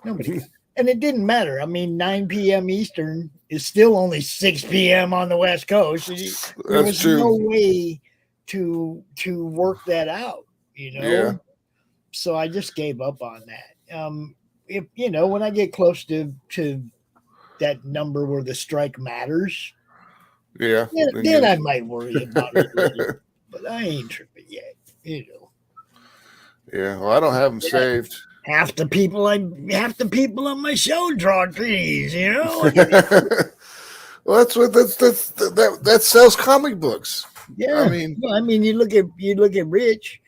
Nobody got it. And it didn't matter. I mean, 9 p.m. Eastern is still only 6 p.m. on the West Coast. There was no way to work that out, Yeah. So I just gave up on that. If when I get close to that number where the strike matters, yeah, then I might worry about it. But I ain't tripping yet, Yeah, well, I don't have them saved. Half the people on my show draw trees, Well, that sells comic books. Yeah, I mean, you look at Rich,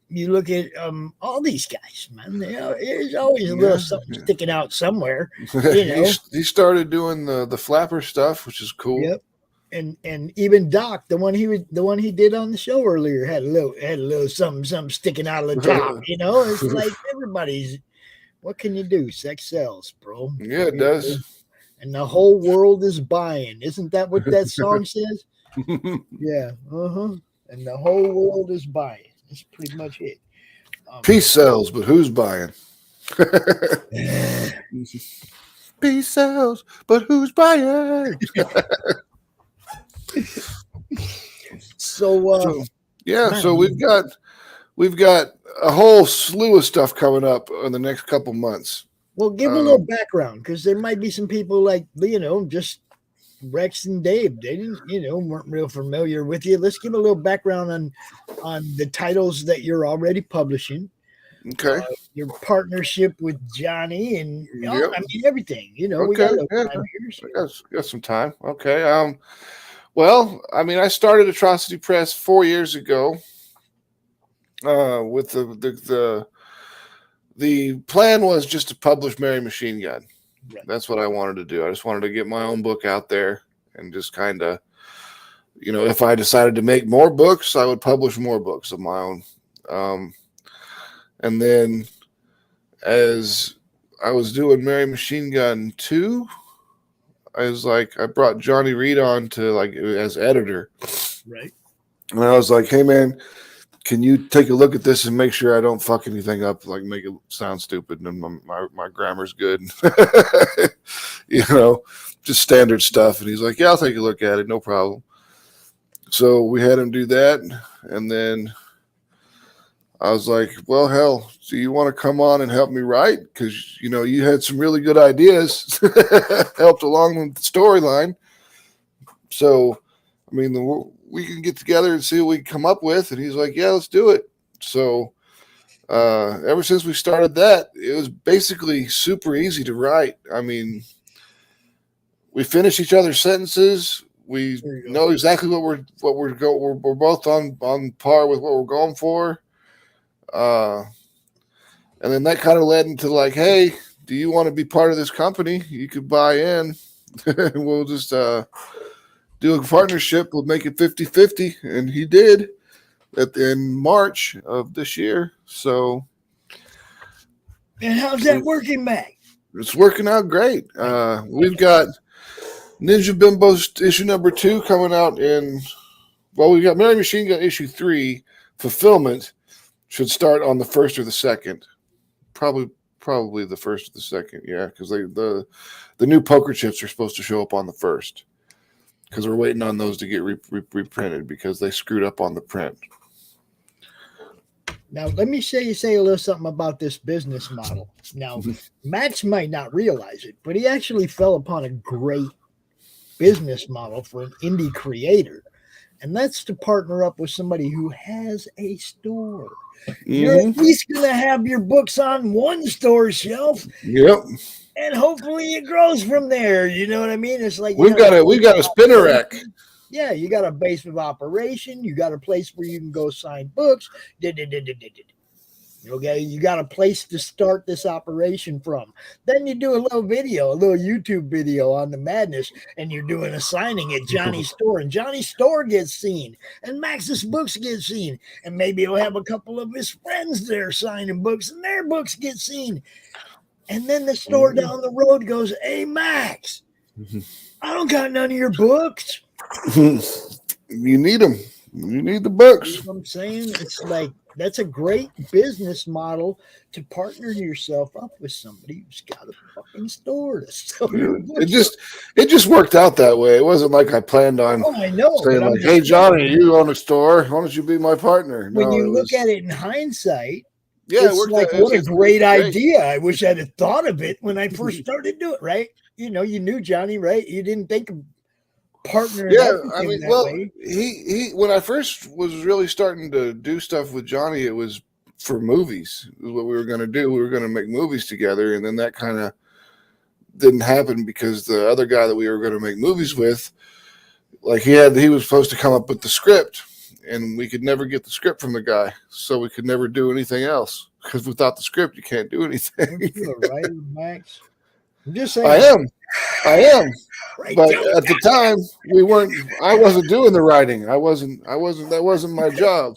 you look at all these guys, man. There's always a little something sticking out somewhere. He started doing the flapper stuff, which is cool. Yep. And even Doc, the one he did on the show earlier, had a little something sticking out of the top. It's like everybody's. What can you do? Sex sells, bro. Yeah, it does. And the whole world is buying. Isn't that what that song says? Yeah. And the whole world is buying. That's pretty much it. Peace sells, but who's buying? Peace sells, but who's buying? So we've got a whole slew of stuff coming up in the next couple months. Well, give a little background because there might be some people like just Rex and Dave. They didn't weren't real familiar with you. Let's give a little background on the titles that you're already publishing. Okay. Your partnership with Johnny and Yep. I mean everything. We got a little time here. So. Got some time. Okay. Well, I mean, I started Atrocity Press 4 years ago. With the plan was just to publish Mary Machine Gun. Right. That's what I wanted to do. I just wanted to get my own book out there and just kind of, if I decided to make more books, I would publish more books of my own. And then as I was doing Mary Machine Gun 2, I brought Johnny Reed on to as editor. Right. And I was like, hey man, can you take a look at this and make sure I don't fuck anything up, make it sound stupid and my grammar's good, just standard stuff. And he's like, yeah, I'll take a look at it, no problem. So we had him do that, and then I was like, well, hell, do you want to come on and help me write? Because, you had some really good ideas, helped along with the storyline. So, I mean, we can get together and see what we can come up with. And he's like, yeah, let's do it. So ever since we started that, it was basically super easy to write. I mean, we finish each other's sentences. We know exactly what we're both on par with what we're going for. And then that kind of led into hey, do you want to be part of this company? You could buy in. We'll just do a partnership. We'll make it 50-50. And he did in March of this year. So. And how's that working, Mac? It's working out great. We've got Ninja Bimbo issue number 2 coming out we got Mary Machine Gun issue 3. Fulfillment should start on the 1st or the 2nd. Probably the 1st or the 2nd. Yeah, because the new poker chips are supposed to show up on the 1st. Because we're waiting on those to get reprinted because they screwed up on the print. Now, let me say a little something about this business model. Now, Max might not realize it, but he actually fell upon a great business model for an indie creator. And that's to partner up with somebody who has a store. You're at least going to have your books on one store shelf. Yep. And hopefully it grows from there. You know what I mean? It's like we've got a spinner rack. Yeah, you got a base of operation. You got a place where you can go sign books. Okay, you got a place to start this operation from. Then you do a little video, a little YouTube video on the Madness, and you're doing a signing at Johnny's store, and Johnny's store gets seen, and Max's books get seen, and maybe he'll have a couple of his friends there signing books, and their books get seen. And then the store down the road goes, "Hey, Max, I don't got none of your books." You need them. You need the books. You know what I'm saying? It's like, that's a great business model to partner yourself up with somebody who's got a fucking store to sell your books. It just worked out that way. It wasn't like I planned on I know, saying like, "Hey, Johnny, you own a store. Why don't you be my partner?" When you look at it in hindsight, yeah, it's like, what a great idea. I wish I'd have thought of it when I first started doing it, right? You know, you knew Johnny, right? You didn't think of partnering up with him that way. he when I first was really starting to do stuff with Johnny, it was for movies. It was what we were going to do. We were going to make movies together, and then that kind of didn't happen because the other guy that we were going to make movies with, like he was supposed to come up with the script, and we could never get the script from the guy, so we could never do anything else because without the script, you can't do anything. You're a writer, Max. I'm just saying. I am. But at the time, I wasn't doing the writing. That wasn't my job.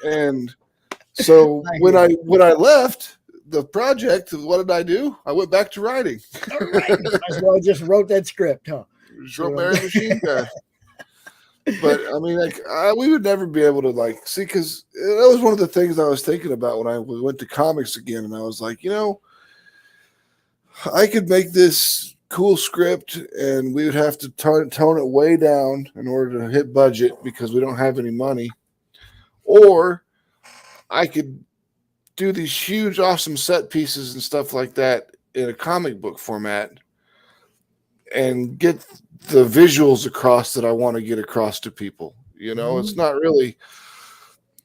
And so when I left the project, what did I do? I went back to writing. All right. Might as well just wrote that script, huh? Just wrote Mary Machine Guy. But I mean, like, we would never be able to see, because that was one of the things I was thinking about when I went to comics again, and I was like, I could make this cool script, and we would have to tone it way down in order to hit budget because we don't have any money. Or I could do these huge, awesome set pieces and stuff like that in a comic book format and get the visuals across that I want to get across to people. It's not really,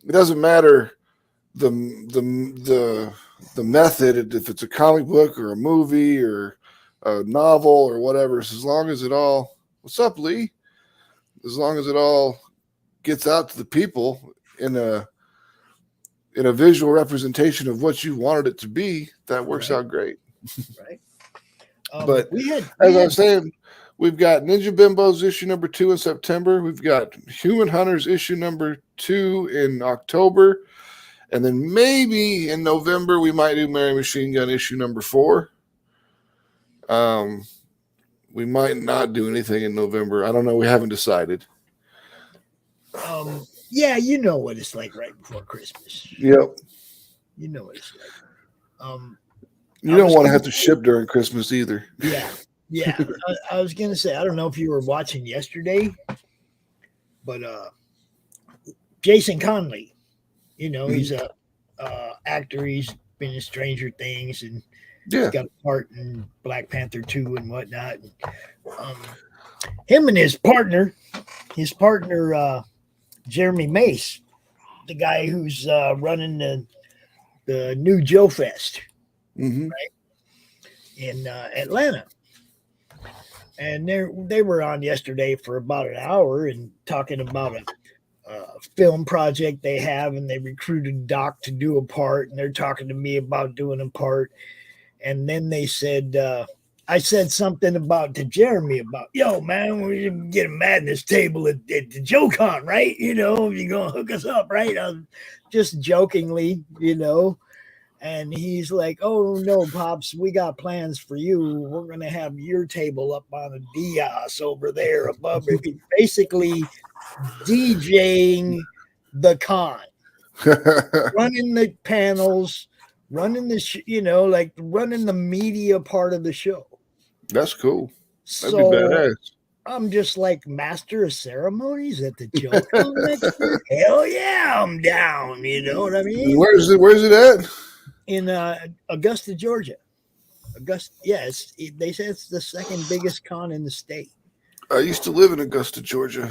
it doesn't matter the method, if it's a comic book or a movie or a novel or whatever, as long as it all, what's up, Lee? As long as it all gets out to the people in a visual representation of what you wanted it to be, that works out great. Right. But I was saying, we've got Ninja Bimbos issue number 2 in September. We've got Human Hunters issue number 2 in October. And then maybe in November, we might do Mary Machine Gun issue number 4. We might not do anything in November. I don't know. We haven't decided. Yeah, you know what it's like right before Christmas. Yep. You know what it's like. You don't want to have to ship during Christmas either. Yeah. I was going to say, I don't know if you were watching yesterday, but Jason Conley, he's a actor. He's been in Stranger Things, and he's got a part in Black Panther 2 and whatnot. Him and his partner, Jeremy Mace, the guy who's running the new Joe Fest, right, in Atlanta. And they were on yesterday for about an hour and talking about a film project they have, and they recruited Doc to do a part, and they're talking to me about doing a part. And then they said, I said something to Jeremy about, "Yo, man, we should get a Madness table at the Joe Con, right? If you're going to hook us up, right?" Just jokingly, And he's like, "Oh, no, Pops, we got plans for you. We're going to have your table up on a dais over there above it." Basically DJing the con, running the panels, running the, running the media part of the show. That's cool. That'd So be badass. I'm just like master of ceremonies at the Joe Con next year. Hell yeah, I'm down. You know what I mean? Where's it at? In Augusta, Georgia. They say it's the second biggest con in the state. I used to live in Augusta, Georgia.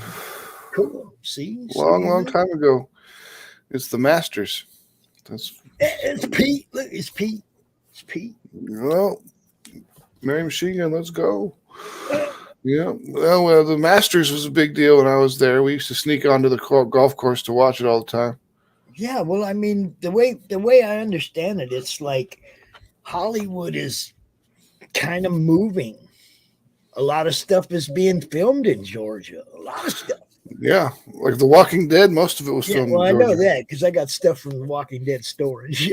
Cool. See? Long time ago. It's the Masters. It's Pete. Look, it's Pete. Well, Mary Machine Gun, let's go. Yeah. Well, the Masters was a big deal when I was there. We used to sneak onto the golf course to watch it all the time. Yeah, well, I mean, the way I understand it, it's like Hollywood is kind of moving. A lot of stuff is being filmed in Georgia. A lot of stuff. Yeah, like The Walking Dead, most of it was filmed Well, in Georgia. I know that because I got stuff from The Walking Dead storage.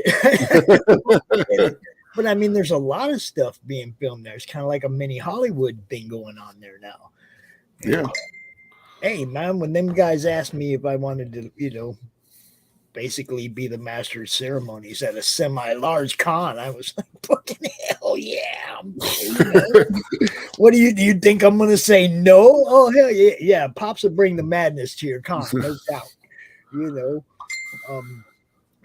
But I mean, there's a lot of stuff being filmed there. It's kind of like a mini Hollywood thing going on there now. Yeah. Hey, man, when them guys asked me if I wanted to, basically be the master of ceremonies at a semi-large con, I was like, fucking hell yeah. What do you think I'm going to say no? Oh, hell yeah. Yeah, Pops will bring the madness to your con, no doubt.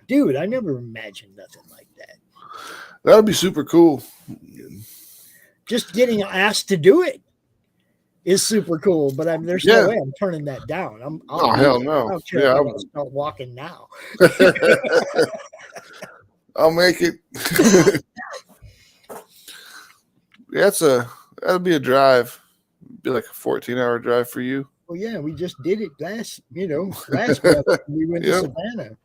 Dude, I never imagined nothing like that. That would be super cool. Just getting asked to do it is super cool, but there's no way I'm turning that down. Hell no. I don't care if I start walking now. I'll make it. That'd be a drive. It'd be like a 14-hour drive for you. Well, yeah, we just did it last month. We went to Savannah.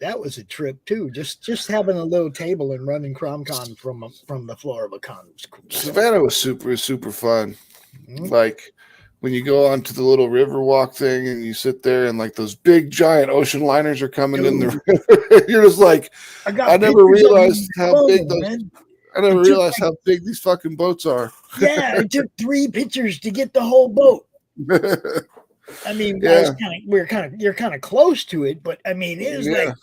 That was a trip too. Just having a little table and running CRoM Con from the floor of a con was cool. Savannah was super fun. Mm-hmm. Like when you go onto the little river walk thing and you sit there and like those big giant ocean liners are coming in the river. You're just like, I never realized how big how big these fucking boats are. Yeah, it took 3 pictures to get the whole boat. I mean, guys, you're kind of close to it, but I mean, it was like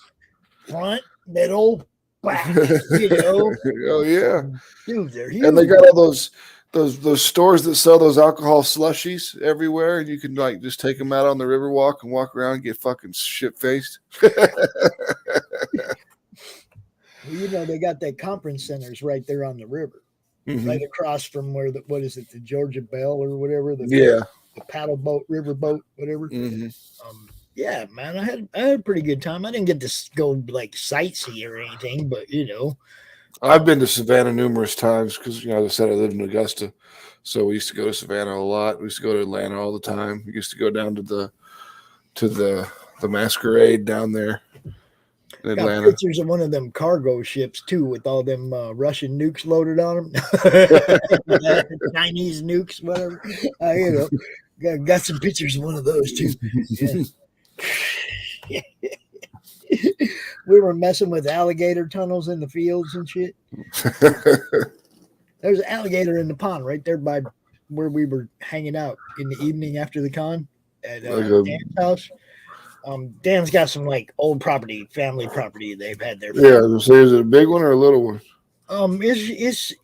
front, middle, back. Oh yeah, dude, they're huge. And they got all those stores that sell those alcohol slushies everywhere, and you can like just take them out on the river walk and walk around and get fucking shit faced. Well, they got that conference centers right there on the river, right across from where the Georgia Bell or whatever. The paddle boat, river boat, whatever. Yeah, man, I had a pretty good time. I didn't get to go like sightsee or anything, but I've been to Savannah numerous times because, as I said, I lived in Augusta, so we used to go to Savannah a lot. We used to go to Atlanta all the time. We used to go down to the Masquerade down there in Atlanta. Got pictures of one of them cargo ships too, with all them Russian nukes loaded on them, Chinese nukes, whatever. Got some pictures of one of those too. Yeah. We were messing with alligator tunnels in the fields and shit. There's an alligator in the pond right there by where we were hanging out in the evening after the con at Dan's house. Dan's got some like old property, family property they've had there. Yeah, so is it a big one or a little one? It's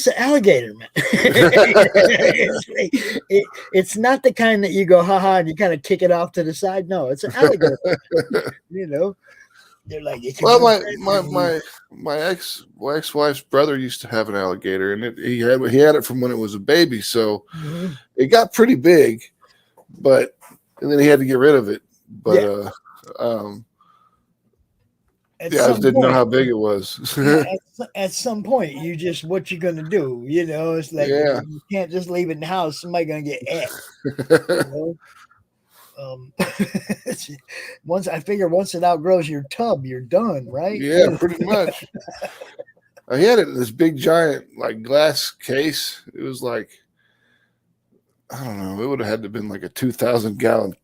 an alligator, man. It's not the kind that you go haha and you kind of kick it off to the side. No, it's an alligator. They're like, well, my ex-wife's brother used to have an alligator, and he had it from when it was a baby, so it got pretty big, and then he had to get rid of it. But I just didn't know how big it was. At some point, what you gonna do? It's like you can't just leave it in the house. Somebody's gonna get ate. Once it outgrows your tub, you're done, right? Yeah, pretty much. I had it in this big giant like glass case. It was like, I don't know, it would have had to have been like a 2,000 gallon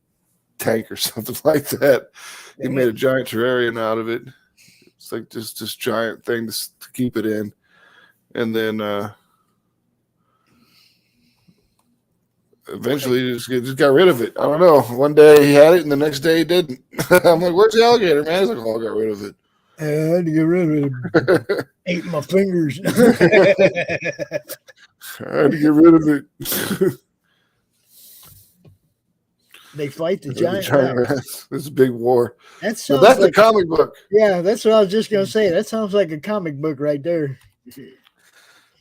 tank or something like that. He made a giant terrarium out of it. It's like just this giant thing to keep it in. And then eventually just got rid of it. I don't know. One day he had it and the next day he didn't. I'm like, where's the alligator, man? He's like, oh, I got rid of it. I had to get rid of it. Ate my fingers. I had to get rid of it. They fight the giant rats. This is a big war. That's like a comic book. Yeah, that's what I was just going to say. That sounds like a comic book right there.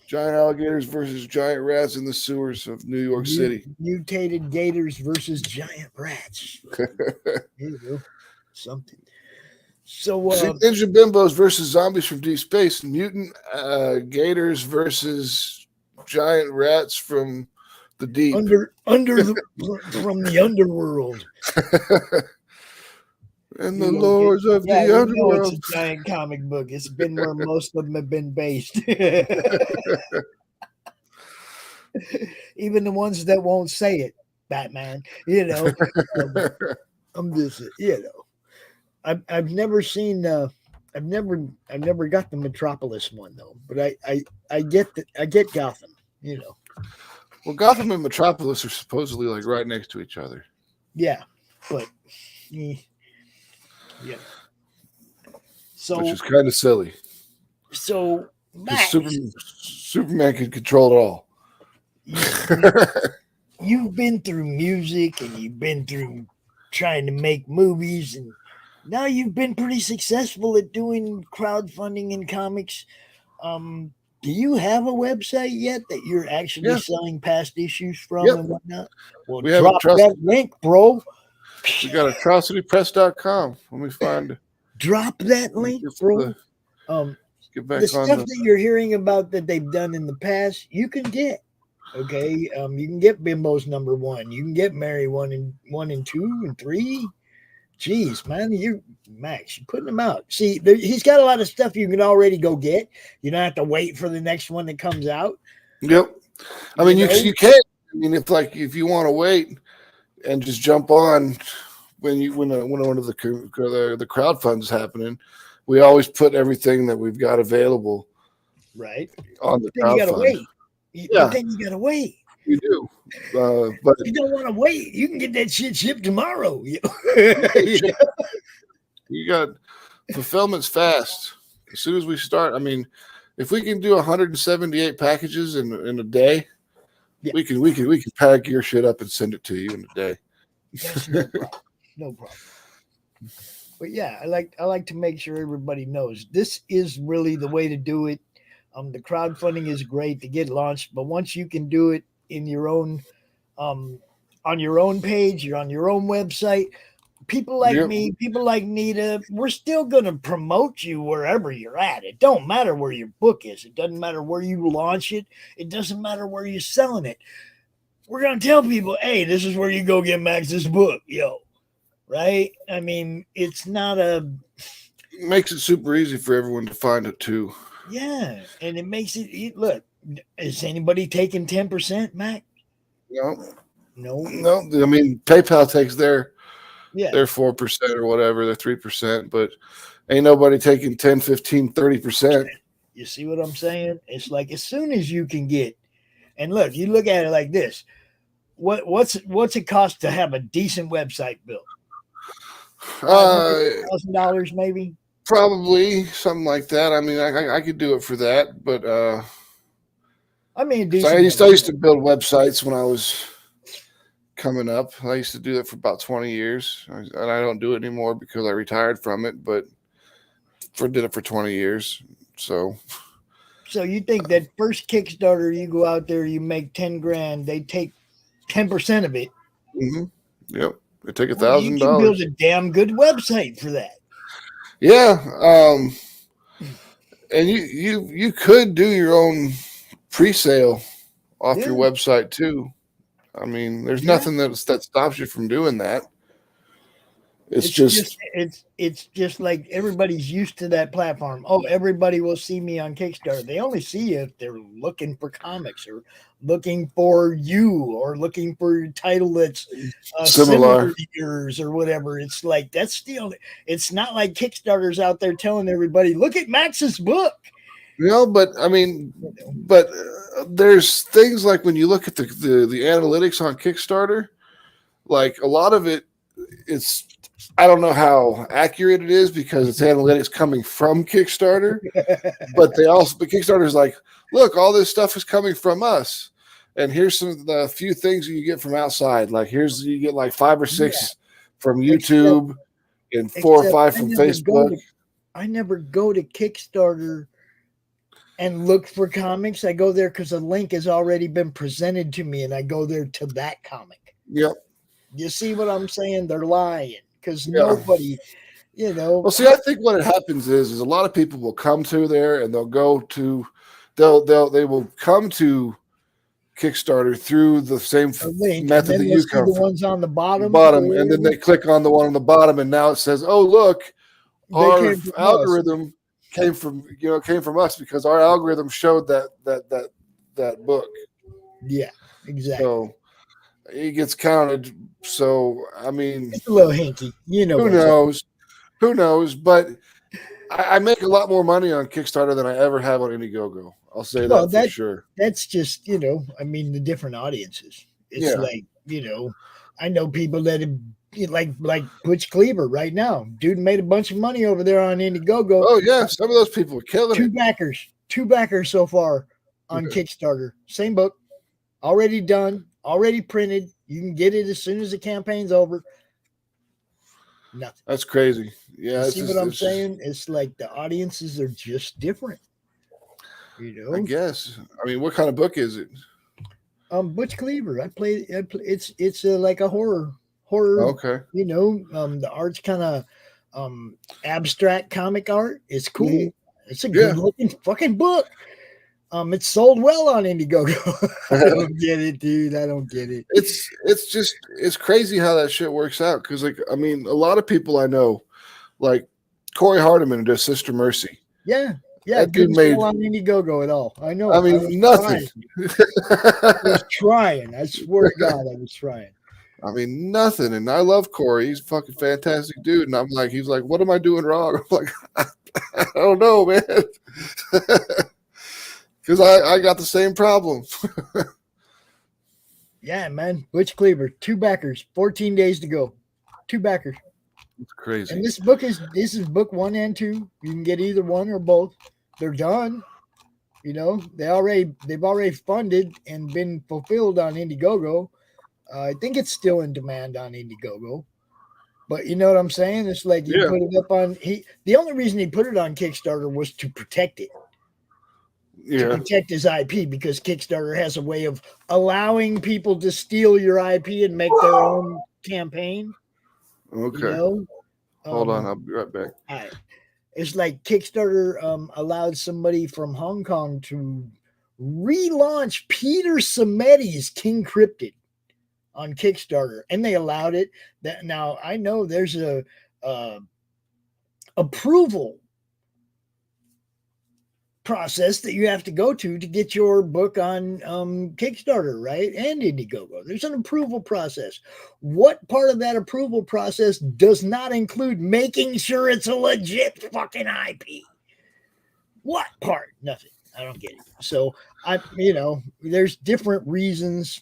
Giant alligators versus giant rats in the sewers of New York City. Mutated gators versus giant rats. There you go. Something. So, Ninja Bimbos versus zombies from deep space. Mutant gators versus giant rats from the deep. From the underworld. and the lords of the it's underworld. a giant comic book. It's been where most of them have been based. Even the ones that won't say it, Batman. I'm just, I've never seen. I've never got the Metropolis one though. But I get Gotham. Well, Gotham and Metropolis are supposedly like right next to each other. Yeah, but so which is kind of silly. So Max, Superman can control it all. You've been through music and you've been through trying to make movies, and now you've been pretty successful at doing crowdfunding in comics. Do you have a website yet that you're actually selling past issues from and whatnot? Well, we drop that link, bro. We got atrocitypress.com. Let me find it. Drop that link, bro. Get back The on stuff that you're hearing about that they've done in the past, you can get. Okay, you can get Bimbo's #1. You can get Mary 1 and 2 and 3. Jeez, man, Max, you're putting them out. See, he's got a lot of stuff you can already go get. You don't have to wait for the next one that comes out. Yep. I mean, you can. I mean, if you want to wait and just jump on when one of the crowdfunds is happening, we always put everything that we've got available right on the crowdfund. You gotta wait. Yeah. Then you gotta wait. You do, but you don't want to wait. You can get that shit shipped tomorrow. You got fulfillment's fast. As soon as we start, I mean, if we can do 178 packages in a day, we can pack your shit up and send it to you in a day. That's no problem. But yeah, I like to make sure everybody knows this is really the way to do it. The crowdfunding is great to get launched, but once you can do it in your own, on your own page, you're on your own website. People like me, people like Nita, we're still going to promote you wherever you're at. It don't matter where your book is. It doesn't matter where you launch it. It doesn't matter where you're selling it. We're going to tell people, hey, this is where you go get Max's book, right? I mean, it's not it makes it super easy for everyone to find it too. Yeah, and it makes it look. Is anybody taking 10%, Mac? No. I mean, PayPal takes their 4% or whatever, their 3%, but ain't nobody taking 10, 15, 30%. You see what I'm saying? It's like as soon as you can get, and look, you look at it like this. What's it cost to have a decent website built? $1,000 maybe. Probably something like that. I mean, I could do it for that, but I mean, I used to build websites when I was coming up. I used to do that for about 20 years, and I don't do it anymore because I retired from it. But did it for 20 years. So you think that first Kickstarter, you go out there, you make 10 grand, they take 10% of it. Mm-hmm. Yep, they take $1,000. You can build a damn good website for that. Yeah, and you could do your own pre-sale off your website too. I mean, there's nothing that stops you from doing that. It's just like everybody's used to that platform. Oh, everybody will see me on Kickstarter. They only see you if they're looking for comics or looking for you or looking for a title that's similar to yours or whatever. It's like it's not like Kickstarter's out there telling everybody, look at Max's book. But I mean, there's things like when you look at the analytics on Kickstarter, like a lot of it, I don't know how accurate it is because it's analytics coming from Kickstarter, but Kickstarter's like, look, all this stuff is coming from us. And here's the few things you get from outside. Like you get like 5 or 6 from YouTube and 4 or 5 from Facebook. I never go to Kickstarter and look for comics. I go there because a link has already been presented to me and I go there to that comic. Yep. You see what I'm saying? They're lying. Because nobody, Well, see, I think what happens is a lot of people will come to there and they will come to Kickstarter through the same link, method and that then you let's do come the from. ones on the bottom. And then they click on the one on the bottom, and now it says, "Oh, look, our came from algorithm came from us because our algorithm showed that book." Yeah, exactly. So it gets counted. So I mean, it's a little hinky. You know, who knows? Who knows? But I make a lot more money on Kickstarter than I ever have on Indiegogo. I'll say that for sure. That's just, I mean, the different audiences. It's like, I know people that have, like Butch Cleaver right now. Dude made a bunch of money over there on Indiegogo. Oh yeah, some of those people are killing it. Two backers so far on Kickstarter. Same book, already done, already printed. You can get it as soon as the campaign's over. Nothing. That's crazy. Yeah, see what I'm saying? It's like the audiences are just different. I guess. I mean, what kind of book is it? Butch Cleaver. It's like a horror. Okay. The art's kind of abstract comic art. It's cool. Mm-hmm. It's a good looking fucking book. It's sold well on Indiegogo. I don't get it, dude. I don't get it. It's crazy how that shit works out. Because a lot of people I know, like Corey Hardiman does Sister Mercy. Yeah. That dude made on Indiegogo at all. I know. I mean, nothing. I was trying. I swear to God, I was trying. I mean, nothing. And I love Corey. He's a fucking fantastic dude. And I'm like, he's like, what am I doing wrong? I'm like, I don't know, man. Because I got the same problem. Yeah, man. Butch Cleaver, 2 backers, 14 days to go. 2 backers. It's crazy. And this is book 1 and 2. You can get either one or both. They're done. They've already funded and been fulfilled on Indiegogo. I think it's still in demand on Indiegogo. But you know what I'm saying? It's like you put it up on the only reason he put it on Kickstarter was to protect it. To protect his IP, because Kickstarter has a way of allowing people to steal your IP and make their own campaign. Okay. Hold on, I'll be right back. All right. It's like Kickstarter allowed somebody from Hong Kong to relaunch Peter Sammetti's King Cryptid on Kickstarter, and they allowed it. That now I know there's a approval process that you have to go to get your book on Kickstarter, right? And Indiegogo. There's an approval process. What part of that approval process does not include making sure it's a legit fucking IP? What part? Nothing. I don't get it. So there's different reasons.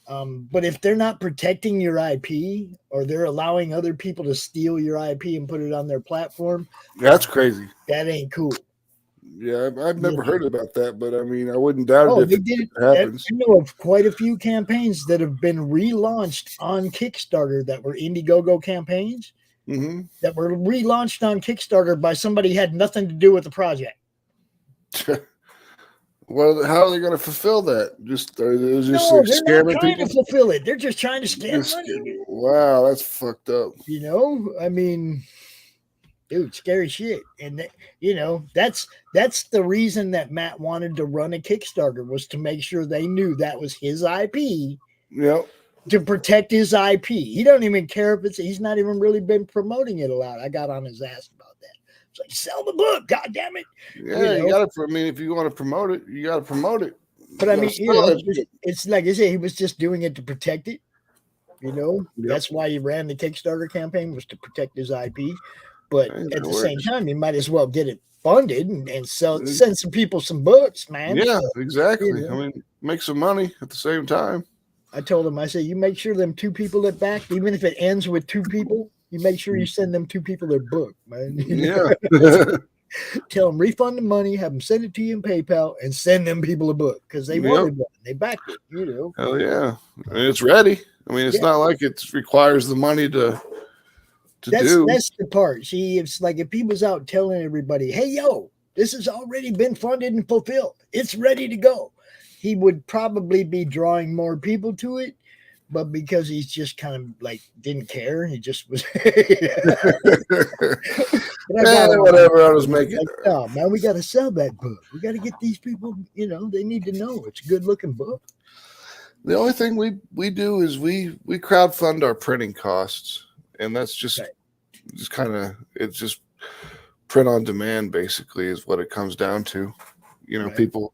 But if they're not protecting your IP, or they're allowing other people to steal your IP and put it on their platform, that's crazy. That ain't cool. Yeah, I've never heard about that, but I mean, I wouldn't doubt it if it happens. I know of quite a few campaigns that have been relaunched on Kickstarter that were Indiegogo campaigns that were relaunched on Kickstarter by somebody who had nothing to do with the project. Well, how are they going to fulfill that? They're not trying to fulfill it. They're just trying to scam money. Wow, that's fucked up. I mean, dude, scary shit. And that's the reason that Matt wanted to run a Kickstarter, was to make sure they knew that was his IP. Yep. To protect his IP. He don't even care if he's not even really been promoting it a lot. I got on his ass about that. It's like, sell the book, god damn it. Yeah, you got to. I mean, if you want to promote it, you got to promote it. But I mean, it's like I say, he was just doing it to protect it. That's why he ran the Kickstarter campaign, was to protect his IP. But at the same time, you might as well get it funded and send some people some books, man. Yeah, exactly. I mean, make some money at the same time. I told him, I said, you make sure them 2 people that back, even if it ends with 2 people, you make sure you send them 2 people their book, man. Yeah. Tell them, refund the money, have them send it to you in PayPal, and send them people a book, because they wanted one. They backed it, Hell yeah. I mean, it's ready. I mean, it's not like it requires the money to do. That's the part. See, it's like if he was out telling everybody, hey, yo, this has already been funded and fulfilled. It's ready to go. He would probably be drawing more people to it, but because he's just kind of like didn't care, he just was. Whatever I was making. Like, oh man, we got to sell that book. We got to get these people. They need to know it's a good looking book. The only thing we do is we crowdfund our printing costs, and that's just kind of, it's just print on demand basically is what it comes down to. You know, people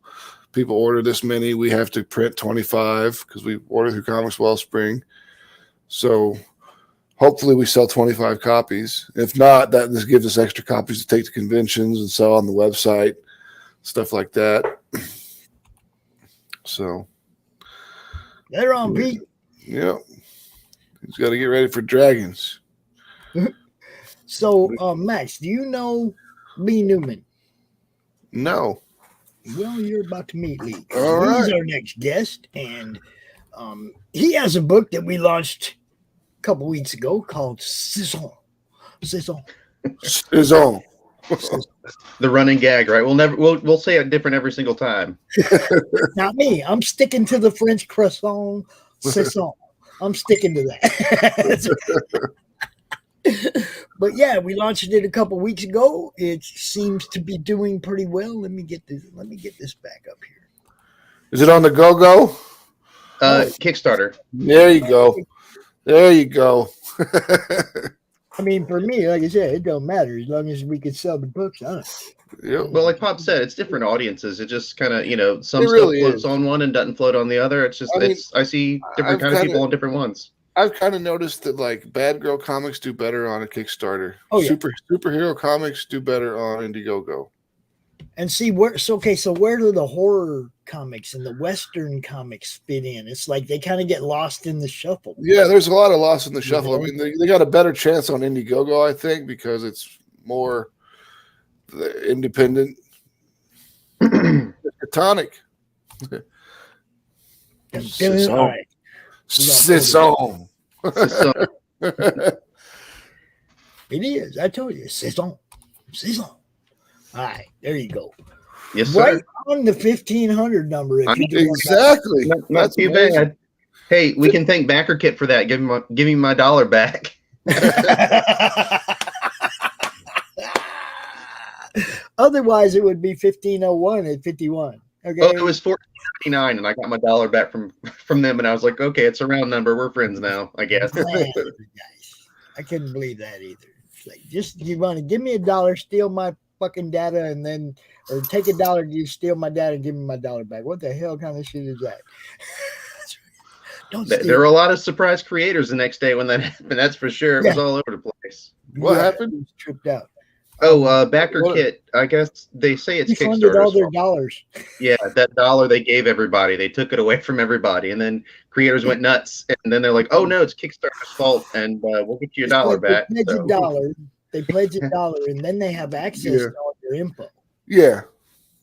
order this many, we have to print 25 because we order through Comics Wellspring. So hopefully we sell 25 copies. If not, that just gives us extra copies to take to conventions and sell on the website, stuff like that. So they're on Pete. Yeah. He's got to get ready for dragons. So, Max, do you know Lee Newman? No. Well, you're about to meet Lee. All He's right. our next guest, and he has a book that we launched a couple weeks ago called Saison. Saison. The running gag, right? We'll say it different every single time. Not me. I'm sticking to the French croissant Saison. I'm sticking to that. But yeah, we launched it a couple weeks ago. It seems to be doing pretty well. Let me get this back up here. Is it on the go-go? Kickstarter. There you go. There you go. I mean, for me, like I said, it don't matter as long as we can sell the books on it. Yeah. Well, like Pop said, it's different audiences. It just kind of, some It stuff really floats is. on one and doesn't float on the other. It's just, I see different kind of people on different ones. I've kind of noticed that like Bad Girl comics do better on a Kickstarter. Oh, yeah. Superhero comics do better on Indiegogo. And see where so where do the horror comics and the Western comics fit in? It's like they kind of get lost in the shuffle. Yeah, there's a lot of loss in the shuffle. I mean, they got a better chance on Indiegogo, I think, because it's more independent. Tonic. All right. Saison. It is. I told you. Saison. Saison. All right. There you go. Yes, sir. Right on the 1,500 number. If you do Exactly. Not too bad. Hey, we can thank Backer Kit for that. Give me my $1 back. Otherwise, it would be 1,501 at 51. Okay. Oh, it was $14.99, and I got my $1 back from them, and I was like, okay, it's a round number. We're friends now, I guess. Man, I couldn't believe that either. It's like, just you want to give me $1, steal my fucking data, and then, or take $1, you steal my data, and give me my $1 back. What the hell kind of shit is that? There were a lot of surprise creators the next day when that happened. That's for sure. It was all over the place. What happened? Tripped out. Oh, Backer Kit. I guess they say it's He funded all their dollars. Yeah, that $1 they gave everybody, they took it away from everybody, and then creators went nuts. And then they're like, "Oh no, it's Kickstarter's fault, and we'll get you $1 back." They pledge $1. They pledge $1, and then they have access to all your info. Yeah.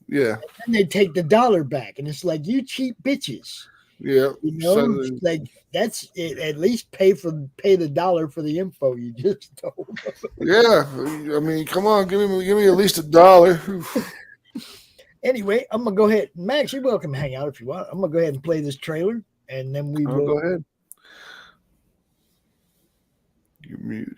Yeah. And they take the $1 back, and it's like, you cheap bitches. Yeah. You know, like that's it. At least pay the $1 for the info you just told. Yeah. I mean, come on, give me at least $1. Anyway, I'm gonna go ahead. Max, you're welcome to hang out if you want. I'm gonna go ahead and play this trailer, and then we will go ahead. You're muted.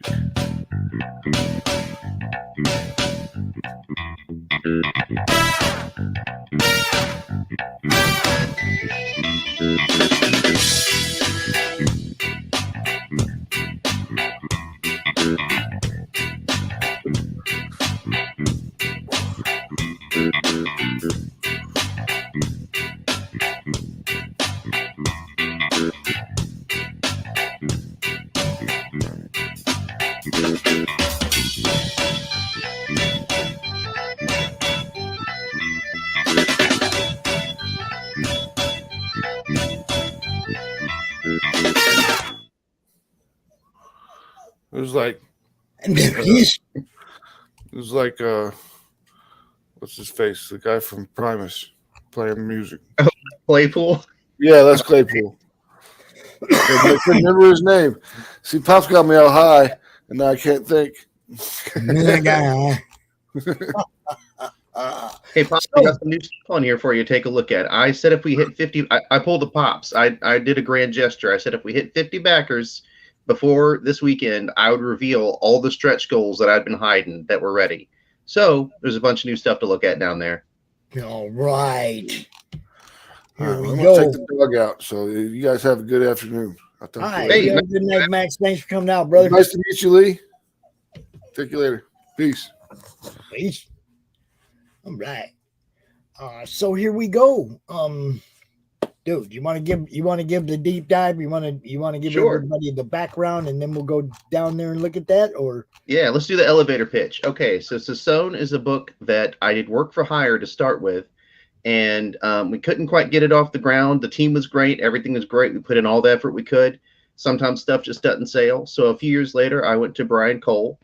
It was like, it was like, what's his face? The guy from Primus playing music. Oh, Claypool? Yeah, that's Claypool. I couldn't remember his name. See, Pop's got me all high, and now I can't think. Hey, Pops, I got some new stuff on here for you to take a look at. I said if we hit 50, I pulled the Pops. I did a grand gesture. I said if we hit 50 backers before this weekend, I would reveal all the stretch goals that I'd been hiding that were ready. So there's a bunch of new stuff to look at down there. All right. Here I'm we gonna go. take the dog out. So you guys have a good afternoon. I'll talk All to you right. later. You have a good night, Max. Thanks for coming out, brother. Nice to meet you, Lee. Take you later. Peace. Peace. All right. So here we go. Dude, you want to give the deep dive? You want to give Sure. everybody the background, and then we'll go down there and look at that, or Yeah, let's do the elevator pitch. Okay, so Sassoon is a book that I did work for hire to start with, and we couldn't quite get it off the ground. The team was great. Everything was great. We put in all the effort we could. Sometimes stuff just doesn't sail. So a few years later, I went to Brian Cole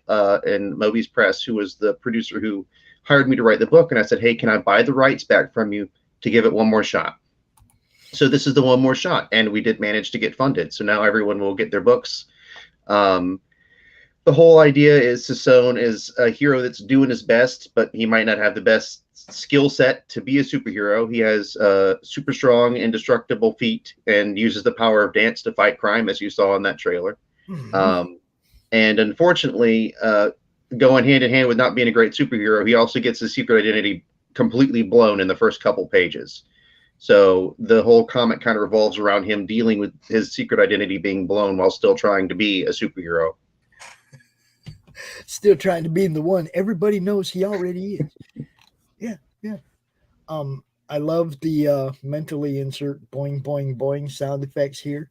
in Moby's Press, who was the producer who hired me to write the book, and I said, hey, can I buy the rights back from you to give it one more shot? So this is the one more shot, and we did manage to get funded. So now everyone will get their books. The whole idea is Sassoon is a hero that's doing his best, but he might not have the best skill set to be a superhero. He has super strong, indestructible feet and uses the power of dance to fight crime, as you saw in that trailer. And unfortunately, going hand in hand with not being a great superhero, he also gets his secret identity completely blown in the first couple pages. So the whole comic kind of revolves around him dealing with his secret identity being blown while still trying to be a superhero. still trying to be the one everybody knows he already is. Yeah. I love the mentally insert boing boing boing sound effects here.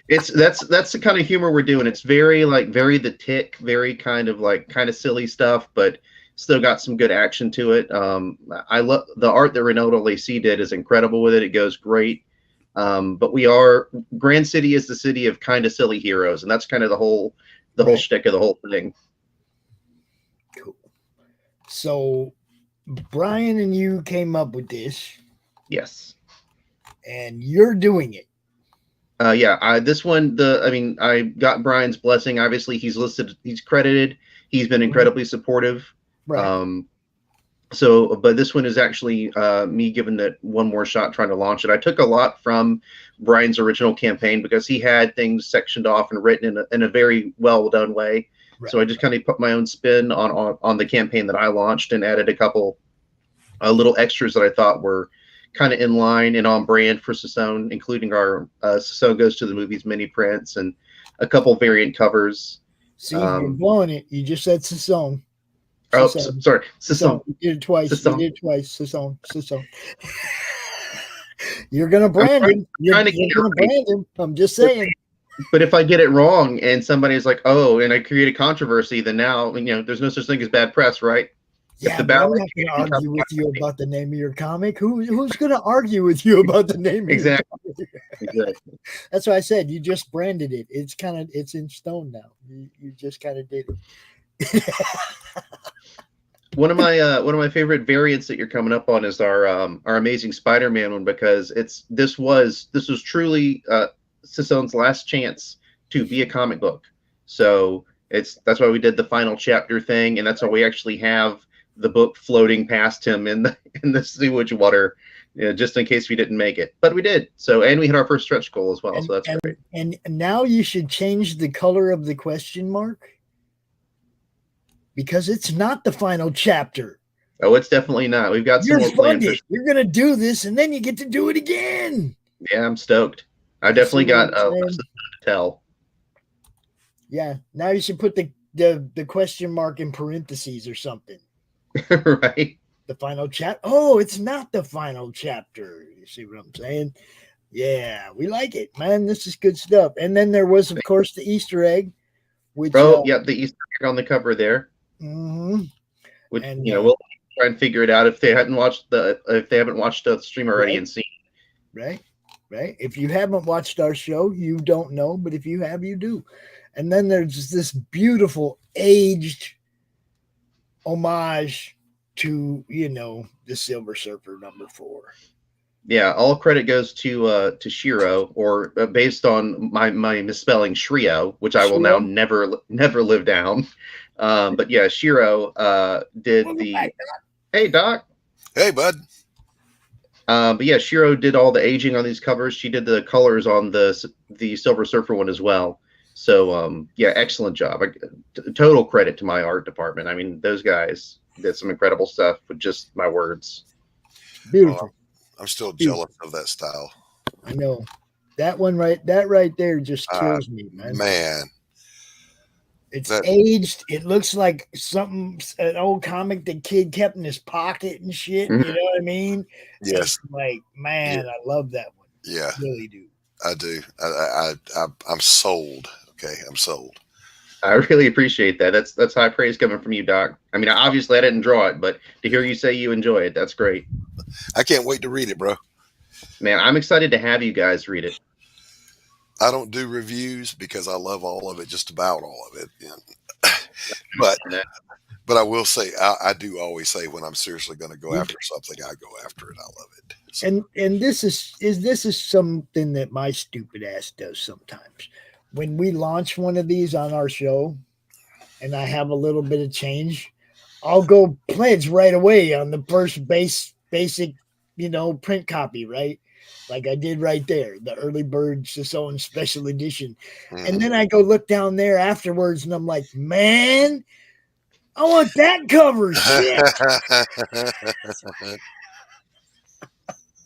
That's the kind of humor we're doing. It's very the Tick, very kind of silly stuff, but still got some good action to it. I love the art that Renato Lacey did is incredible with it. It goes great. But Grand City is the city of kind of silly heroes, and that's kind of the whole shtick of the whole thing. Cool. So Brian and you came up with this. Yes. And you're doing it. This one, I got Brian's blessing. Obviously, he's listed, he's credited. He's been incredibly supportive. Right. But this one is actually me giving it one more shot, trying to launch it. I took a lot from Brian's original campaign because he had things sectioned off and written in a very well done way. Right. So I just kind of put my own spin on the campaign that I launched and added a couple little extras that I thought were kind of in line and on brand for Sassoon, including our Sassoon Goes to the Movies mini prints and a couple variant covers. See, you're blowing it. You just said Sassoon. Oh, sorry. Sassoon. You did it twice. Sassoon. You're going to brand him. You're going to brand him. I'm just saying. But if I get it wrong and somebody's like, oh, and I create a controversy, then now, there's no such thing as bad press, right? Yeah, I'm not going to argue with you about the name of your comic. Who's going to argue with you about the name of your comic? Exactly. That's why I said you just branded it. It's in stone now. You just kind of did it. One of my favorite variants that you're coming up on is our Amazing Spider-Man one, because this was truly Sassoon's last chance to be a comic book. So that's why we did the final chapter thing, and that's why we actually have the book floating past him in the sewage water, just in case we didn't make it. But we did. So, and we hit our first stretch goal as well. So that's great. And now you should change the color of the question mark, because it's not the final chapter. Oh, it's definitely not. We've got some more planned. You're going to do this, and then you get to do it again. Yeah, I'm stoked. I definitely got something to tell. Yeah, now you should put the question mark in parentheses or something. Right. The final chapter. Oh, it's not the final chapter. You see what I'm saying? Yeah, we like it, man. This is good stuff. And then there was, of course, the Easter egg. Which, the Easter egg on the cover there. Mm-hmm. Which, we'll try and figure it out if they haven't watched the stream already and seen. Right. If you haven't watched our show, you don't know, but if you have, you do. And then there's this beautiful aged homage to the Silver Surfer #4. Yeah, all credit goes to Shiro, or based on my misspelling, Shrio, which I will now never live down. But yeah, Shiro did the. Hey, Doc. Hey, bud. But yeah, Shiro did all the aging on these covers. She did the colors on the Silver Surfer one as well. So yeah, excellent job. Total credit to my art department. I mean, those guys did some incredible stuff with just my words. Beautiful. I'm still jealous of that style. I know that one right there just kills me, man. Man, it's aged. It looks like an old comic the kid kept in his pocket and shit. Mm-hmm. You know what I mean? Yes. It's like, man, I love that one. Yeah, I really do. I do. I'm sold. Okay, I'm sold. I really appreciate that. That's high praise coming from you, Doc. I mean, obviously I didn't draw it, but to hear you say you enjoy it, that's great. I can't wait to read it, bro. Man, I'm excited to have you guys read it. I don't do reviews because I love all of it, just about all of it. But I will say, I do always say when I'm seriously going to go after something, I go after it. I love it. So. And this is something that my stupid ass does sometimes. When we launch one of these on our show, and I have a little bit of change, I'll go pledge right away on the first basic, print copy, right? Like I did right there, the early bird Saison special edition. Mm-hmm. And then I go look down there afterwards, and I'm like, man, I want that cover. Shit.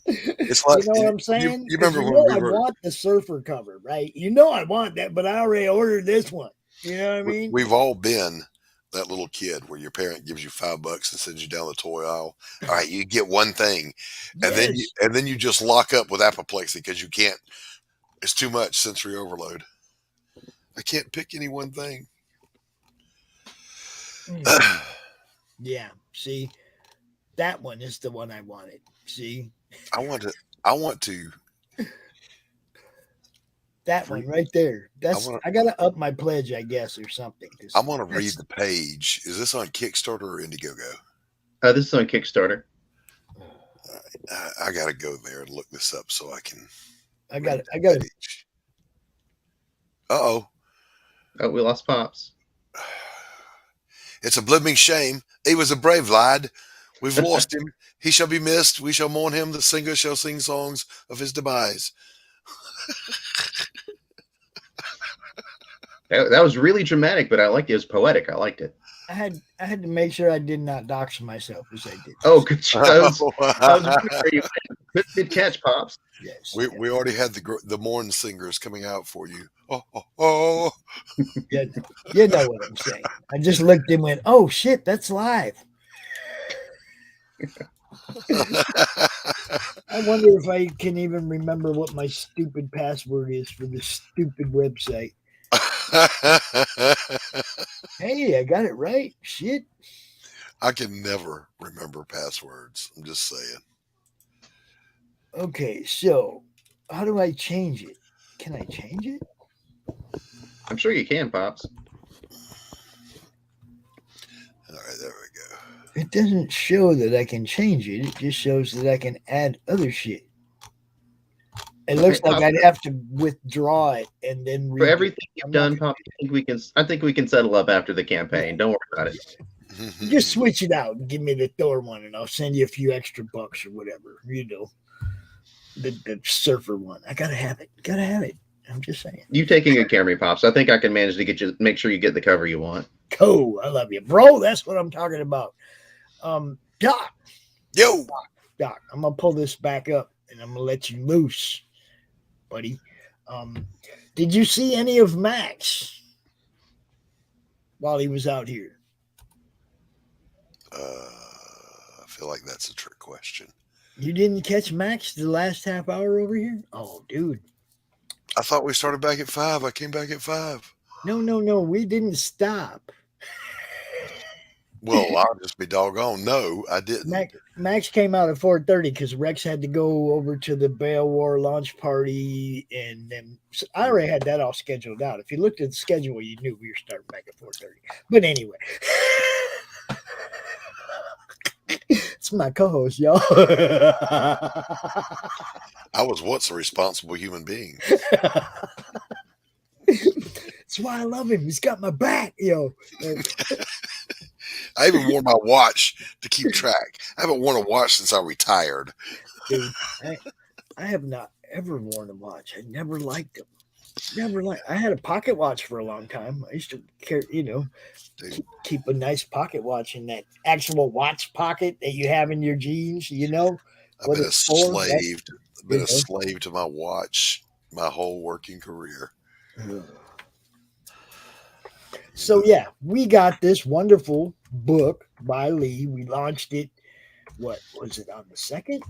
It's like, you know what I'm saying? You remember when I want the surfer cover, right? I want that, but I already ordered this one. You know what I mean? We've all been that little kid where your parent gives you $5 and sends you down the toy aisle. All right, you get one thing, and then you just lock up with apoplexy because you can't. It's too much sensory overload. I can't pick any one thing. Yeah. See, that one is the one I wanted. See, I want to. That one right there. I gotta up my pledge, I guess, or something. I want to read the page. Is this on Kickstarter or Indiegogo? This is on Kickstarter. I gotta go there and look this up so I can. I got it. Oh, we lost Pops. It's a blooming shame. He was a brave lad. We've lost him. He shall be missed. We shall mourn him. The singer shall sing songs of his demise. That was really dramatic, but I liked it. It was poetic. I liked it. I had to make sure I did not dox myself as I did. Oh, good. Good catch, Pops. Yes. We already had the morn singers coming out for you. Oh. Yeah, you know what I'm saying. I just looked and went, oh shit, that's live. I wonder if I can even remember what my stupid password is for this stupid website. Hey, I got it right. Shit. I can never remember passwords. I'm just saying. Okay, so how do I change it? Can I change it? I'm sure you can, Pops. All right, there we go. It doesn't show that I can change it. It just shows that I can add other shit. It looks like I'd have to withdraw it and then for everything you've done, Pops. I think we can settle up after the campaign. Don't worry about it. Just switch it out and give me the Thor one, and I'll send you a few extra bucks or whatever. The surfer one. I gotta have it. I'm just saying. You taking good care of me, Pops. I think I can manage to make sure you get the cover you want. Cool. I love you, bro. That's what I'm talking about. Doc. Yo. Doc, I'm gonna pull this back up and I'm gonna let you loose, buddy. Did you see any of Max while he was out here? I feel like that's a trick question. You didn't catch Max the last half hour over here? Oh, dude. I thought we started back at 5. I came back at 5. No. We didn't stop. Well, I'll just be doggone. No, I didn't. Max came out at 4:30 because Rex had to go over to the Bale War launch party, and then so I already had that all scheduled out. If you looked at the schedule, you knew we were starting back at 4:30. But anyway, it's my co-host, y'all. I was once a responsible human being. That's why I love him. He's got my back, yo. I even wore my watch to keep track. I haven't worn a watch since I retired. Dude, I have not ever worn a watch. I never liked them. I had a pocket watch for a long time. I used to keep a nice pocket watch in that actual watch pocket that you have in your jeans, I've been a slave to my watch my whole working career. So yeah, we got this wonderful book by Lee. We launched it. What was it, on the 2nd?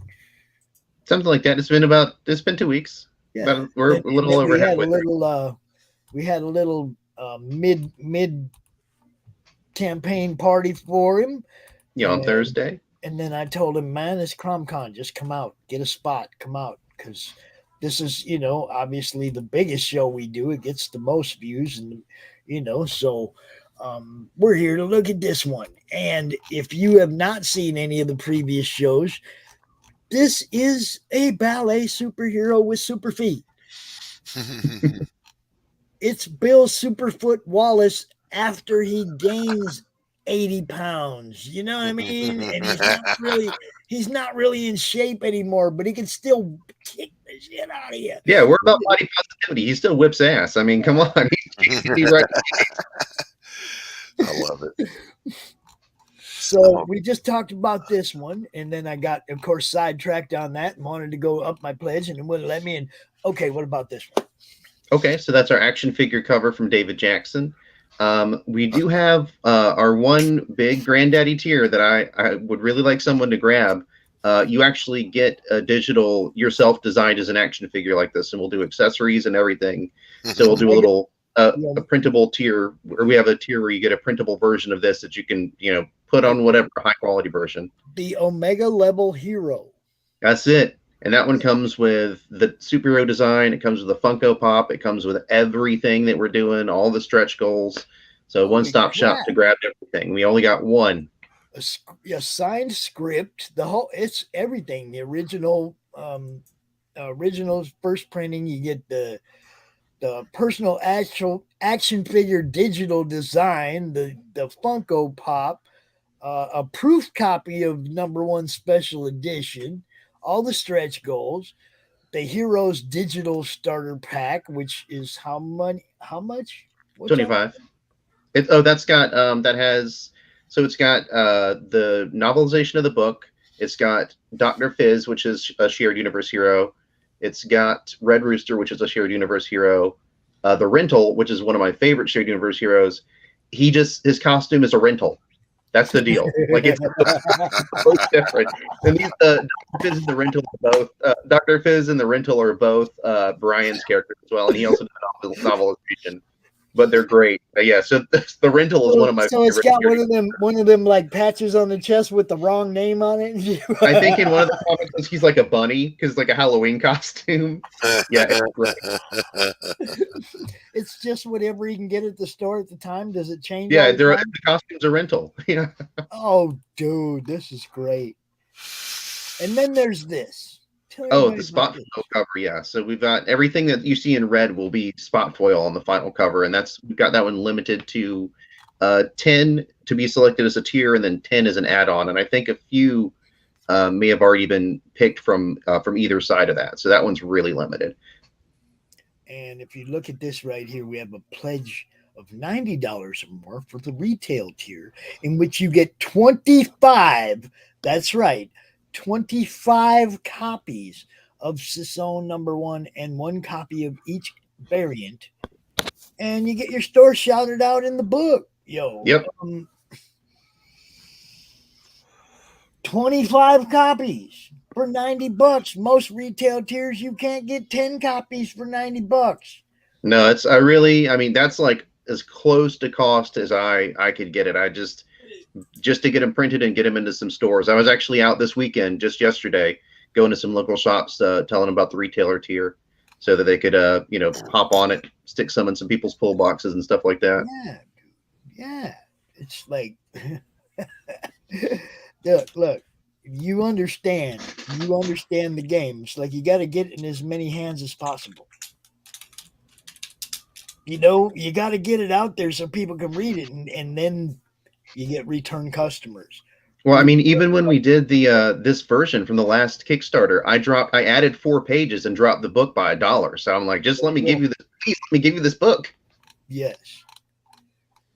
Something like that. It's been 2 weeks. Yeah, we're a little over halfway through. We had a little mid campaign party for him. Yeah, on Thursday. And then I told him, man, it's CRoM Con. Just come out, get a spot, come out, because this is, obviously the biggest show we do. It gets the most views, and so we're here to look at this one. And if you have not seen any of the previous shows, this is a ballet superhero with super feet. It's Bill Superfoot Wallace after he gains 80 pounds. You know what I mean? And he's not really in shape anymore, but he can still kick the shit out of you. Yeah, we're about body positivity. He still whips ass. I mean, come on. He's right. I love it. So we just talked about this one, and then I got, of course, sidetracked on that and wanted to go up my pledge, and it wouldn't let me in. Okay, what about this one? Okay, so that's our action figure cover from David Jackson. We do have our one big granddaddy tier that I would really like someone to grab. You actually get a digital yourself designed as an action figure like this, and we'll do accessories and everything. So we'll do a little a printable tier, or we have a tier where you get a printable version of this that you can put on whatever high quality version. The Omega level hero. That's it. And that one comes with the superhero design. It comes with the Funko Pop. It comes with everything that we're doing, all the stretch goals. So one-stop shop to grab everything. We only got one. A signed script. It's everything. The original first printing. You get the personal action figure digital design. The Funko Pop. A proof copy of #1 special edition. All the stretch goals, the Heroes digital starter pack, which is how much? What's 25. That's got it's got the novelization of the book. It's got Dr. Fizz, which is a shared universe hero. It's got Red Rooster, which is a shared universe hero. The Rental, which is one of my favorite shared universe heroes. His costume is a rental. That's the deal. Like, it's both different. And these Dr. Fizz and the Rental are both Dr. Fizz and the Rental are both Brian's characters as well, and he also did a novelization. But they're great. Yeah, so the Rental is one of my favorites. So it's got one of them like patches on the chest with the wrong name on it. I think in one of the comics he's like a bunny because it's like a Halloween costume. Yeah, it's great. It's just whatever you can get at the store at the time. Does it change? Yeah, the costumes are rental. Yeah. Oh, dude, this is great. And then there's this. The spot foil cover, yeah. So we've got everything that you see in red will be spot foil on the final cover, and we've got that one limited to 10 to be selected as a tier, and then 10 as an add-on. And I think a few may have already been picked from either side of that. So that one's really limited. And if you look at this right here, we have a pledge of $90 or more for the retail tier, in which you get 25. That's right. 25 copies of Sison #1 and 1 copy of each variant, and you get your store shouted out in the book. Yep. 25 copies for $90. Most retail tiers you can't get 10 copies for $90. No, that's like as close to cost as I could get it. I just to get them printed and get them into some stores. I was actually out this weekend, just yesterday, going to some local shops, telling them about the retailer tier so that they could, hop on it, stick some in some people's pull boxes and stuff like that. Yeah. It's like, look, you understand the game. It's like, you got to get it in as many hands as possible. You got to get it out there so people can read it, and then you get return customers. Well, I mean, even when we did the this version from the last Kickstarter, I added 4 pages and dropped the book by $1. So I'm like, just let me give you this piece. Let me give you this book. Yes.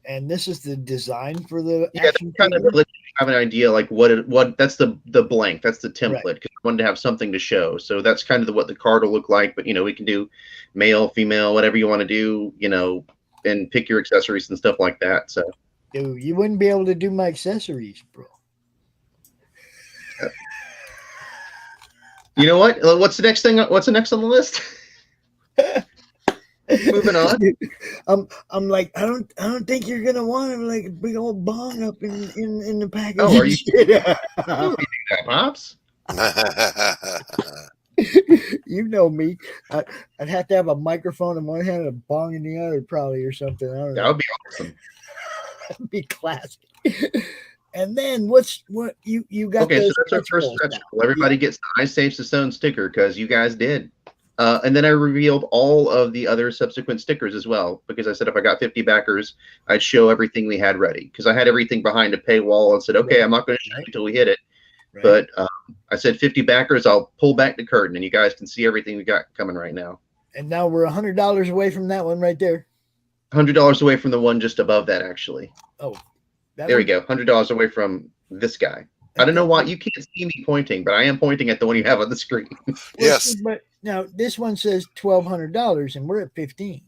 And this is the design for the Yeah, action kind of figure? let you have an idea like what that's the blank, that's the template, because I wanted to have something to show. So that's kind of what the card will look like. But we can do male, female, whatever you want to do, and pick your accessories and stuff like that. So Dude, you wouldn't be able to do my accessories, bro. you know what? What's the next thing? What's the next on the list? Moving on. I'm like, I don't think you're gonna want like a big old bong up in the package. Oh, are you? that, Pops? You know me. I'd have to have a microphone in one hand and a bong in the other, probably, or something. I don't know. That would be awesome. That'd be classic. And then what you got? Okay, so that's our first stretch goal. Everybody gets the I Saves the Stone sticker because you guys did. And then I revealed all of the other subsequent stickers as well, because I said if I got 50 backers, I'd show everything we had ready. Because I had everything behind a paywall and said, okay, I'm not going to show you until we hit it. Right. But I said 50 backers, I'll pull back the curtain, and you guys can see everything we got coming right now. And now we're $100 away from that one right there. $100 away from the one just above that, actually. Oh, there we go. $100 away from this guy. I don't know why you can't see me pointing, but I am pointing at the one you have on the screen. Yes. But now this one says $1,200, and we're at 15.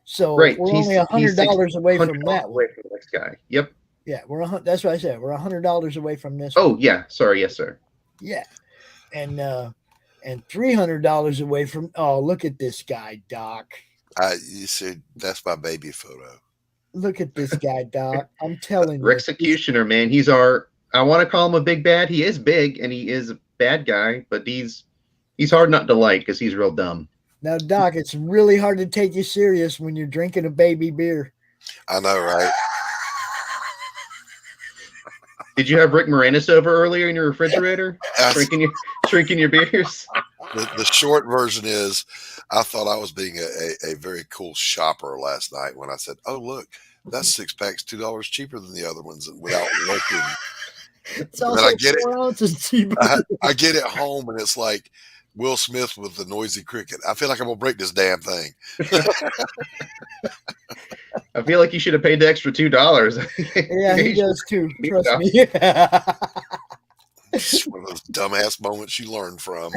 So right. we're only $100 away from that one. Away from the next guy. Yep. Yeah, that's what I said. We're $100 away from this. Oh one. Yeah, sorry, yes, sir. Yeah, and $300 away from. Oh, look at this guy, Doc. You said that's my baby photo. Look at this guy, Doc. I'm telling you, Executioner, man. He's our. I want to call him a big bad. He is big and he is a bad guy, but he's hard not to like because he's real dumb. Now, Doc, it's really hard to take you serious when you're drinking a baby beer. I know, right? Did you have Rick Moranis over earlier in your refrigerator, drinking your beers? The short version is, I thought I was being a very cool shopper last night when I said, "Oh, look, that 6-pack's $2 cheaper than the other ones," and without looking. It's also 4 ounces cheaper. I get it home and it's like Will Smith with the noisy cricket. I feel like I'm gonna break this damn thing. I feel like you should have paid the extra $2. Yeah, he does too. Trust me. It's one of those dumbass moments you learn from.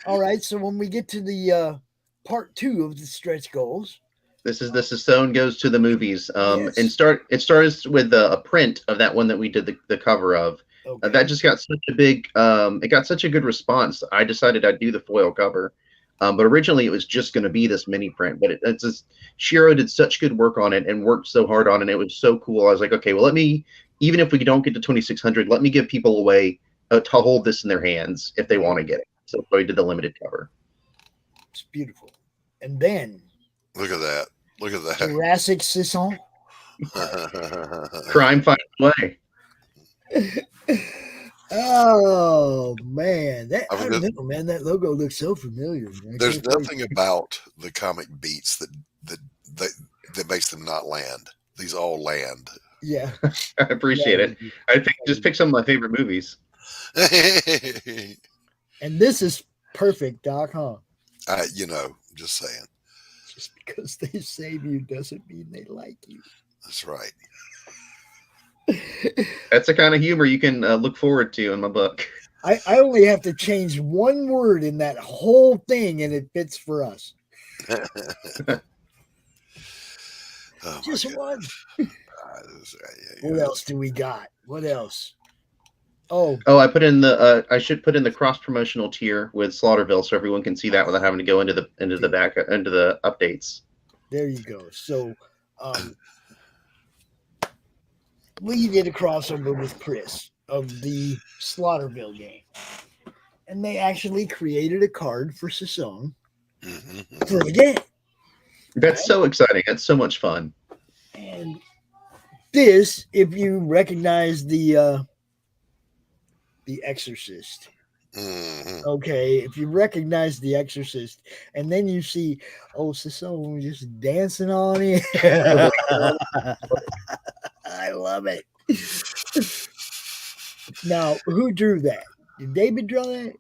All right, so when we get to the part 2 of the stretch goals. This is the Sassone Goes to the Movies. Yes. And it starts with a print of that one that we did the cover of. Okay. That just got such a big, it got such a good response. I decided I'd do the foil cover. But originally it was just going to be this mini print. But it's just, Shiro did such good work on it and worked so hard on it. It was so cool. I was like, okay, well, even if we don't get to 2,600, let me give people a way to hold this in their hands if they want to get it. So we did the limited cover. It's beautiful. And then. Look at that. Look at that. Jurassic Sisson. Crime finds way. Oh man, I don't know, man. That logo looks so familiar. Man. There's nothing about the comic beats that makes them not land. These all land. Yeah, I appreciate it. I think just pick some of my favorite movies. And this is perfect, Doc, huh? Just saying. Just because they save you doesn't mean they like you. That's right. That's the kind of humor you can look forward to in my book. I only have to change one word in that whole thing, and it fits for us. Just one. What else do we got? What else? Oh, I put in the. I should put in the cross promotional tier with Slaughterville, so everyone can see that without having to go into the updates. There you go. So, we did a crossover with Chris of the Slaughterville game, and they actually created a card for Sassone for the game. That's so exciting. That's so much fun. And this, if you recognize the Exorcist. Okay, if you recognize the Exorcist, and then you see Sassone just dancing on it. I love it. Now, who drew that? Did David draw that?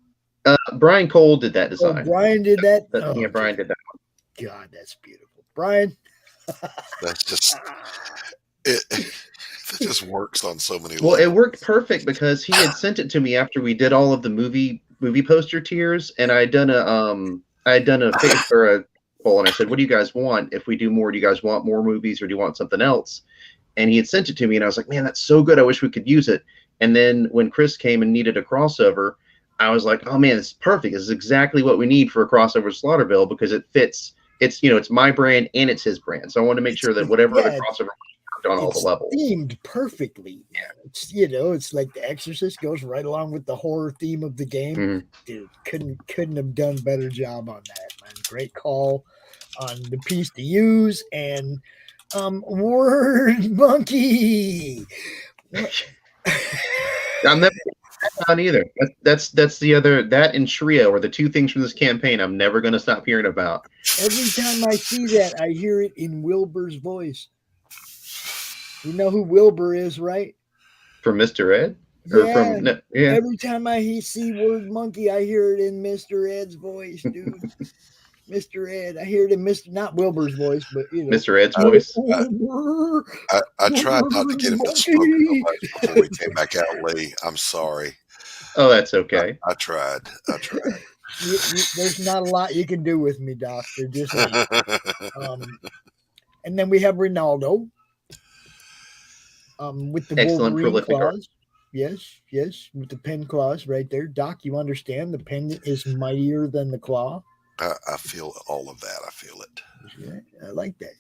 Brian Cole did that design. Brian did that? Yeah, Brian did that one. God, that's beautiful. Brian, That's just it. It just works on so many Well, levels. it worked perfect because he had sent it to me after we did all of the movie poster tiers, and I had done a face or a poll, and I said, "What do you guys want? If we do more, do you guys want more movies, or do you want something else?" And he had sent it to me, and I was like, "Man, that's so good! I wish we could use it." And then when Chris came and needed a crossover, I was like, "Oh man, it's perfect! This is exactly what we need for a crossover Slaughterville because it fits. It's it's my brand and it's his brand. So I wanted to make sure that whatever other crossover worked on all the levels. Themed perfectly. It's it's like The Exorcist goes right along with the horror theme of the game. Mm-hmm. Dude, couldn't have done better job on that, man. Great call on the piece to use and word monkey. I'm never on either. That's the other, that and Trio are the two things from this campaign I'm never going to stop hearing about. Every time I see that, I hear it in Wilbur's voice. You know who Wilbur is, right? From Mr. Ed? Or from Every time I see word monkey, I hear it in Mr. Ed's voice, dude. Mr. Ed. I hear it in not Wilbur's voice, but Mr. Ed's voice. I tried not to get him to smoke so much before we came back out, Lee. I'm sorry. Oh, that's okay. I tried. There's not a lot you can do with me, Doc. There just ain't. And then we have Ronaldo. With the excellent Wolverine prolific claws. Yes, with the pen claws right there. Doc, you understand the pen is mightier than the claw? I feel all of that. I feel it. Yeah, I like that.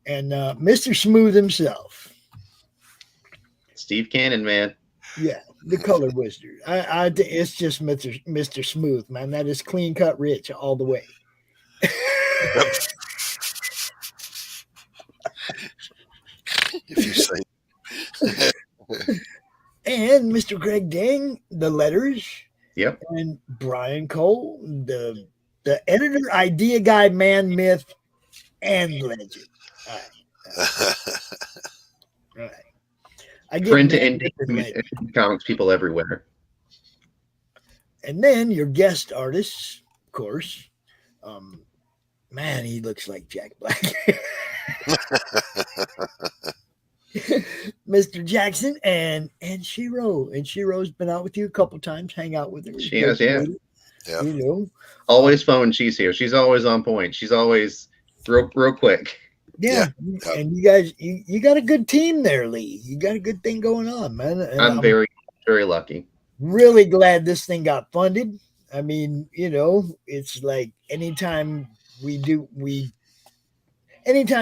And Mr. Smooth himself. Steve Cannon, man. Yeah, the color wizard. I it's just Mr. Smooth, man. That is clean cut rich all the way. If you say. And Mr. Greg Ding, the letters. Yep. And Brian Cole, the editor, idea guy, man, myth, and legend. All right. I get print and comics people everywhere. And then your guest artists, of course. Man, he looks like Jack Black. Mr. Jackson and Shiro. And Shiro's been out with you a couple times, hang out with her. She has, yeah. Always phone when she's here. She's always on point. She's always real quick. Yeah. And you guys, you got a good team there, Lee. You got a good thing going on, man. And I'm very, very lucky. Really glad this thing got funded. I mean, it's like anytime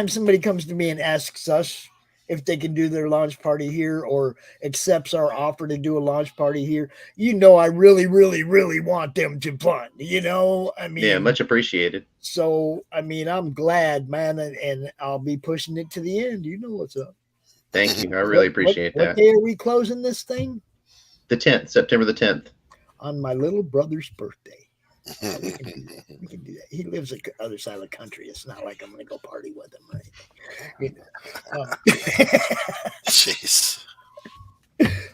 somebody comes to me and asks us if they can do their launch party here or accepts our offer to do a launch party here, I really, really, really want them to fund, I mean, yeah, much appreciated. So, I mean, I'm glad, man, and I'll be pushing it to the end. You know what's up. Thank you. I really appreciate that. What day are we closing this thing? The 10th, September the 10th. On my little brother's birthday. We can do that. He lives on the other side of the country. It's not like I'm going to go party with him, right? Jeez.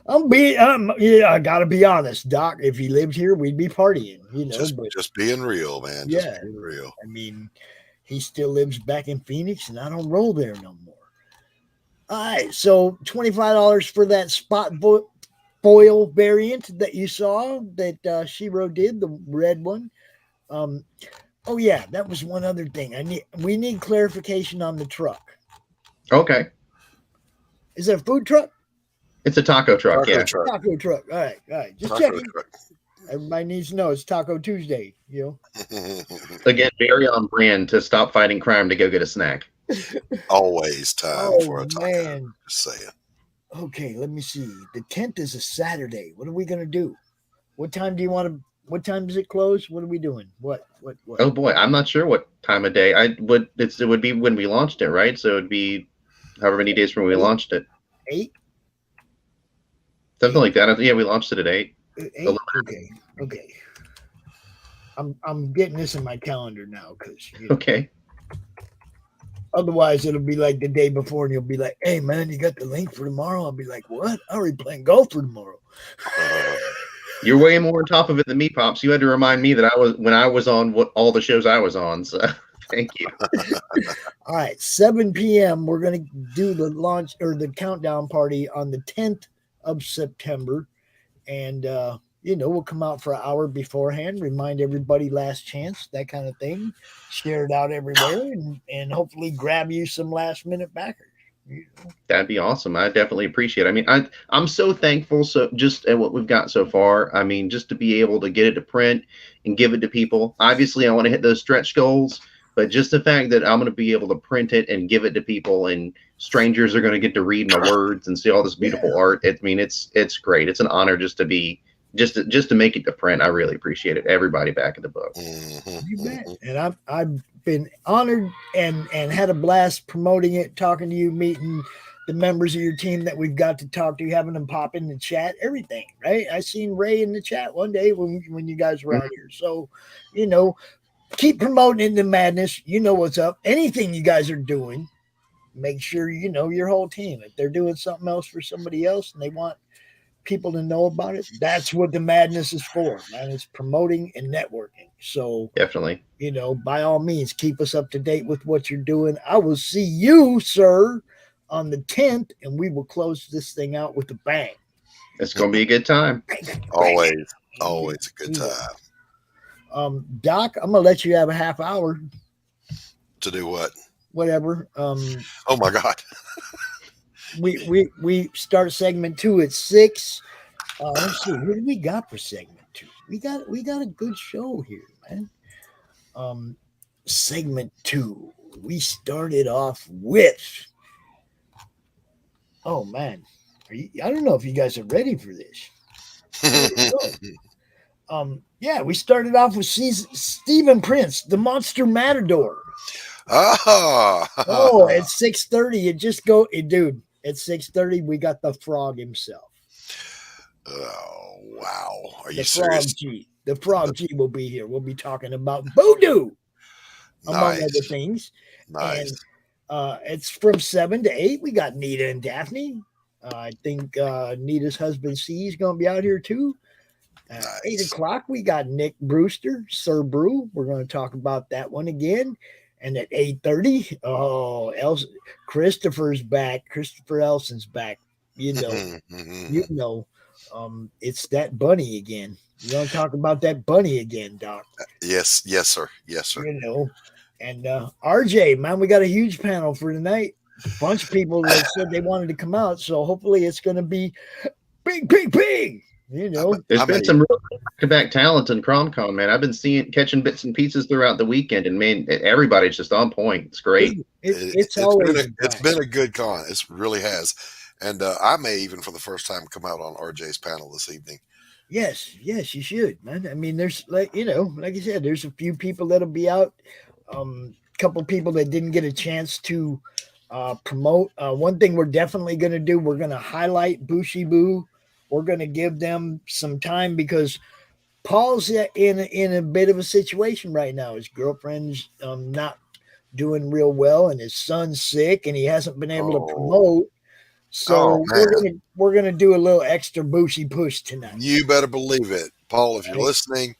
I gotta be honest, Doc. If he lived here, we'd be partying. Just being real, man. Just being real. I mean, he still lives back in Phoenix, and I don't roll there no more. All right, so $25 for that spot foil variant that you saw that Shiro did, the red one. Oh yeah, that was one other thing. We need clarification on the truck. Okay. Is it a food truck? It's a taco truck. Taco truck. All right. Just checking. Everybody needs to know it's Taco Tuesday. Again, very on brand to stop fighting crime to go get a snack. Always time for a taco. Man. Just saying. Okay, let me see. The 10th is a Saturday. What are we gonna do? What time does it close? What are we doing? What? Oh boy, I'm not sure what time of day. It would be when we launched it, right? So it'd be however many days from when we launched it. 8? Something like that. Yeah, we launched it at 8. 8? Okay. I'm getting this in my calendar now because okay. Otherwise, it'll be like the day before, and you'll be like, "Hey, man, you got the link for tomorrow?" I'll be like, "What? I already playing golf for tomorrow." You're way more on top of it than me, Pops. You had to remind me that when I was on all the shows I was on. So Thank you. All right, 7 p.m. We're going to do the launch or the countdown party on the 10th of September. And, we'll come out for an hour beforehand, remind everybody last chance, that kind of thing. Share it out everywhere and hopefully grab you some last minute backers. That'd be awesome. I definitely appreciate it. I mean, I'm so thankful just at what we've got so far. I mean, just to be able to get it to print and give it to people. Obviously, I want to hit those stretch goals, but just the fact that I'm going to be able to print it and give it to people, and strangers are going to get to read my words and see all this beautiful art. I mean, it's great. It's an honor just to make it to print. I really appreciate it. Everybody back in the book. You bet. And I've been honored and had a blast promoting it, talking to you, meeting the members of your team that we've got to talk to, having them pop in the chat, everything, right? I seen Ray in the chat one day when you guys were out here. So, keep promoting into Madness. You know what's up. Anything you guys are doing, make sure you know your whole team. If they're doing something else for somebody else and they want people to know about it, that's what the Madness is for, man. It's promoting and networking. So definitely, by all means, keep us up to date with what you're doing. I will see you, sir, on the 10th, and we will close this thing out with a bang. It's going to be a good time. Always a good time. Doc, I'm gonna let you have a half hour To do what? Whatever. Oh my God. we start segment 2 at 6. Let's see, what do we got for segment 2? We got a good show here, man. Segment 2, we started off with, oh man, I don't know if you guys are ready for this. We started off with Stephen Prince, the Monster Matador. Oh, at 6:30, it just dude. At 6:30, we got the Frog himself. Oh wow! Are you the serious? Frog G. The Frog G will be here. We'll be talking about voodoo, among other things. Nice. And it's from 7 to 8. We got Nita and Daphne. I think Nita's husband C is going to be out here too. 8 o'clock, we got Nick Brewster, Sir Brew. We're going to talk about that one again. And at 8:30, Christopher's back. Christopher Elson's back. It's that bunny again. You want to talk about that bunny again, Doc? Yes, sir. And RJ, man, we got a huge panel for tonight. A bunch of people that said they wanted to come out, so hopefully it's going to be big. There's been some real back-to-back talent in CRoM Con, man. I've been catching bits and pieces throughout the weekend, and man, everybody's just on point. It's great. It's been a good con. It really has, and I may even for the first time come out on RJ's panel this evening. Yes, you should, man. I mean, there's like I said, there's a few people that'll be out. Couple people that didn't get a chance to promote. One thing we're definitely going to do, we're going to highlight Bushi Boo. We're going to give them some time because Paul's in a bit of a situation right now. His girlfriend's not doing real well, and his son's sick, and he hasn't been able to promote. So we're gonna do a little extra Bushi push tonight. You better believe it, Paul. If you're listening,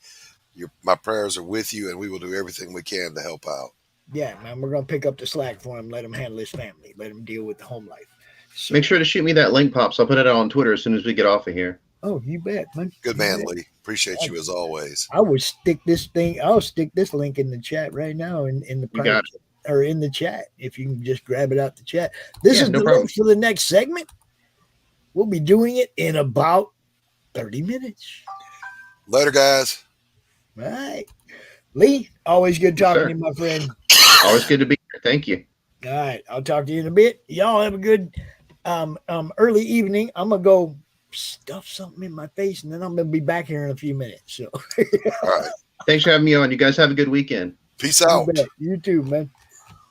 my prayers are with you, and we will do everything we can to help out. Yeah, man, we're gonna pick up the slack for him. Let him handle his family. Let him deal with the home life. So, make sure to shoot me that link, Pops. I'll put it out on Twitter as soon as we get off of here. Oh, you bet, man. Good man, Lee. Appreciate you as always. I'll stick this link in the chat right now in the private or in the chat. If you can just grab it out the chat. This is the link for the next segment. We'll be doing it in about 30 minutes. Later, guys. All right. Lee, always good talking to you, my friend. Always good to be here. Thank you. All right. I'll talk to you in a bit. Y'all have a good early evening. I'm going to go stuff something in my face, and then I'm going to be back here in a few minutes. So, all right. Thanks for having me on. You guys have a good weekend. Peace out. You too, man.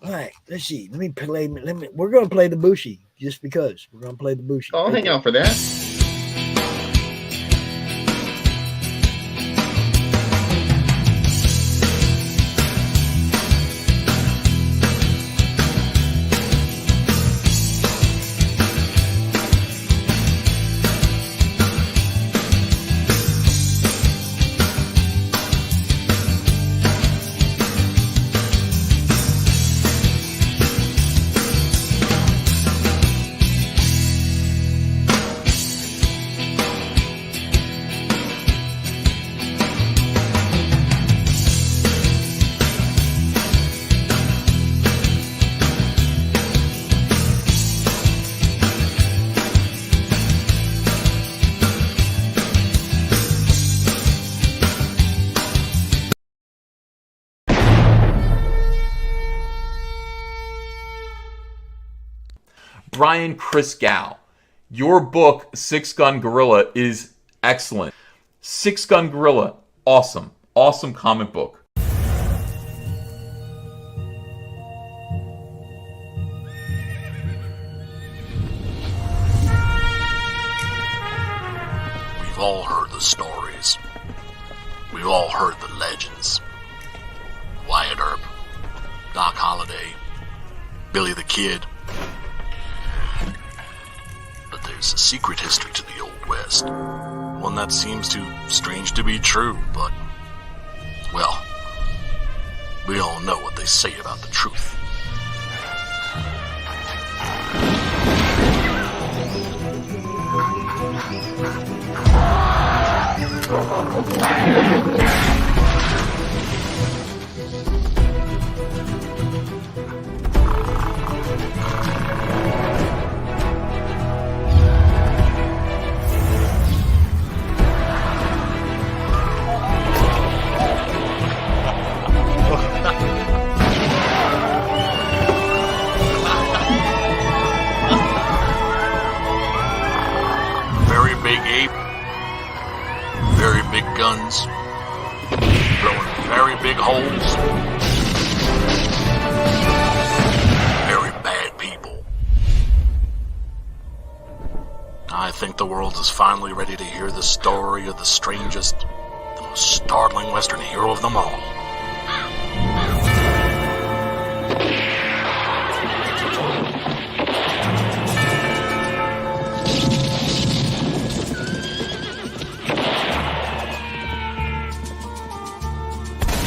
All right. Let's see. We're going to play the Bushi just because. We're going to play the Bushi. I'll hang out for that. Brian Christgau. Your book, Six Gun Gorilla, is excellent. Six Gun Gorilla, awesome. Awesome comic book. We've all heard the stories. We've all heard the legends. Wyatt Earp, Doc Holliday, Billy the Kid. But there's a secret history to the Old West. One that seems too strange to be true, but, well, we all know what they say about the truth. Very big ape, very big guns, blowing very big holes, very bad people. I think the world is finally ready to hear the story of the strangest, the most startling Western hero of them all.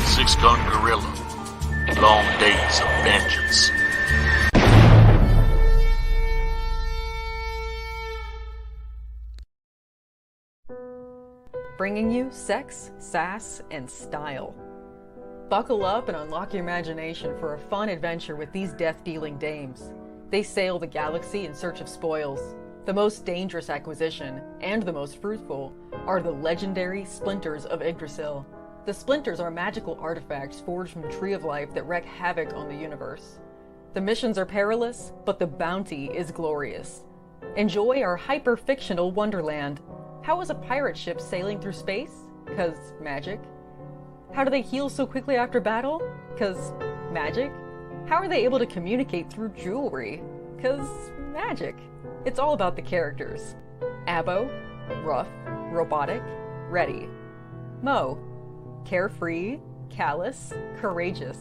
Six Gun Gorilla, Long Days of Vengeance. Bringing you sex, sass, and style. Buckle up and unlock your imagination for a fun adventure with these death-dealing dames. They sail the galaxy in search of spoils. The most dangerous acquisition, and the most fruitful, are the legendary Splinters of Yggdrasil. The Splinters are magical artifacts forged from the Tree of Life that wreak havoc on the universe. The missions are perilous, but the bounty is glorious. Enjoy our hyper-fictional wonderland. How is a pirate ship sailing through space? 'Cause magic. How do they heal so quickly after battle? 'Cause magic. How are they able to communicate through jewelry? 'Cause magic. It's all about the characters. Abo, rough, robotic, ready. Mo, carefree, callous, courageous.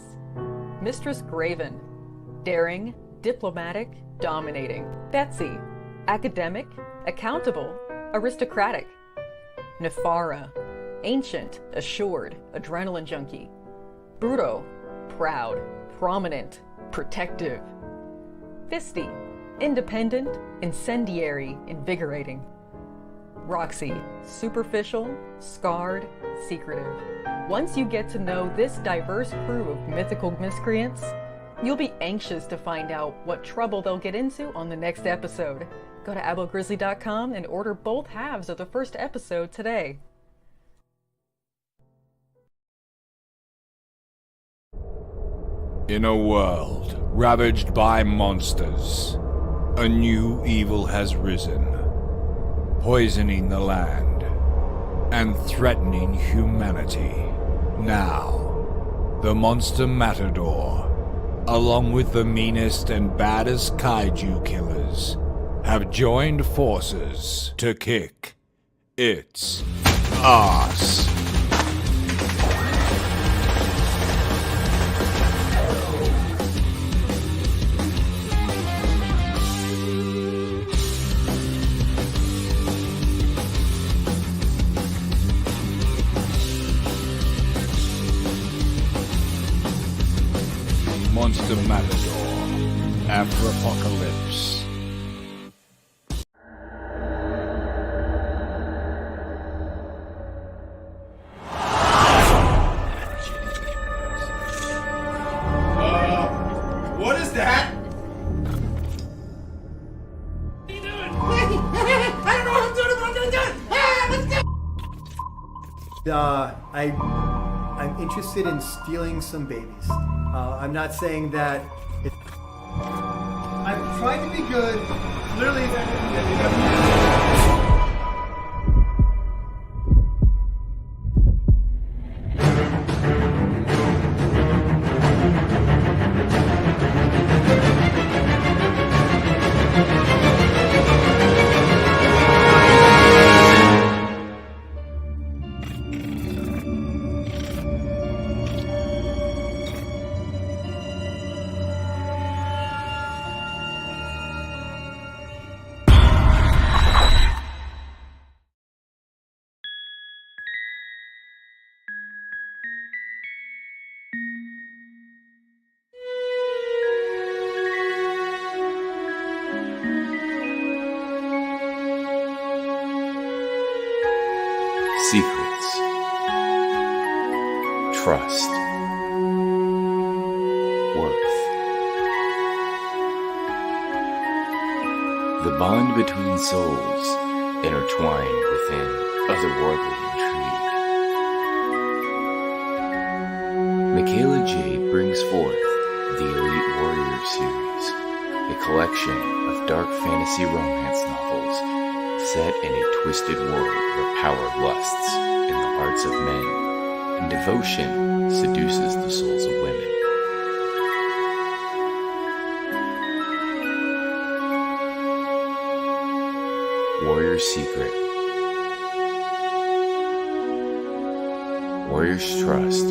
Mistress Graven, daring, diplomatic, dominating. Betsy, academic, accountable, aristocratic. Nefara, ancient, assured, adrenaline junkie. Bruto, proud, prominent, protective. Fisty, independent, incendiary, invigorating. Roxy, superficial, scarred, secretive. Once you get to know this diverse crew of mythical miscreants, you'll be anxious to find out what trouble they'll get into on the next episode. Go to abogrizzly.com and order both halves of the first episode today. In a world ravaged by monsters, a new evil has risen, poisoning the land and threatening humanity. Now, the Monster Matador, along with the meanest and baddest kaiju killers, have joined forces to kick its ass. Monster Matador, After Apocalypse. What is that? What are you doing? I don't know what I'm doing, but I'm gonna do it! Let's go! I'm interested in stealing some babies. I'm not saying that I'm trying to be good. Clearly, Secrets. Trust. Worth. The bond between souls intertwined within otherworldly intrigue. Michaela Jade brings forth the Elite Warrior series, a collection of dark fantasy romance novels set in a twisted world where power lusts in the hearts of men and devotion seduces the souls of women. Warrior's Secret. Warrior's Trust.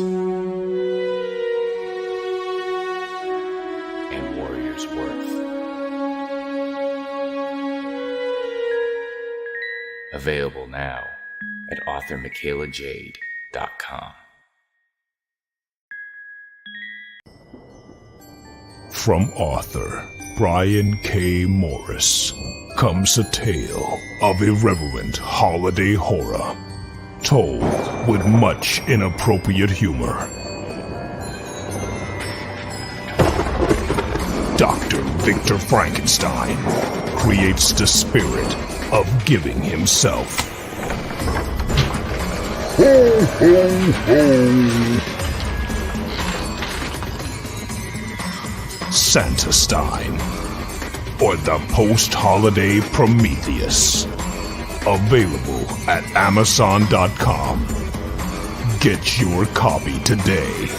And Warrior's Worth. Available now at authormichaelajade.com. From author Brian K. Morris comes a tale of irreverent holiday horror, told with much inappropriate humor. Dr. Victor Frankenstein creates the spirit of giving himself. Ho, ho, ho. Santastein, or the post-holiday Prometheus. Available at Amazon.com. Get your copy today.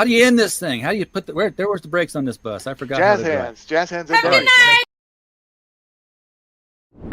How do you end this thing? How do you put the where's the brakes on this bus? I forgot. Jazz how to do it. hands. Jazz hands are done.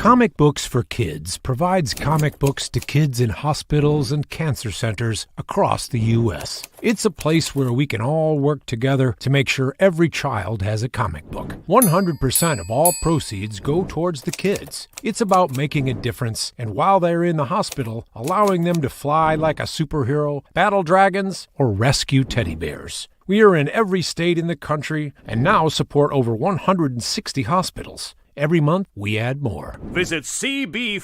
Comic Books for Kids provides comic books to kids in hospitals and cancer centers across the U.S. It's a place where we can all work together to make sure every child has a comic book. 100% of all proceeds go towards the kids. It's about making a difference, and while they're in the hospital, allowing them to fly like a superhero, battle dragons, or rescue teddy bears. We are in every state in the country and now support over 160 hospitals. Every month, we add more. Visit CB